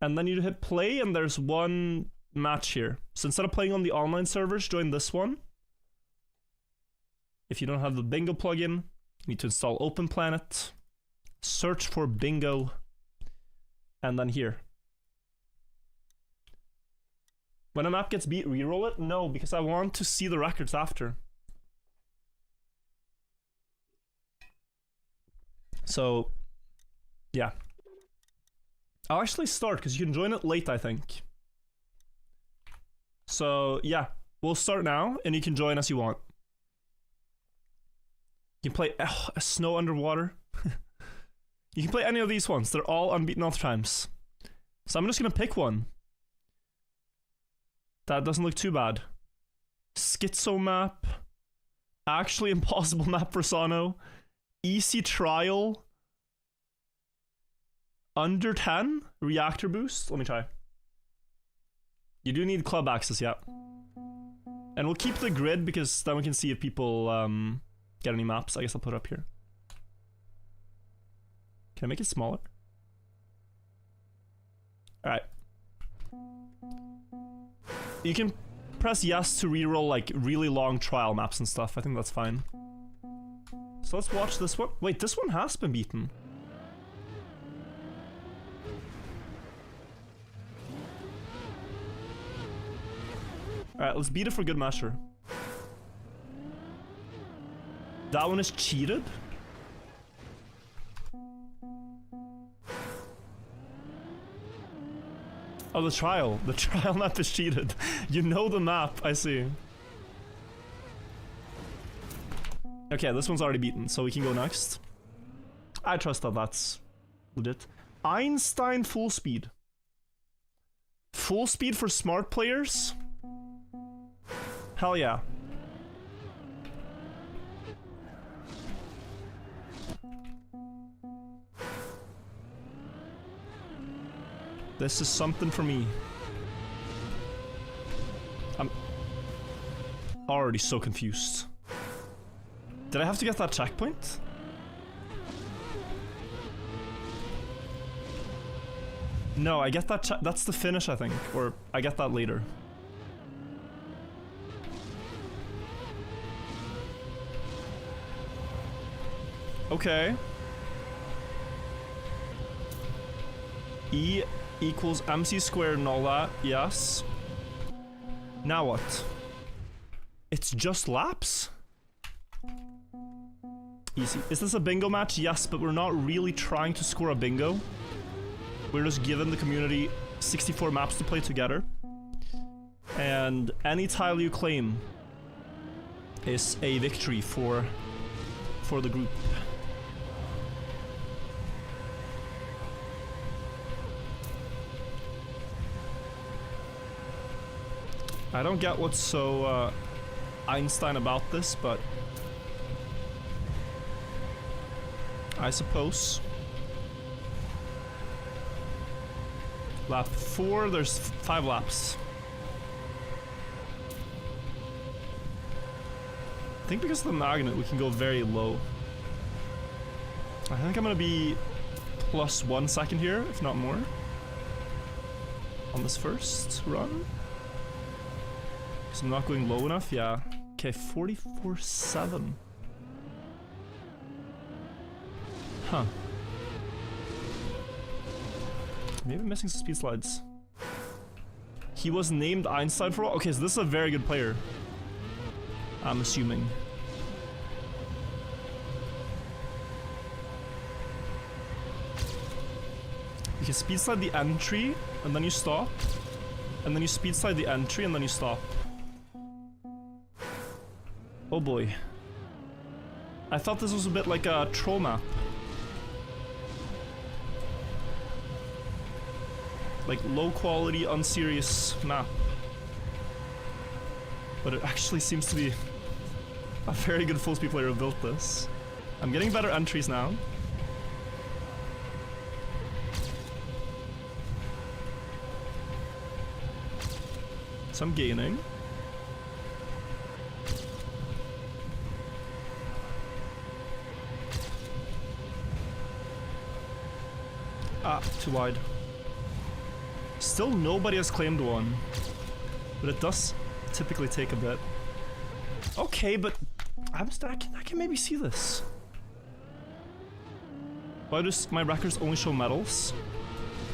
And then you hit play and there's one match here. So instead of playing on the online servers, join this one. If you don't have the bingo plugin, you need to install OpenPlanet, search for bingo, and then here. When a map gets beat, reroll it? No, because I want to see the records after. So, yeah. I'll actually start, because you can join it late, I think. So, yeah. We'll start now, and you can join as you want. You can play Snow Underwater. You can play any of these ones. They're all Unbeaten Author times. So I'm just going to pick one. That doesn't look too bad. Schizo map. Actually impossible map for Sano. EC trial. Under 10. Reactor boost. Let me try. You do need club access, yeah. And we'll keep the grid because then we can see if people get any maps. I guess I'll put it up here. Can I make it smaller? Alright. You can press yes to reroll like really long trial maps and stuff. I think that's fine. So let's watch this one. Wait, this one has been beaten. Alright, let's beat it for good measure. That one is cheated? Oh, the trial. The trial map is cheated. You know the map, I see. Okay, this one's already beaten, so we can go next. I trust that that's legit. Einstein full speed. Full speed for smart players? Hell yeah. This is something for me. I'm already so confused. Did I have to get that checkpoint? No, I get that that's the finish, I think. Or I get that later. Okay. E equals MC squared and all that, yes. Now what? It's just laps? Easy. Is this a bingo match? Yes, but we're not really trying to score a bingo. We're just giving the community 64 maps to play together. And any tile you claim is a victory for the group. I don't get what's so Einstein about this, but I suppose. Lap 4, there's 5 laps. I think because of the magnet we can go very low. I think I'm gonna be plus 1 second here, if not more, on this first run. So I'm not going low enough, yeah. Okay, 44.7. Huh. Maybe I'm missing some speed slides. He was named Einstein for a while? Okay, so this is a very good player. I'm assuming. You can speed slide the entry, and then you stop. And then you speed slide the entry, and then you stop. Oh boy. I thought this was a bit like a troll map. Like low quality, unserious map. But it actually seems to be a very good full speed player who built this. I'm getting better entries now. So I'm gaining. Ah, too wide. Still nobody has claimed one. But it does typically take a bit. Okay, but I can maybe see this. Why does my records only show medals?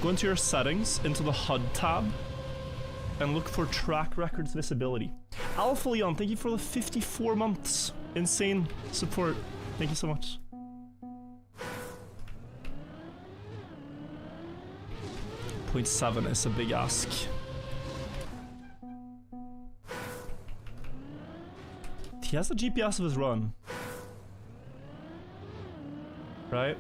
Go into your settings, into the HUD tab, and look for track records visibility. Alpha Leon, thank you for the 54 months. Insane support. Thank you so much. .7 is a big ask. He has the GPS of his run. Right?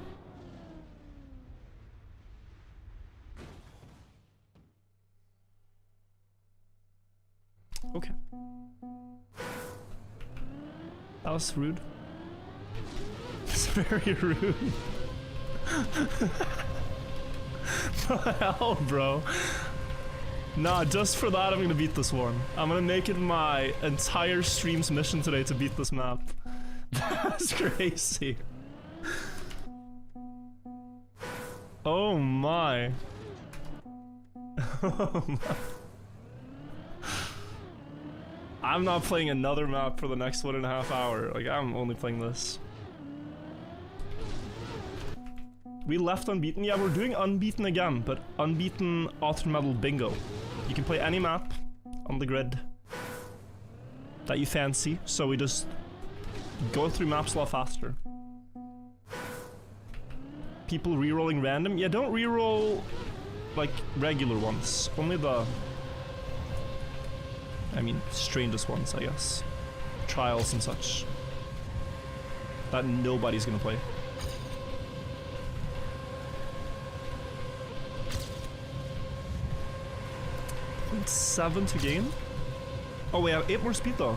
Okay. That was rude. It's very rude. What the hell, bro? Nah, just for that I'm gonna beat this one. I'm gonna make it my entire stream's mission today to beat this map. That's crazy. Oh my. Oh my. I'm not playing another map for the next 1.5 hours. Like, I'm only playing this. We left Unbeaten. Yeah, we're doing Unbeaten again, but Unbeaten Author Medal Bingo. You can play any map on the grid that you fancy, so we just go through maps a lot faster. People rerolling random? Yeah, don't reroll like regular ones. Only the, I mean, strangest ones, I guess. Trials and such. That nobody's gonna play. 0.7 to gain? Oh, we have 8 more speed though.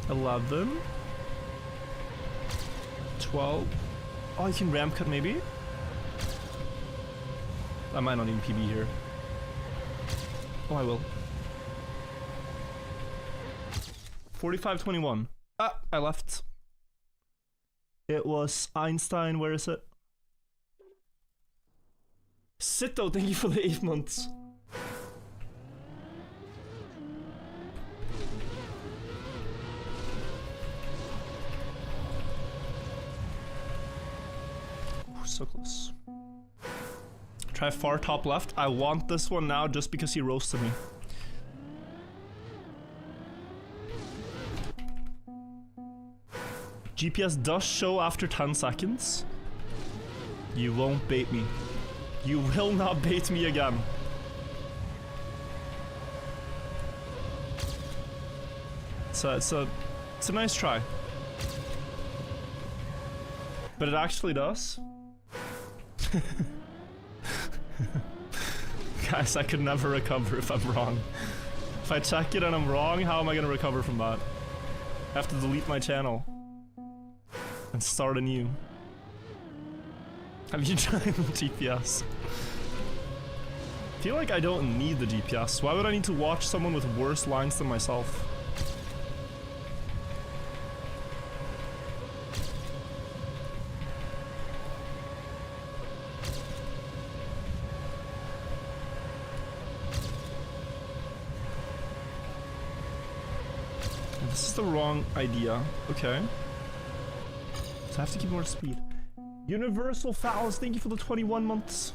$11. $12. Oh, you can ramp cut maybe? I might not even PB here. Oh, I will. 45-21. Ah, I left. It was Einstein, where is it? Sito, thank you for the 8 months. Ooh, so close. Try far top left. I want this one now just because he roasted me. GPS does show after 10 seconds. You won't bait me. You will not bait me again. It's a nice try. But it actually does. Guys, I could never recover if I'm wrong. If I check it and I'm wrong, how am I gonna recover from that? I have to delete my channel and start anew. Have you tried the GPS? I feel like I don't need the GPS. Why would I need to watch someone with worse lines than myself? This is the wrong idea. Okay. So I have to keep more speed. Universal Fouls, thank you for the 21 months.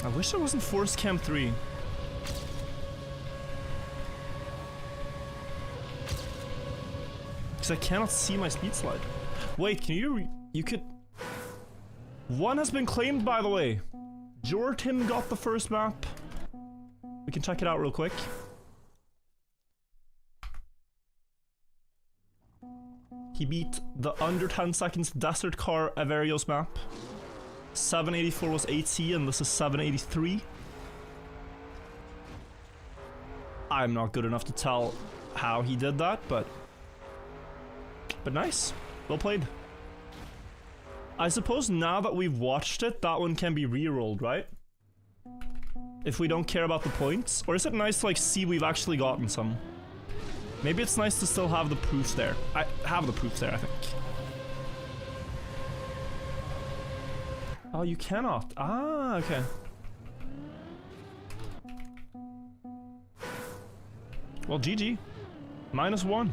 I wish I wasn't Force Cam 3. Because I cannot see my speed slide. Wait, can you could... One has been claimed, by the way. Jortin got the first map. We can check it out real quick. He beat the under 10 seconds Desert Car Averios map. 784 was AT and this is 783. I'm not good enough to tell how he did that, but nice. Well played. I suppose now that we've watched it, that one can be re-rolled, right? If we don't care about the points? Or is it nice to like see we've actually gotten some? Maybe it's nice to still have the proofs there. I have the proofs there, I think. Oh, you cannot. Ah, okay. Well, GG. -1.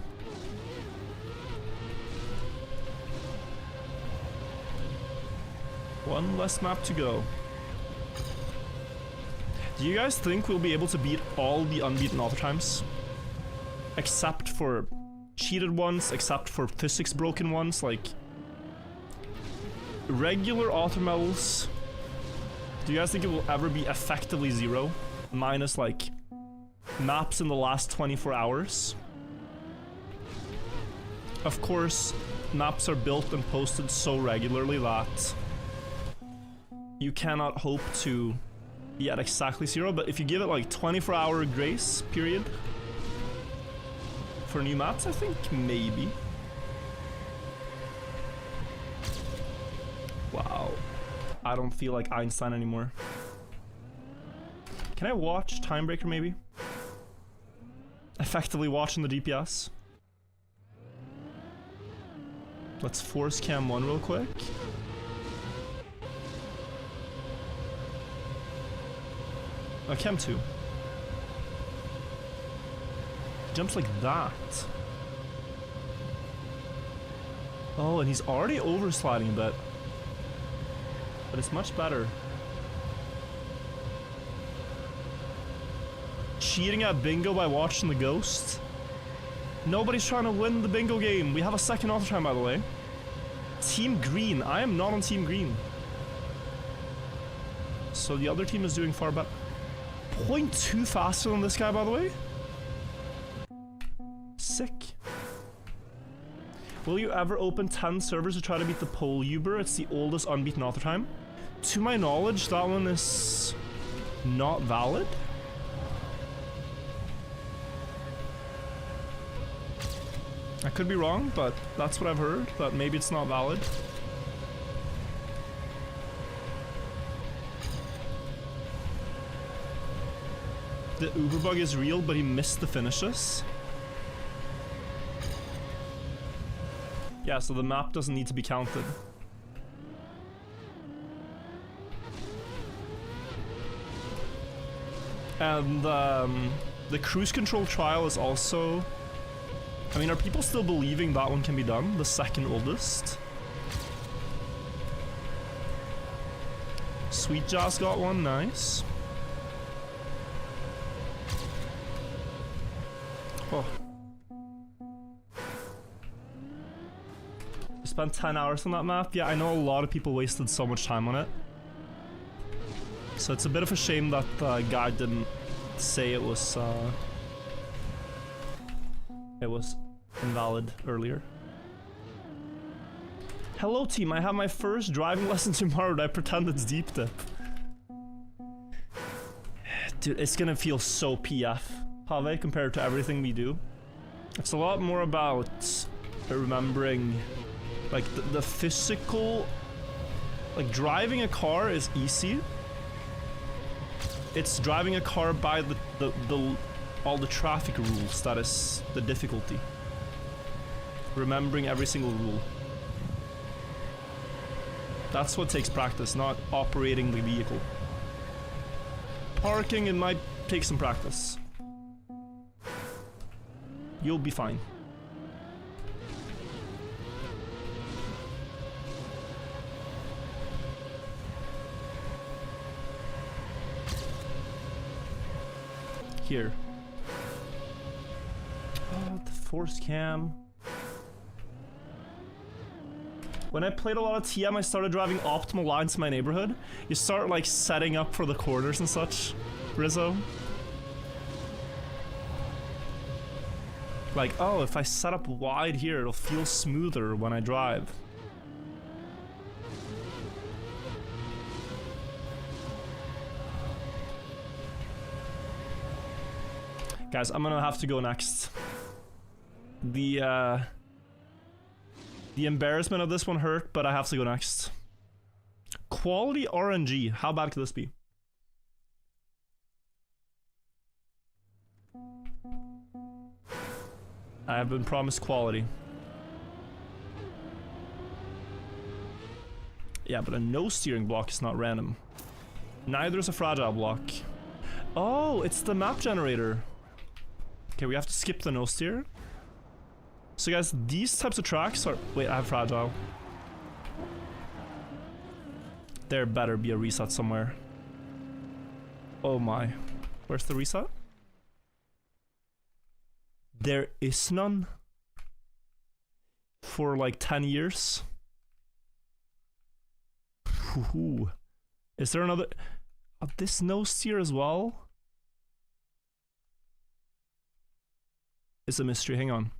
One less map to go. Do you guys think we'll be able to beat all the Unbeaten Author times? Except for cheated ones, except for physics broken ones, like... Regular Author medals. Do you guys think it will ever be effectively 0? Minus, like, maps in the last 24 hours? Of course, maps are built and posted so regularly that you cannot hope to be at exactly 0, but if you give it like 24-hour grace period, For new maps, I think? Maybe. Wow. I don't feel like Einstein anymore. Can I watch Timebreaker maybe? Effectively watching the DPS. Let's force cam 1 real quick. Oh, cam 2. Jumps like that. Oh, and he's already oversliding a bit. But it's much better. Cheating at bingo by watching the ghost. Nobody's trying to win the bingo game. We have a second author time, by the way. Team green. I am not on team green. So the other team is doing far better. 0.2 faster than this guy, by the way. Sick. Will you ever open 10 servers to try to beat the Pole Uber? It's the oldest unbeaten author time. To my knowledge, that one is not valid. I could be wrong, but that's what I've heard, that maybe it's not valid. The Uber bug is real, but he missed the finishes. Yeah, so the map doesn't need to be counted. And the cruise control trial is also... I mean, are people still believing that one can be done? The second oldest? Sweet Jazz got one, nice. Oh. Spent 10 hours on that map. Yeah, I know a lot of people wasted so much time on it. So it's a bit of a shame that the guy didn't say it was invalid earlier. Hello team, I have my first driving lesson tomorrow and I pretend it's deep dip. Dude, it's gonna feel so PF, Pave, compared to everything we do. It's a lot more about remembering, like, the physical... Like, driving a car is easy. It's driving a car by all the traffic rules that is the difficulty. Remembering every single rule. That's what takes practice, not operating the vehicle. Parking, it might take some practice. You'll be fine. Here. Oh, the force cam. When I played a lot of TM, I started driving optimal lines in my neighborhood. You start like setting up for the corners and such, Rizzo. Like, oh, if I set up wide here, it'll feel smoother when I drive. Guys, I'm gonna have to go next. The embarrassment of this one hurt, but I have to go next. Quality RNG. How bad could this be? I have been promised quality. Yeah, but a no steering block is not random. Neither is a fragile block. Oh, it's the map generator. Okay, we have to skip the no steer. So guys, these types of tracks are... Wait, I have fragile. There better be a reset somewhere. Oh my. Where's the reset? There is none. For like 10 years. Ooh. Is there another... this no steer as well? It's a mystery, hang on.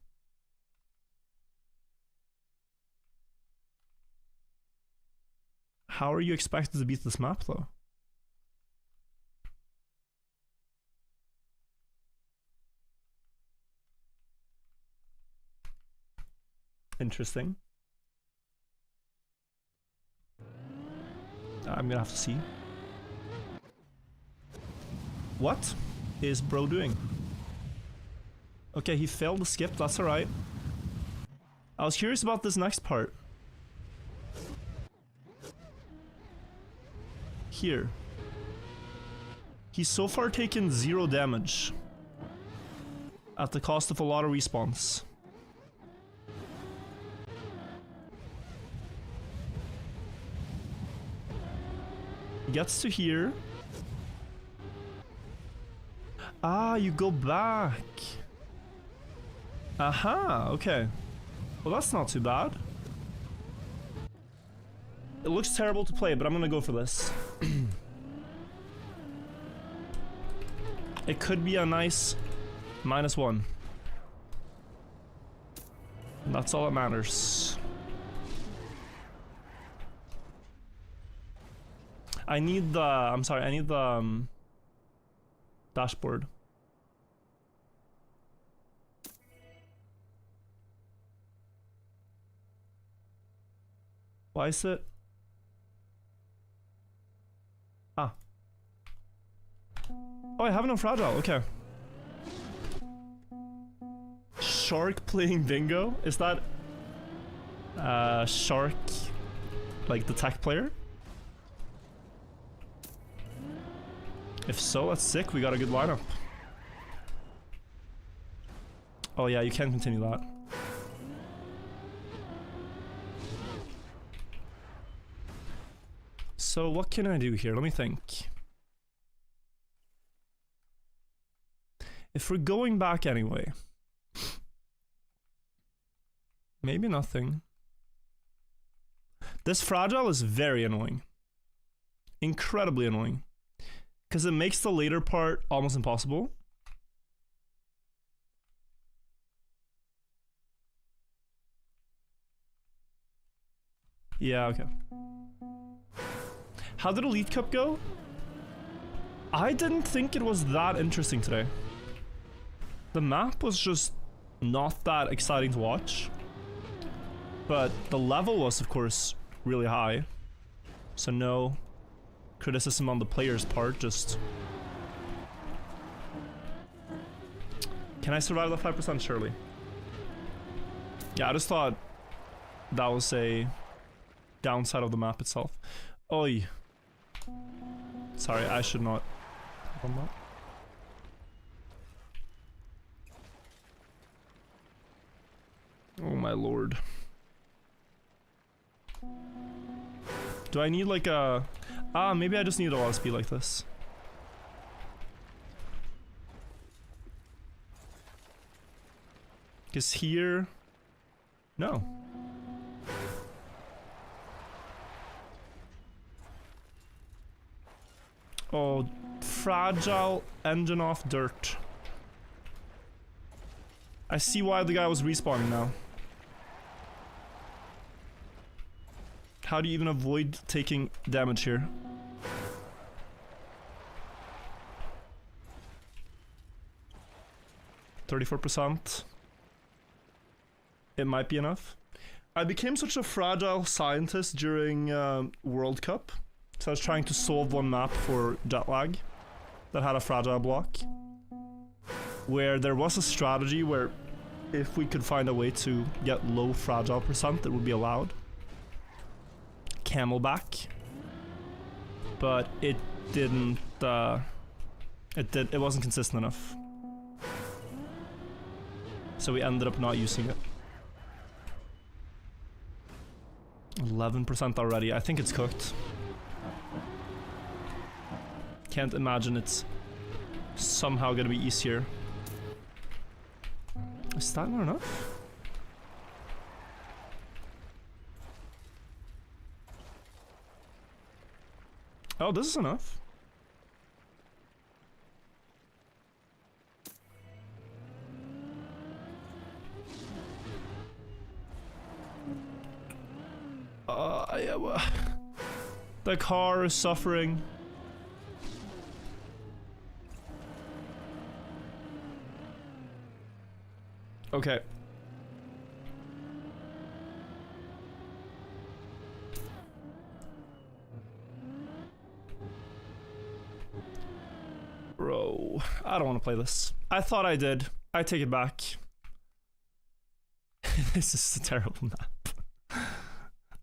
How are you expected to beat this map though? Interesting. I'm gonna have to see. What is bro doing? Okay, he failed the skip, that's alright. I was curious about this next part. Here. He's so far taken 0 damage. At the cost of a lot of respawns. He gets to here. Ah, you go back. Aha, okay. Well, that's not too bad. It looks terrible to play, but I'm gonna go for this. It could be a nice -1. And that's all that matters. I need the... I'm sorry, I need the... dashboard. Why is it? Ah. Oh, I have no fragile. Okay. Shark playing bingo? Is that Shark like the tech player? If so, that's sick. We got a good lineup. Oh yeah, you can continue that. So what can I do here? Let me think. If we're going back anyway, maybe nothing. This fragile is very annoying. Incredibly annoying. Because it makes the later part almost impossible. Yeah, okay. How did Elite Cup go? I didn't think it was that interesting today. The map was just not that exciting to watch. But the level was, of course, really high. So no criticism on the player's part, just... Can I survive the 5%? Surely. Yeah, I just thought that was a downside of the map itself. Oi. Sorry, I should not have done that. Oh my lord. Do I need like a... Ah, maybe I just need a lot of speed like this. Because here... No. Oh, fragile engine off dirt. I see why the guy was respawning now. How do you even avoid taking damage here? %. It might be enough. I became such a fragile scientist during World Cup. So I was trying to solve one map for jet lag that had a fragile block. Where there was a strategy where if we could find a way to get low fragile %, it would be allowed. Camelback. But it didn't, it wasn't consistent enough. So we ended up not using it. 11% already. I think it's cooked. Can't imagine it's somehow gonna be easier. Is that not enough? Oh, this is enough. Yeah, the car is suffering. Okay. I don't want to play this. I thought I did. I take it back. This is a terrible map.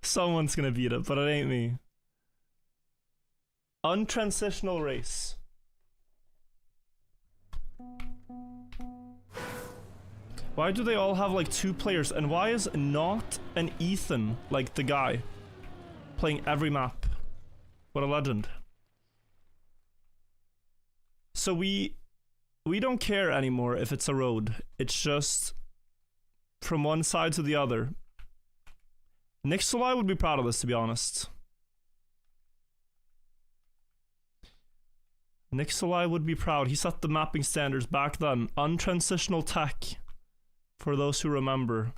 Someone's gonna beat it, but it ain't me. Untransitional race. Why do they all have like 2 players? And why is not an Ethan, like the guy, playing every map? What a legend. So we don't care anymore if it's a road. It's just from one side to the other. Nikolai would be proud of this, to be honest. Nikolai would be proud. He set the mapping standards back then. Untransitional tech, for those who remember.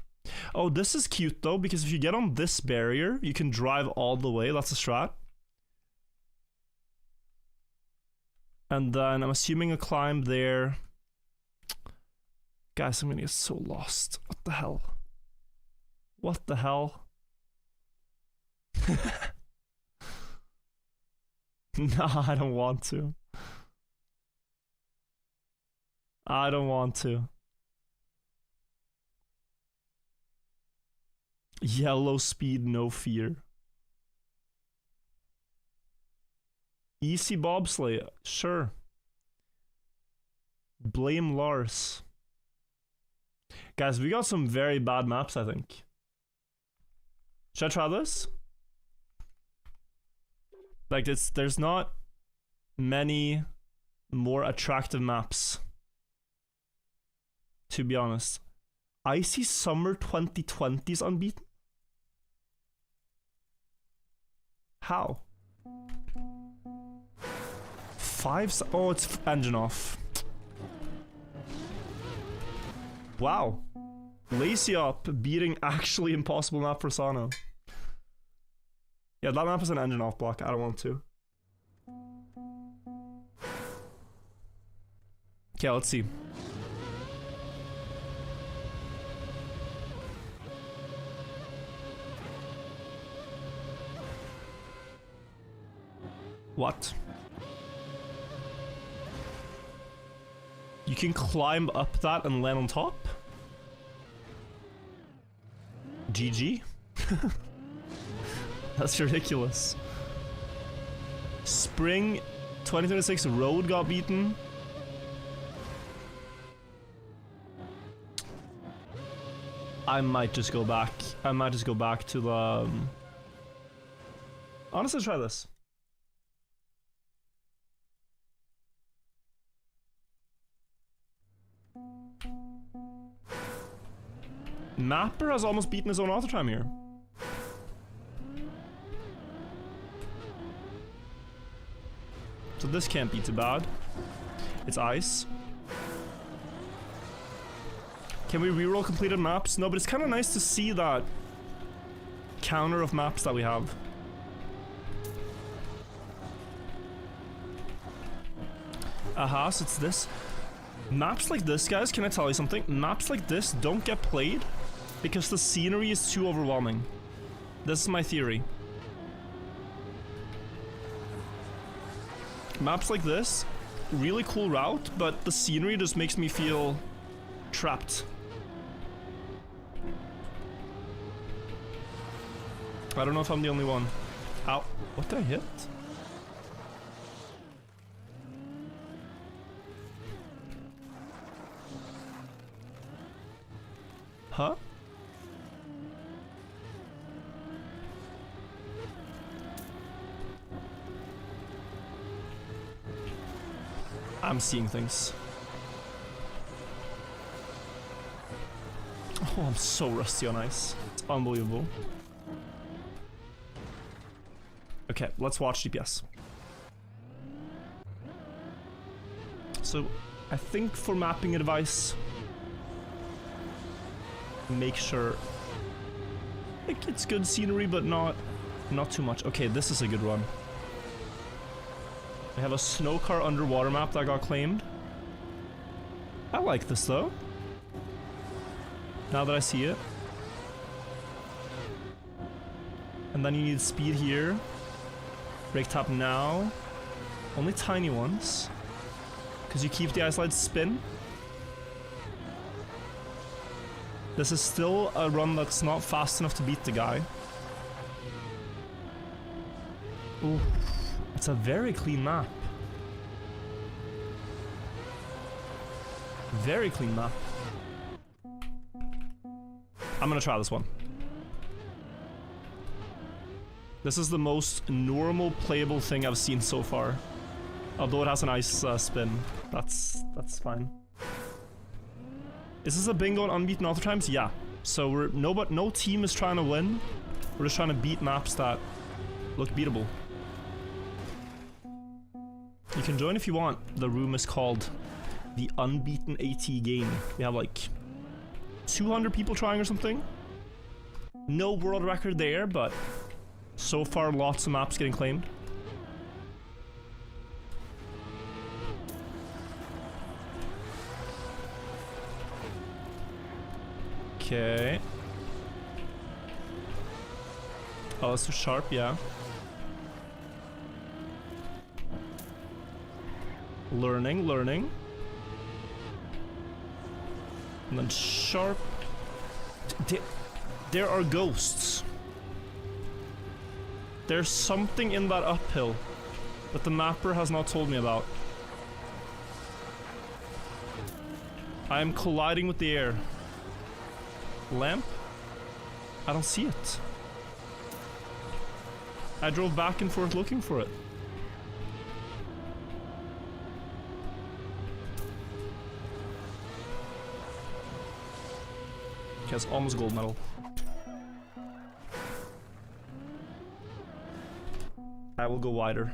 Oh, this is cute though, because if you get on this barrier, you can drive all the way. That's a strat. And then I'm assuming a climb there. Guys, I'm gonna get so lost. What the hell? What the hell? Nah, I don't want to. I don't want to. Yellow speed, no fear. Easy bobsleigh, sure. Blame Lars. Guys, we got some very bad maps, I think. Should I try this? Like, there's not many more attractive maps, to be honest. Icy Summer 2020's unbeaten? How? Oh, it's engine off. Wow. Lacy Up beating actually impossible map for Sano. Yeah, that map is an engine off block. I don't want to. Okay, let's see. What? You can climb up that and land on top? GG? That's ridiculous. Spring 2026 road got beaten. I might just go back. I might just go back to the... Honestly, try this. Mapper has almost beaten his own author time here. So this can't be too bad. It's ice. Can we reroll completed maps? No, but it's kind of nice to see that counter of maps that we have. Aha, so it's this. Maps like this, guys, can I tell you something? Maps like this don't get played because the scenery is too overwhelming. This is my theory. Maps like this, really cool route, but the scenery just makes me feel trapped. I don't know if I'm the only one. Ow. What did I hit? Huh? I'm seeing things. Oh, I'm so rusty on ice. It's unbelievable. Okay, let's watch GPS. So, I think for mapping advice, make sure like it's good scenery, but not too much. Okay, this is a good one. We have a snow car underwater map that got claimed. I like this though. Now that I see it. And then you need speed here. Brake tap now. Only tiny ones. Because you keep the ice slide spin. This is still a run that's not fast enough to beat the guy. Ooh, it's a very clean map. Very clean map. I'm gonna try this one. This is the most normal playable thing I've seen so far. Although it has an ice spin. That's fine. Is this a bingo on Unbeaten Author times? Yeah. So we're no team is trying to win. We're just trying to beat maps that look beatable. You can join if you want. The room is called the Unbeaten AT game. We have like 200 people trying or something. No world record there, but so far lots of maps getting claimed. Okay. Oh, that's so sharp, yeah. Learning. And then sharp. There are ghosts. There's something in that uphill that the mapper has not told me about. I am colliding with the air. Lamp? I don't see it. I drove back and forth looking for it. Okay, it's almost gold medal. I will go wider.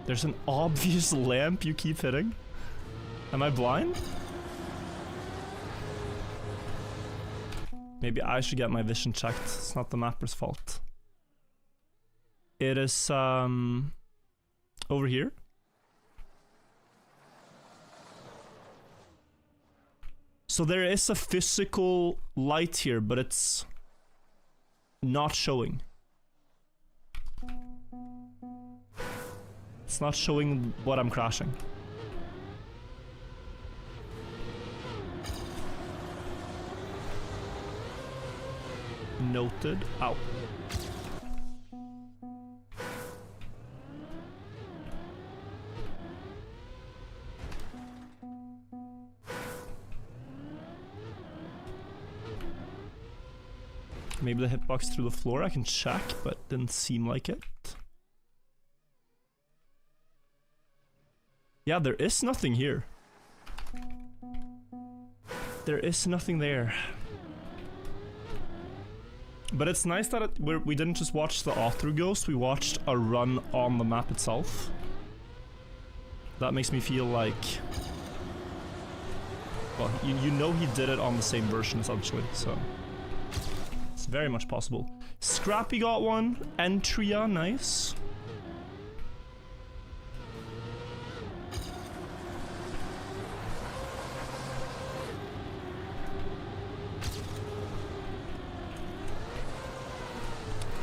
There's an obvious lamp you keep hitting. Am I blind? Maybe I should get my vision checked. It's not the mapper's fault. It is, over here. So there is a physical light here, but it's not showing. It's not showing what I'm crashing. Noted. Ow. Maybe the hitbox through the floor, I can check, but didn't seem like it. Yeah, there is nothing here. There is nothing there. But it's nice that we didn't just watch the author ghost, we watched a run on the map itself. That makes me feel like... Well, you know he did it on the same version essentially, so... It's very much possible. Scrappy got one. Entria, nice.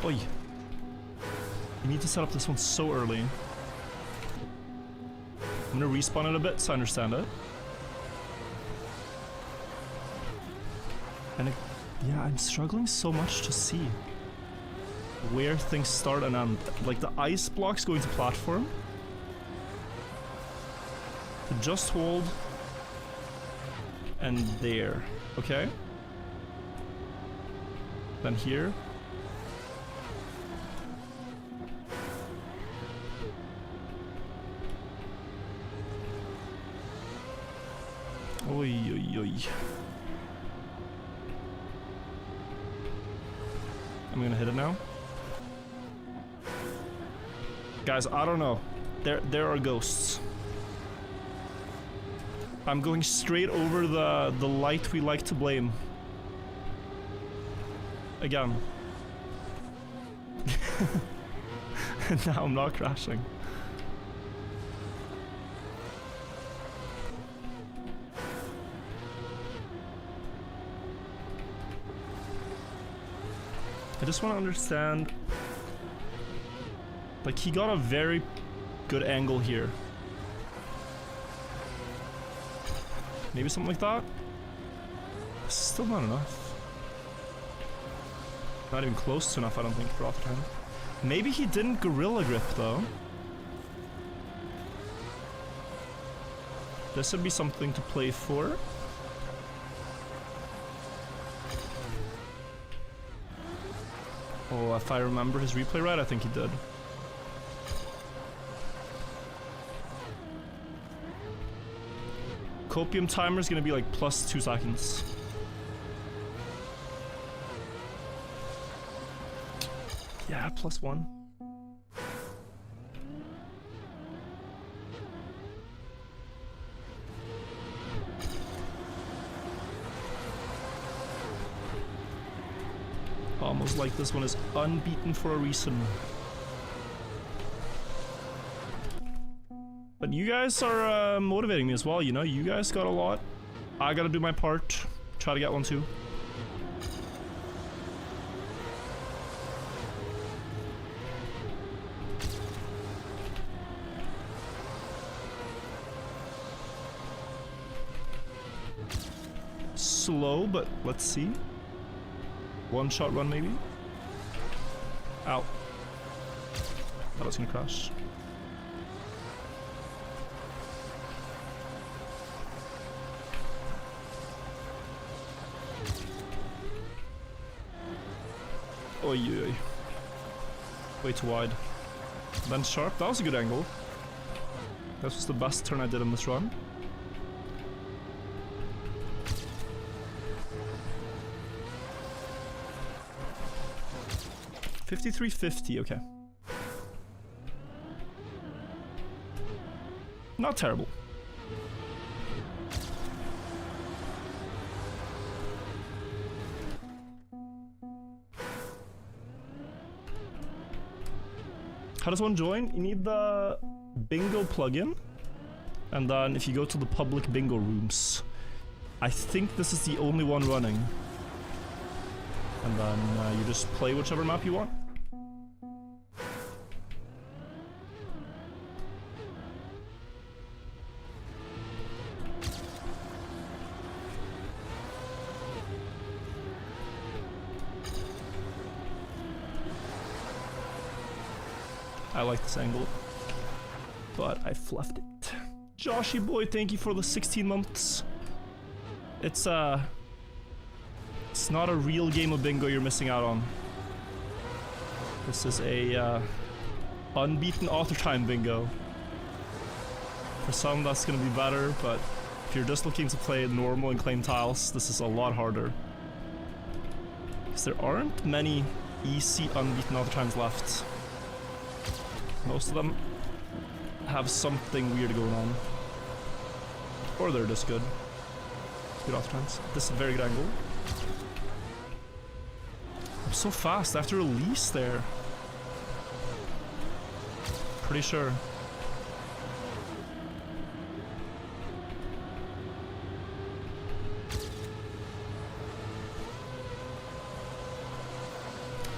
Oi. You need to set up this one so early. I'm gonna respawn it a bit so I understand it. And yeah, I'm struggling so much to see where things start and end. Like the ice blocks going to platform. To just hold. And there. Okay. Then here. Oi, oi, oi. I'm gonna hit it now. Guys, I don't know. There are ghosts. I'm going straight over the light we like to blame. Again. Now I'm not crashing. I just want to understand, like, he got a very good angle here. Maybe something like that? Still not enough. Not even close to enough, I don't think, for author time. Maybe he didn't Gorilla Grip, though. This would be something to play for. Oh, if I remember his replay right, I think he did. Copium timer is gonna be like plus 2 seconds. Yeah, plus 1. Almost like this one is unbeaten for a reason. But you guys are motivating me as well, you know? You guys got a lot. I gotta do my part. Try to get one too. Slow, but let's see. One shot run maybe? Ow. Thought I was gonna crash. Oy, oy, oy. Way too wide. Then sharp, that was a good angle. That was the best turn I did in this run. $53.50, okay. Not terrible. How does one join? You need the bingo plugin, and then if you go to the public bingo rooms, I think this is the only one running, and then you just play whichever map you want. I like this angle, but I fluffed it. Joshy boy, thank you for the 16 months. It's not a real game of bingo you're missing out on. This is a unbeaten author time bingo. For some that's gonna be better, but if you're just looking to play normal and claim tiles, this is a lot harder. Because there aren't many easy unbeaten author times left. Most of them have something weird going on. Or they're just good. Good author times. This is a very good angle. I'm so fast, I have to release there. Pretty sure.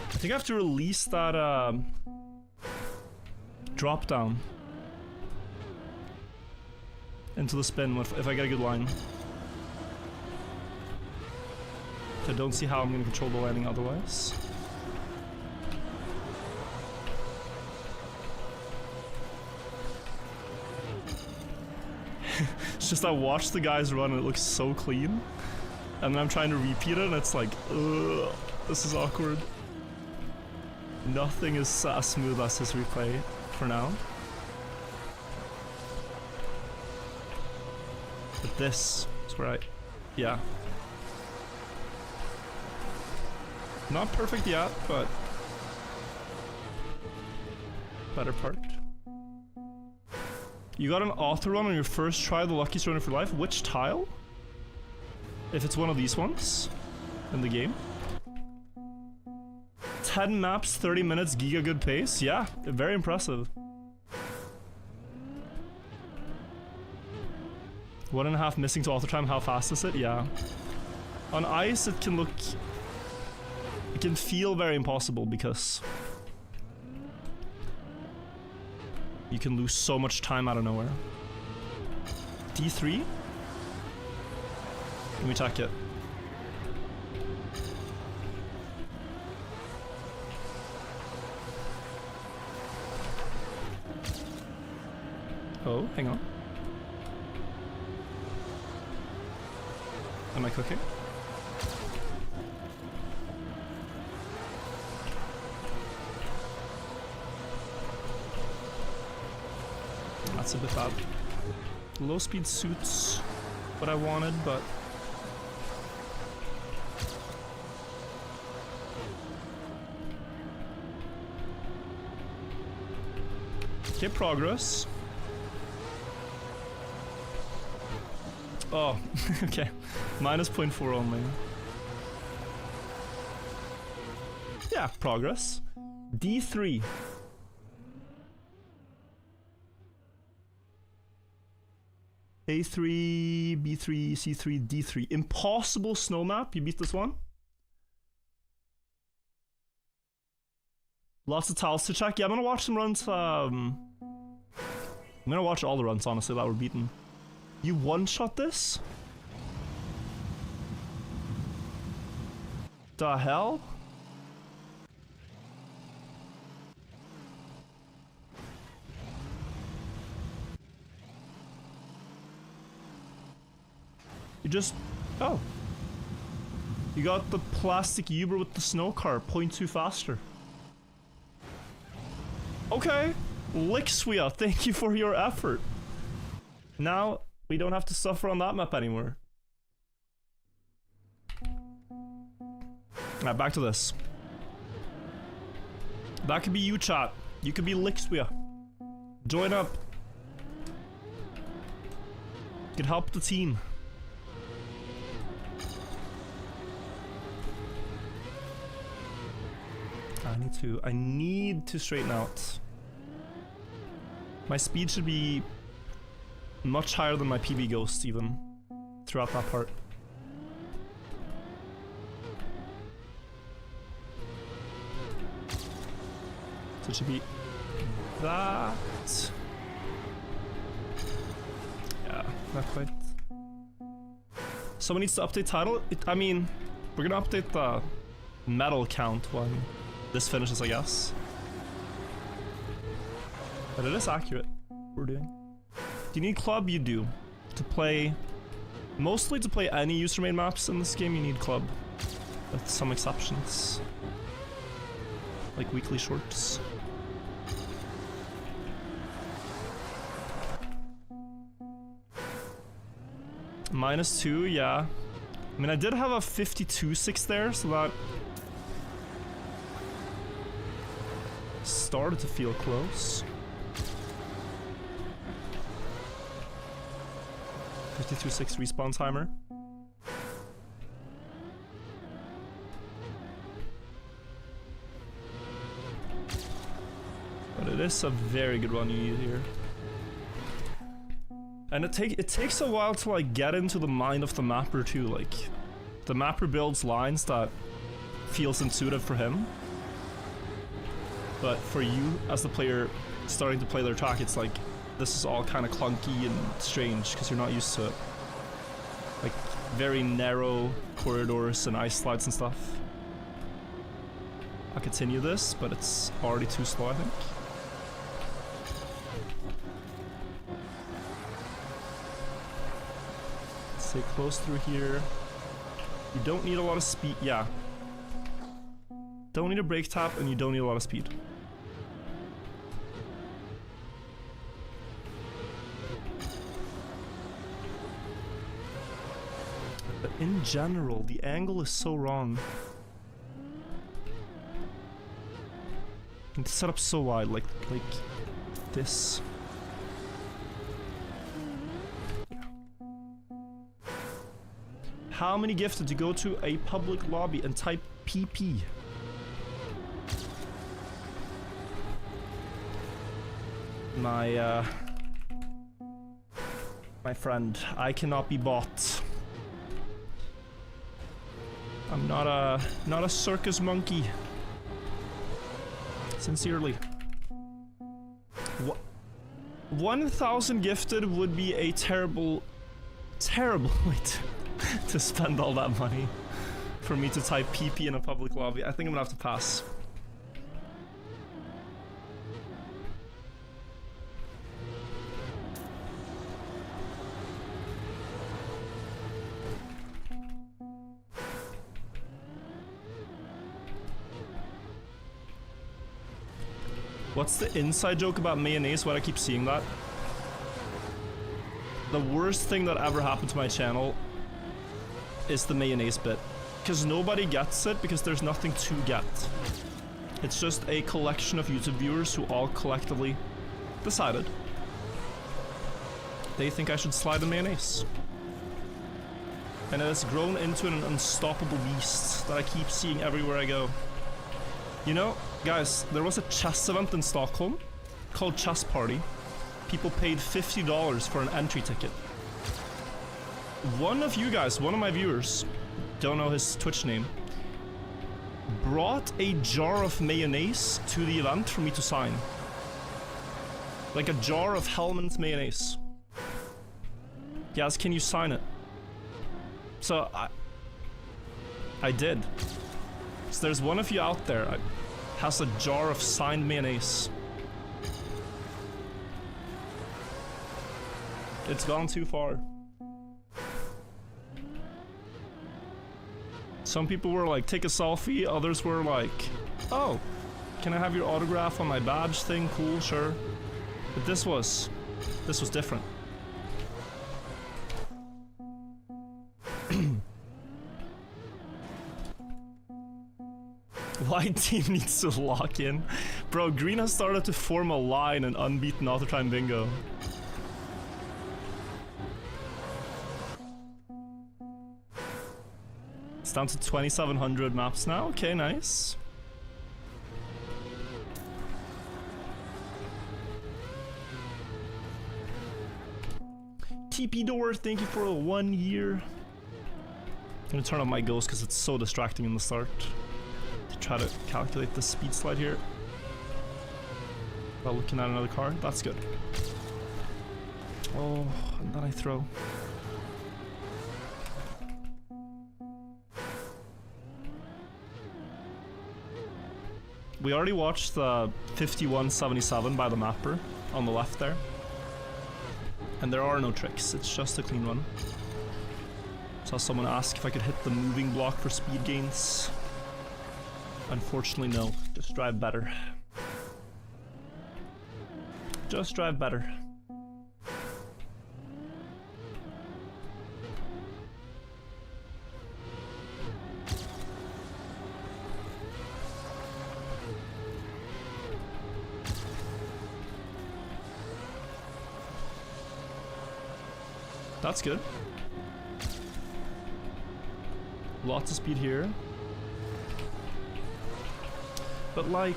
I think I have to release that drop down into the spin if I get a good line. I don't see how I'm going to control the landing otherwise. It's just I watch the guys run and it looks so clean, and then I'm trying to repeat it and it's like, ugh, this is awkward. Nothing is as smooth as his replay for now. But this is where yeah. Not perfect yet, but better part. You got an author run on your first try, the luckiest run of your life. Which tile? If it's one of these ones in the game. 10 maps, 30 minutes, giga good pace. Yeah, very impressive. 1.5 missing to author time. How fast is it? Yeah. On ice, it can look... It can feel very impossible because... you can lose so much time out of nowhere. D3? Let me check it. Oh, hang on. Am I cooking? That's a bit bad. Low speed suits what I wanted, but okay, progress. Oh, okay. Minus 0.4 only. Yeah, progress. D3. A3, B3, C3, D3. Impossible snow map. You beat this one? Lots of tiles to check. Yeah, I'm gonna watch some runs. I'm gonna watch all the runs, honestly, that were beaten. You one-shot this? The hell? You just... oh. You got the plastic Uber with the snow car, 0.2 faster. Okay. Lixwia, thank you for your effort. Now, we don't have to suffer on that map anymore. Alright, back to this. That could be you, chat. You could be Lixwia. Join up. You could help the team. I need to straighten out. My speed should be much higher than my PB ghost even throughout that part. So it should be that. Yeah, not quite. Someone needs to update title. I mean, we're gonna update the medal count when this finishes, I guess. But it is accurate, what we're doing. Do you need club? You do. To play... mostly to play any username maps in this game, you need club. With some exceptions. Like weekly shorts. -2, yeah. I mean, I did have a 52-6 there, so that... started to feel close. 52-6 respawn timer. But it is a very good one you need here. And it takes a while to like get into the mind of the mapper too. Like, the mapper builds lines that feels intuitive for him. But for you, as the player starting to play their track, it's like, this is all kind of clunky and strange because you're not used to it. Like, very narrow corridors and ice slides and stuff. I'll continue this, but it's already too slow, I think. Stay close through here. You don't need a lot of speed. Yeah. Don't need a brake tap, and you don't need a lot of speed. But in general, the angle is so wrong. It's set up so wide, like this. How many gifted to go to a public lobby and type PP? My friend, I cannot be bought. I'm not a circus monkey. Sincerely. 1,000 gifted would be a terrible, wait. to spend all that money for me to type PP in a public lobby. I think I'm gonna have to pass. What's the inside joke about mayonnaise? Why do I keep seeing that? The worst thing that ever happened to my channel is the mayonnaise bit. Because nobody gets it because there's nothing to get. It's just a collection of YouTube viewers who all collectively decided they think I should slide in mayonnaise. And it has grown into an unstoppable beast that I keep seeing everywhere I go. You know, guys, there was a chess event in Stockholm called Chess Party. People paid $50 for an entry ticket. One of you guys, one of my viewers, don't know his Twitch name, brought a jar of mayonnaise to the event for me to sign. Like a jar of Hellmann's mayonnaise. Yes, can you sign it? So I did. So there's one of you out there has a jar of signed mayonnaise. It's gone too far. Some people were like, take a selfie. Others were like, oh, can I have your autograph on my badge thing? Cool, sure. But this was different. White team needs to lock in. Bro, green has started to form a line in Unbeaten Author Time Bingo. It's down to 2,700 maps now. Okay, nice. TP Door, thank you for a 1 year. I'm gonna turn on my ghost because it's so distracting in the start. To try to calculate the speed slide here. While looking at another car, that's good. Oh, and then I throw. We already watched the 5177 by the mapper on the left there. And there are no tricks, it's just a clean run. Saw someone ask if I could hit the moving block for speed gains. Unfortunately, no. Just drive better. Just drive better. That's good. Lots of speed here. But like,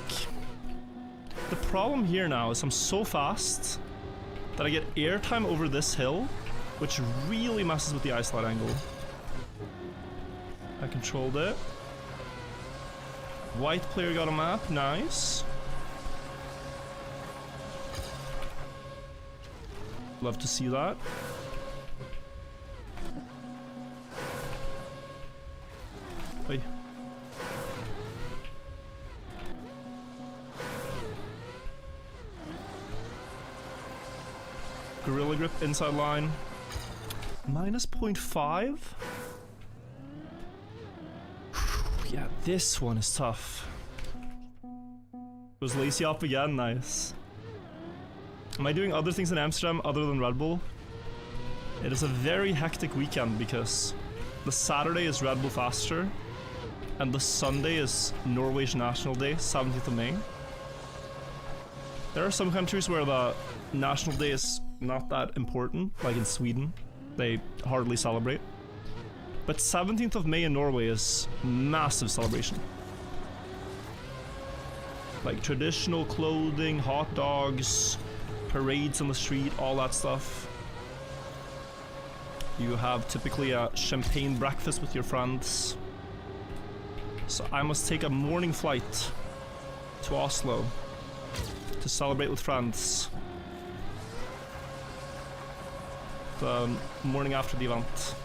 the problem here now is I'm so fast that I get airtime over this hill, which really messes with the iSlide angle. I controlled it. White player got a map, nice. Love to see that. Wait. Gorilla Grip inside line. Minus 0.5? Yeah, this one is tough. Was Lacey up again? Nice. Am I doing other things in Amsterdam other than Red Bull? It is a very hectic weekend because the Saturday is Red Bull Faster and the Sunday is Norway's National Day, 17th of May. There are some countries where the National Day is not that important, like in Sweden. They hardly celebrate. But 17th of May in Norway is massive celebration. Like traditional clothing, hot dogs, parades on the street, all that stuff. You have typically a champagne breakfast with your friends. So I must take a morning flight to Oslo to celebrate with friends the morning after the event.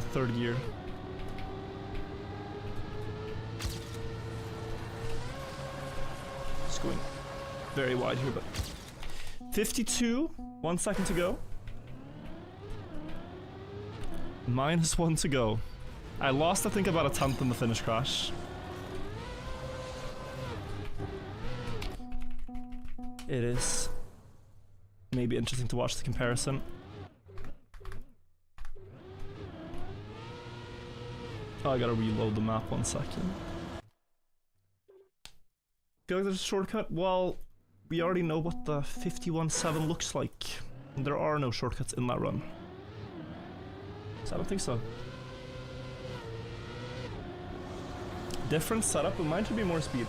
Third gear. Just going very wide here, but 52, 1 second to go. -1 to go. I lost, I think, about a 10th in the finish crash. It is maybe interesting to watch the comparison. Oh, I gotta reload the map 1 second. Feel like there's a shortcut? Well, we already know what the 51.7 looks like. And there are no shortcuts in that run. So I don't think so. Different setup, but mine should be more speed.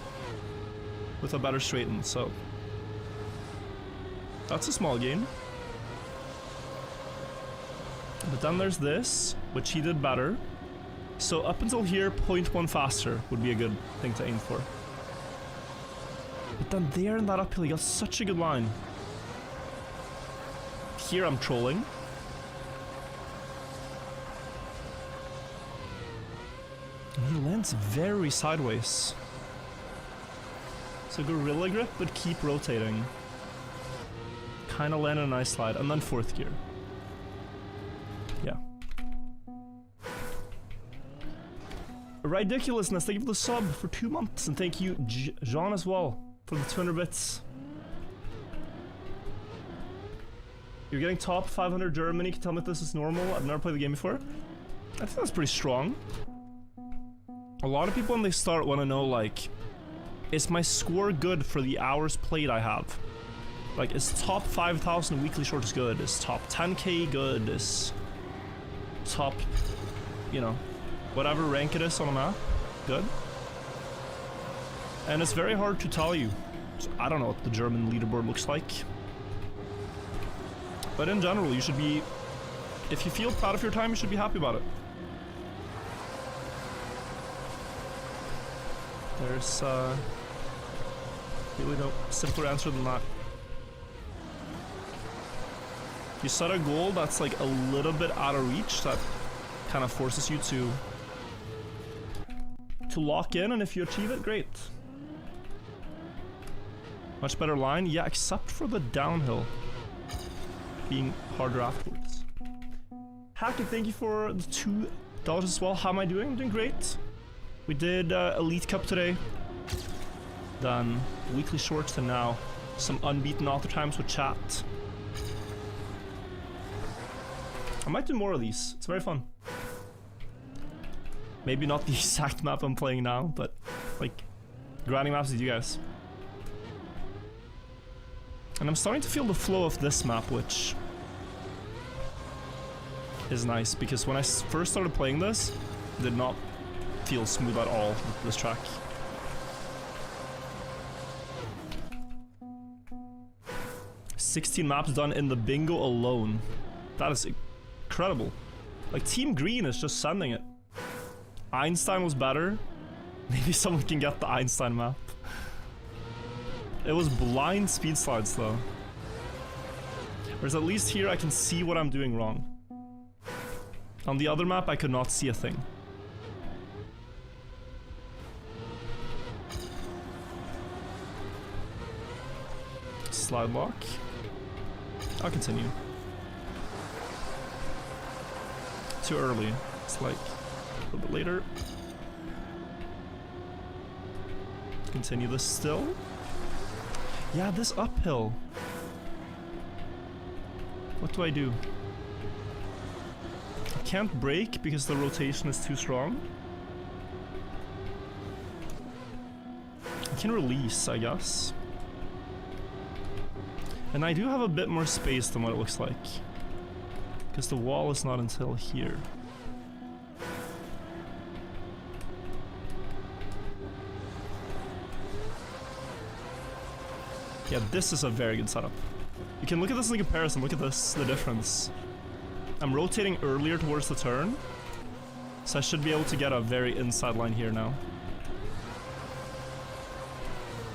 With a better straighten, so. That's a small gain. But then there's this, which he did better. So up until here, 0.1 faster would be a good thing to aim for. But then there in that uphill, he got such a good line. Here I'm trolling. And he lands very sideways. So gorilla grip, but keep rotating. Kinda land a nice slide, and then 4th gear. Yeah. Ridiculousness, thank you for the sub for 2 months, and thank you, Jean, as well, for the 200 bits. You're getting top 500 Germany, can you tell me if this is normal? I've never played the game before. I think that's pretty strong. A lot of people when they start want to know, like, is my score good for the hours played I have? Like, is top 5,000 weekly shorts good? Is top 10k good? Is top, you know, whatever rank it is on a map good? And it's very hard to tell you. I don't know what the German leaderboard looks like. But in general, you should be, if you feel proud of your time, you should be happy about it. There's really no simpler answer than that. You set a goal that's like a little bit out of reach, that kind of forces you to lock in, and if you achieve it, great. Much better line, yeah, except for the downhill being harder afterwards. Hacky, thank you for the $2 as well. How am I doing? I'm doing great. We did Elite Cup today, then weekly shorts, and now some Unbeaten Author times with chat. I might do more of these, it's very fun. Maybe not the exact map I'm playing now, but like grinding maps with you guys. And I'm starting to feel the flow of this map, which is nice, because when I first started playing this, it did not feel smooth at all with this track. "16 maps done in the bingo alone." That is incredible. Like, Team Green is just sending it. Einstein was better. Maybe someone can get the Einstein map. It was blind speed slides though. Whereas at least here I can see what I'm doing wrong. On the other map I could not see a thing. Slide lock. I'll continue. Too early. It's like a little bit later. Continue this still. Yeah, this uphill. What do I do? I can't brake because the rotation is too strong. I can release, I guess. And I do have a bit more space than what it looks like, because the wall is not until here. Yeah, this is a very good setup. You can look at this in comparison, look at this, the difference. I'm rotating earlier towards the turn, so I should be able to get a very inside line here now.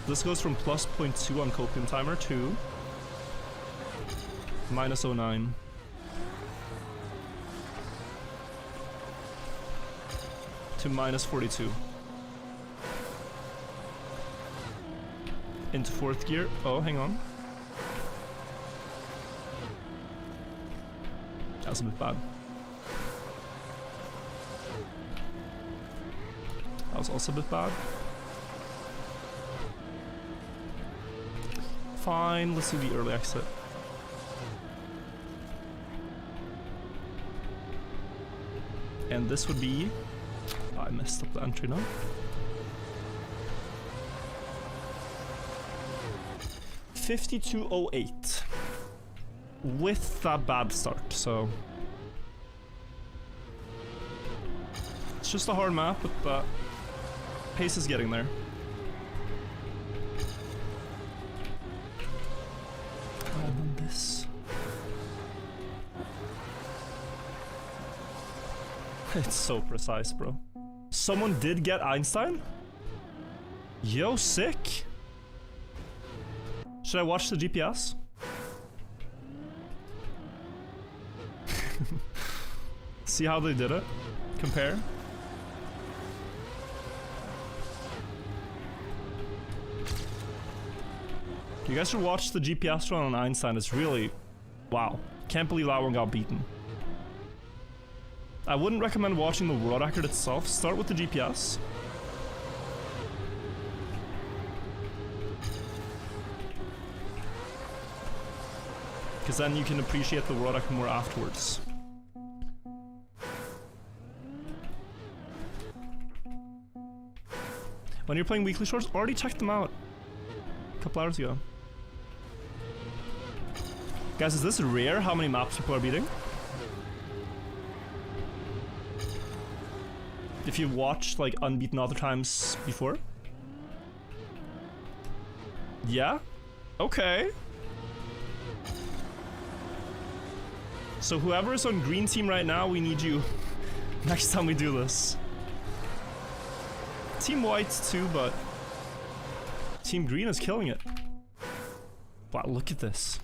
This goes from plus 0.2 on Copium Timer to minus 0.9. to -42. Into 4th gear. Oh, hang on. That's a bit bad. That was also a bit bad. Fine, let's do the early exit. And this would be... I messed up the entry now. $52.08 with that bad start, so it's just a hard map, but the pace is getting there. And then this. It's so precise, bro. Someone did get Einstein? Yo, sick. Should I watch the GPS? See how they did it? Compare? You guys should watch the GPS run on Einstein. It's really... wow. Can't believe that one got beaten. I wouldn't recommend watching the world record itself. Start with the GPS. Because then you can appreciate the world record more afterwards. When you're playing weekly shorts, already checked them out a couple hours ago. Guys, is this rare how many maps people are beating? If you've watched like Unbeaten Author times before? Yeah? Okay. So whoever is on green team right now, we need you next time we do this. Team white's too, but team green is killing it. Wow, look at this.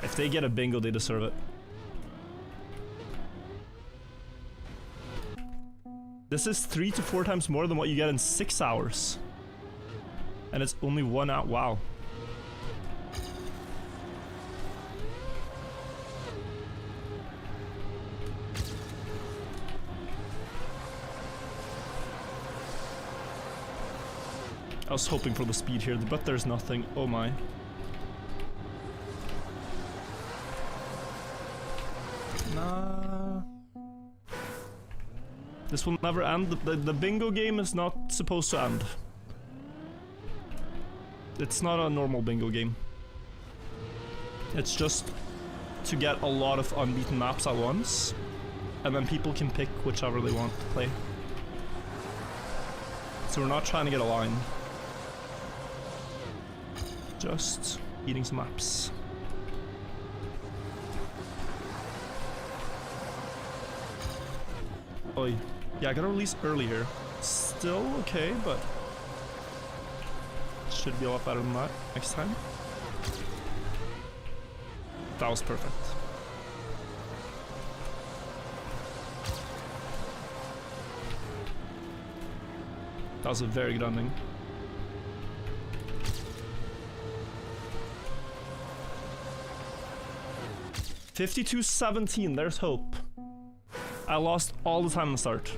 If they get a bingo, they deserve it. This is 3 to 4 times more than what you get in 6 hours. And it's only 1 out. Wow. I was hoping for the speed here, but there's nothing. Oh my. Nah. This will never end. The bingo game is not supposed to end. It's not a normal bingo game. It's just to get a lot of unbeaten maps at once, and then people can pick whichever they want to play. So we're not trying to get a line. Just eating some maps. Oh, yeah, I gotta release earlier. Still okay, but should be a lot better than that next time. That was perfect. That was a very good ending. $52.17, there's hope. I lost all the time in the start.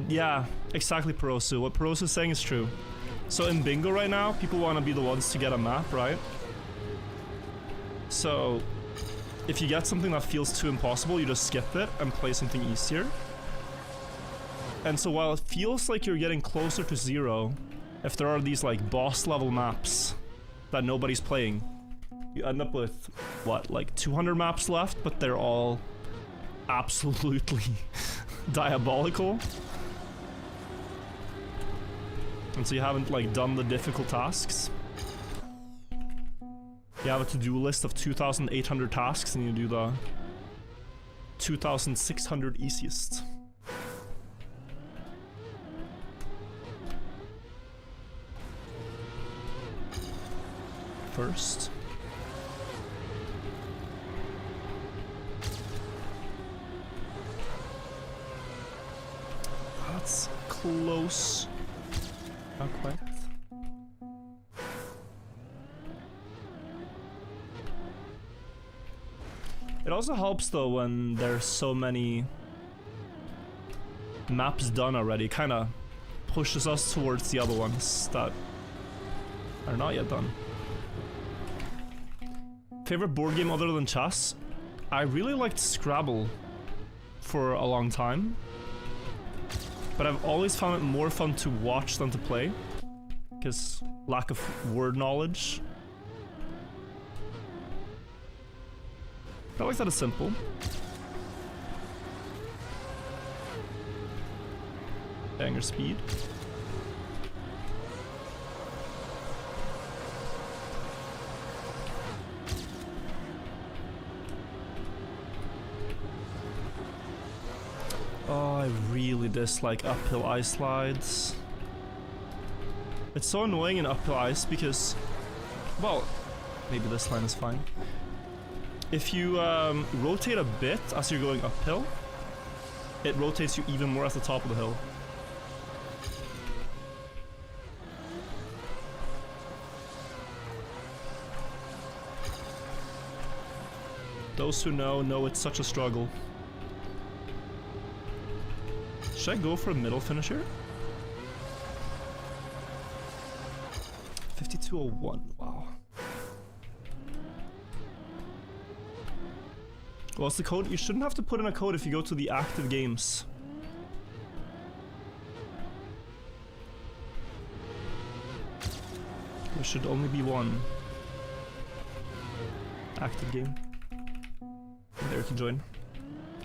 Yeah, exactly, Perosu. What Perosu is saying is true. So in bingo right now, people want to be the ones to get a map, right? So if you get something that feels too impossible, you just skip it and play something easier. And so while it feels like you're getting closer to 0, if there are these like boss level maps that nobody's playing, you end up with, what, like 200 maps left, but they're all absolutely diabolical. And so you haven't like done the difficult tasks. You have a to-do list of 2,800 tasks and you do the 2,600 easiest. first. That's close. Not quite. It also helps though when there's so many maps done already. Kind of pushes us towards the other ones that are not yet done. Favorite board game other than chess? I really liked Scrabble for a long time, but I've always found it more fun to watch than to play, because lack of word knowledge. I like that it's simple. Banger speed. Oh, I really dislike uphill ice slides. It's so annoying in uphill ice because, well, maybe this line is fine. If you rotate a bit as you're going uphill, it rotates you even more at the top of the hill. Those who know it's such a struggle. Should I go for a middle finisher? 5201, wow. What's the code? You shouldn't have to put in a code if you go to the active games. There should only be one active game. There you can join.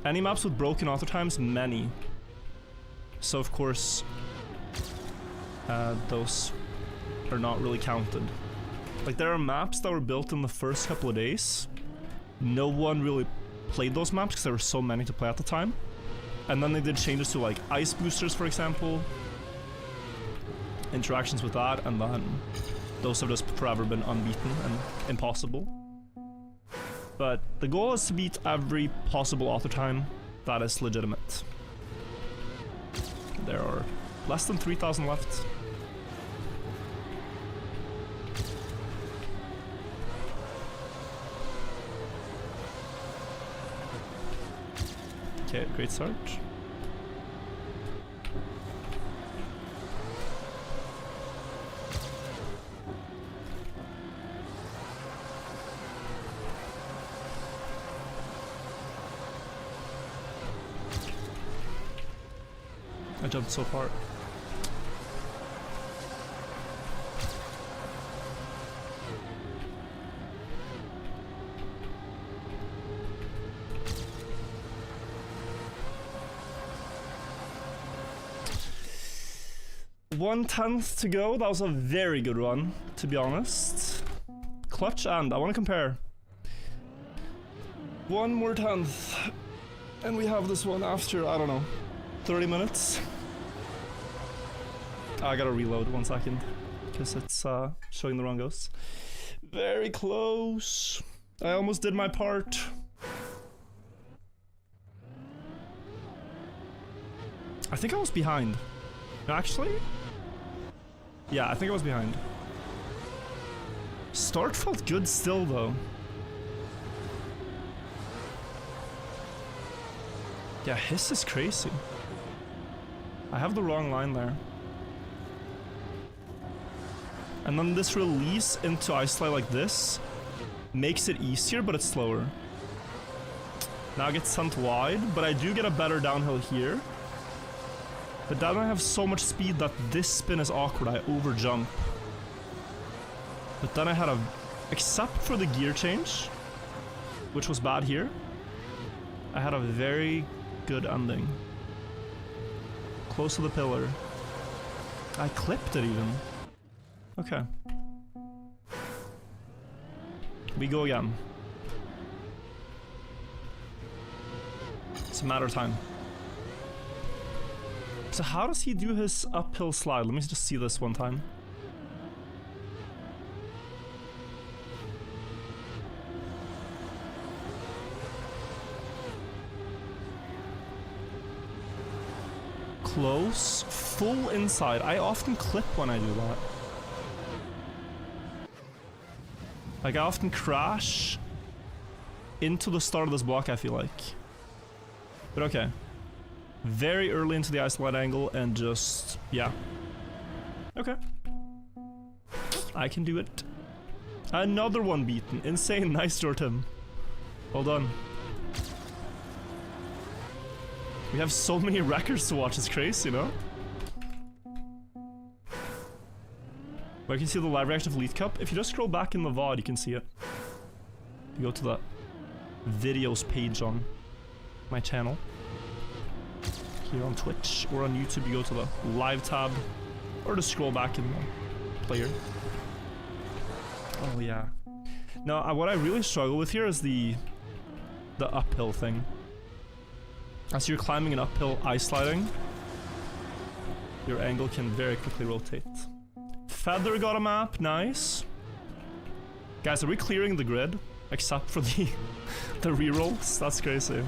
Any maps with broken author times? Many. So of course, those are not really counted. Like there are maps that were built in the first couple of days. No one really played those maps because there were so many to play at the time. And then they did changes to like ice boosters, for example. Interactions with that, and then those have just forever been unbeaten and impossible. But the goal is to beat every possible author time that is legitimate. There are less than 3,000 left. Okay, great start. I jumped so far. .1/10 to go. That was a very good run, to be honest. Clutch, and I want to compare. One more 10th, and we have this one after, I don't know, 30 minutes. I gotta reload 1 second because it's showing the wrong ghosts. Very close. I almost did my part. I think I was behind. Actually? Yeah, I think I was behind. Start felt good still though. Yeah, hiss is crazy. I have the wrong line there. And then this release into ice slide like this makes it easier, but it's slower. Now I get sent wide, but I do get a better downhill here. But then I have so much speed that this spin is awkward. I over jump. But then I had a, except for the gear change, which was bad here, I had a very good ending. Close to the pillar. I clipped it even. Okay. We go again. It's a matter of time. So how does he do his uphill slide? Let me just see this one time. Close. Full inside. I often clip when I do that. Like, I often crash into the start of this block, I feel like. But okay. Very early into the isolate angle and just... yeah. Okay. I can do it. Another one beaten. Insane. Nice, Jordan. Well done. We have so many records to watch, it's crazy, you know? But you can see the live reaction of Elite Cup. If you just scroll back in the VOD, you can see it. You go to the videos page on my channel. Here on Twitch or on YouTube, you go to the live tab. Or just scroll back in the player. Oh yeah. Now, what I really struggle with here is the uphill thing. As you're climbing an uphill ice sliding, your angle can very quickly rotate. Feather got a map, nice. Guys, are we clearing the grid? Except for the the rerolls? That's crazy.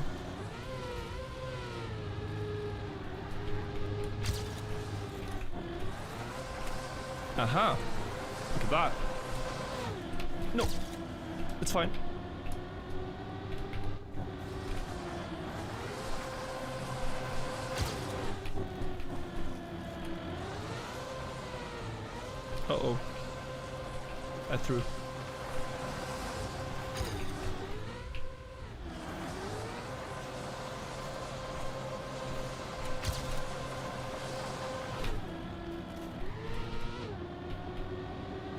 Aha. Look at that. No. It's fine. Uh-oh. I threw.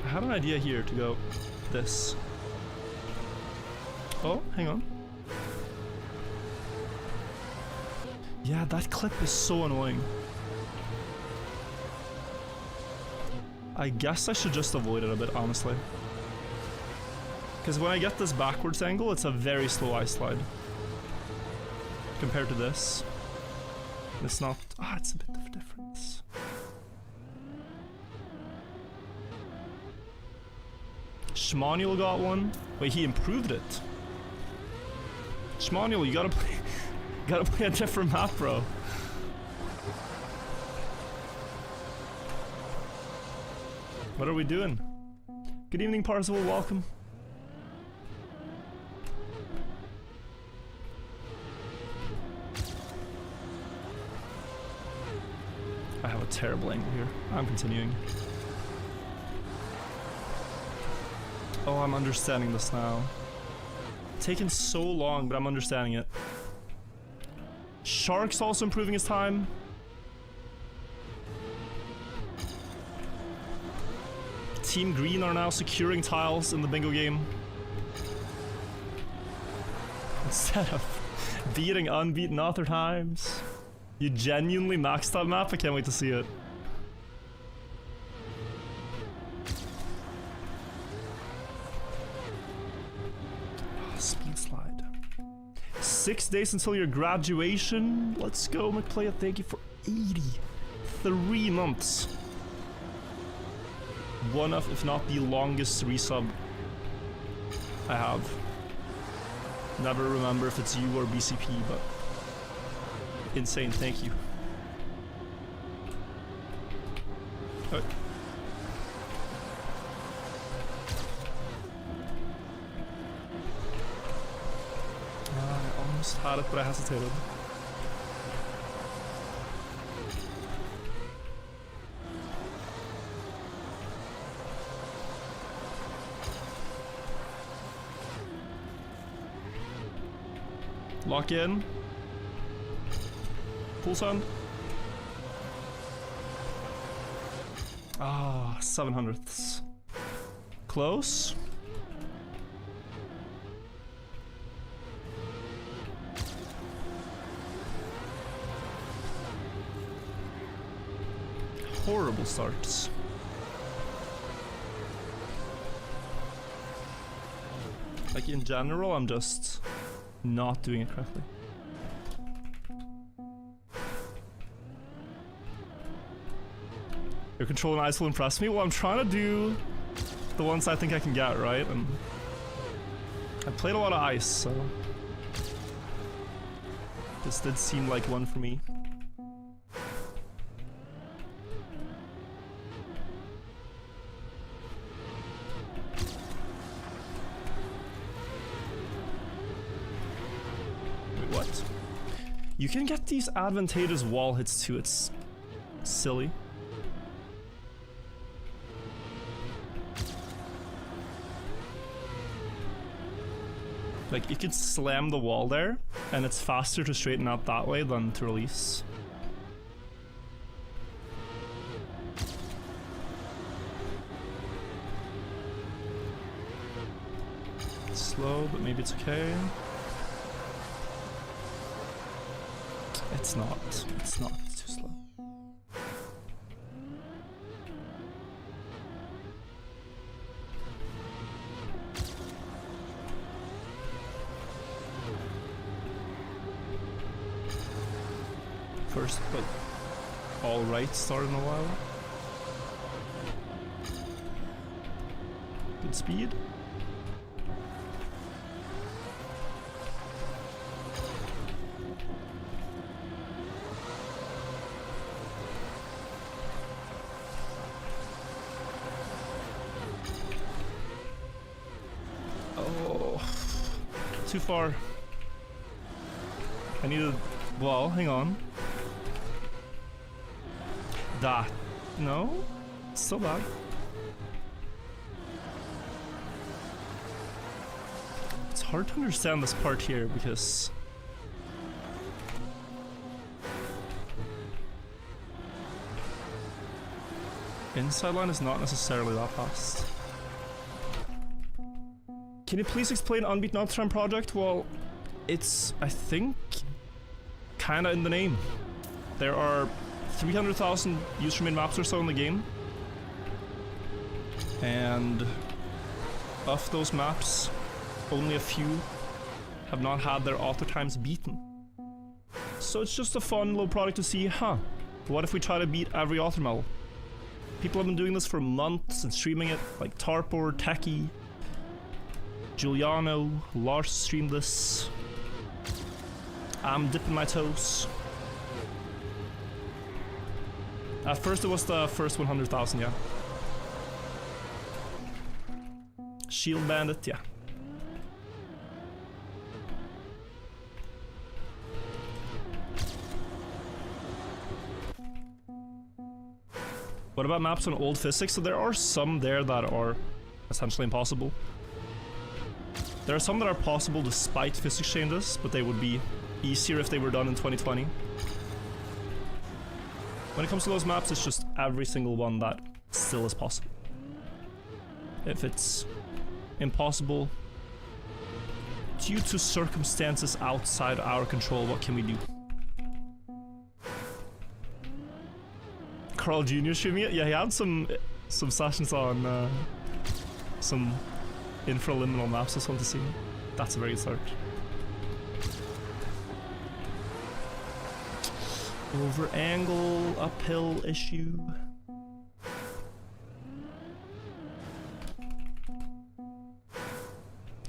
I had an idea here to go this. Oh, hang on. Yeah, that clip is so annoying. I guess I should just avoid it a bit, honestly. Because when I get this backwards angle, it's a very slow ice slide. Compared to this. It's not... ah, it's a bit of a difference. Schmanuel got one. Wait, he improved it. Schmanuel, you gotta play a different map, bro. What are we doing? Good evening, Parzival, welcome. I have a terrible angle here. I'm continuing. Oh, I'm understanding this now. Taken so long, but I'm understanding it. Shark's also improving his time. Team Green are now securing tiles in the bingo game. Instead of beating Unbeaten Author times. You genuinely maxed that map? I can't wait to see it. Speed slide. 6 days until your graduation. Let's go, McPlay. Thank you for 83 months. One of, if not the longest resub I have. Never remember if it's you or BCP, but insane, thank you. Okay. I almost had it, but I hesitated. Lock in. Full send. Ah, 700ths. Close. Horrible starts. Like in general, I'm just not doing it correctly. Your control and ice will impress me. Well, I'm trying to do the ones I think I can get, right? And I played a lot of ice, so this did seem like one for me. what? You can get these advantageous wall hits too, it's silly. Like, you could slam the wall there, and it's faster to straighten out that way than to release. It's slow, but maybe it's okay. It's not. It's not. It's too slow. First, but all right start in a while. Good speed. Oh, too far. I needed. Well, hang on. That. No? Still bad. It's hard to understand this part here because inside line is not necessarily that fast. Can you please explain Unbeaten Author project? Well, it's, I think, kinda in the name. There are 300,000 user-made maps or so in the game, and of those maps, only a few have not had their author times beaten. So it's just a fun little product to see, what if we try to beat every author medal? People have been doing this for months and streaming it, like Tarpor, Techie, Giuliano, Lars streamed this. I'm dipping my toes. At first it was the first 100,000, yeah. Shield Bandit, yeah. What about maps on old physics? So there are some there that are essentially impossible. There are some that are possible despite physics changes, but they would be easier if they were done in 2020. When it comes to those maps, it's just every single one that still is possible. If it's impossible due to circumstances outside our control, what can we do? Carl Jr. streaming it? Yeah, he had some sessions on some infraliminal maps. Just want to see. That's a very good start. Over angle, uphill issue.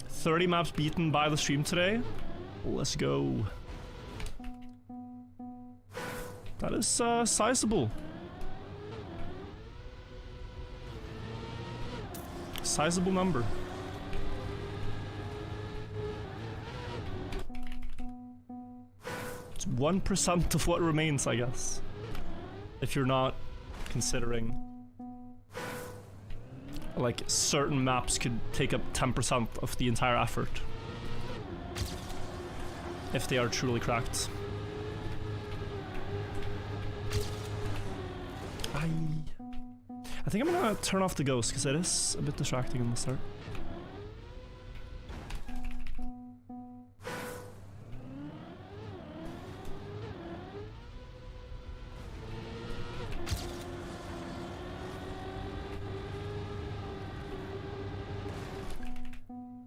$30 maps beaten by the stream today. Let's go. That is sizable. Sizable number. It's 1% of what remains, I guess. If you're not considering like certain maps could take up 10% of the entire effort if they are truly cracked. I think I'm gonna turn off the ghost because it is a bit distracting in the start.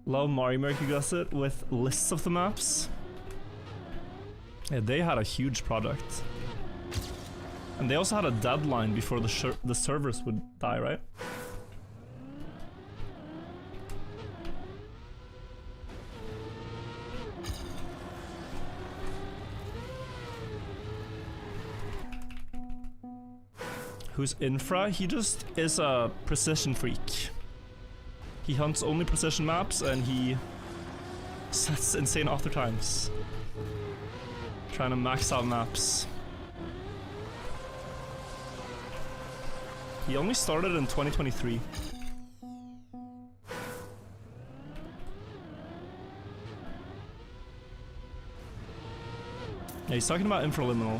Love Mario Maker Gusset with lists of the maps. Yeah, they had a huge product. And they also had a deadline before the servers would die, right? Who's Infra? He just is a precision freak. He hunts only precision maps and he That's insane author times. Trying to max out maps. He only started in 2023. Yeah, he's talking about Infraliminal.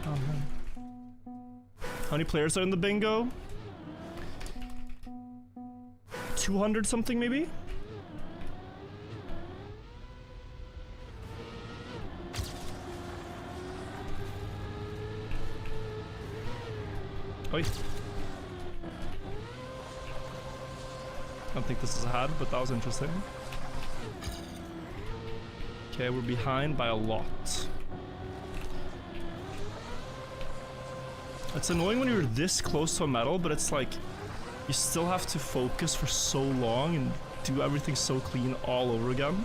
Oh man. How many players are in the bingo? 200 something maybe? Wait. I don't think this is a had, but that was interesting. Okay, we're behind by a lot. It's annoying when you're this close to a medal, but it's like you still have to focus for so long and do everything so clean all over again.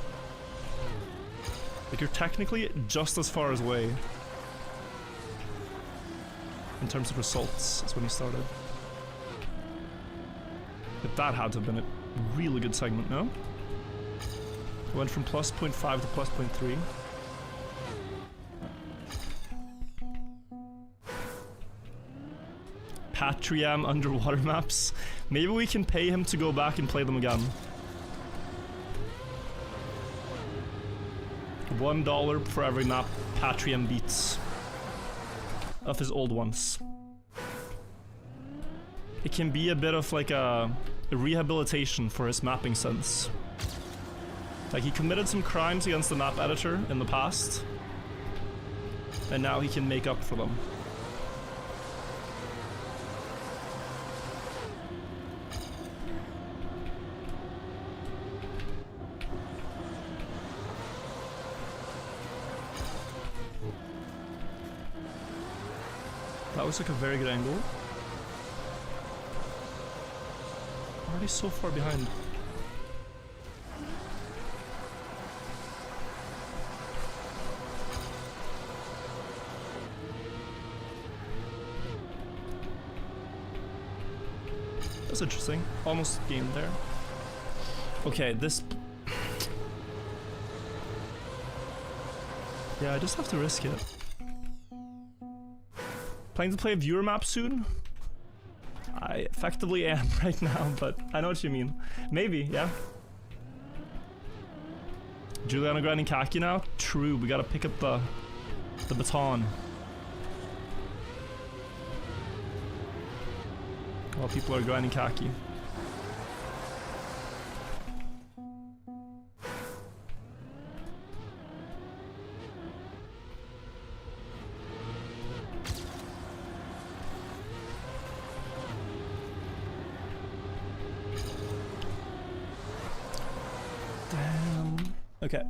Like you're technically just as far away in terms of results as when you started. But that had to have been a really good segment, no? It went from plus 0.5 to plus 0.3. Patriam underwater maps. Maybe we can pay him to go back and play them again. $1 for every map Patriam beats of his old ones. It can be a bit of like a rehabilitation for his mapping sense. Like he committed some crimes against the map editor in the past, and now he can make up for them. That looks like a very good angle. Why are they so far behind? That's interesting. Almost gamed there. Okay, this... Yeah, I just have to risk it. Planning to play a viewer map soon? I effectively am right now, but I know what you mean. Maybe, yeah. Juliana grinding Kaki now? True, we gotta pick up the baton. While people are grinding Kaki. Okay.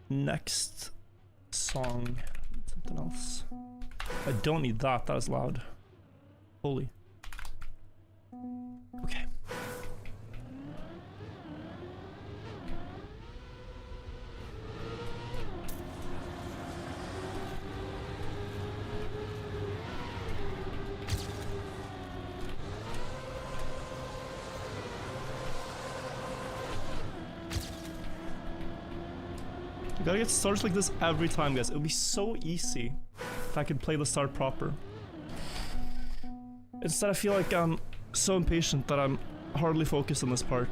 Next song. Something else. I don't need that. That is loud. Holy. Okay. You gotta get starts like this every time, guys. It would be so easy if I could play the start proper. Instead, I feel like I'm so impatient that I'm hardly focused on this part.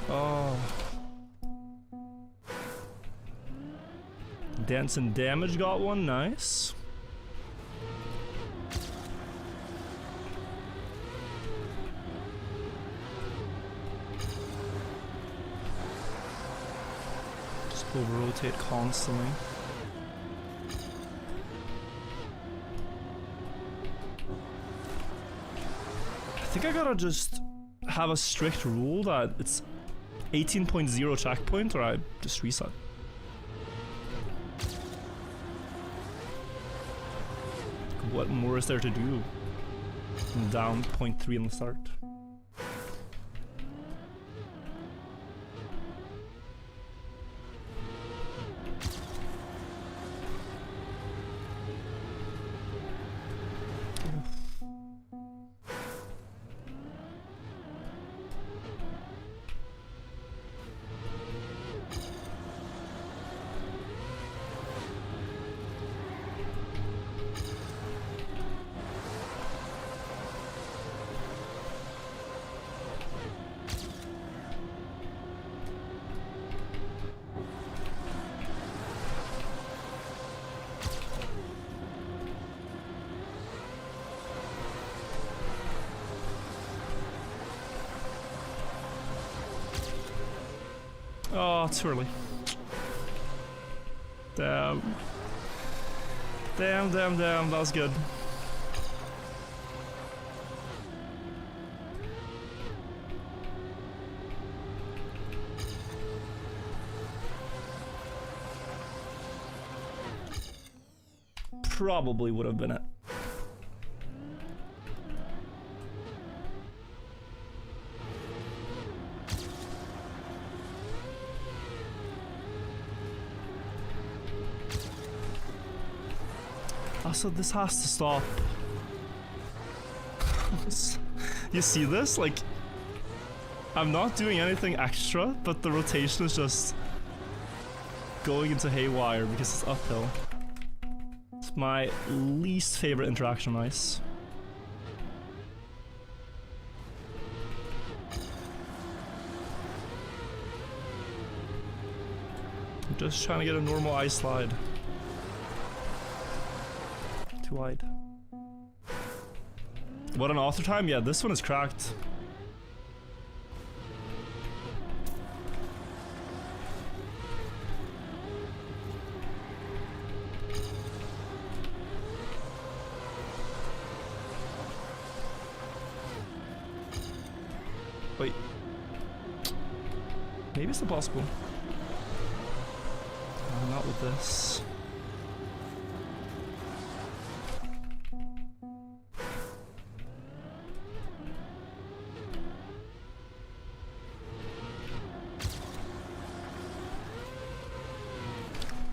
Oh. Dance and Damage got one, nice. Over rotate constantly. I think I gotta just have a strict rule that it's 18.0 checkpoint or I just reset. what more is there to do? I'm down 0.3 in the start. Oh, too early. Damn. Damn, that was good. Probably would have been it. Also, this has to stop. You see this? Like, I'm not doing anything extra, but the rotation is just going into haywire because it's uphill. It's my least favorite interaction on ice. I'm just trying to get a normal ice slide. Too wide. What an author time? Yeah, this one is cracked. Wait. Maybe it's impossible. Not with this.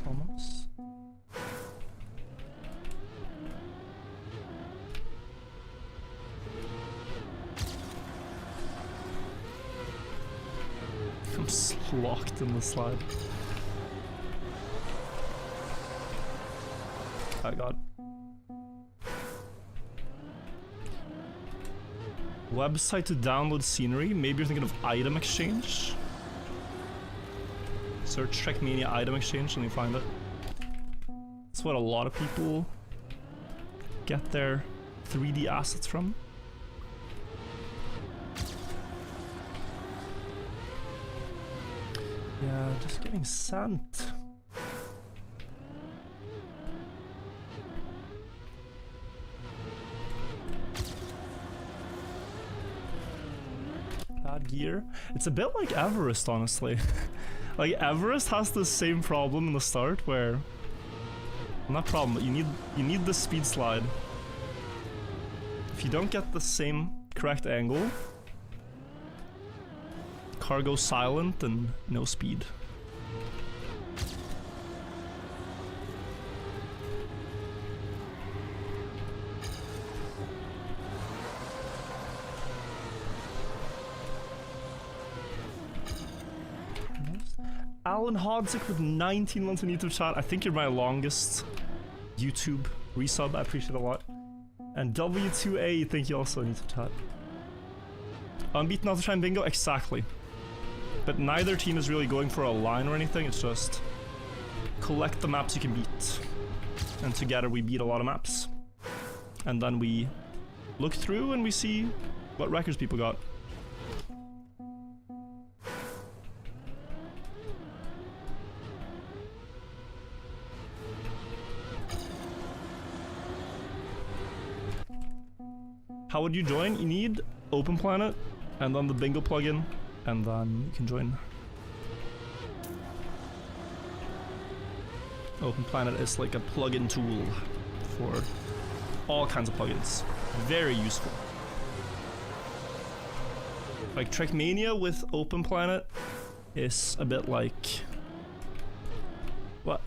Almost. I'm locked in the slide. Oh god. Website to download scenery. Maybe you're thinking of item exchange. Search Trackmania item exchange and you find it. That's what a lot of people get their 3D assets from. Yeah, just getting sent. Bad gear. It's a bit like Everest, honestly. Like Everest has the same problem in the start where, not problem, but you need the speed slide. If you don't get the same correct angle, car goes silent and no speed. Alan Hodzik with 19 months in YouTube chat. I think you're my longest YouTube resub. I appreciate it a lot. And W2A, thank you also in YouTube chat. Unbeaten Author Time Bingo, exactly. But neither team is really going for a line or anything. It's just collect the maps you can beat. And together we beat a lot of maps. And then we look through and we see what records people got. How would you join? You need Open Planet and then the bingo plugin, and then you can join. Open Planet is like a plugin tool for all kinds of plugins. Very useful. Like Trickmania with Open Planet is a bit like, well,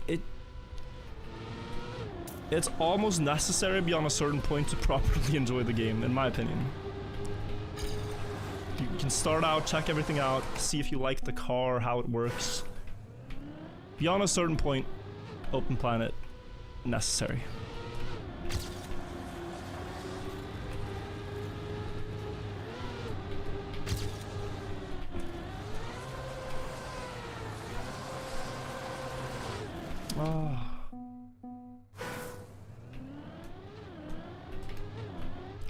it's almost necessary beyond a certain point to properly enjoy the game, in my opinion. You can start out, check everything out, see if you like the car, how it works. Beyond a certain point, Open Planet, necessary. Oh.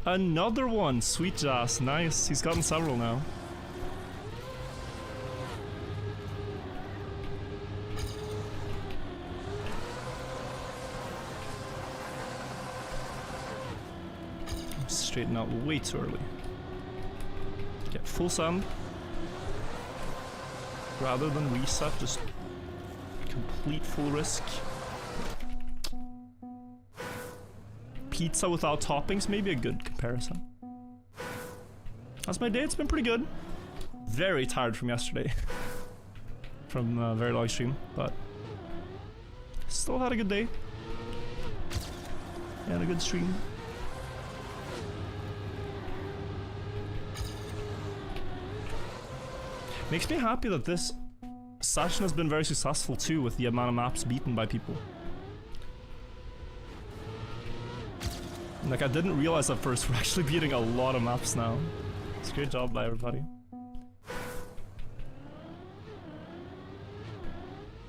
Another one! Sweet Jazz, nice. He's gotten several now. Straighten out way too early. Get full send. Rather than reset, just complete full risk. Pizza without toppings, maybe a good comparison. That's my day, it's been pretty good. Very tired from yesterday. From a very long stream, but still had a good day. And a good stream. Makes me happy that this session has been very successful too, with the amount of maps beaten by people. Like, I didn't realize at first we're actually beating a lot of maps now. It's a great job by everybody.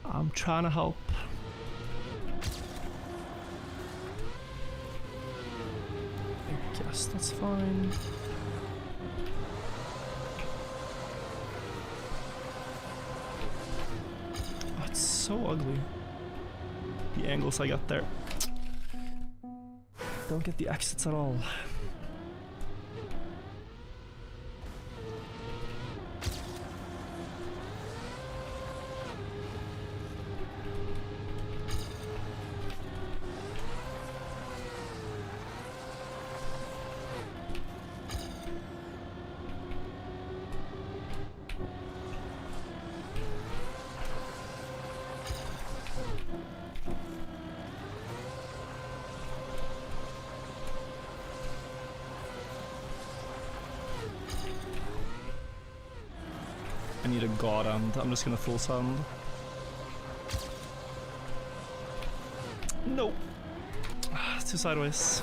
I'm trying to help. I guess that's fine. Oh, it's so ugly. The angles I got there. Don't get the exits at all. I need a god and I'm just gonna full send. No. Too sideways.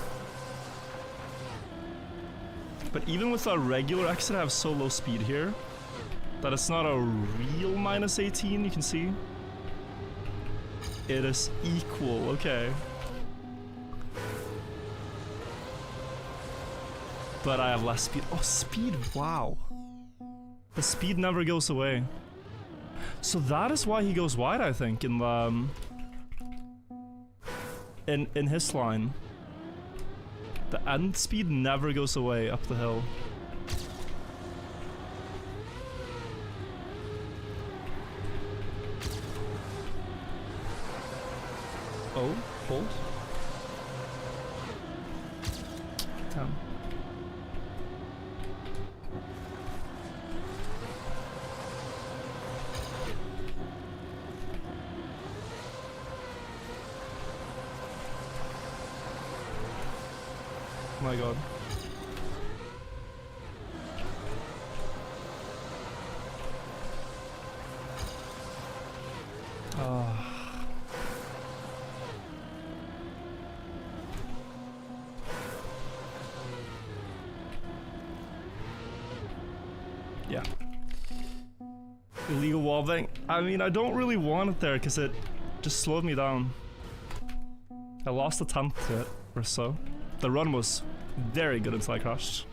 But even with a regular exit, I have so low speed here that it's not a real minus 18, you can see. It is equal, okay. But I have less speed. Oh, speed, wow. The speed never goes away. So that is why he goes wide, I think, in the in his line. The end speed never goes away up the hill. Oh, hold. Damn. My god. Yeah. Illegal wallbang. I mean, I don't really want it there because it just slowed me down. I lost a tenth to it or so. The run was very good until I crashed.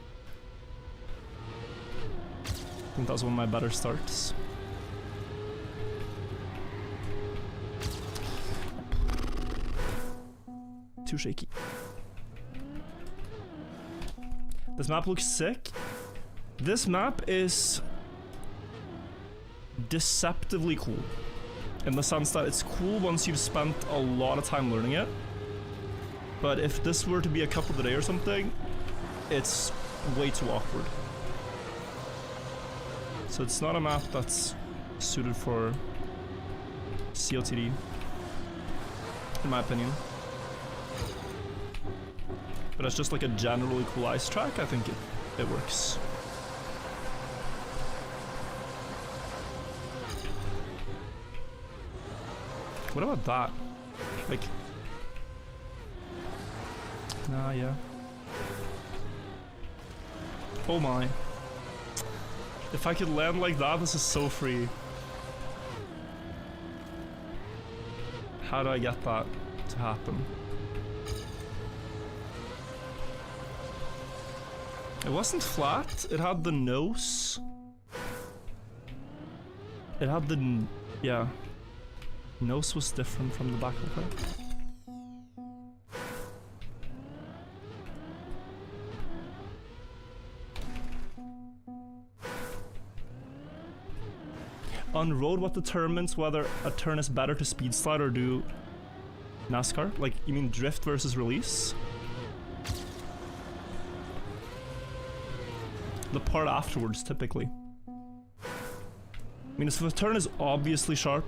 I think that was one of my better starts. Too shaky. This map looks sick. This map is deceptively cool, in the sense that it's cool once you've spent a lot of time learning it. But if this were to be a cup of the day or something, it's way too awkward. So it's not a map that's suited for COTD, in my opinion. But it's just like a generally cool ice track, I think it works. What about that? Like... Nah, yeah. Oh my. If I could land like that, this is so free. How do I get that to happen? It wasn't flat, it had the nose. It had the... yeah. Nose was different from the back of it. On road, what determines whether a turn is better to speed slide or do NASCAR? Like, you mean drift versus release? The part afterwards, typically. I mean, if the turn is obviously sharp,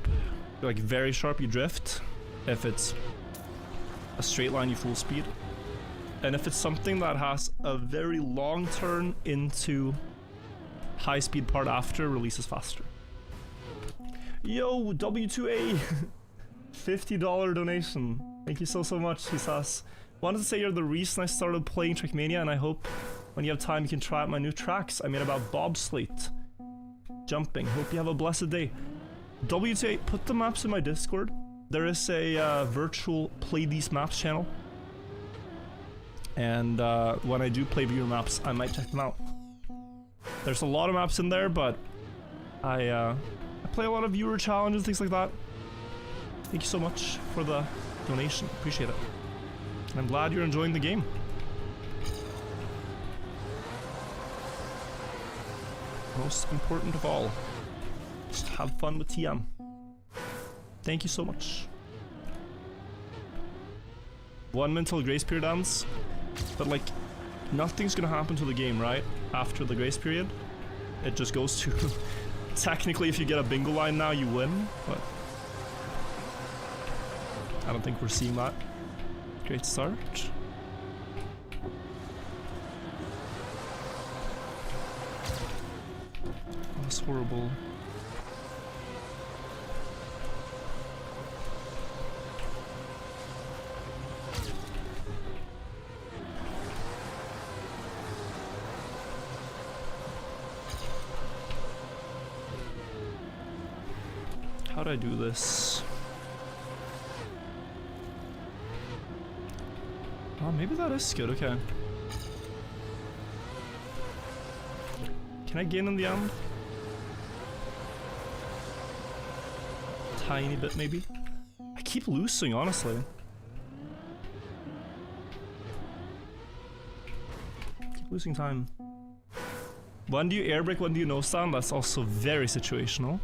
like very sharp, you drift. If it's a straight line, you full speed. And if it's something that has a very long turn into high speed part after, releases faster. Yo, W2A! $50 donation. Thank you so much, he says. Wanted to say you're the reason I started playing Trackmania, and I hope when you have time you can try out my new tracks I made about bobsleigh jumping. Hope you have a blessed day. W2A, put the maps in my Discord. There is a virtual Play These Maps channel. And when I do play viewer maps, I might check them out. There's a lot of maps in there, but I play a lot of viewer challenges, things like that. Thank you so much for the donation. Appreciate it. And I'm glad you're enjoying the game. Most important of all, just have fun with TM. Thank you so much. 1 minute till grace period ends, but like, nothing's gonna happen to the game, right? After the grace period, it just goes to... Technically, if you get a bingo line now, you win, but... I don't think we're seeing that. Great start. That's horrible. How do I do this? Oh, maybe that is good, okay. Can I gain in the end? Tiny bit, maybe? I keep losing, honestly. Keep losing time. When do you air brake, when do you no stand? That's also very situational.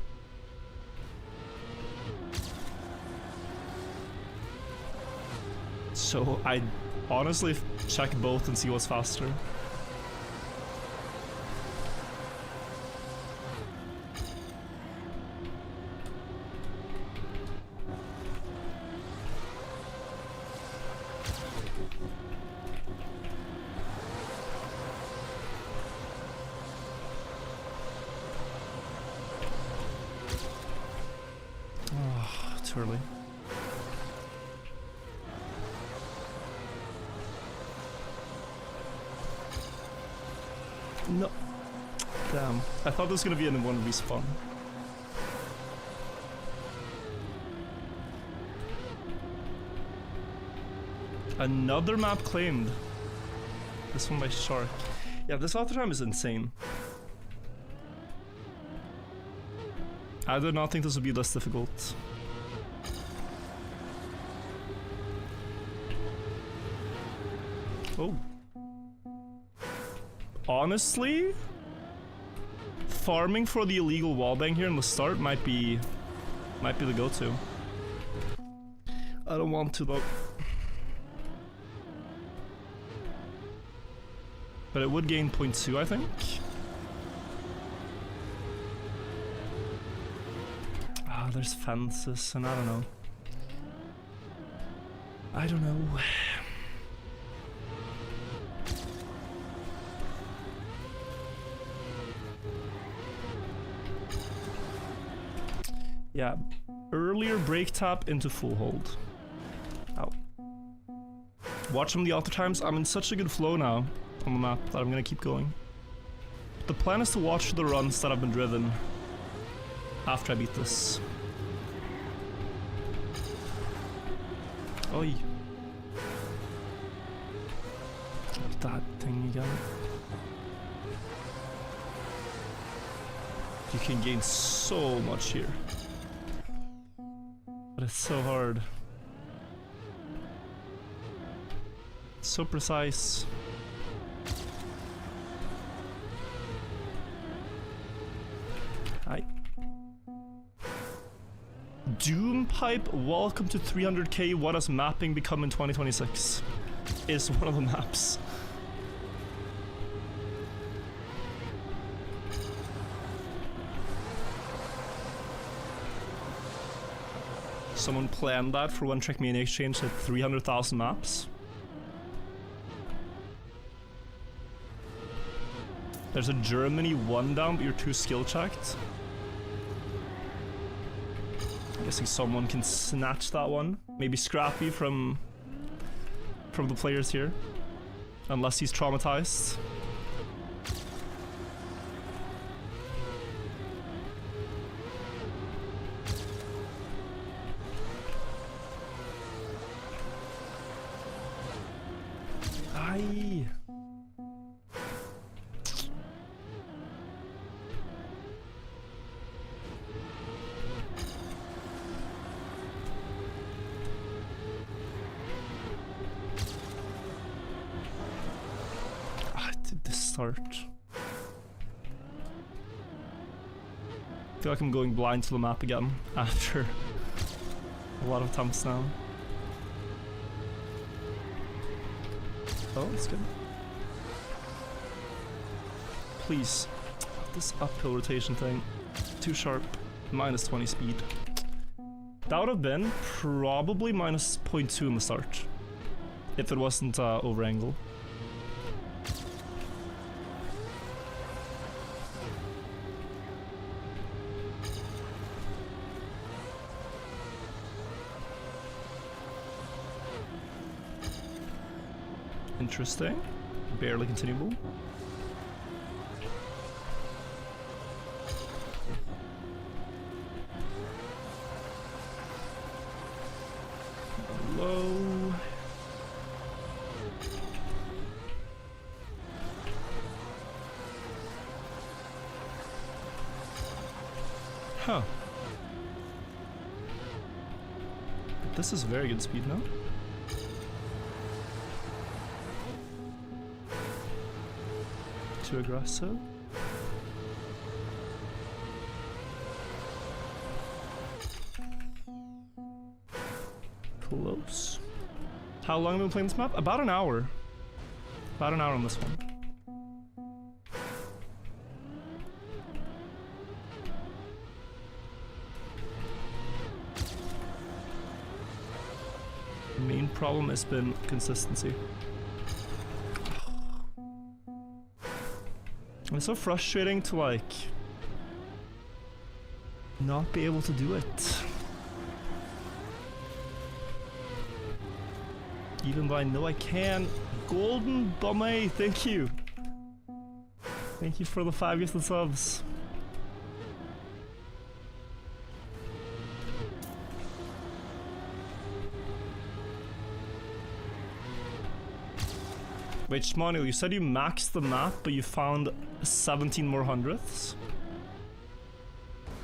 So I honestly check both and see what's faster. Oh, too early. No. Damn. I thought this was gonna be in one respawn. Another map claimed. This one by Shark. Yeah, this author time is insane. I did not think this would be less difficult. Oh. Honestly, farming for the illegal wallbang here in the start might be the go-to. I don't want to though. But it would gain 0.2, I think. Ah, there's fences, and I don't know. I don't know. Yeah, earlier break tap into full hold. Ow. Watch from the auto times. I'm in such a good flow now on the map that I'm gonna keep going. The plan is to watch the runs that have been driven after I beat this. Oi. That thing again. You can gain so much here. But it's so hard. It's so precise. Hi. Doom Pipe, welcome to 300k. What does mapping become in 2026? Is one of the maps. Someone planned that for One Trick Mania Exchange at 300,000 maps. There's a Germany 1 down, but you're too skill checked. I'm guessing someone can snatch that one. Maybe Scrappy from the players here. Unless he's traumatized. Aye. Start. I feel like I'm going blind to the map again after a lot of attempts now. Oh, that's good. Please. This uphill rotation thing. Too sharp. Minus 20 speed. That would have been probably minus 0.2 in the start. If it wasn't over angle. Interesting. Barely continuable. Low. Huh. This is very good speed now. Too aggressive. Close. How long have we been playing this map? About an hour. About an hour on this one. The main problem has been consistency. It's so frustrating to, like, not be able to do it. Even though I know I can. Golden Bummy, thank you. Thank you for the 5 gifted subs. Wait, Shmonil, you said you maxed the map, but you found 17 more hundredths?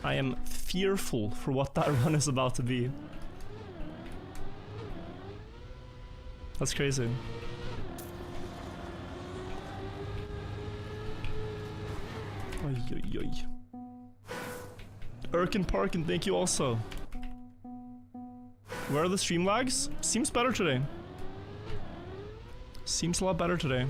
I am fearful for what that run is about to be. That's crazy. Oy, oy, oy. Erkin Parkin, thank you also. Where are the stream lags? Seems better today. Seems a lot better today.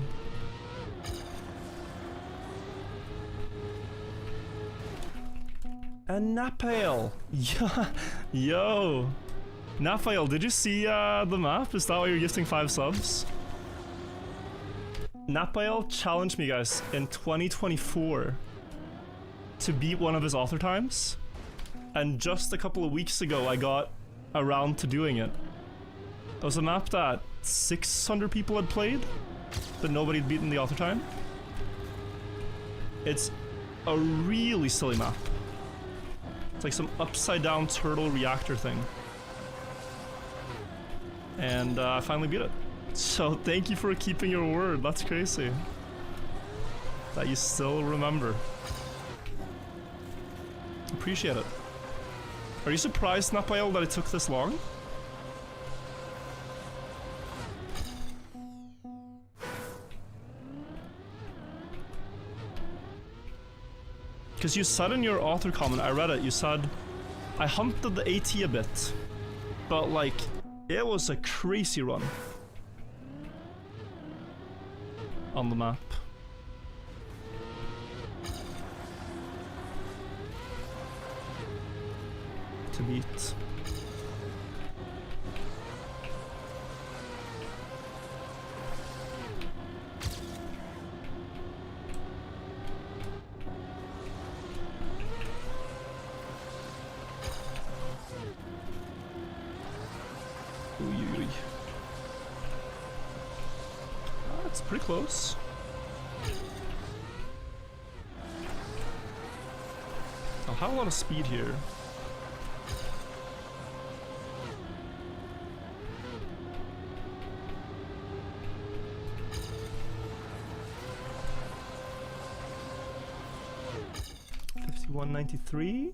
And Napael! Yeah, yo! Napael, did you see the map? Is that why you're gifting 5 subs? Napael challenged me, guys, in 2024 to beat one of his author times. And just a couple of weeks ago, I got around to doing it. It was a map that 600 people had played, but nobody had beaten the author time. It's a really silly map. It's like some upside down turtle reactor thing. And I finally beat it. So thank you for keeping your word. That's crazy. That you still remember. Appreciate it. Are you surprised, Napael, that it took this long? Because you said in your author comment, I read it, you said, I hunted the AT a bit, but like, it was a crazy run on the map. To beat. That's pretty close. I'll have a lot of speed here. $51.93.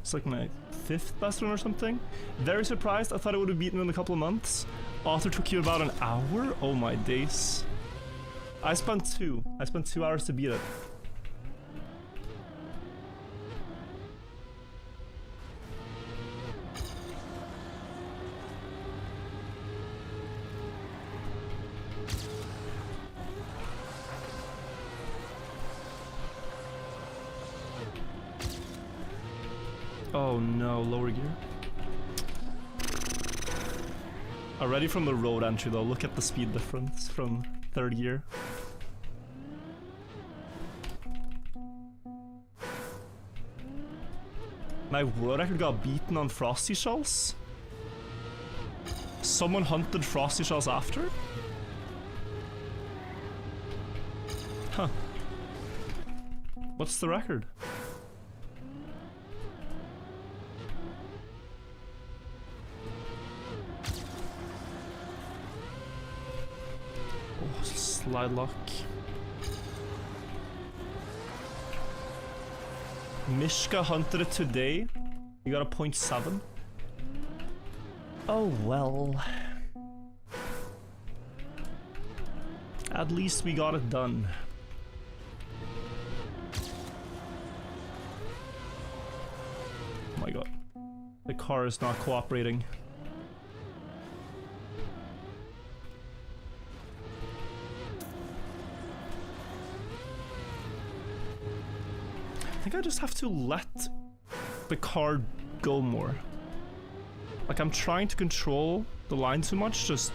It's like my 5th best run or something. Very surprised. I thought it would have beaten in a couple of months. Author took you about an hour? Oh my days. I spent 2. I spent 2 hours to beat it. Oh no, lower gear. Already from the road entry though, look at the speed difference from 3rd gear. My world record got beaten on Frosty Shells? Someone hunted Frosty Shells after? Huh. What's the record? Oh, slide lock. Mishka hunted it today. You got a 0.7. Oh well. At least we got it done. Oh my god. The car is not cooperating. I think I just have to let the car go more. Like I'm trying to control the line too much, just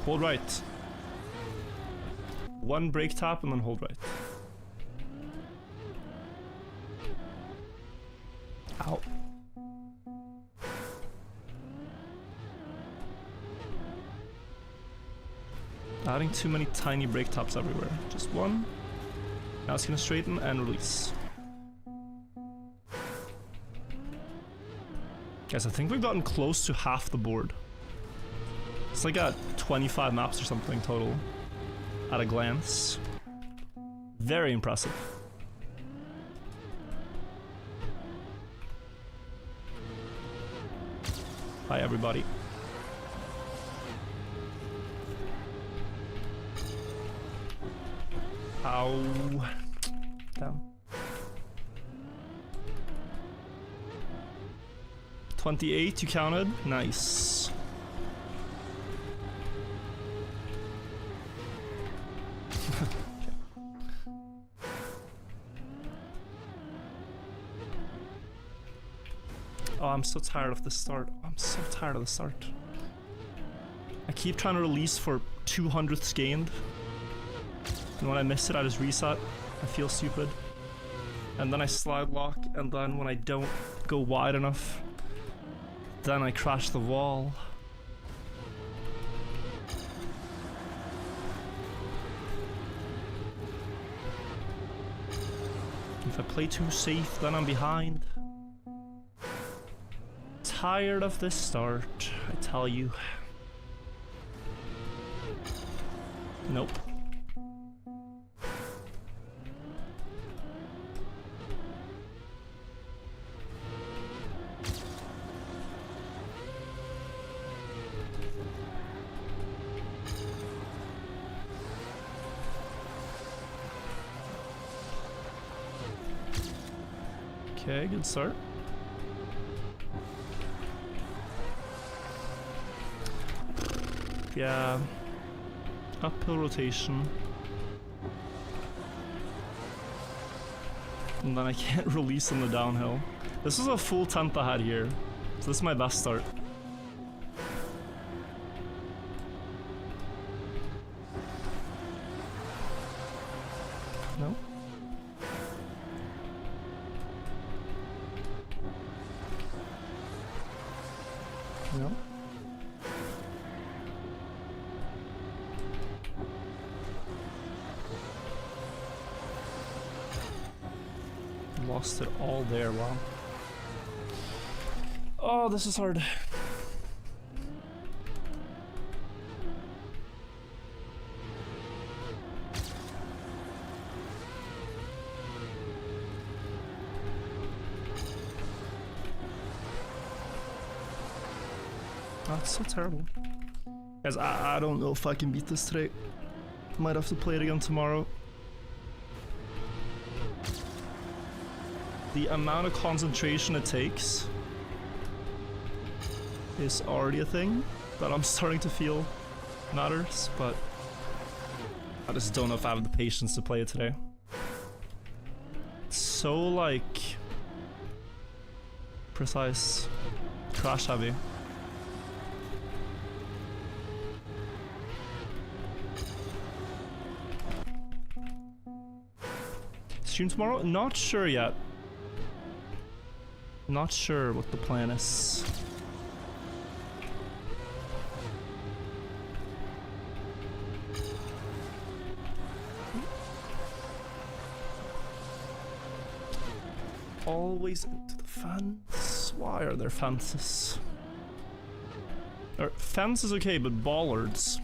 hold right. One brake tap and then hold right. Ow. Adding too many tiny brake taps everywhere. Just one. Now it's gonna straighten and release. Guys, I think we've gotten close to half the board. It's like at 25 maps or something total. At a glance. Very impressive. Hi everybody. Ow. Damn. 28, you counted? Nice. Oh, I'm so tired of the start. I'm so tired of the start. I keep trying to release for 200ths gained. And when I miss it, I just reset. I feel stupid. And then I slide lock, and then when I don't go wide enough, then I crash the wall. If I play too safe, then I'm behind. Tired of this start, I tell you. Nope. Okay, good start. Yeah. Uphill rotation. And then I can't release on the downhill. This was a full 10th I had here. So this is my best start. No? No? Lost it all there, wow. Oh, this is hard. That's so terrible. Guys, I don't know if I can beat this today. Might have to play it again tomorrow. The amount of concentration it takes is already a thing that I'm starting to feel matters, but I just don't know if I have the patience to play it today. It's so, like, precise, crash heavy. Stream tomorrow? Not sure yet. Not sure what the plan is. Always into the fence. Why are there fences? Or, fence is okay, but bollards.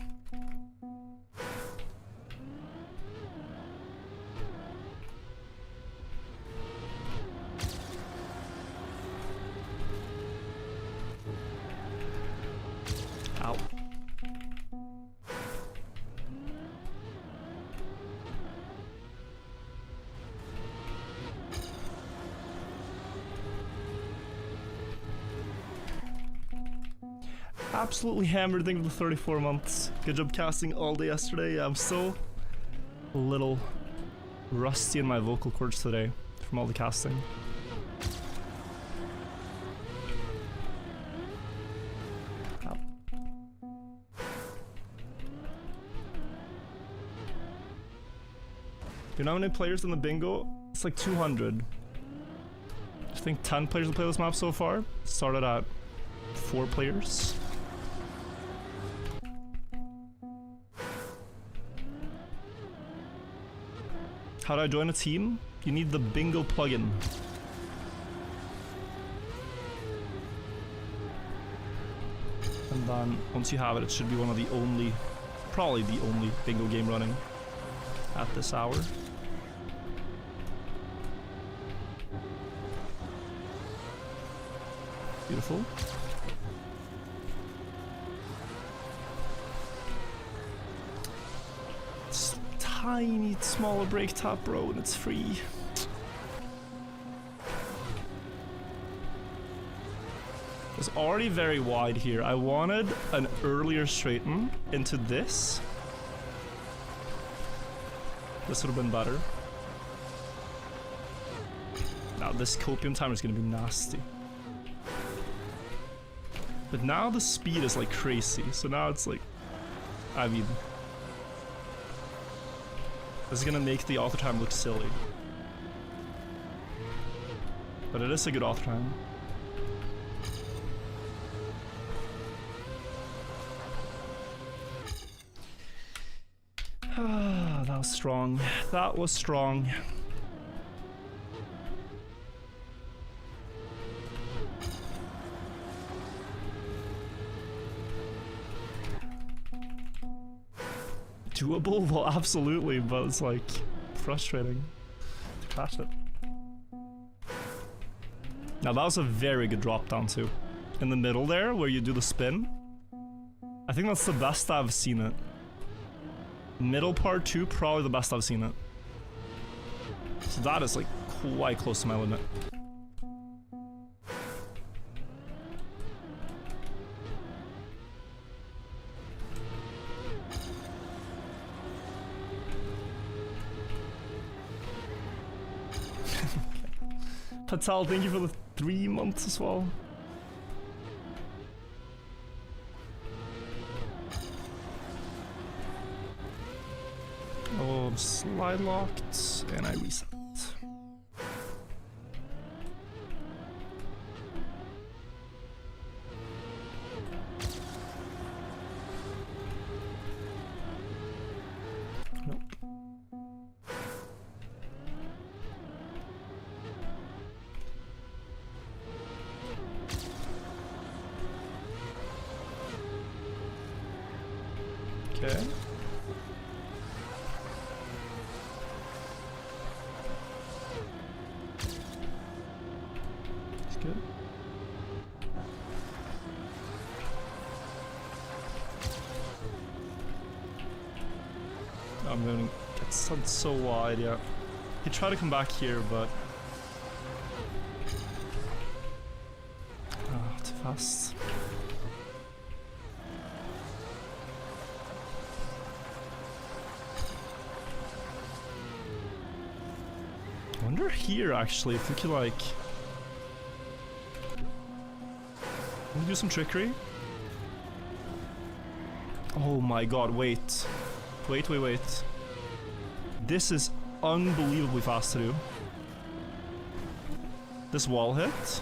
Absolutely hammered thing for the 34 months. Good job casting all day yesterday. Yeah, I'm still a little rusty in my vocal cords today from all the casting. Oh. You know how many players in the bingo? It's like 200. I think 10 players will play this map so far. Started at 4 players. How do I join a team? You need the bingo plugin. And then once you have it, it should be one of the only, probably the only bingo game running at this hour. Beautiful. Tiny smaller break top, bro, and it's free. It's already very wide here. I wanted an earlier straighten into this. This would have been better. Now this copium timer is going to be nasty. But now the speed is like crazy, so now it's like, I mean, this is gonna make the author time look silly. But it is a good author time. Ah, that was strong. That was strong. Doable? Well, absolutely, but it's like frustrating to crash it. Now that was a very good drop down too. In the middle there, where you do the spin. I think that's the best I've seen it. Middle part too, probably the best I've seen it. So that is like quite close to my limit. Patel, thank you for the 3 months as well. Oh, slide locked, and I reset. Nope. Okay. That's good. I'm going to get subbed so wide, yeah. He tried to come back here, but... Oh, too fast. I wonder here, actually, if we could, like... Can we do some trickery? Oh my god, wait. Wait, wait, wait. This is unbelievably fast to do. This wall hit.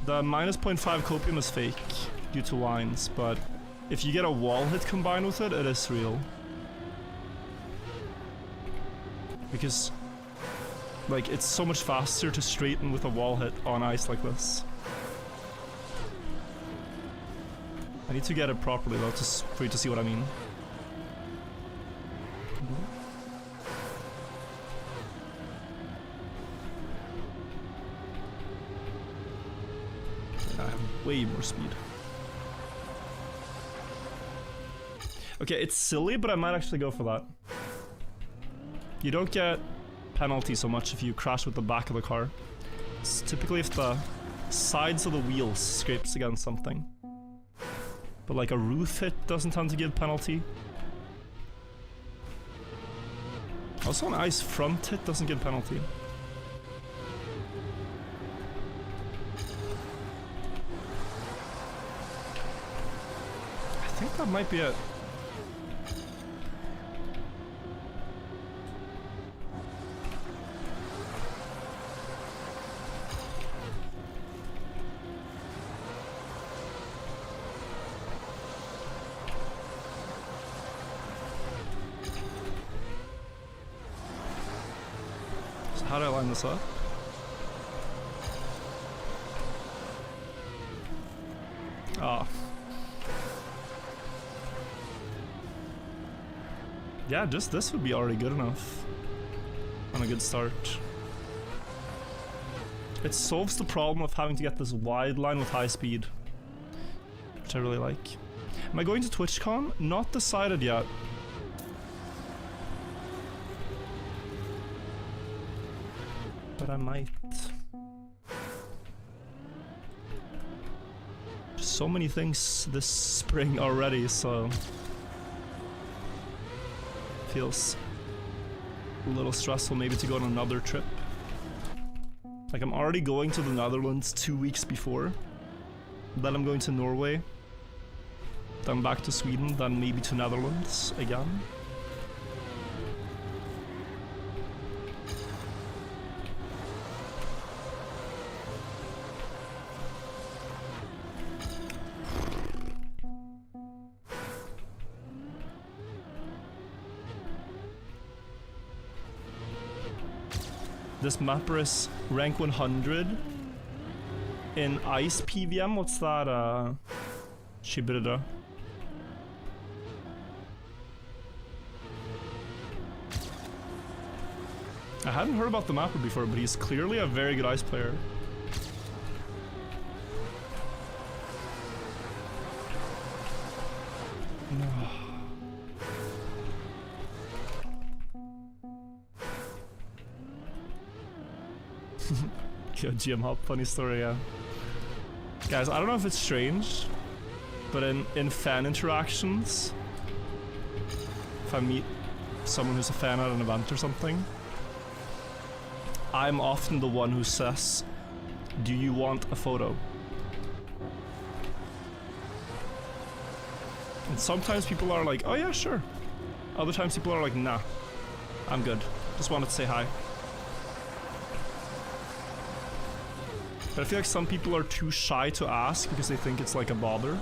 The minus 0.5 copium is fake due to lines, but if you get a wall hit combined with it, it is real. Because, like, it's so much faster to straighten with a wall hit on ice like this. I need to get it properly though, just for you to see what I mean. I have way more speed. Okay, it's silly, but I might actually go for that. You don't get penalty so much if you crash with the back of the car. It's typically if the sides of the wheels scrapes against something. But like a roof hit doesn't tend to give penalty. Also an ice front hit doesn't give penalty. I think that might be it. How do I line this up? Ah. Yeah, just this would be already good enough. On a good start. It solves the problem of having to get this wide line with high speed. Which I really like. Am I going to TwitchCon? Not decided yet. But I might. So many things this spring already, so feels a little stressful maybe to go on another trip. Like, I'm already going to the Netherlands 2 weeks before. Then I'm going to Norway. Then back to Sweden, then maybe to Netherlands again. This mapper is rank 100 in Ice PVM. What's that? Shibirida. I hadn't heard about the mapper before, but he's clearly a very good ice player. No. Yo, GM Hop, funny story, yeah. Guys, I don't know if it's strange, but in fan interactions, if I meet someone who's a fan at an event or something, I'm often the one who says, "Do you want a photo?" And sometimes people are like, "Oh yeah, sure." Other times people are like, "Nah, I'm good. Just wanted to say hi." But I feel like some people are too shy to ask because they think it's like a bother.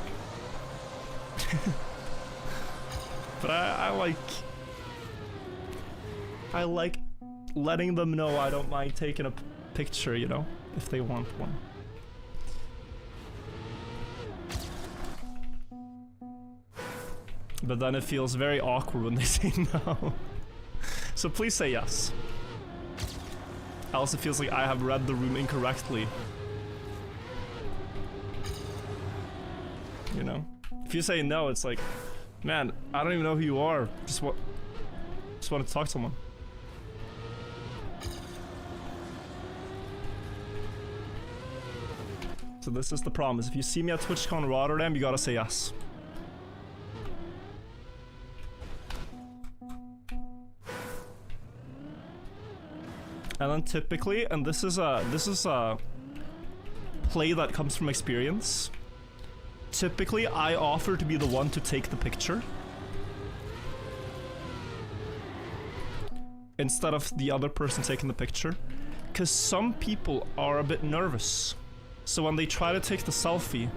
But I like letting them know I don't mind taking a picture, you know, if they want one. But then it feels very awkward when they say no. So please say yes. Else it feels like I have read the room incorrectly. You know? If you say no, it's like, man, I don't even know who you are. Just want to talk to someone. So this is the promise. If you see me at TwitchCon Rotterdam, you gotta say yes. And then typically, and this is a play that comes from experience. Typically, I offer to be the one to take the picture instead of the other person taking the picture, because some people are a bit nervous. So when they try to take the selfie,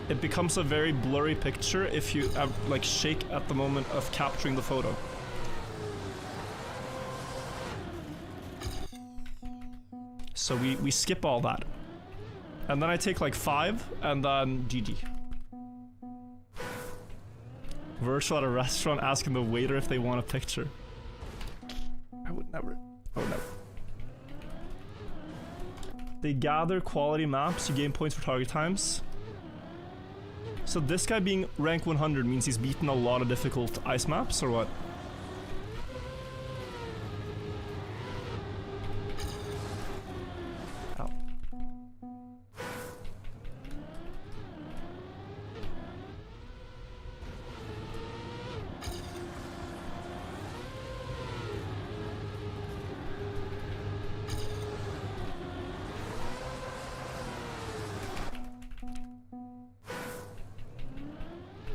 it becomes a very blurry picture if you like shake at the moment of capturing the photo. So we skip all that. And then I take like 5 and then GG. Virtual at a restaurant asking the waiter if they want a picture. I would never. Oh no. They gather quality maps, you gain points for target times. So this guy being rank 100 means he's beaten a lot of difficult ice maps, or what? Ow.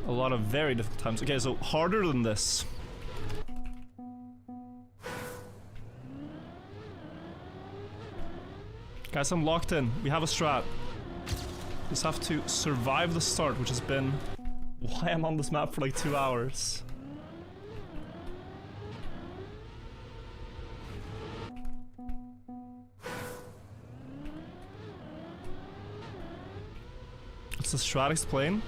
A lot of very difficult times. Okay, so harder than this. Guys, I'm locked in. We have a strat. Just have to survive the start, which has been why I'm on this map for like 2 hours. What's the strat explain?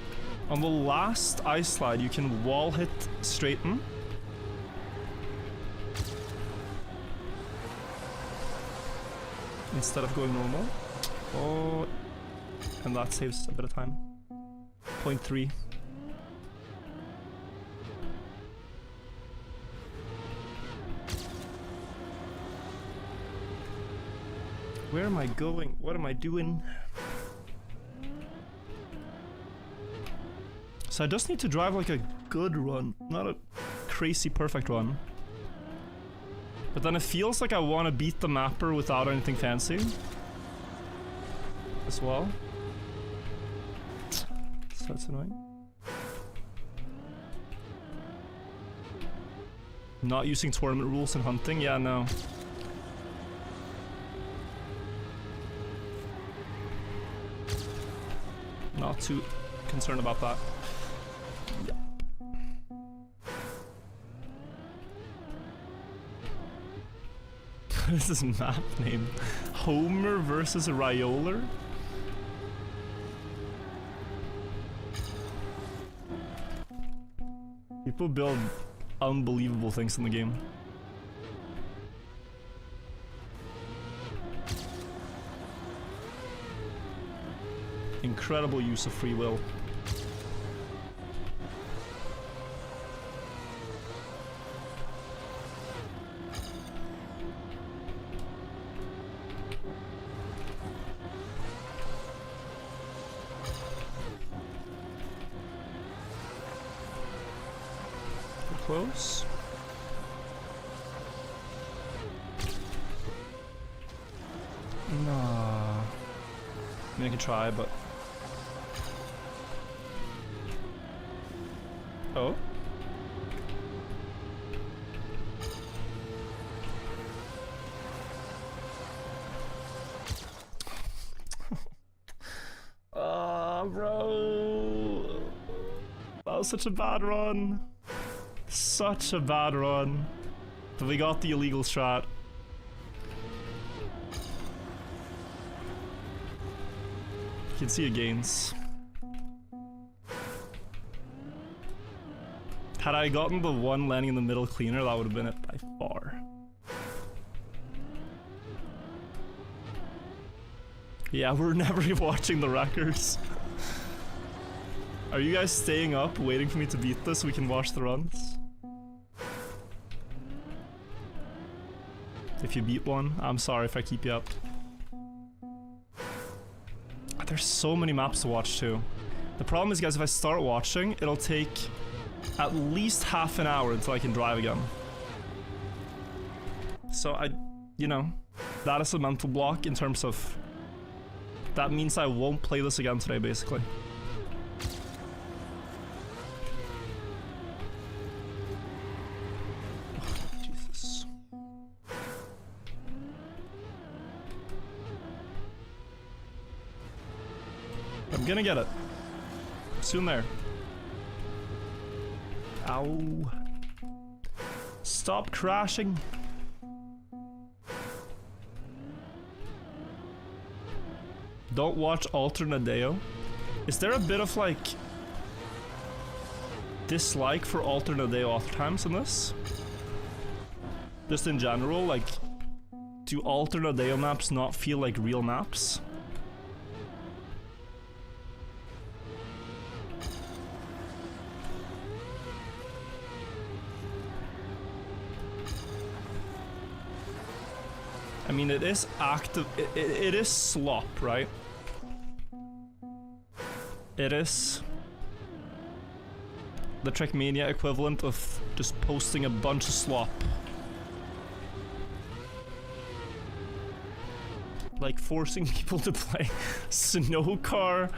On the last ice slide, you can wall hit straighten. Instead of going normal. Oh, and that saves a bit of time. 0.3. Where am I going? What am I doing? So I just need to drive like a good run, not a crazy perfect run. But then it feels like I want to beat the mapper without anything fancy as well. So that's annoying. Not using tournament rules in hunting? Yeah, no. Not too concerned about that. What is this map name? Homer versus Rioler? People build unbelievable things in the game. Incredible use of free will. Close. Nah. I mean, I can try, but... Oh? Bro. That was such a bad run. Such a bad run. But we got the illegal strat. You can see it gains. Had I gotten the one landing in the middle cleaner, that would have been it by far. Yeah, we're never watching the records. Are you guys staying up waiting for me to beat this so we can watch the runs? If you beat one, I'm sorry if I keep you up. There's so many maps to watch too. The problem is, guys, if I start watching, it'll take at least half an hour until I can drive again. So you know, that is a mental block in terms of... That means I won't play this again today, basically. Jesus. I'm gonna get it. Soon there. Ow. Stop crashing. Don't watch Alternadeo. Is there a bit of like dislike for Alternadeo author times in this? Just in general, like, do Alternadeo maps not feel like real maps? I mean, it is active, it is slop, right? It is the Trackmania equivalent of just posting a bunch of slop. Like forcing people to play Snow Car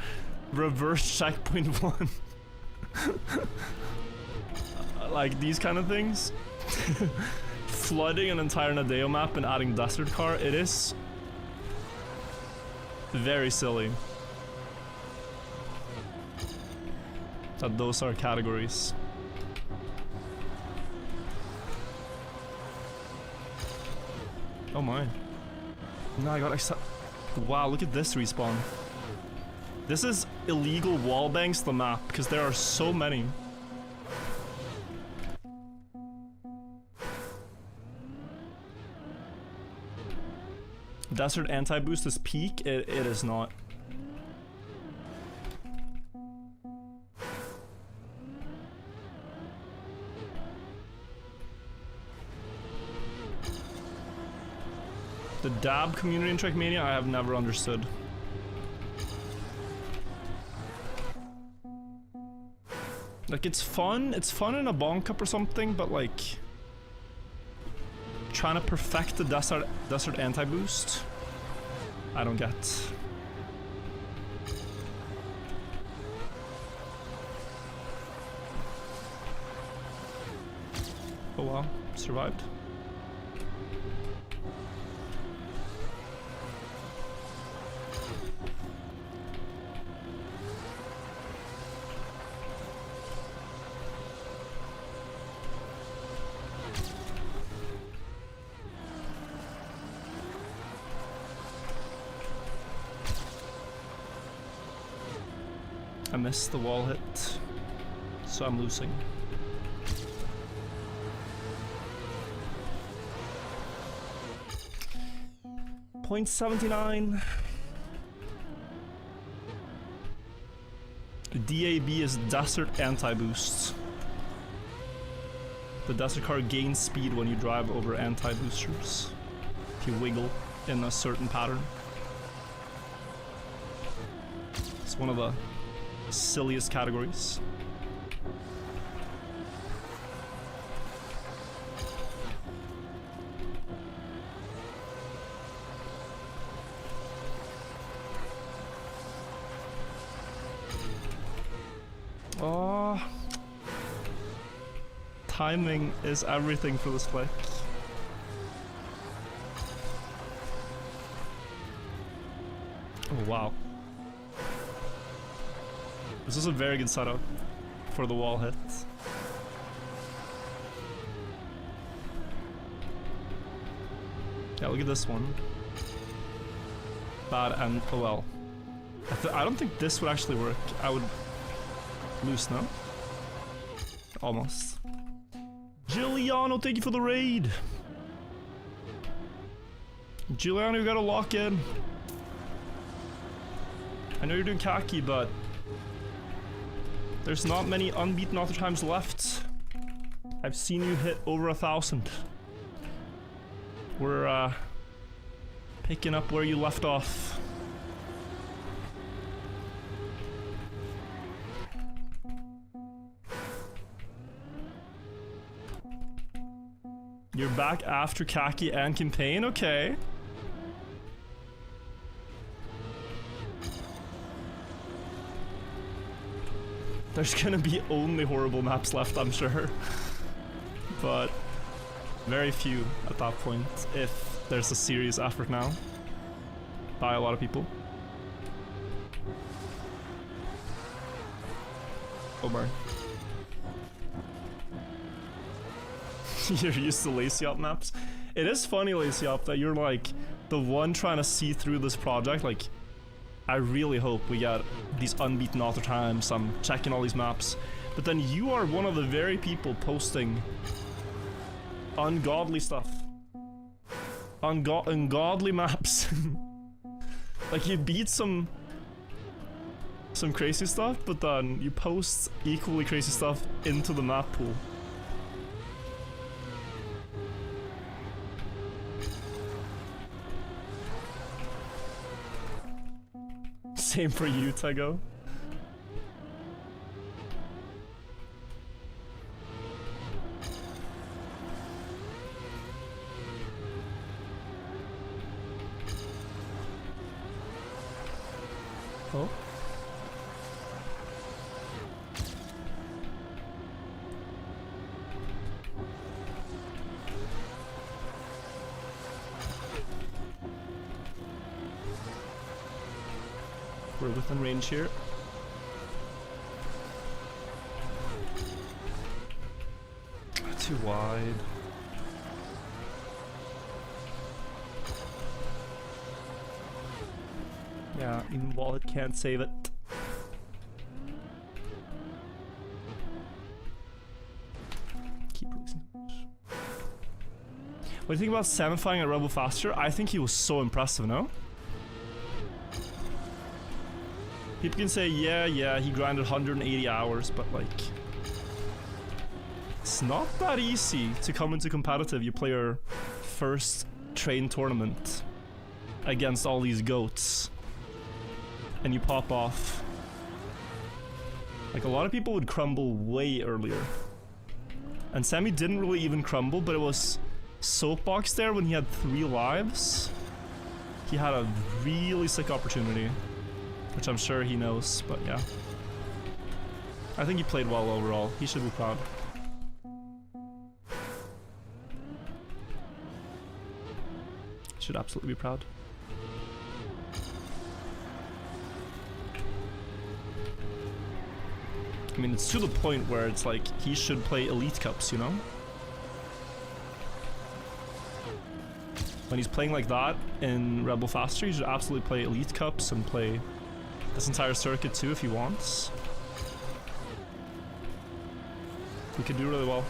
Reverse Checkpoint 1. Like these kind of things. Flooding an entire Nadeo map and adding Desert Car, it is very silly that those are categories. Oh my. No, I got accept. Wow, look at this respawn. This is illegal wallbangs the map because there are so many. Desert anti-boost is peak? It is not. The dab community in Trackmania I have never understood. Like it's fun in a Bong Cup or something, but like... trying to perfect the desert anti-boost. I don't get. Oh wow, survived. I missed the wall hit, so I'm losing. .79. DAB is Desert Anti-Boost. The Desert car gains speed when you drive over anti-boosters. If you wiggle in a certain pattern. It's one of the silliest categories. Oh, timing is everything for this flick. Oh wow. This is a very good setup for the wall hit. Yeah, look at this one. Bad and oh well. I don't think this would actually work. I would lose now. Almost. Giuliano, thank you for the raid. Giuliano, you gotta lock in. I know you're doing khaki, but there's not many unbeaten author times left. I've seen you hit over 1,000. We're picking up where you left off. You're back after khaki and campaign? Okay. There's gonna be only horrible maps left, I'm sure. But very few at that point, if there's a serious effort now by a lot of people. Oh my. You're used to lacy up maps. It is funny, lacy up, that you're like the one trying to see through this project. Like, I really hope we get these unbeaten author times. I'm checking all these maps, but then you are one of the very people posting ungodly stuff, ungodly maps. Like, you beat some crazy stuff, but then you post equally crazy stuff into the map pool. Same for you, Tego. Oh. We're within range here. Too wide. Yeah, even Wallet can't save it. Keep releasing. What do you think about Samifying at Rebel Faster? I think he was so impressive, no? People can say, yeah, he grinded 180 hours, but like, it's not that easy to come into competitive. You play your first train tournament against all these goats, and you pop off. Like, a lot of people would crumble way earlier. And Sammy didn't really even crumble, but it was Soapbox there when he had 3 lives. He had a really sick opportunity, which I'm sure he knows, but yeah. I think he played well overall. He should be proud. Should absolutely be proud. I mean, it's to the point where it's like he should play Elite Cups, you know? When he's playing like that in Rebel Faster, he should absolutely play Elite Cups and play this entire circuit too if he wants. He could do really well.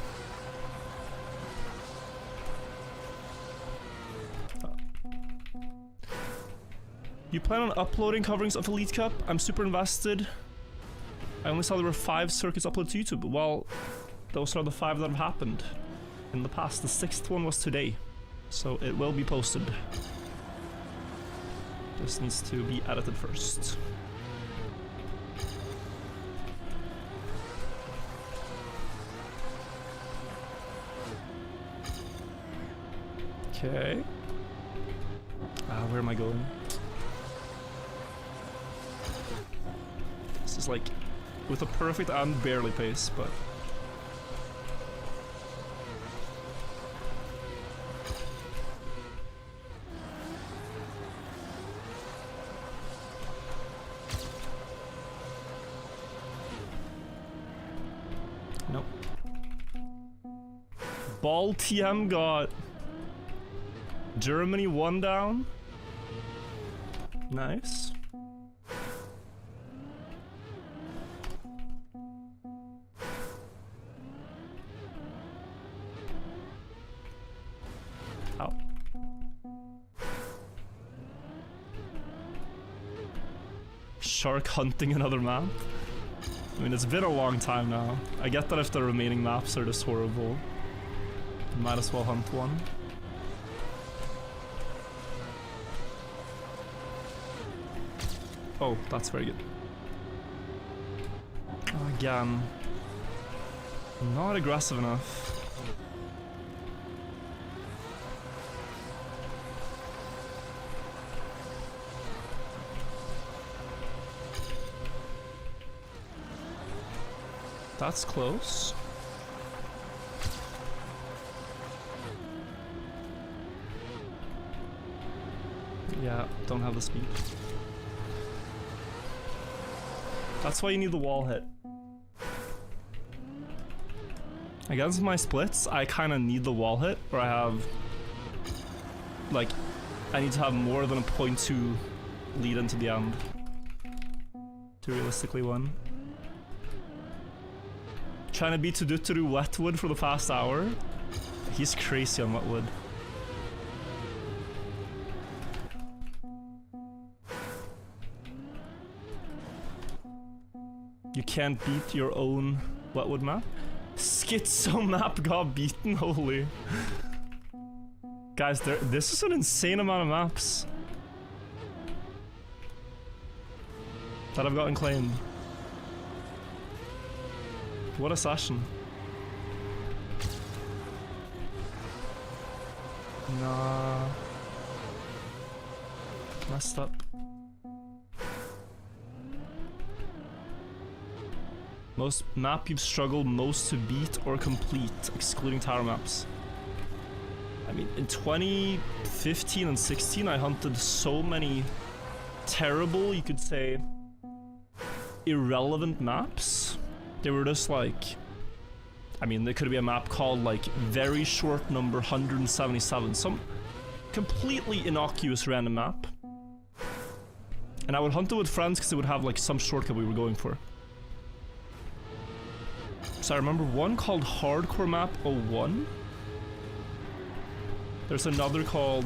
You plan on uploading coverings of Elite Cup? I'm super invested. I only saw there were 5 circuits uploaded to YouTube. Well, those are the 5 that have happened in the past. The 6th one was today, so it will be posted. This needs to be edited first. Okay. Where am I going? This is like with a perfect and barely pace, but nope. Ball TM got Germany 1 down. Nice. Ow. Shark hunting another map? I mean, it's been a long time now. I get that if the remaining maps are just horrible, you might as well hunt one. Oh, that's very good. Again, not aggressive enough. That's close. Yeah, don't have the speed. That's why you need the wall hit. Against my splits, I kind of need the wall hit, where I have, like, I need to have more than a 0.2 lead into the end to realistically win. Trying to beat Tuduturu Wetwood for the past hour. He's crazy on Wetwood. You can't beat your own Wetwood map? Schizo map got beaten, holy. Guys, this is an insane amount of maps that I've gotten claimed. What a session. Nah. Messed up. Most map you've struggled most to beat or complete, excluding tower maps. I mean, in 2015 and 16, I hunted so many terrible, you could say, irrelevant maps. They were just like, I mean, there could be a map called like very short number 177, some completely innocuous random map. And I would hunt it with friends because it would have like some shortcut we were going for. So I remember one called Hardcore Map 01. There's another called,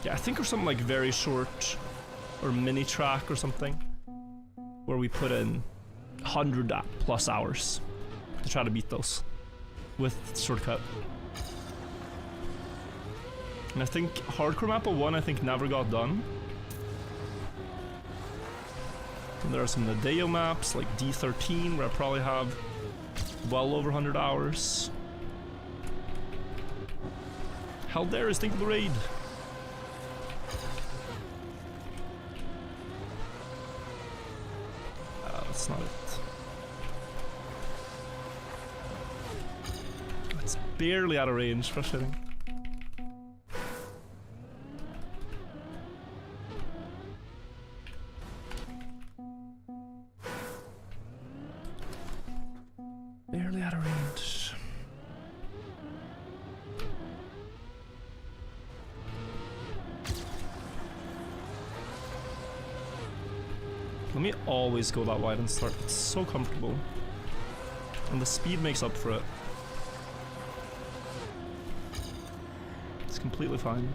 yeah, I think or something like very short or mini track or something, where we put in 100+ hours to try to beat those with shortcut. And I think Hardcore Map 01 I think never got done. And there are some Nadeo maps like D13 where I probably have well over 100 hours. How dare is taking the raid? That's not it. It's barely out of range, frustrating. Barely out of range. Let me always go that wide and start. It's so comfortable. And the speed makes up for it. It's completely fine.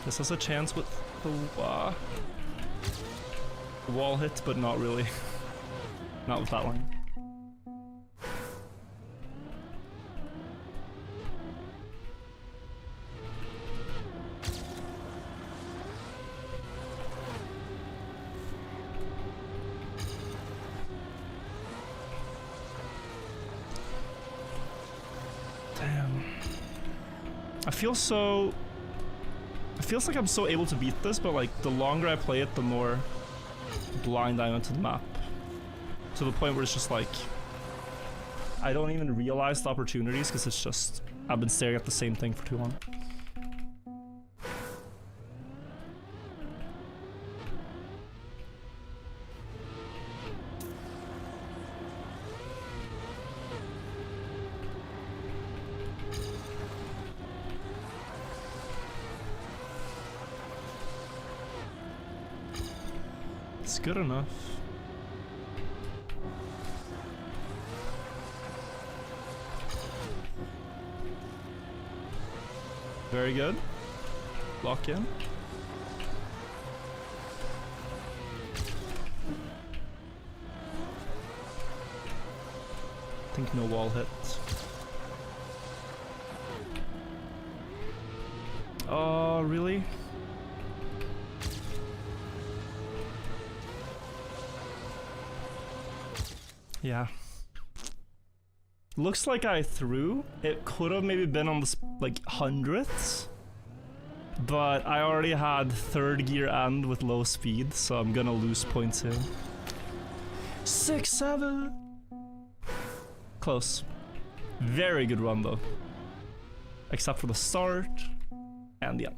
This has a chance with the wall hit, but not really. Not with that line. Damn. I feel so... It feels like I'm so able to beat this, but like the longer I play it, the more blind I am to the map. To the point where it's just like I don't even realize the opportunities because it's just I've been staring at the same thing for too long. It's good enough. Very good. Lock in. I think no wall hit. Oh, really? Yeah. Looks like I threw. It could have maybe been on the like hundredths, but I already had third gear and with low speed, so I'm gonna lose points here. 6-7. Close. Very good run though, except for the start and the end.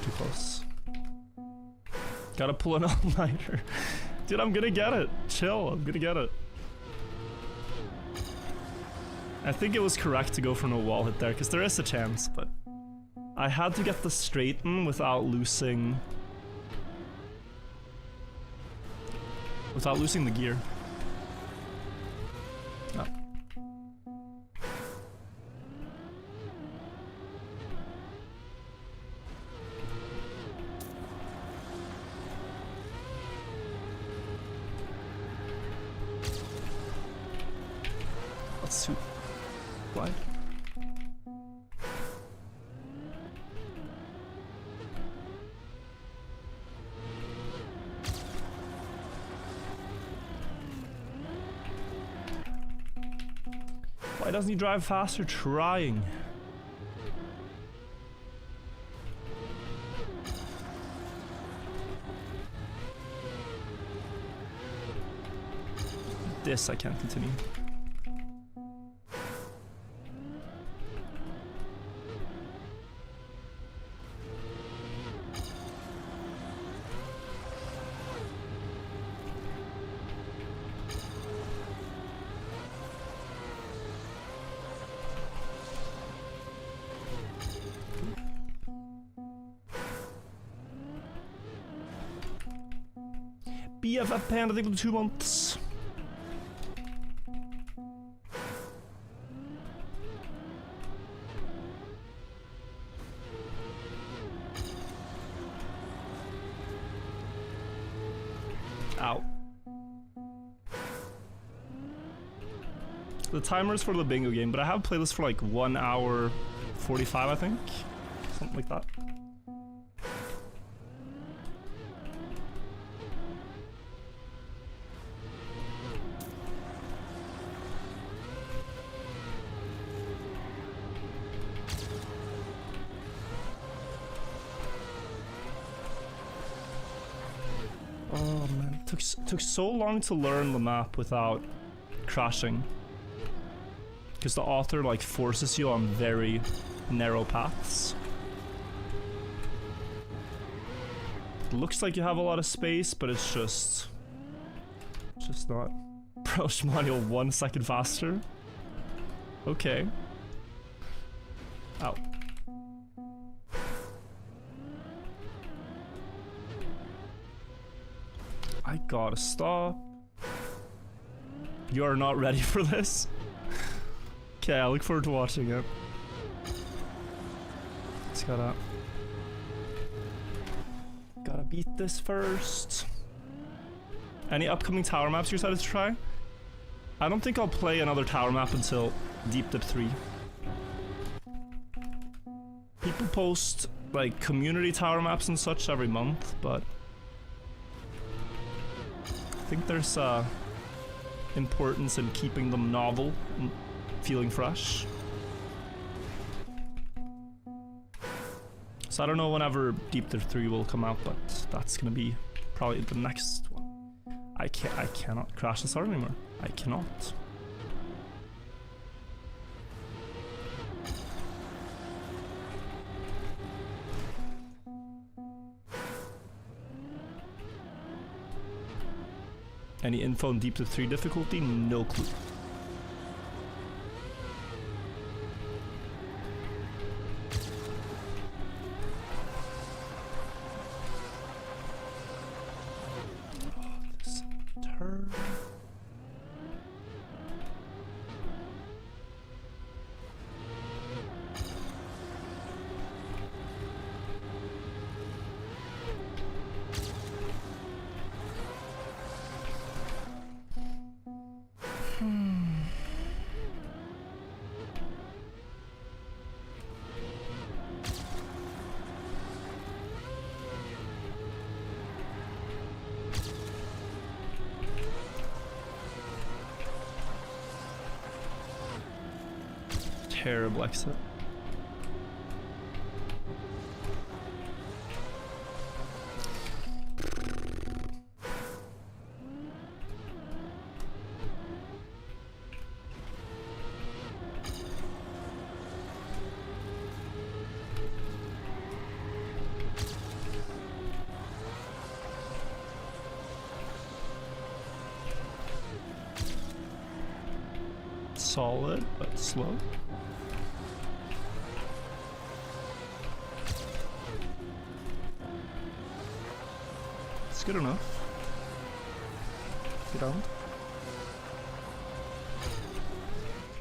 Too close. Gotta pull an all-nighter. Dude, I'm gonna get it. Chill, I'm gonna get it. I think it was correct to go for no wall hit there, because there is a chance, but I had to get the straighten without losing... the gear. No. Let's shoot. Wide. Why doesn't he drive faster? Trying. This I can't continue. BFF Panda, I think for 2 months. The timer's for the bingo game, but I have played this for like 1 hour 45, I think. Something like that. Oh man, took so long to learn the map without crashing. Because the author like forces you on very narrow paths. It looks like you have a lot of space, but it's just not. Approach manual 1 second faster. Okay. Ow. I gotta stop. You are not ready for this? Okay, I look forward to watching it. Just gotta beat this first. Any upcoming tower maps you're excited to try? I don't think I'll play another tower map until Deep Dip 3. People post like community tower maps and such every month, but I think there's importance in keeping them novel and feeling fresh. So I don't know whenever Deep Dip 3 will come out, but that's gonna be probably the next one. I cannot crash this art anymore. I cannot. Any info on Deep Dip 3 difficulty? No clue. This turn. Terrible exit. Solid, but slow. It's good enough. Get on.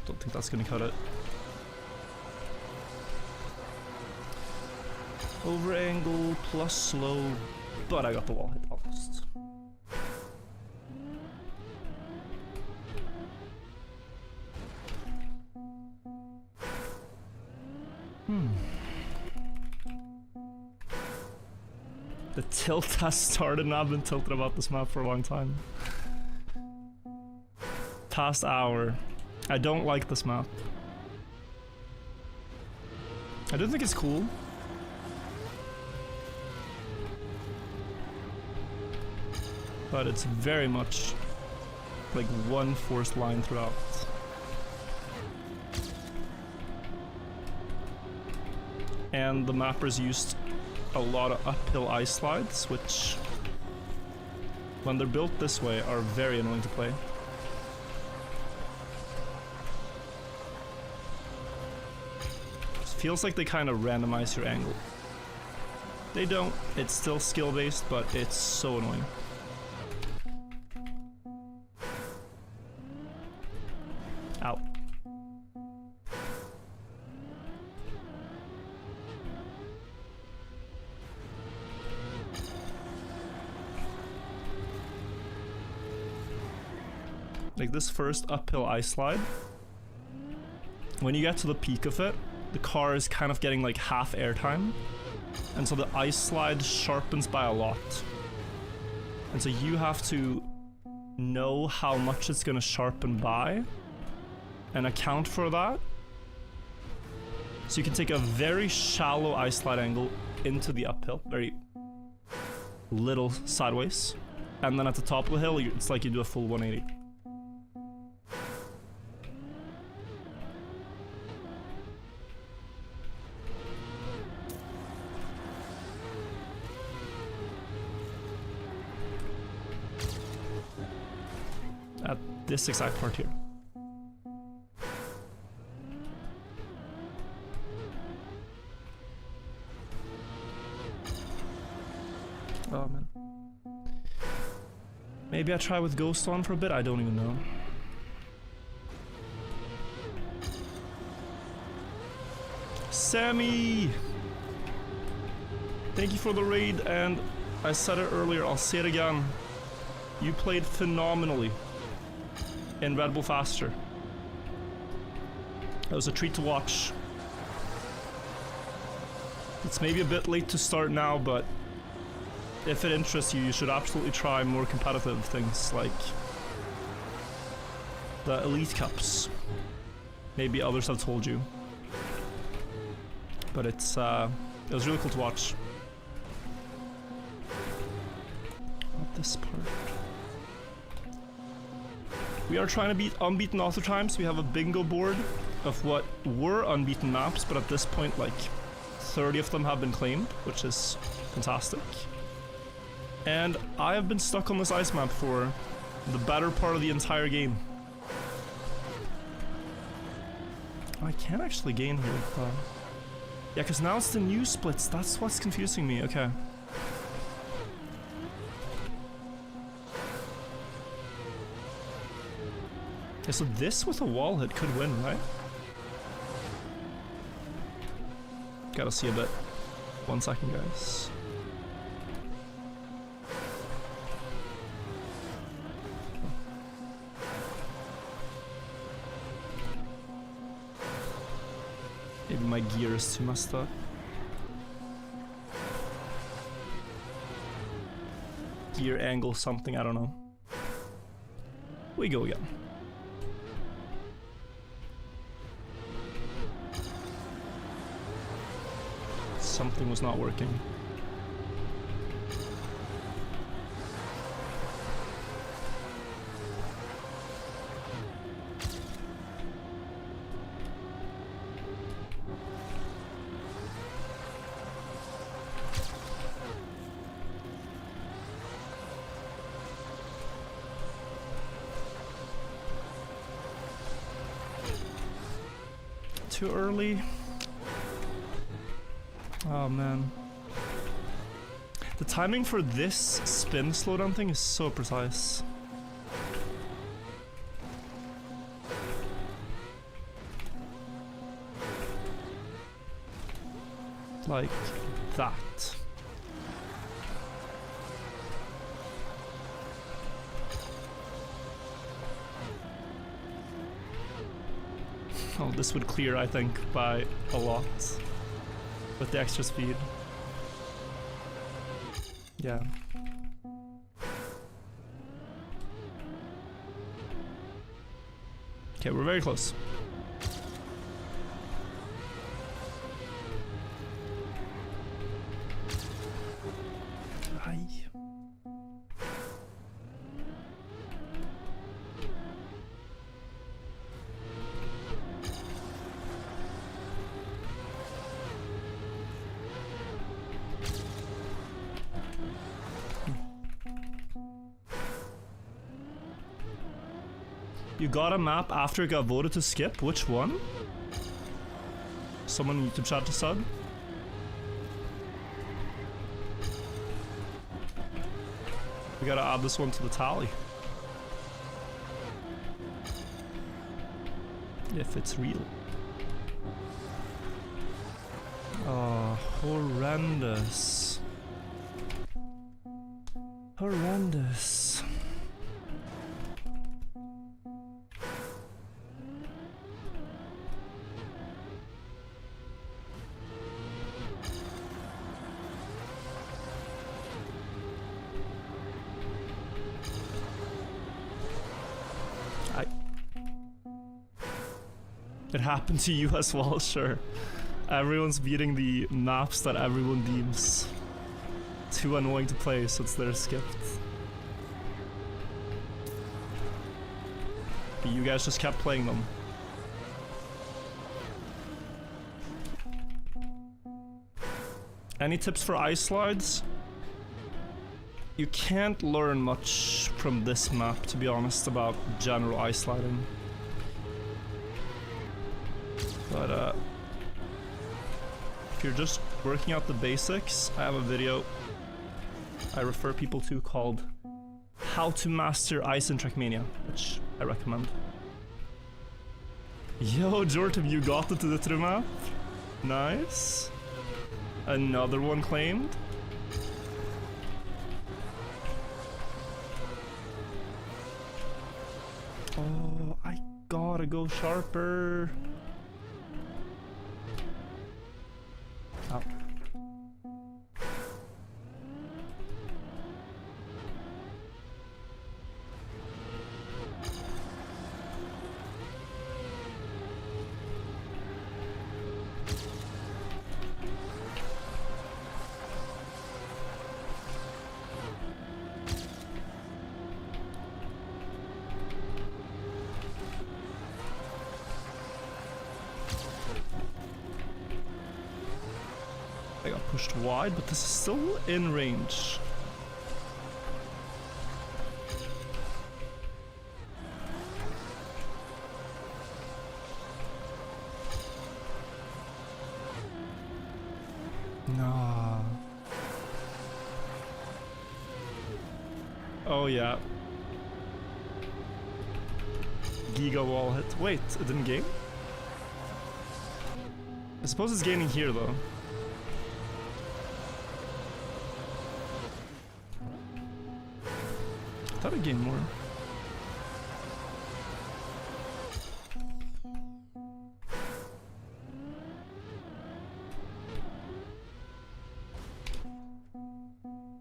Don't think that's gonna cut it. Over angle plus slow, but I got the wall hit almost. The tilt has started and I've been tilted about this map for a long time. Past hour. I don't like this map. I do think it's cool. But it's very much like one forced line throughout. And the mappers used a lot of uphill ice slides, which, when they're built this way, are very annoying to play. It feels like they kind of randomize your angle. They don't. It's still skill-based, but it's so annoying. Ow. Like this first uphill ice slide when you get to the peak of it, the car is kind of getting like half airtime, and so the ice slide sharpens by a lot. And so you have to know how much it's gonna sharpen by and account for that. So you can take a very shallow ice slide angle into the uphill, very little sideways, and then at the top of the hill, it's like you do a full 180. At this exact part here. Oh man. Maybe I try with Ghost on for a bit, I don't even know. Sammy! Thank you for the raid, and I said it earlier, I'll say it again. You played phenomenally in Red Bull Faster. It was a treat to watch. It's maybe a bit late to start now, but if it interests you, you should absolutely try more competitive things like the Elite Cups. Maybe others have told you. But it was really cool to watch. Not this part. We are trying to beat Unbeaten Author times. We have a bingo board of what were unbeaten maps, but at this point like 30 of them have been claimed, which is fantastic. And I have been stuck on this ice map for the better part of the entire game. I can actually gain here. Yeah, because now it's the new splits. That's what's confusing me. Okay. Yeah, so this with a wall hit could win, right? Gotta see a bit. 1 second, guys. Maybe my gear is too messed up. Gear angle something, I don't know. We go again. Something was not working. Too early. Oh man. The timing for this spin slowdown thing is so precise. Like that. Oh, this would clear, I think, by a lot. With the extra speed. Yeah. Okay, we're very close. Aye. You got a map after it got voted to skip? Which one? Someone in YouTube chat to sub? We gotta add this one to the tally. If it's real. Oh, horrendous. Horrendous. It happened to you as well, sure. Everyone's beating the maps that everyone deems too annoying to play, so they're skipped. But you guys just kept playing them. Any tips for ice slides? You can't learn much from this map, to be honest, about general ice sliding. But if you're just working out the basics, I have a video I refer people to called How to Master Ice in Trackmania, which I recommend. Yo, Jordan, you got it to the true map? Nice. Another one claimed. Oh, I gotta go sharper. Oh. I got pushed wide, but this is still in range. Nah. Oh yeah. Giga wall hit. Wait, it didn't gain? I suppose it's gaining here though. I thought it gained more.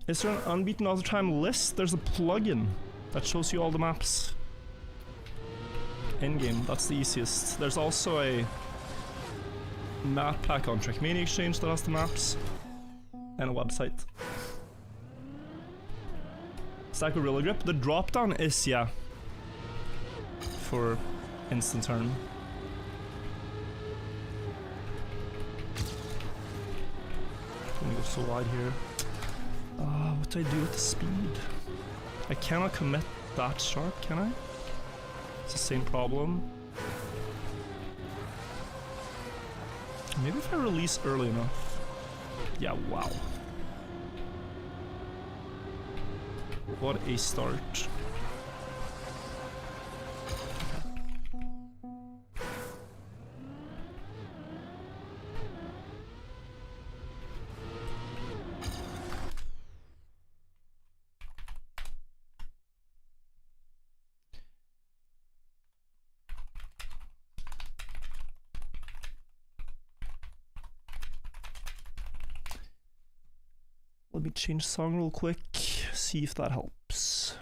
Is there an Unbeaten Author time list? There's a plugin that shows you all the maps. In-game, that's the easiest. There's also a map pack on Trackmania Exchange that has the maps. And a website. Stack Gorilla Grip. The drop down is, yeah, for instant turn. I'm gonna go so wide here. What do I do with the speed? I cannot commit that sharp, can I? It's the same problem. Maybe if I release early enough. Yeah, wow. What a start. Let me change song real quick, see if that helps.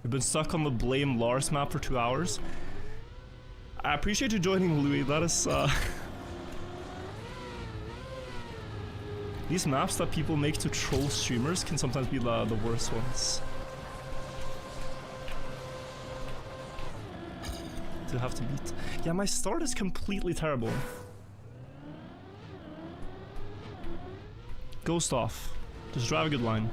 We've been stuck on the Blame Lars map for 2 hours. I appreciate you joining, Louis. That is, these maps that people make to troll streamers can sometimes be the worst ones. To have to beat. Yeah, my start is completely terrible. Ghost off. Just drive a good line.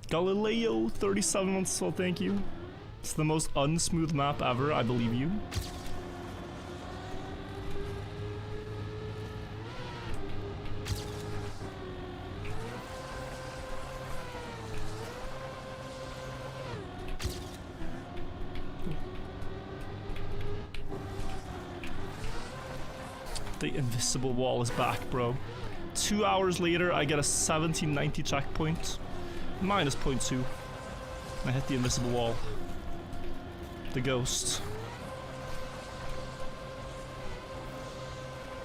Galileo 37 months, so thank you. It's the most unsmooth map ever, I believe you. The invisible wall is back, bro. 2 hours later, I get a 1790 checkpoint. Minus 0.2. I hit the invisible wall. The ghost.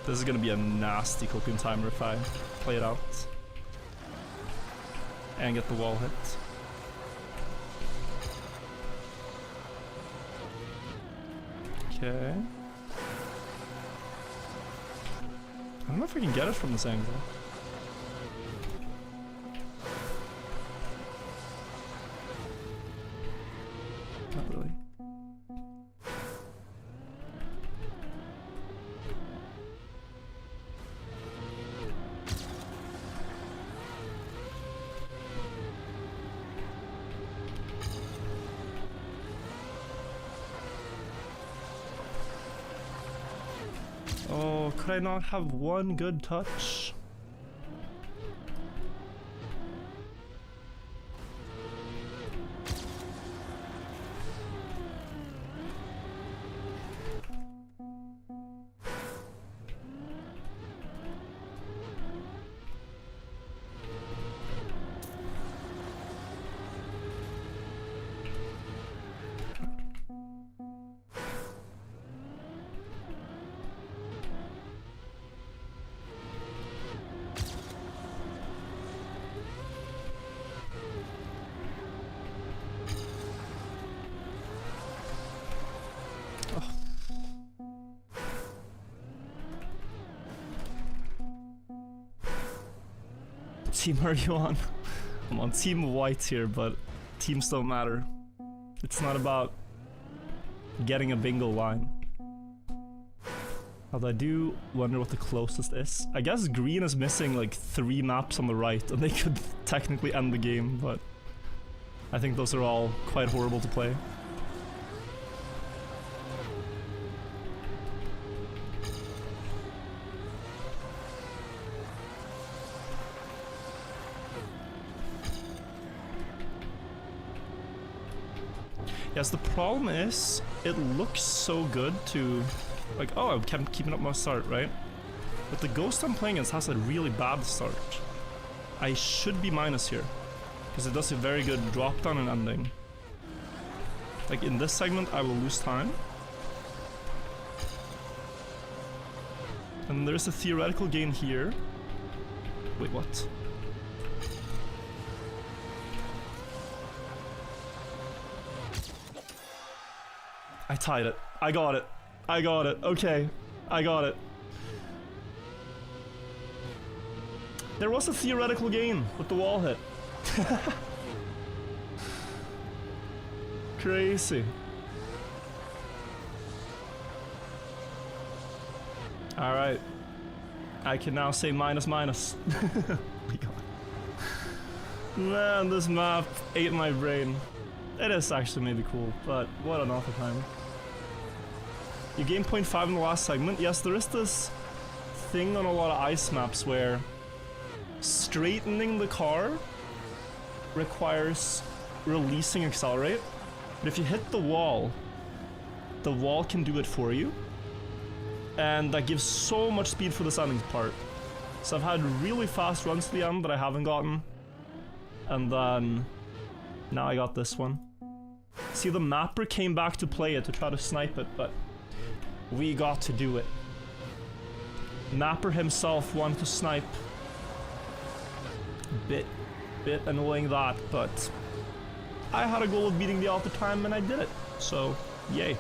This is gonna be a nasty copium timer if I play it out. And get the wall hit. Okay. I don't know if we can get it from this angle. Not really. Oh, could I not have one good touch? Team are you on? I'm on team white here, but teams don't matter. It's not about getting a bingo line. Although I do wonder what the closest is. I guess green is missing like 3 maps on the right and they could technically end the game, but I think those are all quite horrible to play. Yes, the problem is, it looks so good to, like, oh, I'm keeping up my start, right? But the ghost I'm playing against has a really bad start. I should be minus here, because it does a very good drop down and ending. Like, in this segment, I will lose time. And there's a theoretical gain here. Wait, what? I tied it. I got it. I got it. Okay. I got it. There was a theoretical gain with the wall hit. Crazy. Alright. I can now say minus minus. Oh my god. Man, this map ate my brain. It is actually maybe cool, but what an awful time. You gained 0.5 in the last segment. Yes, there is this thing on a lot of ice maps where straightening the car requires releasing accelerate. But if you hit the wall can do it for you. And that gives so much speed for this ending part. So I've had really fast runs to the end that I haven't gotten. And then now I got this one. See, the mapper came back to play it to try to snipe it, but we got to do it. Mapper himself wanted to snipe. Bit annoying that, but I had a goal of beating the author time and I did it. So, yay.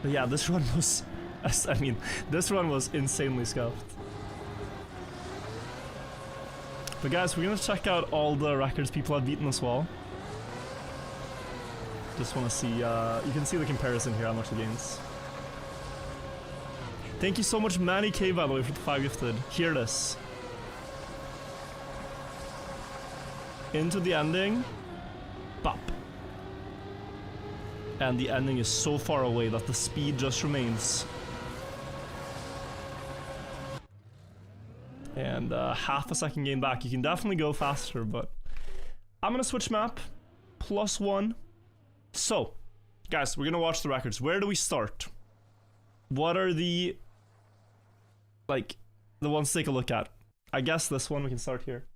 But yeah, this run was, I mean, this run was insanely scuffed. But guys, we're gonna check out all the records people have beaten as well. Just want to see, you can see the comparison here, how much he gains. Thank you so much, Manny K, by the way, for the 5 gifted. Hear this. Into the ending. Bop. And the ending is so far away that the speed just remains. And half a second gain back. You can definitely go faster, but I'm gonna switch map. +1. So, guys, we're gonna watch the records. Where do we start? What are the like the ones to take a look at. I guess this one we can start here.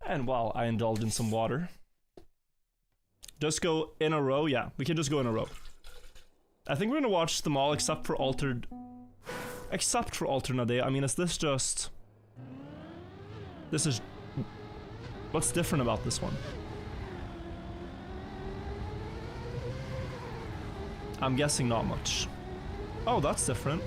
And while I indulge in some water, just go in a row. Yeah, we can just go in a row. I think we're gonna watch them all except for Alternate Day. I mean, is this just... This is... What's different about this one? I'm guessing not much. Oh, that's different.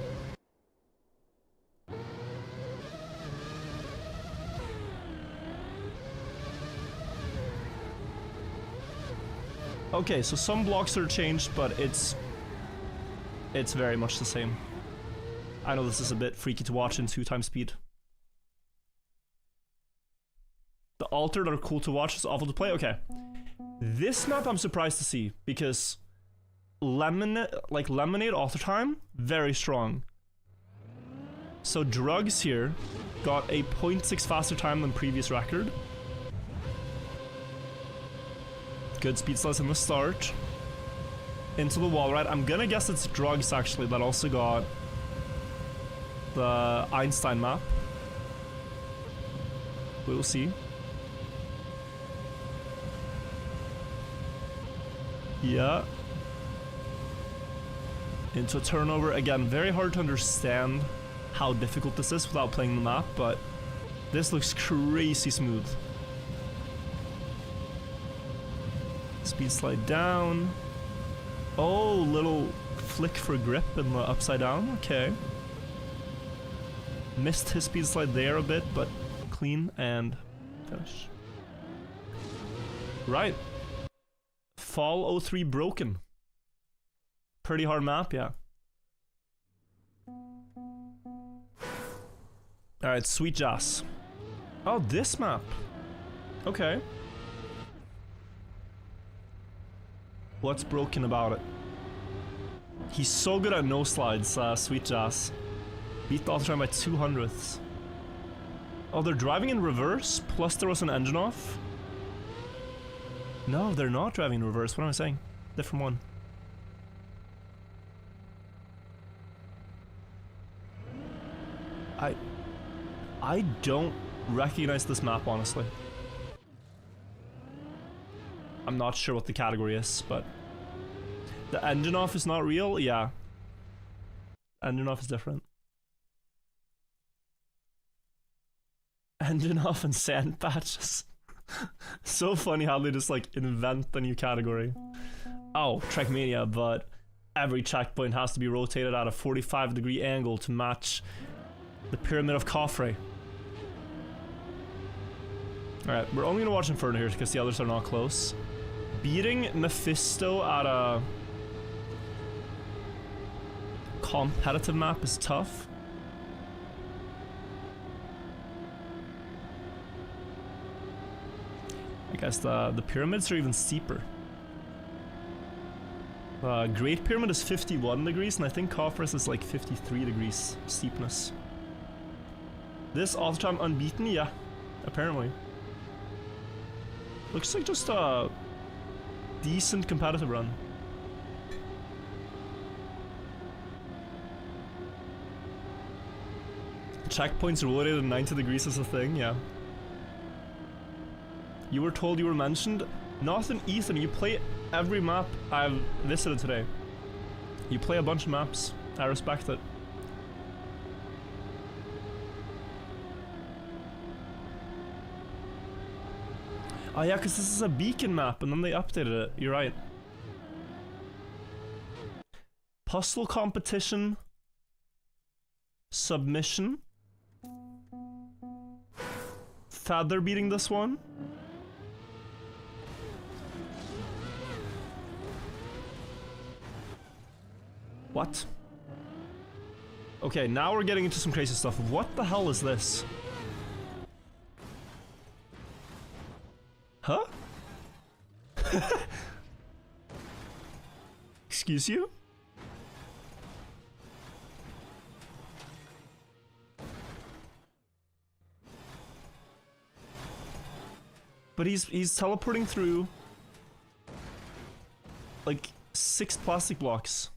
Okay, so some blocks are changed, but it's very much the same. I know this is a bit freaky to watch in 2x speed. The altered are cool to watch, it's awful to play. Okay. This map I'm surprised to see, because Lemonade Author Time, very strong. So Drugs here got a 0.6 faster time than previous record. Good speed slides in the start. Into the wall ride. I'm gonna guess it's Drugs actually that also got the Einstein map. We'll see. Yeah. Into a turnover. Again, very hard to understand how difficult this is without playing the map, but this looks crazy smooth. Speed slide down. Oh, little flick for grip in the upside down. Okay. Missed his speed slide there a bit, but clean and finish. Right. Fall 03 broken. Pretty hard map, yeah. Alright, Sweet Jazz. Oh, this map. Okay. What's broken about it? He's so good at no slides, Sweet Jazz. Beat the Author Time by 200ths. Oh, they're driving in reverse, plus there was an engine off? No, they're not driving in reverse. What am I saying? Different one. I don't recognize this map, honestly. I'm not sure what the category is, but... The engine off is not real? Yeah. Engine off is different. Engine off and sand patches. So funny how they just like invent a new category. Oh, Trackmania, but every checkpoint has to be rotated at a 45-degree angle to match the Pyramid of Khafre. Alright, we're only gonna watch Inferno here because the others are not close. Beating Mephisto at a competitive map is tough. I guess the pyramids are even steeper. Great Pyramid is 51 degrees, and I think Khafre's is like 53 degrees steepness. This Author Time unbeaten? Yeah, apparently. Looks like just a decent competitive run. Checkpoints rotated 90 degrees is a thing, yeah. You were told you were mentioned? Nathan, Ethan, you play every map I've visited today. You play a bunch of maps. I respect it. Oh yeah, because this is a beacon map and then they updated it. You're right. Puzzle competition. Submission. Feather beating this one. What? Okay, now we're getting into some crazy stuff. What the hell is this? Huh? Excuse you? But he's teleporting through like 6 plastic blocks.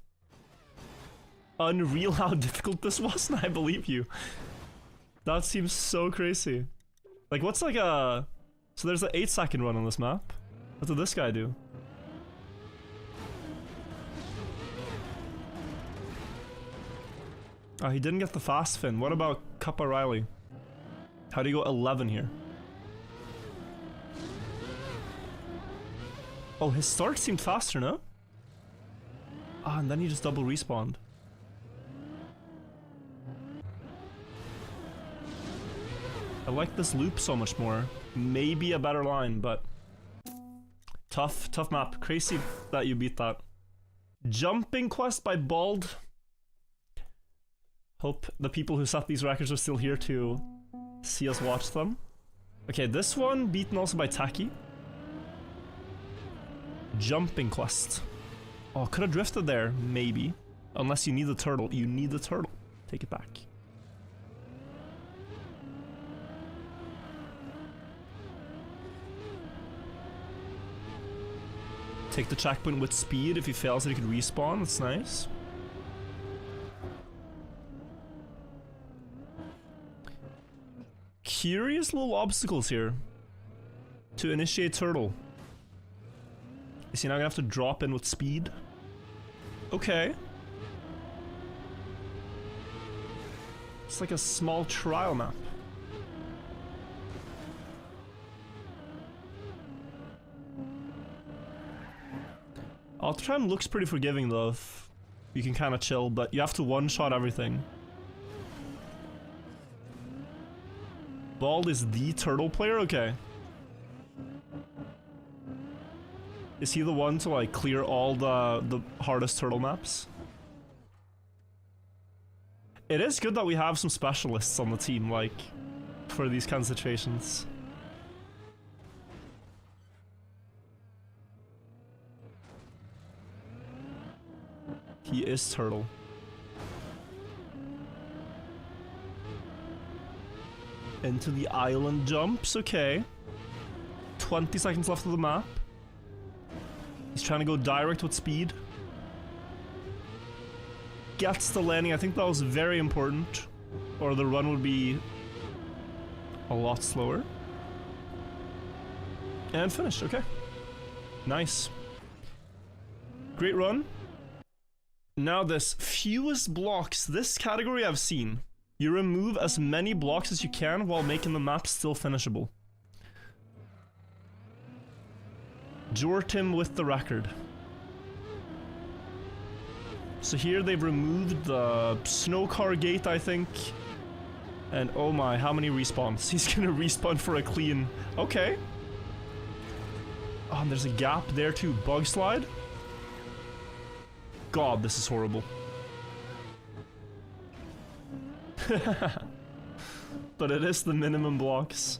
unreal how difficult this was, and I believe you. That seems so crazy. Like, what's like a... So there's an 8-second run on this map. What did this guy do? Oh, he didn't get the fast fin. What about Cup O'Reilly? How do you go 11 here? Oh, his start seemed faster, no? Ah, and then he just double respawned. I like this loop so much more. Maybe a better line, but... Tough map. Crazy that you beat that. Jumping quest by Bald. Hope the people who set these records are still here to see us watch them. Okay, this one beaten also by Tacky. Jumping quest. Oh, could have drifted there, maybe. Unless you need the turtle. You need the turtle. Take it back. Take the checkpoint with speed. If he fails it, he could respawn. That's nice. Curious little obstacles here. To initiate turtle. Is he now gonna have to drop in with speed? Okay. It's like a small trial map. Ultratime looks pretty forgiving though. You can kind of chill, but you have to one-shot everything. Bald is the turtle player? Okay. Is he the one to like clear all the hardest turtle maps? It is good that we have some specialists on the team, like, for these kinds of situations. He is turtle. Into the island jumps, okay. 20 seconds left of the map. He's trying to go direct with speed. Gets the landing, I think that was very important. Or the run would be a lot slower. And finished, okay. Nice. Great run. Now this, fewest blocks, this category I've seen. You remove as many blocks as you can while making the map still finishable. Jortim with the record. So here they've removed the snow car gate, I think. And oh my, how many respawns? He's gonna respawn for a clean... Okay. Oh, and there's a gap there too. Bug slide? God, this is horrible. But it is the minimum blocks.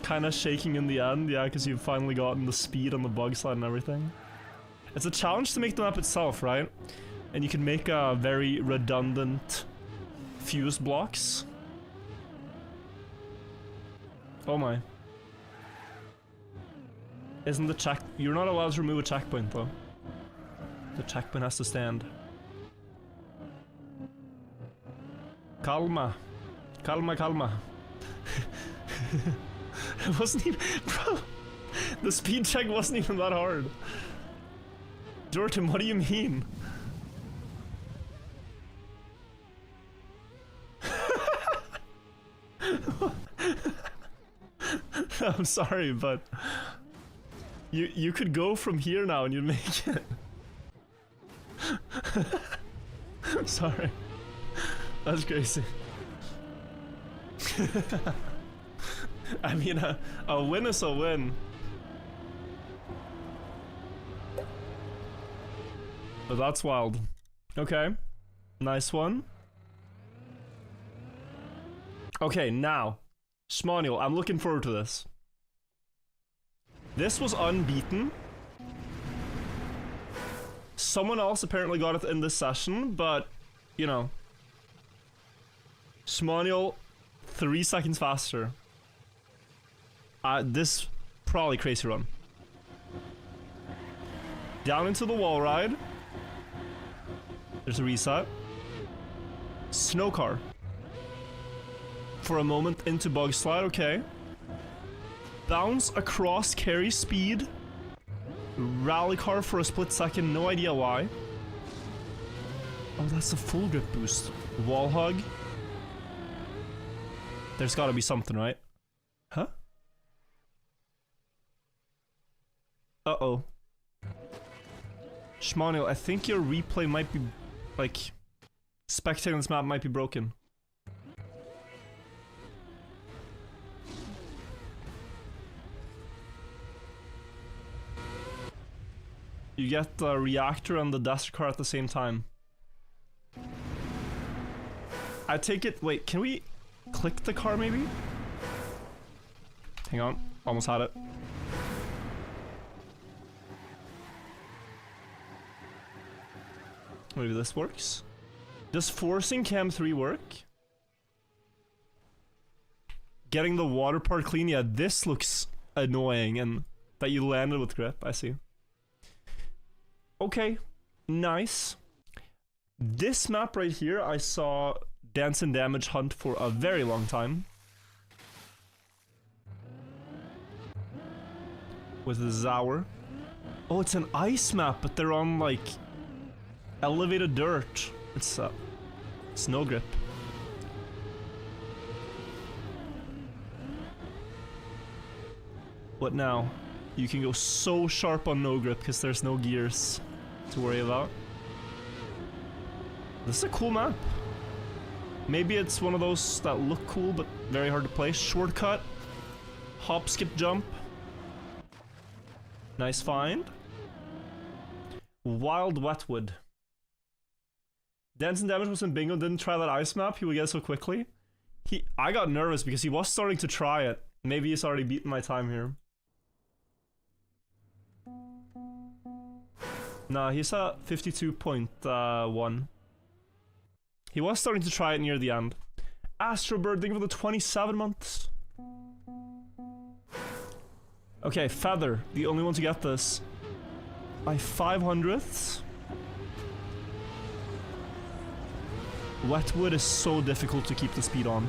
Kinda shaking in the end, yeah, because you've finally gotten the speed on the bug slide and everything. It's a challenge to make the map itself, right? And you can make a very redundant fuse blocks. Oh my. Isn't the check... You're not allowed to remove a checkpoint though. The checkpoint has to stand. Calma. Calma, calma. It wasn't even... Bro! The speed check wasn't even that hard. Jordan, what do you mean? I'm sorry, but... You could go from here now and you'd make it. Sorry. That's crazy. I mean, a win is a win. But that's wild. Okay. Nice one. Okay, now. Shmanuel, I'm looking forward to this. This was unbeaten. Someone else apparently got it in this session, but, you know. Shmanuel, 3 seconds faster. This probably crazy run. Down into the wall ride. There's a reset. Snow car. For a moment into bug slide, okay. Bounce across, carry speed. Rally car for a split second, no idea why. Oh, that's a full grip boost. Wall hug. There's gotta be something, right? Huh? Uh-oh. Shmonil, I think your replay might be, like, spectating this map might be broken. You get the reactor and the desert car at the same time. I take it, wait, can we click the car maybe? Hang on, almost had it. Maybe this works. Does forcing cam 3 work? Getting the water part clean, yeah, this looks annoying, and that you landed with grip, I see. Okay, nice. This map right here, I saw Dance and Damage hunt for a very long time. With the Zower. Oh, it's an ice map, but they're on, like, elevated dirt. It's snow grip. What now? You can go so sharp on no grip because there's no gears to worry about. This is a cool map. Maybe it's one of those that look cool but very hard to play. Shortcut. Hop, skip, jump. Nice find. Wild Wetwood. Dance and Damage was in bingo, didn't try that ice map, he would get it so quickly. I got nervous because he was starting to try it. Maybe he's already beaten my time here. Nah, he's at 52.1. He was starting to try it near the end. Astrobird, thank you for the 27 months. Okay, Feather, the only one to get this. By 500ths. Wetwood is so difficult to keep the speed on.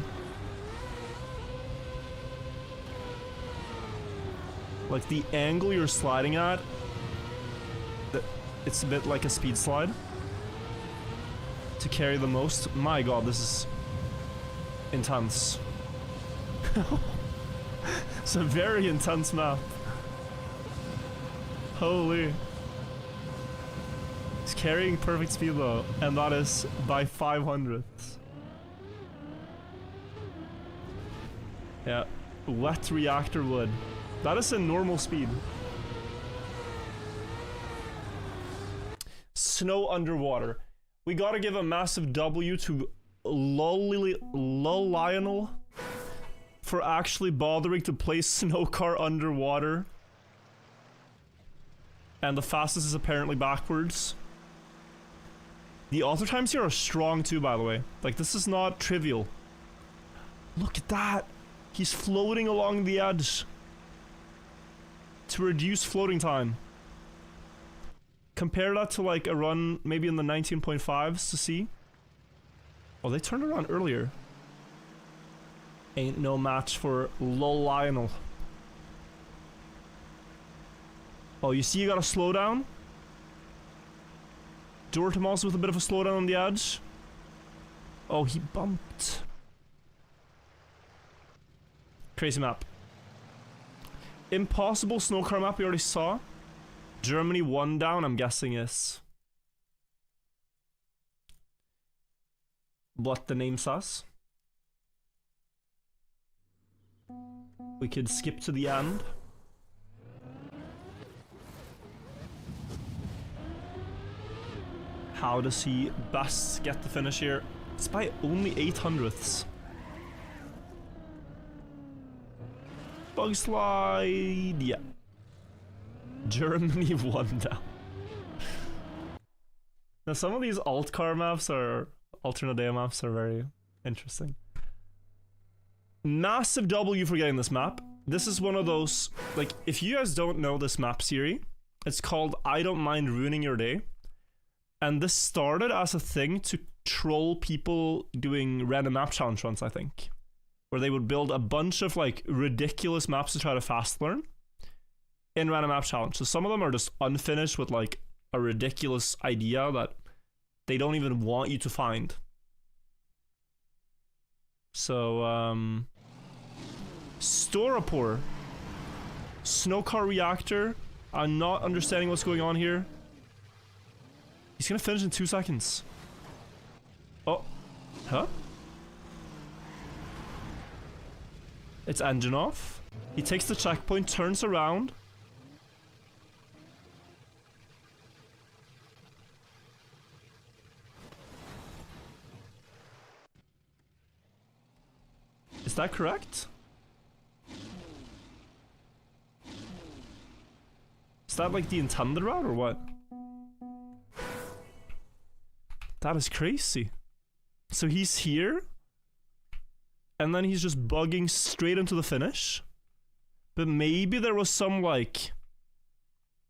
Like the angle you're sliding at, it's a bit like a speed slide. To carry the most. My god, this is intense. It's a very intense map. Holy. He's carrying perfect speed though, and that is by 500. Yeah, wet reactor wood. That is a normal speed. Snow underwater. We gotta give a massive W to Lionel for actually bothering to place snow car underwater. And the fastest is apparently backwards. The author times here are strong too, by the way. Like, this is not trivial. Look at that! He's floating along the edge to reduce floating time. Compare that to like a run maybe in the 19.5s to see. Oh, they turned around earlier. Ain't no match for Lionel. Oh, you see you gotta slow down? Dortam also with a bit of a slowdown on the edge. Oh, he bumped. Crazy map. Impossible snow car map we already saw. Germany 1 down, I'm guessing is what the name says. We could skip to the end. How does he best get the finish here? It's by only 800ths. Bug slide, yeah. Germany 1 down. Now some of these alt car maps or alternate day maps are very interesting. Massive W for getting this map. This is one of those, like, if you guys don't know this map series, It's called I Don't Mind Ruining Your Day. And this started as a thing to troll people doing random map challenge runs, I think. Where they would build a bunch of like ridiculous maps to try to fast learn in random map challenge. So some of them are just unfinished with like a ridiculous idea that they don't even want you to find. So, Storapor. Snowcar Reactor. I'm not understanding what's going on here. He's gonna finish in 2 seconds. Oh. Huh? It's engine off. He takes the checkpoint, turns around. Is that correct? Is that like the intended route or what? That is crazy. So he's here, and then he's just bugging straight into the finish. But maybe there was some like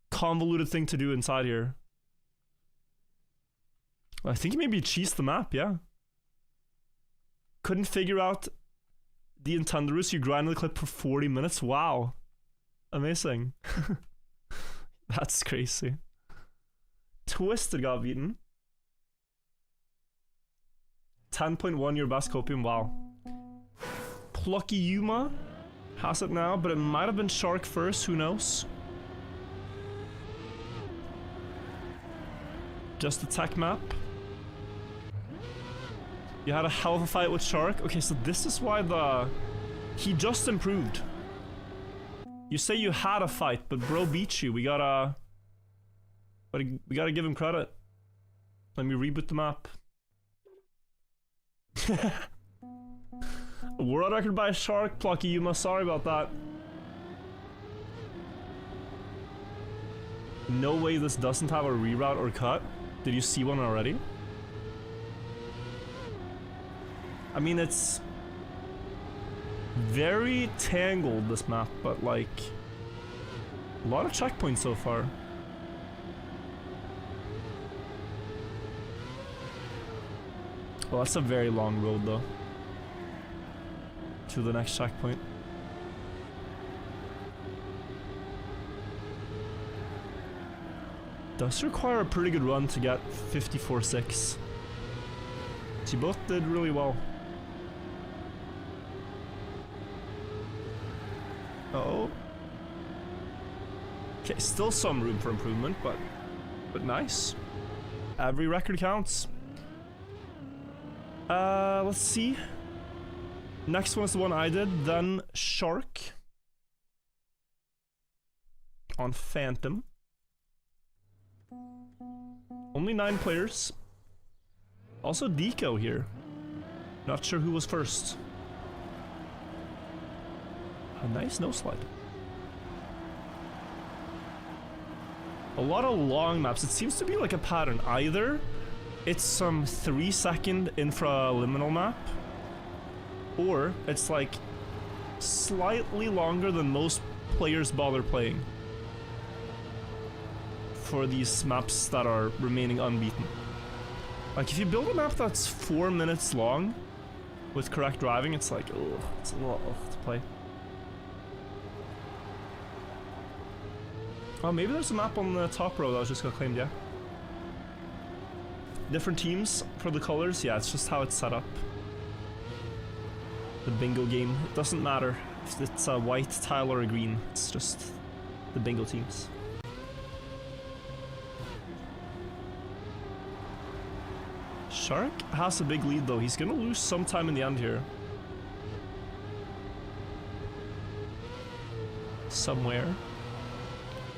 convoluted thing to do inside here. I think he maybe cheesed the map, yeah. Couldn't figure out the intended route, so you grinded the clip for 40 minutes. Wow. Amazing. That's crazy. Twisted got beaten. 10.1 your best copium, wow. Plucky Yuma has it now, but it might have been Shark first, who knows? Just a tech map. You had a hell of a fight with Shark. Okay, so this is why he just improved. You say you had a fight, but bro beat you. We gotta give him credit. Let me reboot the map. World record by Shark, Plucky Yuma. Sorry about that. No way this doesn't have a reroute or cut. Did you see one already? I mean, it's very tangled, this map, but like a lot of checkpoints so far. Well, that's a very long road though to the next checkpoint. Does require a pretty good run to get 54.6. So you both did really well. Uh-oh. Okay, still some room for improvement, but nice. Every record counts. Let's see. Next one is the one I did, then Shark. On Phantom. Only 9 players. Also Deco here. Not sure who was first. A nice no slide. A lot of long maps. It seems to be like a pattern. Either it's some 3-second infraliminal map, or it's like slightly longer than most players bother playing for these maps that are remaining unbeaten. Like if you build a map that's 4 minutes long with correct driving, it's like, oh, it's a lot to play. Oh, maybe there's a map on the top row that was just got claimed, yeah. Different teams for the colors, yeah, it's just how it's set up. The bingo game, it doesn't matter if it's a white tile or a green, it's just the bingo teams. Shark has a big lead though, he's gonna lose sometime in the end here. Somewhere.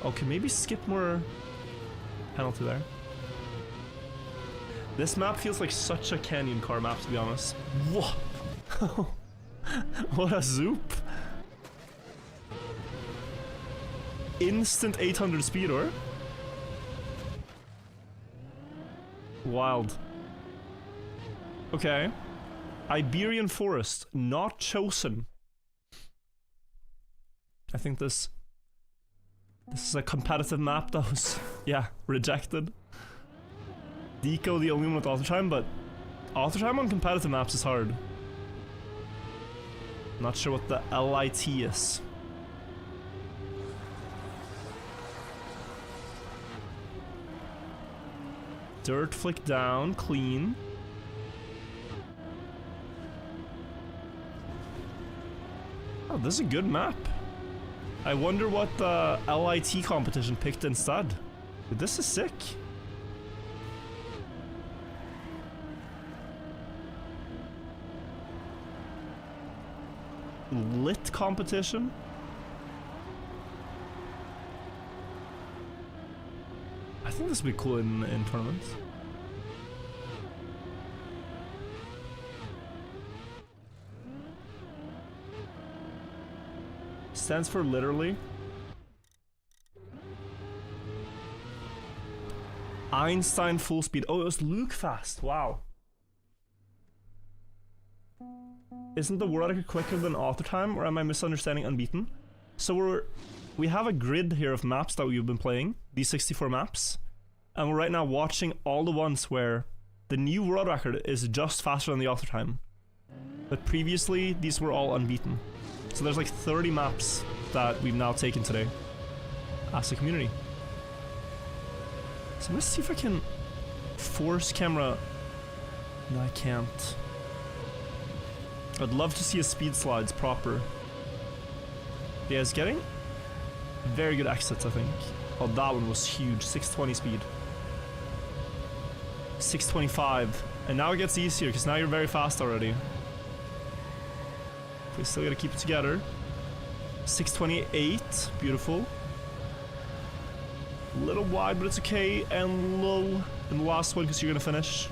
Okay, maybe skip more penalty there. This map feels like such a canyon car map, to be honest. Whoa! What a zoop! Instant 800 speed, or? Wild. Okay. Iberian Forest, not chosen. I think this This is a competitive map that was, yeah, rejected. Deco the only one with author time, but author time on competitive maps is hard. Not sure what the LIT is. Dirt flick down, clean. Oh, this is a good map. I wonder what the LIT competition picked instead. Dude, this is sick. Lit competition? I think this would be cool in tournaments. Stands for literally. Einstein full speed. Oh, it was Luke fast. Wow. Isn't the world record quicker than author time, or am I misunderstanding Unbeaten? So we have a grid here of maps that we've been playing, these 64 maps, and we're right now watching all the ones where the new world record is just faster than the author time. But previously, these were all unbeaten. So there's like 30 maps that we've now taken today as a community. So let's see if I can force camera. No, I can't. I'd love to see his speed slides proper. Yeah, he's getting very good exits, I think. Oh, that one was huge. 620 speed. 625. And now it gets easier, because now you're very fast already. We still gotta keep it together. 628. Beautiful. A little wide, but it's okay. And low in the last one, because you're gonna finish.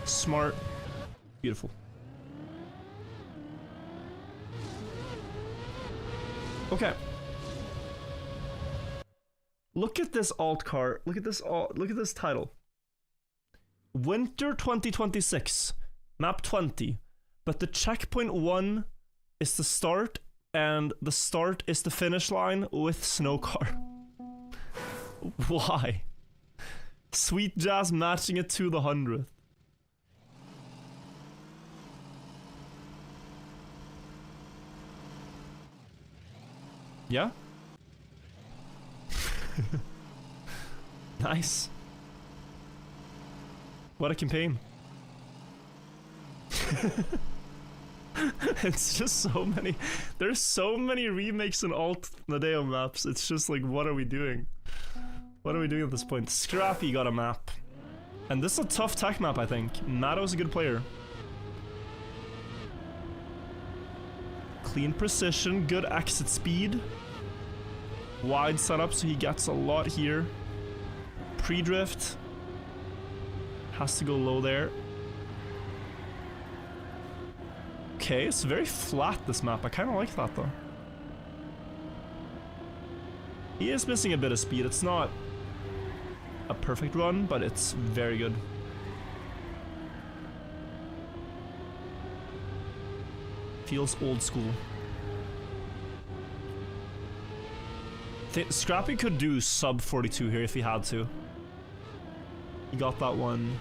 Smart. Beautiful. Okay. Look at this alt card. Look at this title. Winter 2026. Map 20. But the checkpoint 1 is the start, and the start is the finish line with snow car. Why? Sweet Jazz matching it to the 100th. Yeah? Nice. What a campaign. It's just so many. There's so many remakes and alt Nadeo maps. It's just like, what are we doing? What are we doing at this point? Scrappy got a map. And this is a tough tech map, I think. Matto's a good player. Clean precision, good exit speed. Wide setup, so he gets a lot here. Pre-drift. Has to go low there. Okay, it's very flat, this map. I kind of like that, though. He is missing a bit of speed. It's not a perfect run, but it's very good. Feels old school. Scrappy could do sub 42 here if he had to. He got that one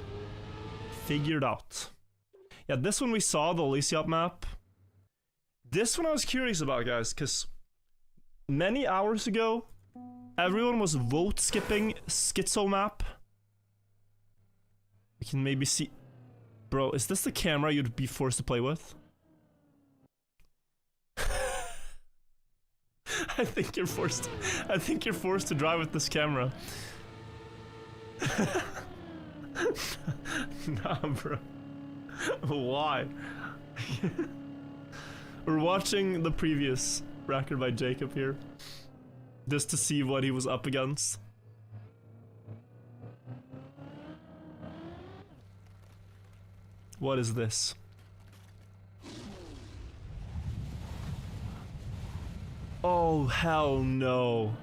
figured out. Yeah, this one we saw, the Elysiop map. This one I was curious about, guys, because many hours ago, everyone was vote skipping Schizo map. We can maybe see... Bro, is this the camera you'd be forced to play with? I think you're forced to drive with this camera. Nah, bro. Why? We're watching the previous record by Jacob here, just to see what he was up against. What is this? Oh, hell no.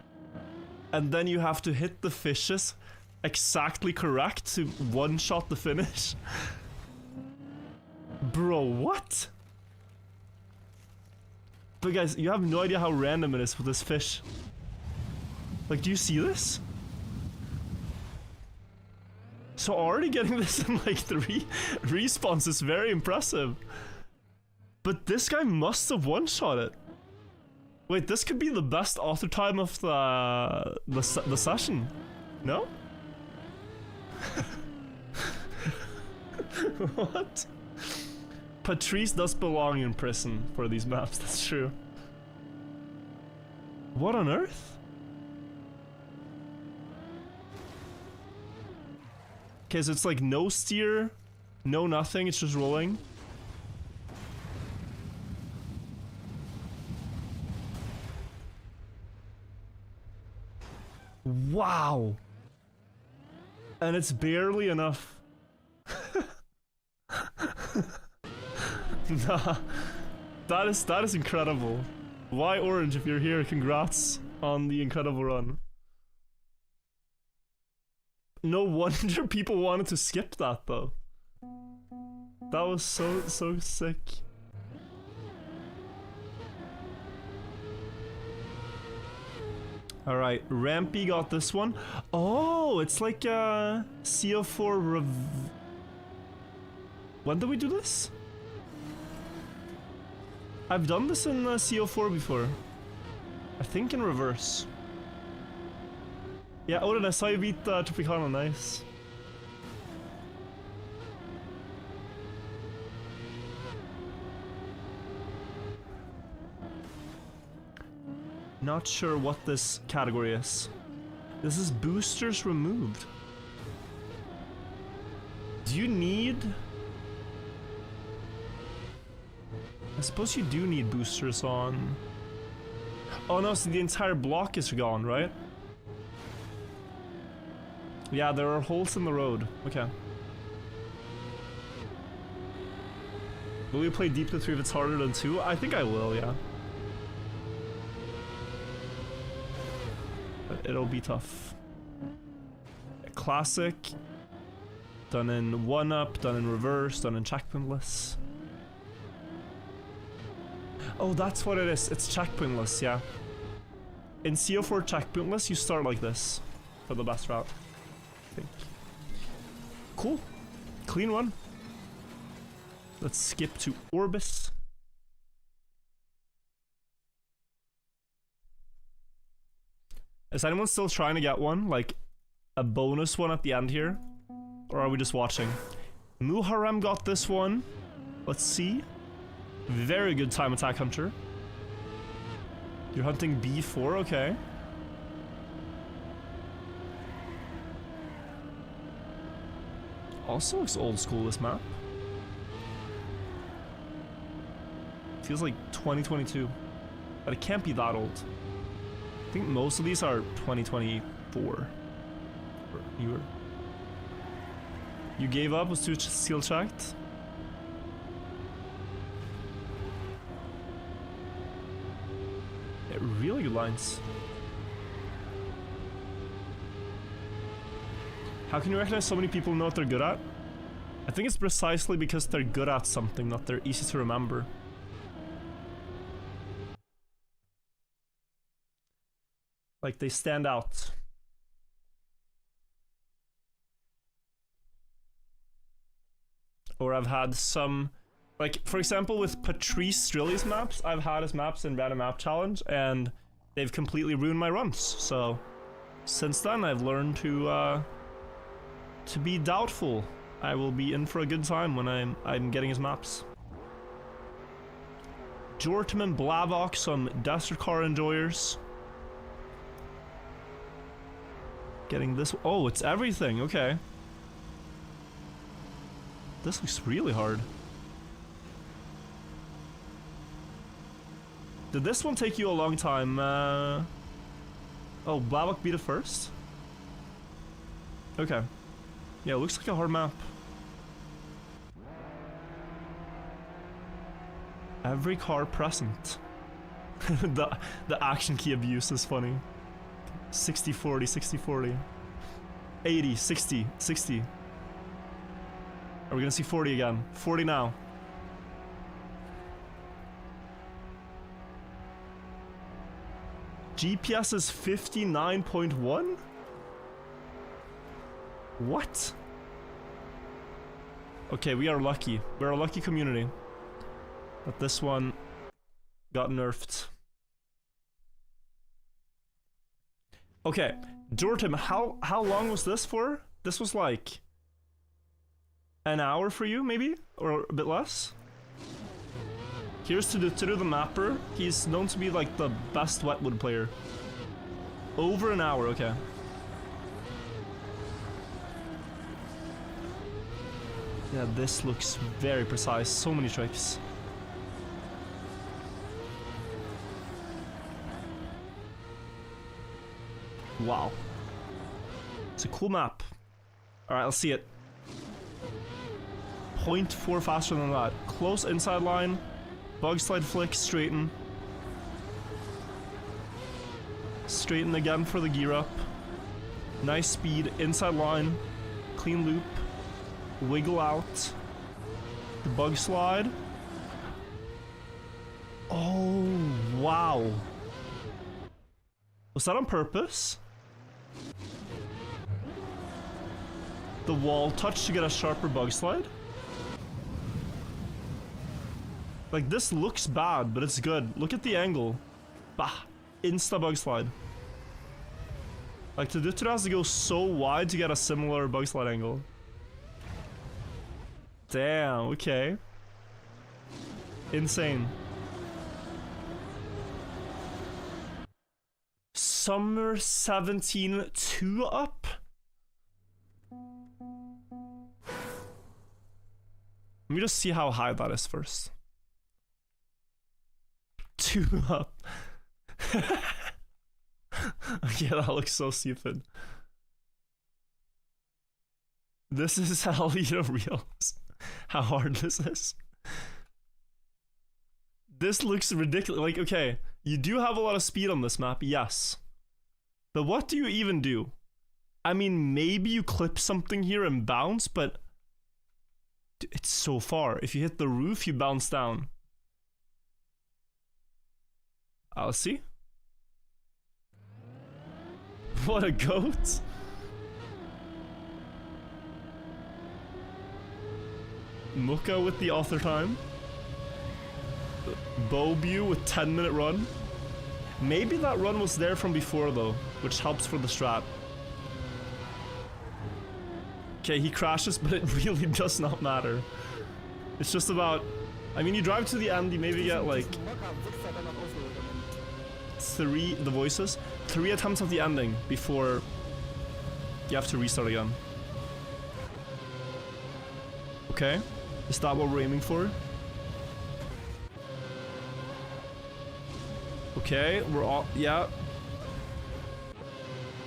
And then you have to hit the fishes exactly correct to one-shot the finish. Bro, what? But guys, you have no idea how random it is with this fish. Like, do you see this? So already getting this in like 3 respawns is very impressive. But this guy must have one-shot it. Wait, this could be the best author time of the session. No? What? Patrice does belong in prison for these maps, that's true. What on earth? Okay, so it's like no steer, no nothing, it's just rolling. Wow! And it's barely enough. Nah, that is incredible. Why Orange, if you're here, congrats on the incredible run. No wonder people wanted to skip that though. That was so sick. Alright, Rampy got this one. Oh, it's like a CO4 When did we do this? I've done this in CO4 before. I think in reverse. Yeah, Odin, I saw you beat Tropicana, nice. Not sure what this category is. This is boosters removed. Do you need... I suppose you do need boosters on... Oh no, so the entire block is gone, right? Yeah, there are holes in the road. Okay. Will you play Deep to 3 if it's harder than 2? I think I will, yeah. But it'll be tough. Classic. Done in 1-up, done in reverse, done in checkpointless. Oh, that's what it is. It's checkpointless, yeah. In CO4 checkpointless, you start like this for the best route, I think. Cool. Clean one. Let's skip to Orbis. Is anyone still trying to get one? Like, a bonus one at the end here? Or are we just watching? Muharrem got this one. Let's see. Very good time attack hunter. You're hunting B4, okay. Also looks old school, this map. Feels like 2022. But it can't be that old. I think most of these are 2024. Or newer. You gave up, was too skill checked. Yeah, really good lines. How can you recognize so many people know what they're good at? I think it's precisely because they're good at something that they're easy to remember. Like they stand out. Or I've had some, like for example with Patrice Strilly's maps, I've had his maps in Random Map Challenge and they've completely ruined my runs. So since then I've learned to be doubtful. I will be in for a good time when I'm getting his maps. Jortem and Blavok, some Desert Car enjoyers. Getting this. Oh, it's everything. Okay. This looks really hard. Did this one take you a long time? Oh, Blavok beat it first? Okay. Yeah, it looks like a hard map. Every car present. the action key abuse is funny. 60-40, 60-40. 80, 60, 60. Are we gonna see 40 again? 40 now. GPS is 59.1? What? Okay, we are lucky. We're a lucky community. But this one got nerfed. Okay, Jortim, how long was this for? This was like an hour for you, maybe? Or a bit less? Here's to do the mapper. He's known to be like the best wetwood player. Over an hour, okay. Yeah, this looks very precise. So many tricks. Wow. It's a cool map. Alright, let's see it. 0.4 faster than that. Close inside line. Bug slide flick, straighten. Straighten again for the gear up. Nice speed, inside line. Clean loop. Wiggle out. The bug slide. Oh, wow. Was that on purpose? The wall touch to get a sharper bug slide? Like, this looks bad, but it's good. Look at the angle. Bah. Insta bug slide. Like, Tadutru has to go so wide to get a similar bug slide angle. Damn, okay. Insane. Summer 17 2 up? Let me just see how high that is first. 2 up. Okay, that looks so stupid. This is how you don't realize how hard this is. This looks ridiculous. Like, okay, you do have a lot of speed on this map, yes. But what do you even do? I mean, maybe you clip something here and bounce, but it's so far. If you hit the roof, you bounce down. I'll see. What a goat. Muka with the author time. Bobu with 10-minute run. Maybe that run was there from before though, which helps for the strat. Okay, he crashes, but it really does not matter. It's just about... I mean, you drive to the end, you maybe get like... 3 attempts at the ending before you have to restart again. Okay, is that what we're aiming for? Okay, we're all... yeah.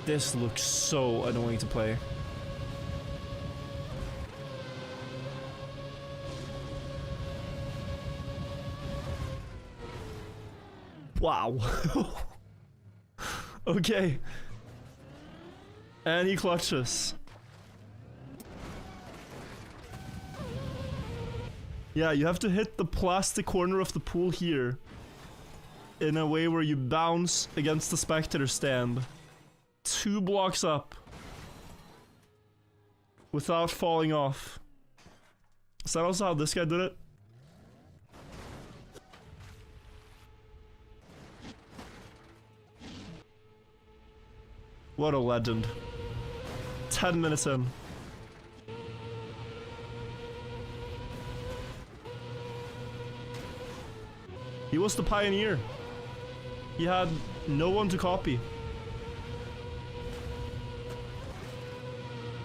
This looks so annoying to play. Wow. Okay. And he clutches. Yeah, you have to hit the plastic corner of the pool here in a way where you bounce against the spectator stand 2 blocks up without falling off. Is that also how this guy did it? What a legend. 10 minutes in. He was the pioneer. He had no one to copy.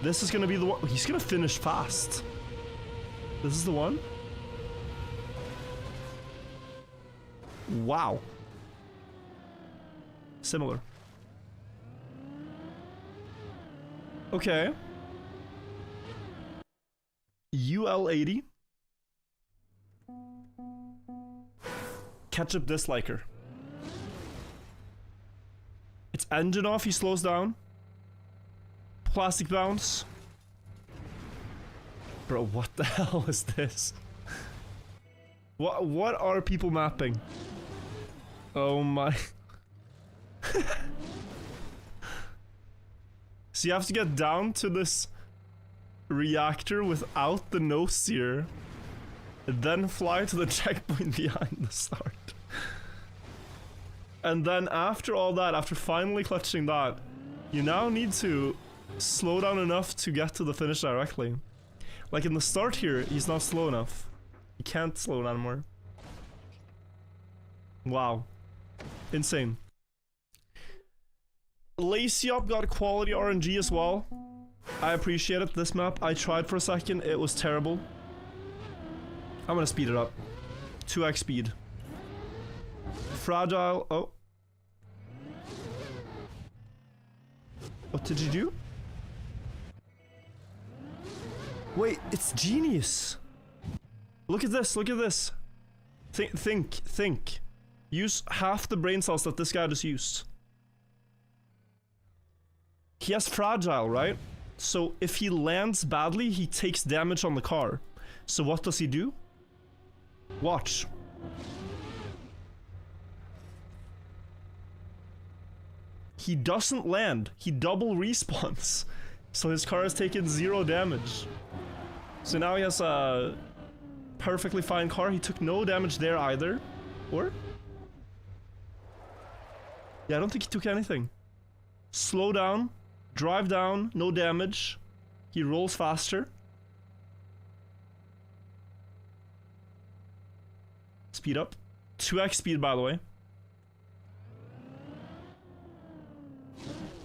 This is gonna be the one. He's gonna finish fast. This is the one? Wow. Similar. Okay. UL80. Ketchup disliker. It's engine off, he slows down. Plastic bounce. Bro, what the hell is this? What are people mapping? Oh my. So you have to get down to this reactor without the no steer, then fly to the checkpoint behind the start. And then after all that, after finally clutching that, you now need to slow down enough to get to the finish directly. Like in the start here, he's not slow enough. He can't slow down more. Wow. Insane. Lacy Up got quality RNG as well. I appreciate it. This map, I tried for a second. It was terrible. I'm gonna speed it up. 2x speed. Fragile. Oh. What did you do? Wait, it's genius. Look at this, look at this. Think. Use half the brain cells that this guy just used. He has fragile, right? So if he lands badly, he takes damage on the car. So what does he do? Watch. He doesn't land. He double respawns. So his car has taken 0 damage. So now he has a perfectly fine car. He took no damage there either. Or? Yeah, I don't think he took anything. Slow down. Drive down. No damage. He rolls faster. Speed up. 2x speed, by the way.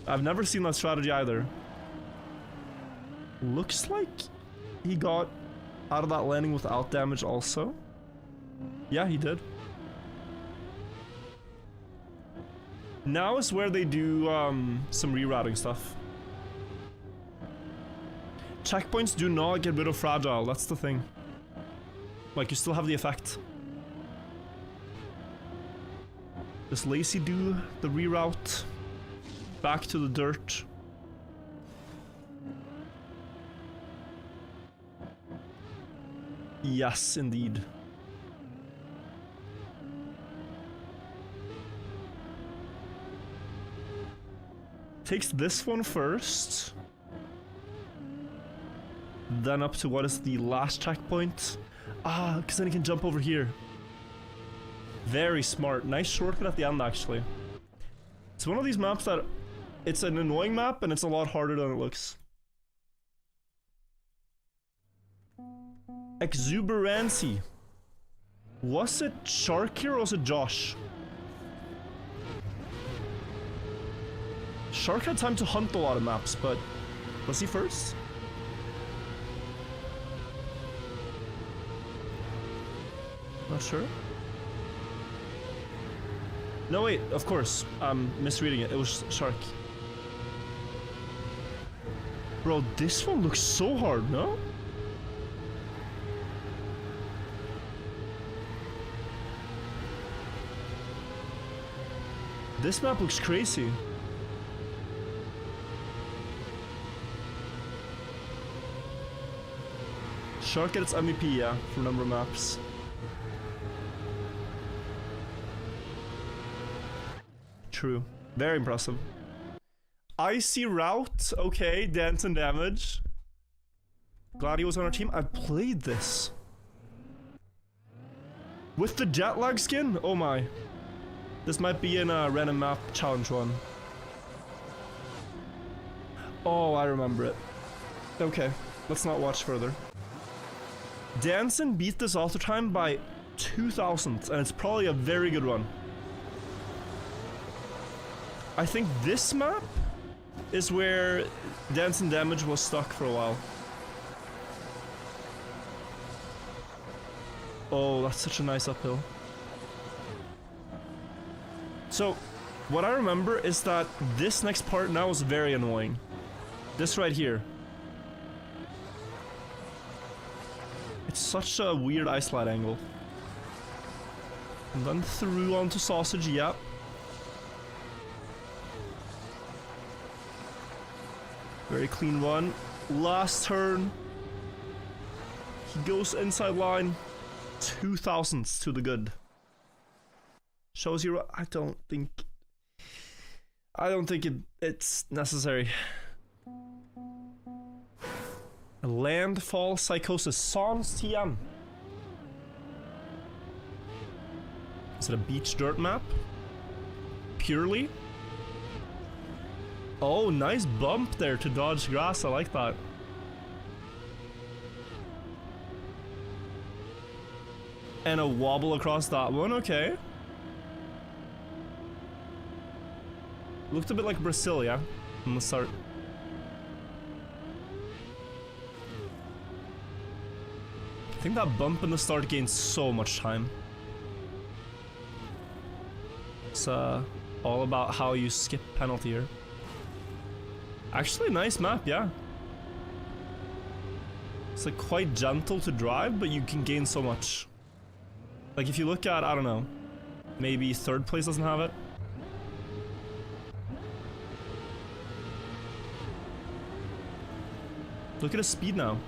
I've never seen that strategy either. Looks like he got out of that landing without damage also. Yeah, he did. Now is where they do some rerouting stuff. Checkpoints do not get rid of fragile, that's the thing. Like, you still have the effect. Does Lacy do the reroute back to the dirt? Yes, indeed. Takes this one first. Then up to what is the last checkpoint. Ah, because then he can jump over here. Very smart. Nice shortcut at the end, actually. It's one of these maps that... It's an annoying map, and it's a lot harder than it looks. Exuberancy. Was it Shark here or was it Josh? Shark had time to hunt a lot of maps, but... Was he first? Not sure. No, wait, of course. I'm misreading it. It was Shark. Bro, this one looks so hard, no? This map looks crazy. Shark gets MVP, yeah, for number of maps. True. Very impressive. Icy route. Okay, dance and damage. Glad he was on our team. I played this. With the jet lag skin? Oh my. This might be in a random map challenge one. Oh, I remember it. Okay, let's not watch further. Danson beat this author time by 2,000, and it's probably a very good one. I think this map is where Dance and Damage was stuck for a while. Oh, that's such a nice uphill. So, what I remember is that this next part now is very annoying. This right here. It's such a weird ice slide angle. And then through onto Sausage, yep. Very clean one. Last turn. He goes inside line. 2,000s to the good. Shows you. I don't think. I don't think it's necessary. Landfall Psychosis. Sans TM. Is it a beach dirt map? Purely? Oh, nice bump there to dodge grass. I like that. And a wobble across that one. Okay. Looked a bit like Brazil, yeah? I'm gonna start. I think that bump in the start gains so much time. It's all about how you skip penalty here. Actually, nice map, yeah. It's like quite gentle to drive, but you can gain so much. Like if you look at, I don't know, maybe third place doesn't have it. Look at his speed now.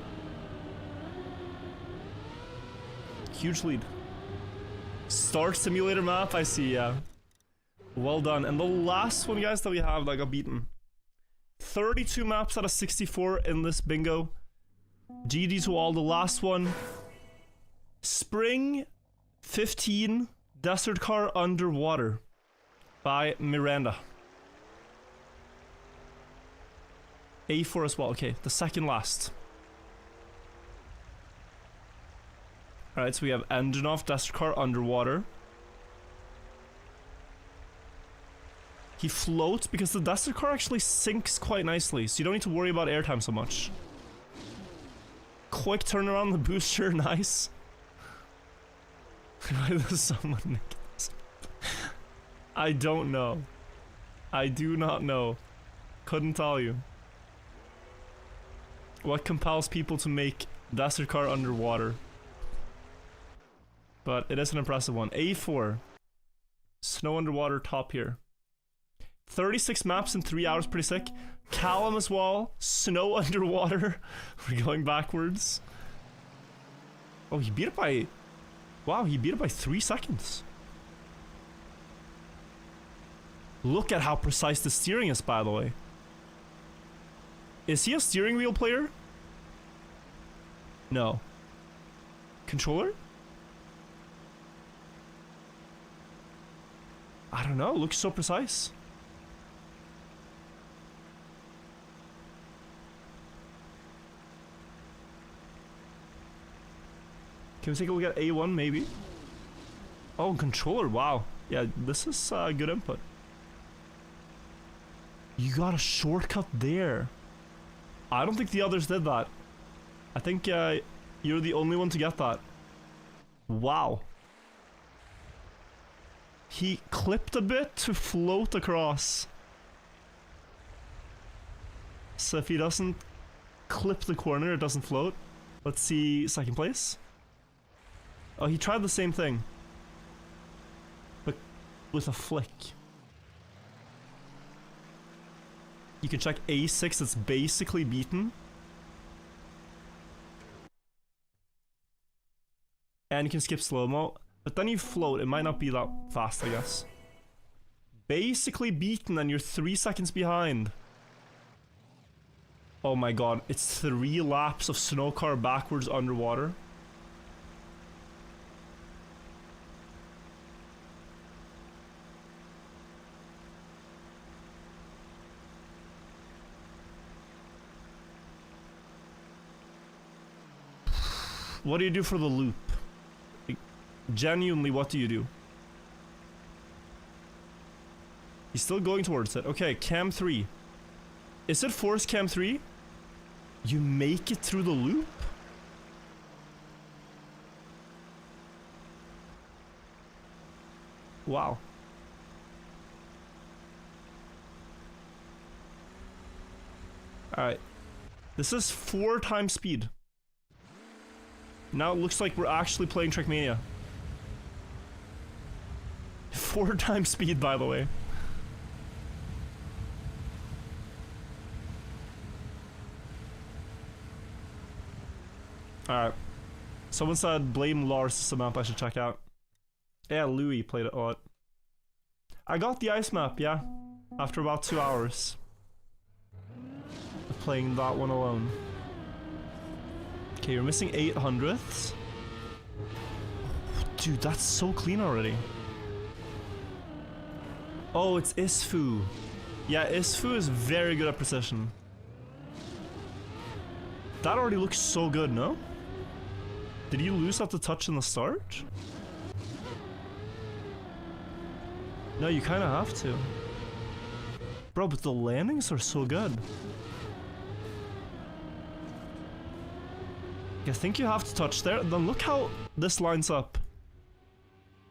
Huge lead. Start simulator map, I see, yeah. Well done. And the last one, guys, that we have that got beaten. 32 maps out of 64 in this bingo. GG to all. The last one. Spring 15 Desert Car Underwater by Miranda. A4 as well. Okay, the second last. Alright, so we have engine off, Desert Car Underwater. He floats because the Desert Car actually sinks quite nicely, so you don't need to worry about airtime so much. Quick turnaround, the booster, nice. Why does someone make this? I don't know. I do not know. Couldn't tell you. What compels people to make Desert Car Underwater? But it is an impressive one. A4. Snow underwater top here. 36 maps in 3 hours, pretty sick. Callum as well. Snow underwater. We're going backwards. Oh, he beat it by... Wow, he beat it by 3 seconds. Look at how precise the steering is, by the way. Is he a steering wheel player? No. Controller? I don't know, looks so precise. Can we take a look at A1 maybe? Oh, controller, wow. Yeah, this is good input. You got a shortcut there. I don't think the others did that. I think you're the only one to get that. Wow. He clipped a bit to float across. So if he doesn't clip the corner, it doesn't float. Let's see second place. Oh, he tried the same thing. But with a flick. You can check A6, it's basically beaten. And you can skip slow-mo. But then you float, it might not be that fast, I guess. Basically beaten and you're 3 seconds behind. Oh my god, it's 3 laps of snow car backwards underwater. What do you do for the loop? Like, genuinely, what do you do? He's still going towards it. Okay, cam 3. Is it force cam 3? You make it through the loop? Wow. Alright. This is 4 times speed. Now it looks like we're actually playing Trackmania. 4 times speed, by the way. Alright. Someone said blame Lars is a map I should check out. Yeah, Louis played it a lot. I got the ice map, yeah. After about 2 hours of playing that one alone. Okay, you're missing 800ths. Dude, that's so clean already. Oh, it's Isfu. Yeah, Isfu is very good at precision. That already looks so good, no? Did you lose at the touch in the start? No, you kind of have to. Bro, but the landings are so good. I think you have to touch there. Then look how this lines up.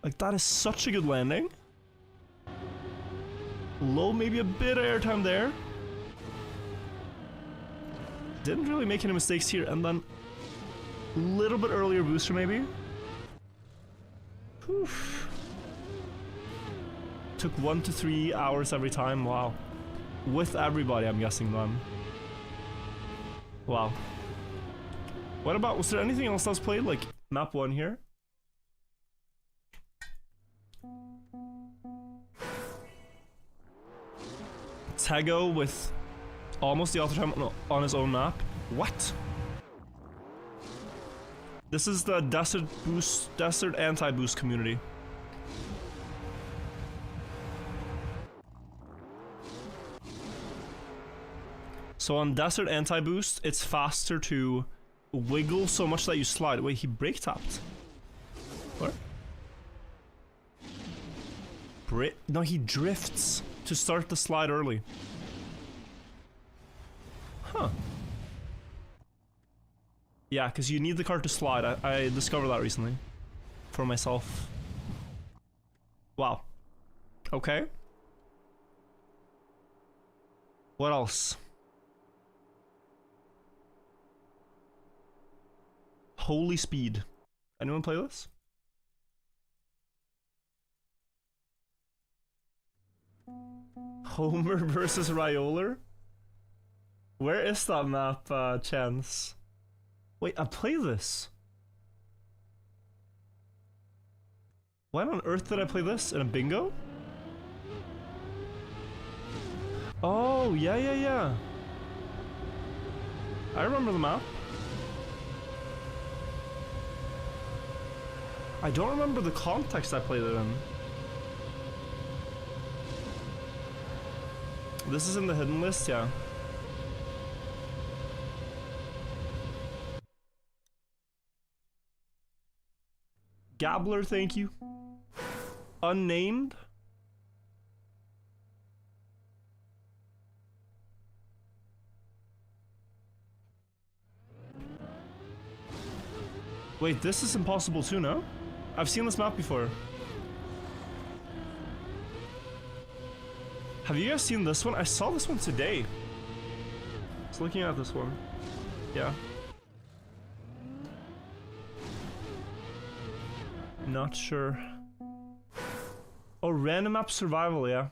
Like, that is such a good landing. Low, maybe a bit of airtime there. Didn't really make any mistakes here. And then a little bit earlier booster, maybe. Oof. Took 1 to 3 hours every time. Wow. With everybody, I'm guessing then. Wow. What about, was there anything else that was played? Like map 1 here? Tego with almost the author time on his own map. What? This is the desert boost, desert anti-boost community. So on desert anti-boost, it's faster to wiggle so much that you slide. Wait, he brake tapped. What? No, he drifts to start the slide early. Huh. Yeah, because you need the car to slide. I discovered that recently. For myself. Wow. Okay. What else? Holy Speed. Anyone play this? Homer versus Rioler? Where is that map, Chance? Wait, I play this. Why on earth did I play this? In a bingo? Oh, yeah. I remember the map. I don't remember the context I played it in. This is in the hidden list, yeah. Gabbler, thank you. Unnamed. Wait, this is impossible too, no? I've seen this map before. Have you guys seen this one? I saw this one today. I was looking at this one. Yeah. Not sure. Oh, random map survival, yeah.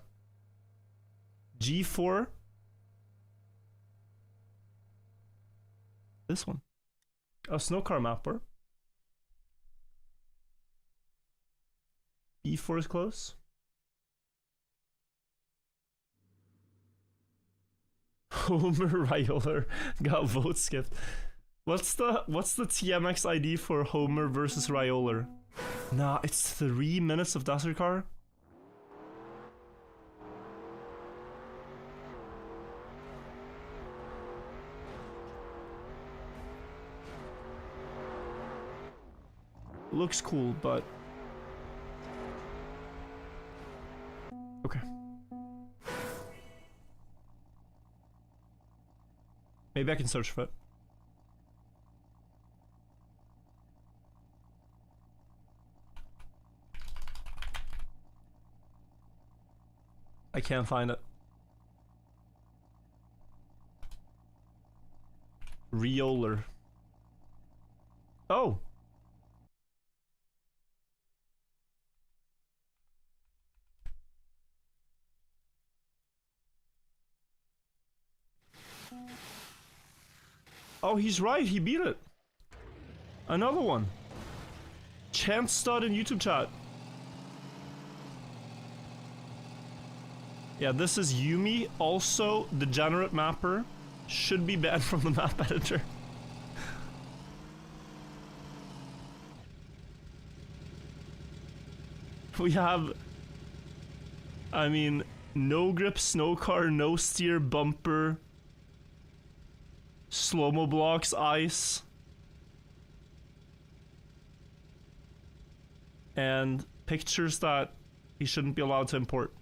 G4. This one. Oh, snow car mapper. E4 is close. Homer Rioler got vote skipped. What's the TMX ID for Homer versus Rioler? Nah, it's 3 minutes of desert car. Looks cool, but okay. Maybe I can search for it. I can't find it. Rioler. Oh. Oh, he's right. He beat it. Another one. Chance stud in YouTube chat. Yeah, this is Yumi, also degenerate mapper. Should be banned from the map editor. We have, I mean, no grip, snow car, no steer, bumper, slow-mo blocks, ice, and pictures that he shouldn't be allowed to import.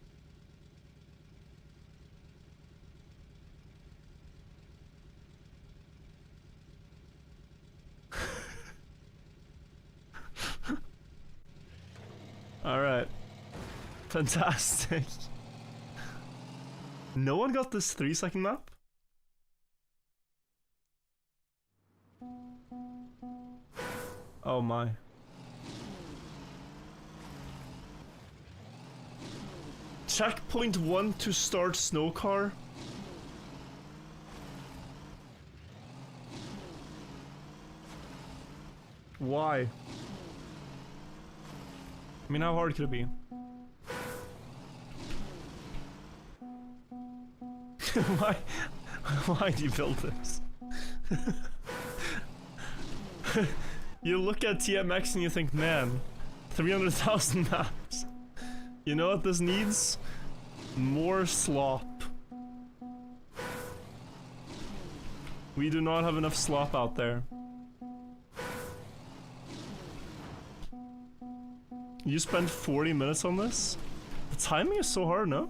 Alright. Fantastic. No one got this 3-second map? Oh my. Checkpoint 1 to start snow car? Why? I mean, how hard could it be? Why do you build this? You look at TMX and you think, man, 300,000 maps. You know what this needs? More slop. We do not have enough slop out there. You spent 40 minutes on this? The timing is so hard, no?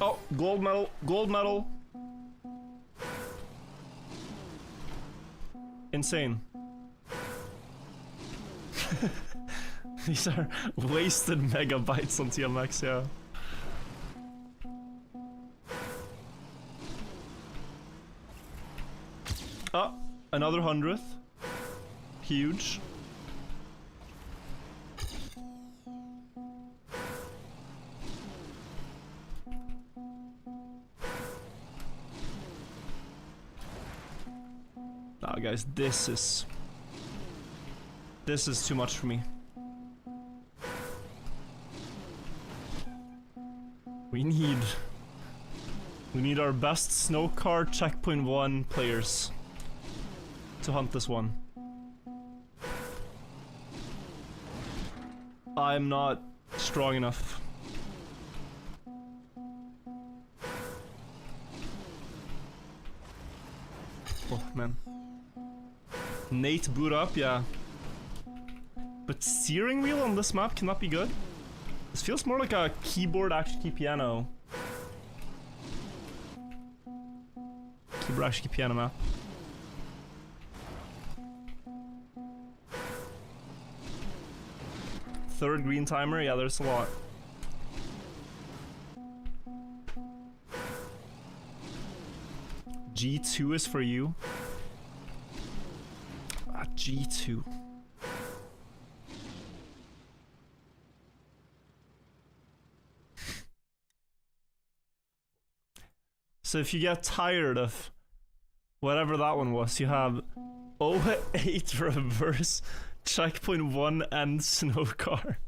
Oh, gold medal, gold medal. Insane. These are wasted megabytes on TMX, yeah. Oh, another 100th. Huge. Nah, guys, this is too much for me. We need our best snow car checkpoint 1 players to hunt this one. I'm not strong enough. Oh man. Nate boot up, yeah. But steering wheel on this map cannot be good. This feels more like a keyboard ASCII piano. Keyboard ASCII piano map. Third green timer, yeah, there's a lot. G2 is for you. Ah, G2. So if you get tired of whatever that one was, you have 08 reverse, checkpoint 1 and snow car.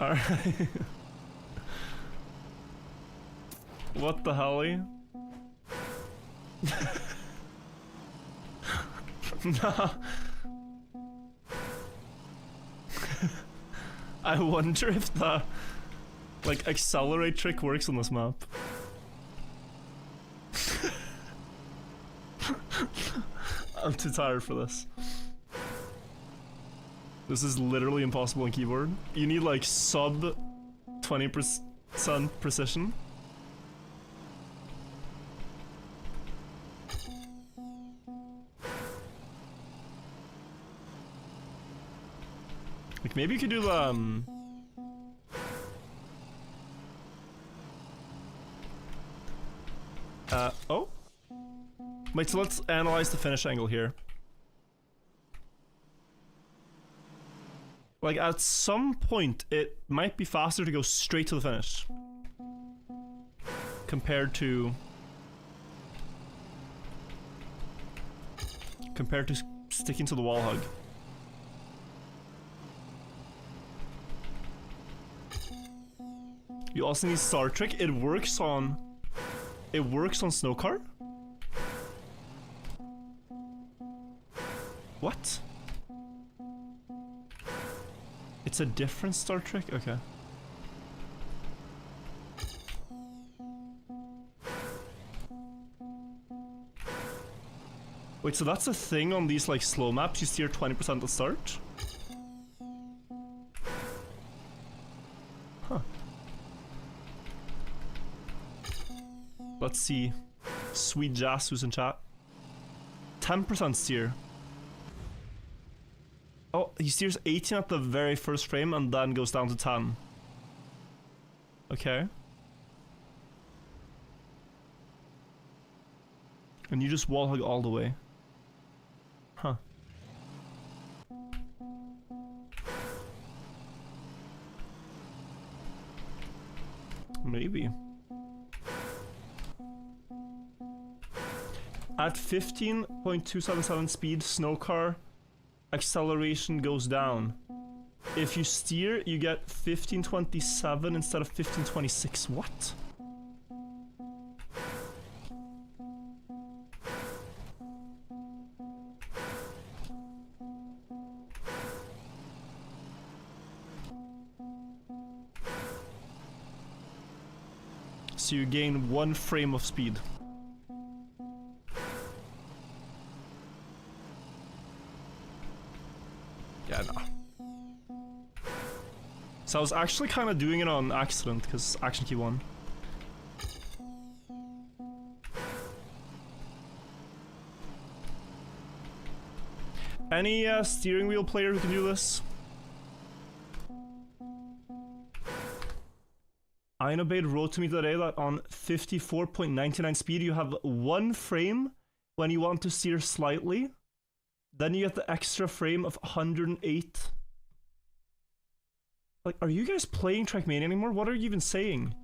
Alright. What the hell? Nah. I wonder if the like accelerate trick works on this map. I'm too tired for this. This is literally impossible on keyboard. You need like sub 20% precision. Like maybe you could do the oh? Wait, so let's analyze the finish angle here. Like, at some point, it might be faster to go straight to the finish. compared to sticking to the wall hug. You also need Star Trek. It works on Snowcar? What? It's a different Star Trek? Okay. Wait, so that's a thing on these like slow maps, you steer 20% at the start? Huh. Let's see. Sweet Jazz who's in chat. 10% steer. Oh, he steers 18 at the very first frame and then goes down to 10. Okay. And you just wall hug all the way. Huh. Maybe. At 15.277 speed, Snowcar acceleration goes down. If you steer, you get 1527 instead of 1526. What? So you gain 1 frame of speed. Yeah, no. So I was actually kind of doing it on accident, because action key 1. Any steering wheel player who can do this? Inobade wrote to me today that on 54.99 speed you have 1 frame when you want to steer slightly. Then you get the extra frame of 108. Like, are you guys playing Trackmania anymore? What are you even saying?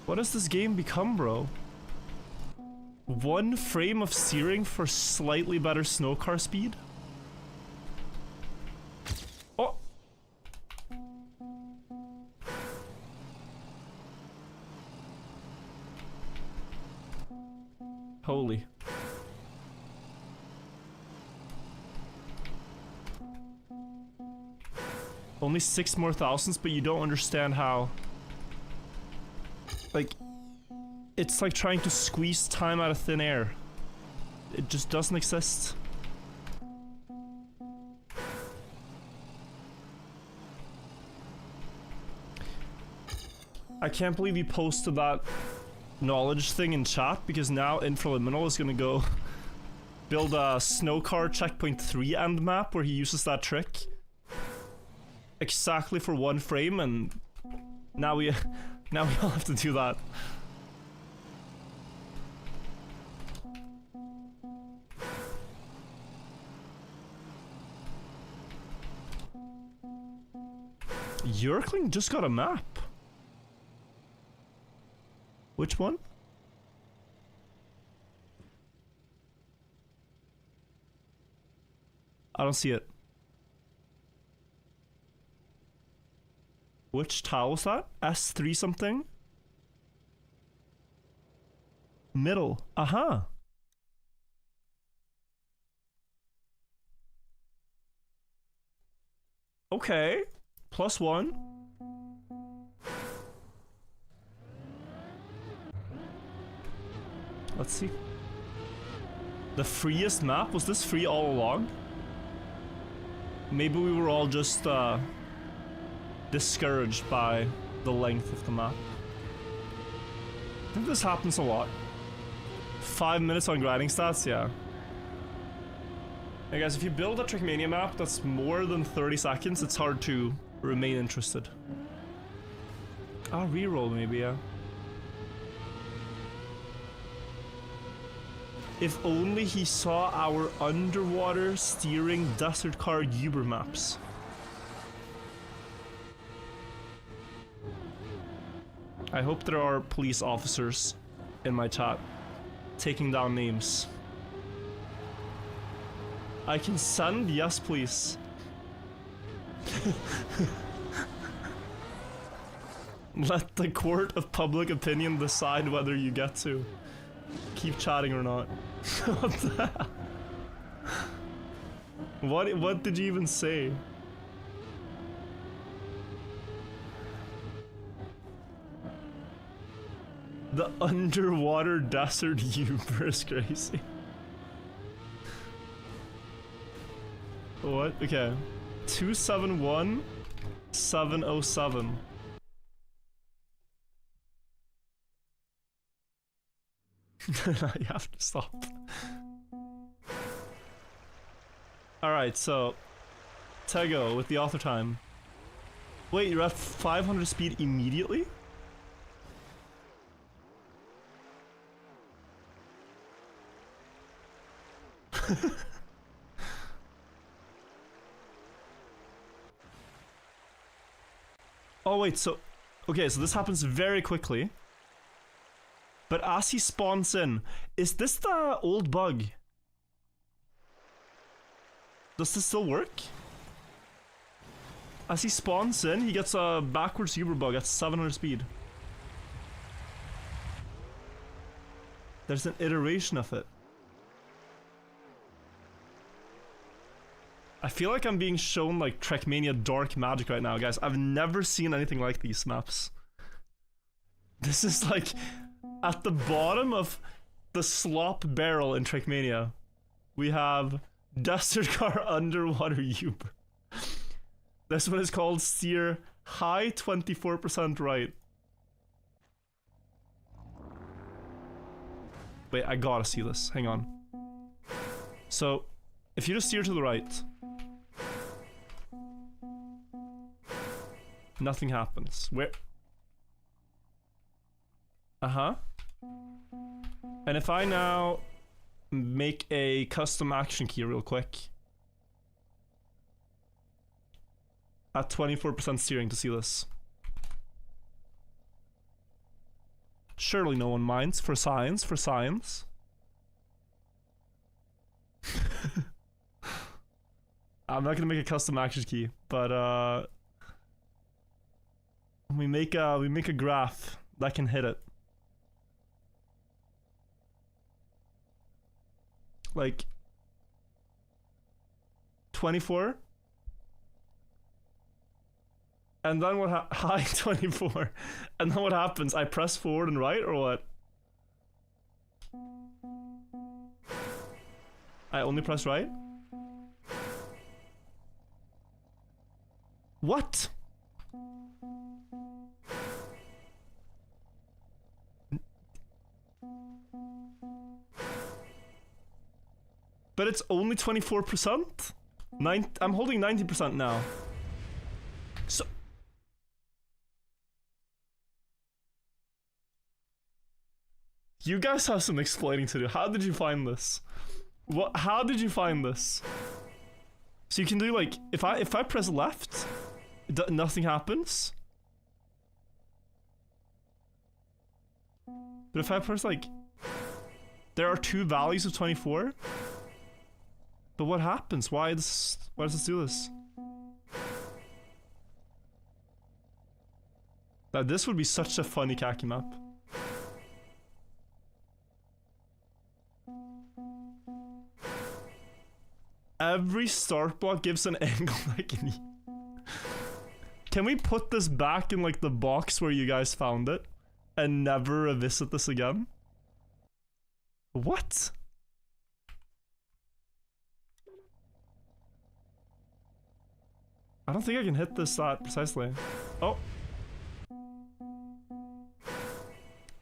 What has this game become, bro? 1 frame of steering for slightly better snowcar speed? Oh! Holy. Only 6 more thousands, but you don't understand how... Like... It's like trying to squeeze time out of thin air. It just doesn't exist. I can't believe you posted that knowledge thing in chat, because now Infraliminal is gonna go build a Snowcar Checkpoint 3 end map where he uses that trick exactly for 1 frame, and now we all have to do that. Yerkling just got a map. Which one? I don't see it. Which tile was that? S3 something? Middle. Aha. Okay. +1. Let's see. The freest map? Was this free all along? Maybe we were all just discouraged by the length of the map. I think this happens a lot. 5 minutes on grinding stats, yeah. Hey guys, if you build a Trackmania map that's more than 30 seconds, it's hard to remain interested. Reroll maybe, yeah. If only he saw our underwater steering desert car Uber maps. I hope there are police officers in my chat taking down names. I can send? Yes, please. Let the court of public opinion decide whether you get to keep chatting or not. What the hell? What did you even say? The underwater desert Uber is crazy. What? Okay. 271-707. You have to stop. Alright, so Tego with the author time. Wait, you're at 500 speed immediately? Oh wait, so okay, so this happens very quickly. But as he spawns in, is this the old bug? Does this still work? As he spawns in, he gets a backwards Uber bug at 700 speed. There's an iteration of it. I feel like I'm being shown like Trackmania dark magic right now, guys. I've never seen anything like these maps. This is like at the bottom of the slop barrel in Trackmania. We have Desert Car Underwater Uber. This one is called Steer High 24% Right. Wait, I gotta see this. Hang on. So, if you just steer to the right, nothing happens. Where? Uh-huh. And if I now make a custom action key real quick at 24% steering to see this. Surely no one minds. For science, for science. I'm not gonna make a custom action key, but we make a graph that can hit it. Like 24. And then what high 24. And then what happens? I press forward and right or what? I only press right? What? But it's only 24%? I'm holding 90% now. So you guys have some explaining to do. How did you find this? What? How did you find this? So you can do like if I press left, nothing happens. But if I press like, there are two values of 24. But what happens? Why does this do this? Now this would be such a funny khaki map. Every start block gives an angle I can eat. Can we put this back in like the box where you guys found it and never revisit this again? What? I don't think I can hit this that precisely. Oh.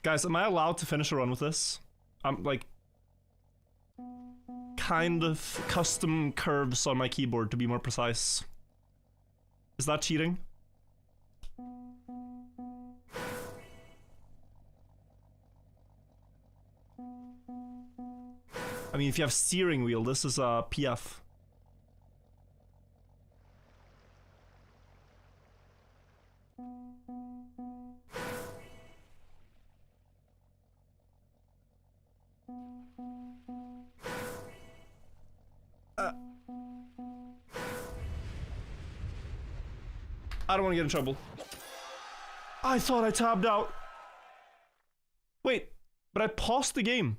Guys, am I allowed to finish a run with this? I'm like kind of custom curves on my keyboard to be more precise. Is that cheating? I mean, if you have steering wheel, this is a PF. I don't want to get in trouble. I thought I tabbed out. Wait, but I paused the game.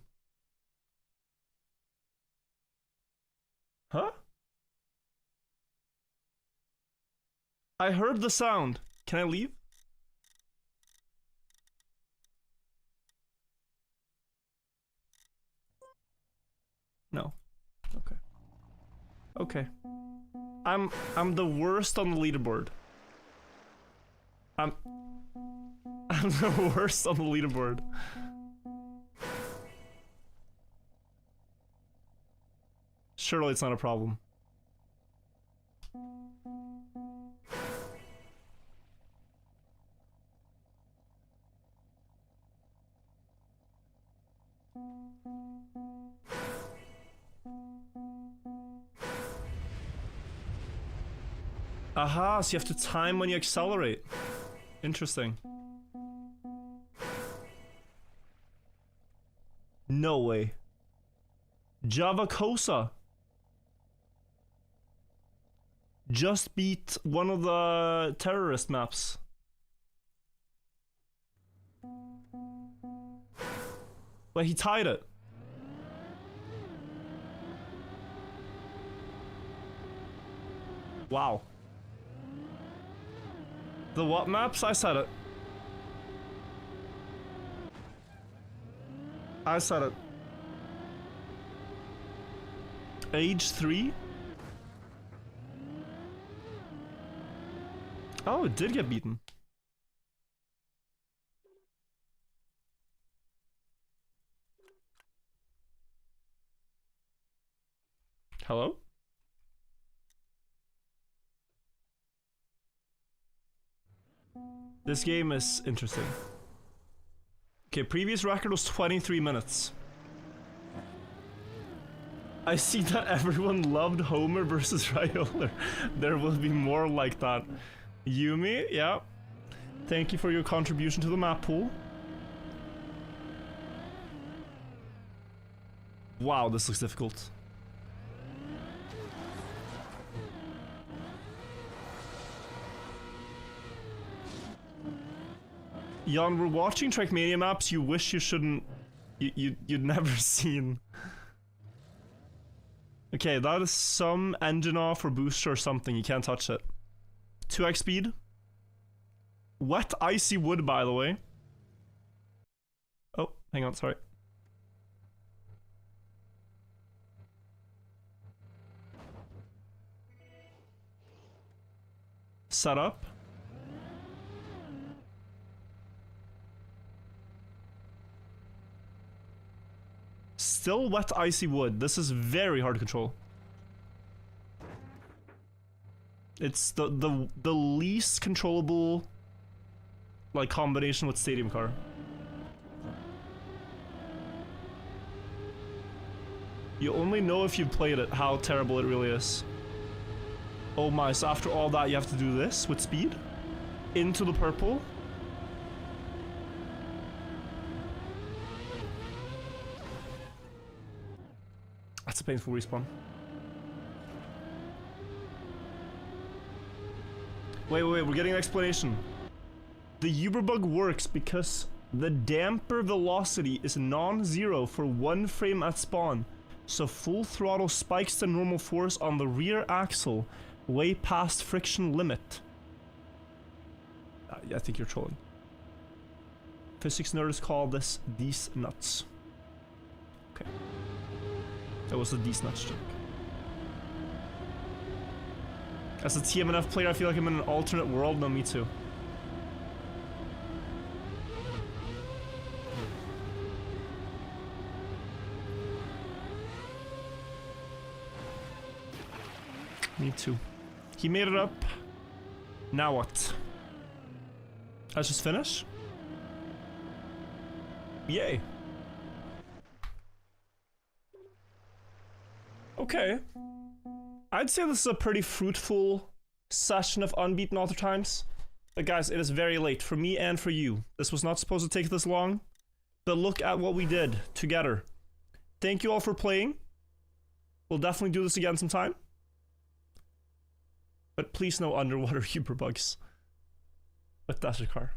Huh? I heard the sound. Can I leave? No. Okay. Okay. I'm the worst on the leaderboard. I'm the worst on the leaderboard. Surely it's not a problem. Aha, so you have to time when you accelerate. Interesting. No way. Java Cosa just beat one of the terrorist maps. Wait, he tied it. Wow. The what maps? I said it. I said it. Age 3? Oh, it did get beaten. Hello? This game is interesting. Okay, previous record was 23 minutes. I see that everyone loved Homer versus Ryola. There will be more like that. Yumi, yeah. Thank you for your contribution to the map pool. Wow, this looks difficult. Jan, we're watching Trackmania maps you wish you shouldn't... You'd never seen. Okay, that is some engine off or booster or something. You can't touch it. 2x speed. Wet icy wood, by the way. Oh, hang on, sorry. Set up. Still wet icy wood. This is very hard to control. It's the least controllable like combination with stadium car. You only know if you've played it how terrible it really is. Oh my, so after all that you have to do this with speed? Into the purple? That's a painful respawn. Wait, we're getting an explanation. The Uber bug works because the damper velocity is non-zero for 1 frame at spawn, so full throttle spikes the normal force on the rear axle way past friction limit. I think you're trolling. Physics nerds call this these nuts. Okay. That was a these nuts joke. As a TMNF player, I feel like I'm in an alternate world. No, me too. Me too. He made it up. Now what? Let's just finish? Yay. Okay. I'd say this is a pretty fruitful session of Unbeaten Author times. But guys, it is very late for me and for you. This was not supposed to take this long. But look at what we did together. Thank you all for playing. We'll definitely do this again sometime. But please no underwater Uber bugs with Desert Car.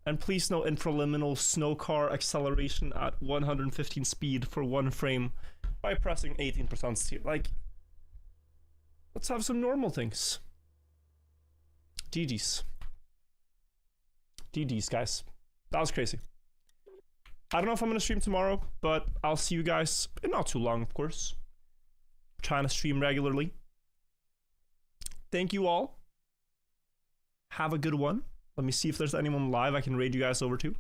And please no infraliminal snow car acceleration at 115 speed for 1 frame by pressing 18% steer. Like, let's have some normal things. GG's. GG's, guys. That was crazy. I don't know if I'm gonna stream tomorrow, but I'll see you guys in not too long, of course. I'm trying to stream regularly. Thank you all. Have a good one. Let me see if there's anyone live I can raid you guys over to.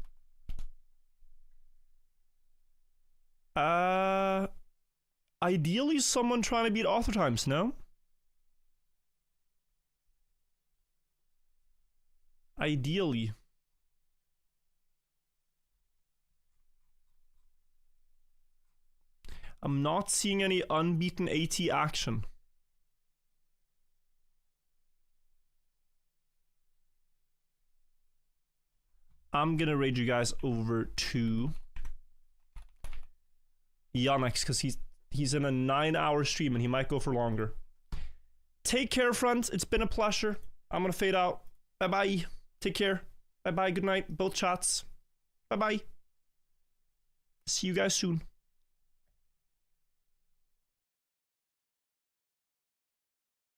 Ideally someone trying to beat author times, no? Ideally. I'm not seeing any unbeaten AT action. I'm gonna raid you guys over to Yonex because he's in a 9-hour stream and he might go for longer. Take care, friends. It's been a pleasure. I'm gonna fade out. Bye bye. Take care. Bye bye. Good night. Both chats. Bye bye. See you guys soon.